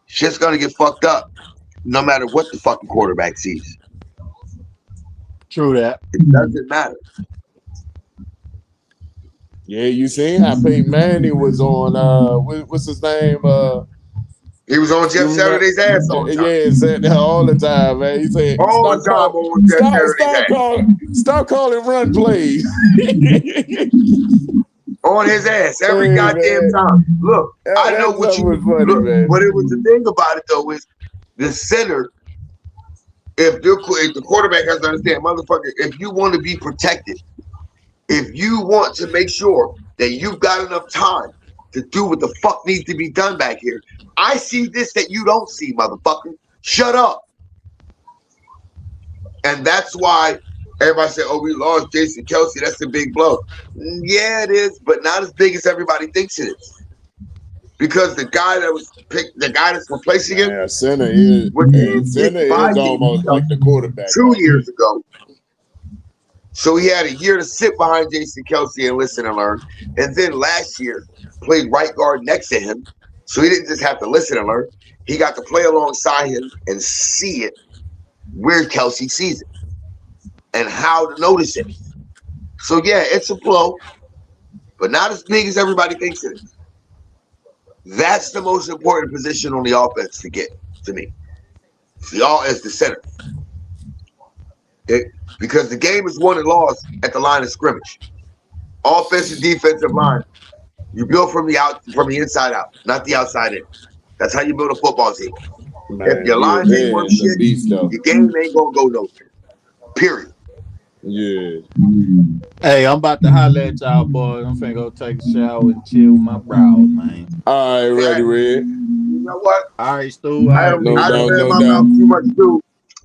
Speaker 1: shit's gonna get fucked up no matter what the fucking quarterback sees.
Speaker 6: True that.
Speaker 1: It doesn't matter.
Speaker 5: Yeah, you seen how Peyton Manning was on what's his name?
Speaker 1: He was on
Speaker 5: You
Speaker 1: Jeff
Speaker 5: remember?
Speaker 1: Saturday's ass all the time.
Speaker 5: Yeah, said that all the time, man. He said,
Speaker 1: All the time on Jeff Saturday's ass.
Speaker 5: stop calling run plays.
Speaker 1: On his ass every
Speaker 5: Hey,
Speaker 1: goddamn
Speaker 5: man.
Speaker 1: time. Look, I know
Speaker 5: That
Speaker 1: what
Speaker 5: stuff
Speaker 1: you
Speaker 5: was funny,
Speaker 1: look,
Speaker 5: man.
Speaker 1: but it was the thing about it though is the center. If the quarterback has to understand, motherfucker, if you want to be protected, if you want to make sure that you've got enough time to do what the fuck needs to be done back here, I see this that you don't see, motherfucker. Shut up. And that's why everybody said, oh, we lost Jason Kelsey. That's a big blow. Yeah, it is, but not as big as everybody thinks it is. Because the guy that was picked, the guy that's replacing him,
Speaker 5: Man, center is
Speaker 1: by
Speaker 5: almost like the quarterback
Speaker 1: 2
Speaker 5: already.
Speaker 1: years ago. So he had a year to sit behind Jason Kelsey and listen and learn. And then last year, played right guard next to him. So he didn't just have to listen and learn. He got to play alongside him and see it where Kelsey sees it and how to notice it. So yeah, it's a blow, but not as big as everybody thinks it is. That's the most important position on the offense to get to me. It's the center. Because the game is won and lost at the line of scrimmage. Offensive, defensive line. You build from the inside out, not the outside in. That's how you build a football team. If
Speaker 5: Man,
Speaker 1: your lines ain't worth
Speaker 5: the
Speaker 1: shit,
Speaker 5: beast though.
Speaker 1: your game ain't gonna go nowhere. Period.
Speaker 5: Yeah.
Speaker 6: Hey, I'm about to holler at y'all boys. I'm finna go take a shower and chill with my brows, man.
Speaker 5: All right, ready, Red.
Speaker 1: You know what?
Speaker 6: All right, Stu. All
Speaker 1: I
Speaker 6: right,
Speaker 1: don't
Speaker 6: big
Speaker 5: No doubt,
Speaker 6: bro.
Speaker 1: ran
Speaker 5: no
Speaker 1: my
Speaker 5: doubt.
Speaker 1: mouth too much too.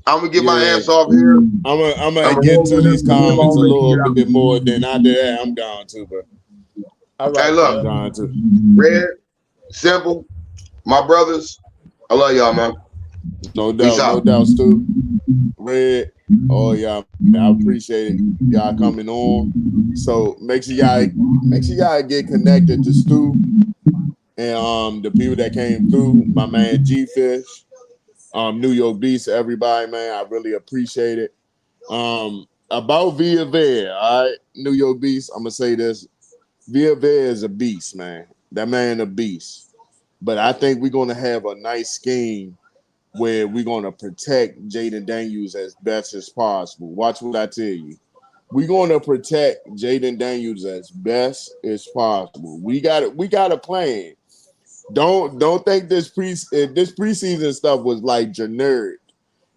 Speaker 1: I'm gonna get my
Speaker 5: Yeah.
Speaker 1: ass off here.
Speaker 5: I'm gonna
Speaker 1: I'm
Speaker 5: get to
Speaker 1: rolling
Speaker 5: these
Speaker 1: up to him
Speaker 5: comments a
Speaker 1: already
Speaker 5: little
Speaker 1: get out.
Speaker 5: bit more. Then after that, I'm gone too, bro.
Speaker 6: All
Speaker 1: Hey,
Speaker 6: right,
Speaker 1: look,
Speaker 5: I'm
Speaker 6: man.
Speaker 5: gone too.
Speaker 1: Red, Simple, my brothers. I love y'all, man.
Speaker 5: No
Speaker 1: Peace
Speaker 5: doubt, no
Speaker 1: out.
Speaker 5: doubt, Stu. Red. Oh y'all, I appreciate y'all coming on. So make sure y'all get connected to Stu and the people that came through. My man G Fish, New York Beast, everybody, man. I really appreciate it. About Villa, all right, New York Beast. I'm gonna say this: Villa is a beast, man. That man a beast. But I think we're gonna have a nice scheme where we're gonna protect Jaden Daniels as best as possible. Watch what I tell you. We're gonna protect Jaden Daniels as best as possible. We got a plan. Don't think this preseason stuff was like generic.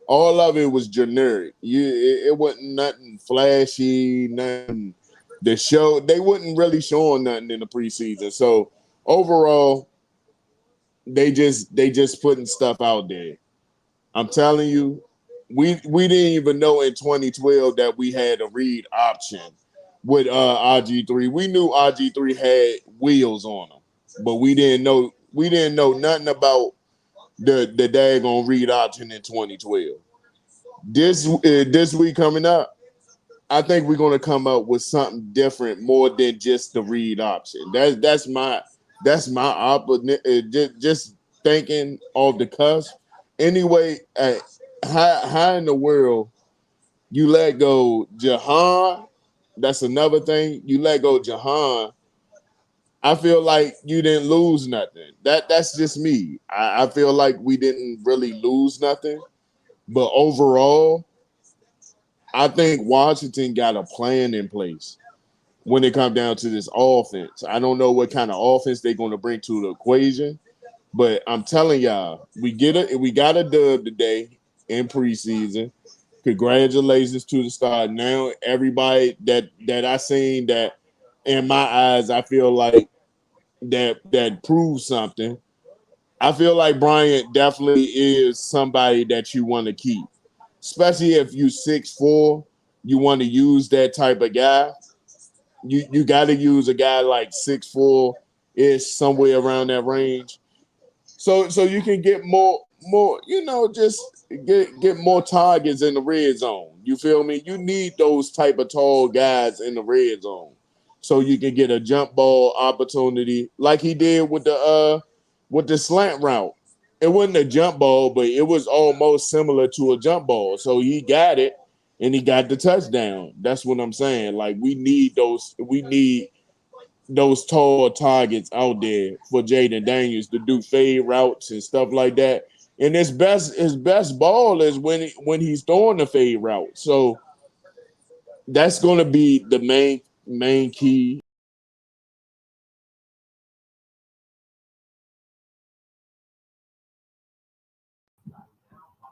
Speaker 5: All of it was generic. It wasn't nothing flashy, nothing the show, they wouldn't really show nothing in the preseason. So overall, they just putting stuff out there. I'm telling you, we didn't even know in 2012 that we had a read option with RG3. We knew RG3 had wheels on them, but we didn't know nothing about the daggone read option in 2012. This week coming up, I think we're gonna come up with something different, more than just the read option. That's my just thinking off the cusp. Anyway, how in the world you let go Jahan? That's another thing. You let go Jahan. I feel like you didn't lose nothing. That's just me. I feel like we didn't really lose nothing. But overall, I think Washington got a plan in place when it comes down to this offense. I don't know what kind of offense they're going to bring to the equation, but I'm telling y'all, we got a dub today in preseason. Congratulations to the start. Now everybody that I seen that in my eyes, I feel like that proves something. I feel like Bryant definitely is somebody that you want to keep, especially if you 6'4", you want to use that type of guy. You got to use a guy like 6'4" ish, somewhere around that range, so you can get more just get more targets in the red zone. You feel me? You need those type of tall guys in the red zone, so you can get a jump ball opportunity like he did with the slant route. It wasn't a jump ball, but it was almost similar to a jump ball. So he got it and he got the touchdown. That's what I'm saying. Like we need those tall targets out there for Jaden Daniels to do fade routes and stuff like that. And his best ball is when he's throwing the fade route. So that's going to be the main key.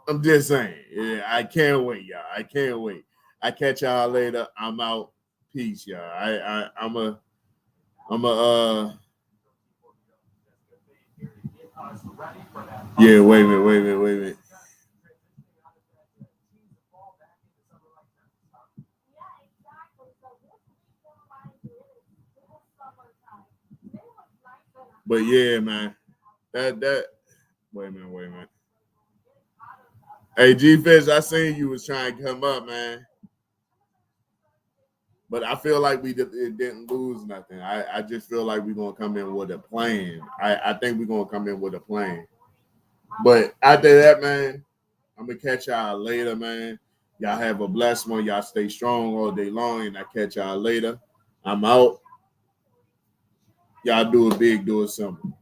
Speaker 5: I'm just saying. Yeah, I can't wait, y'all. I can't wait. I catch y'all later. I'm out. Peace, y'all. I'm a yeah, wait a minute. But yeah, man. That wait a minute. Hey, G Fish, I seen you was trying to come up, man. But I feel like it didn't lose nothing. I just feel like we're gonna come in with a plan. I think we're gonna come in with a plan. But after that, man, I'm gonna catch y'all later, man. Y'all have a blessed one. Y'all stay strong all day long, and I catch y'all later. I'm out. Y'all do it big, do it simple.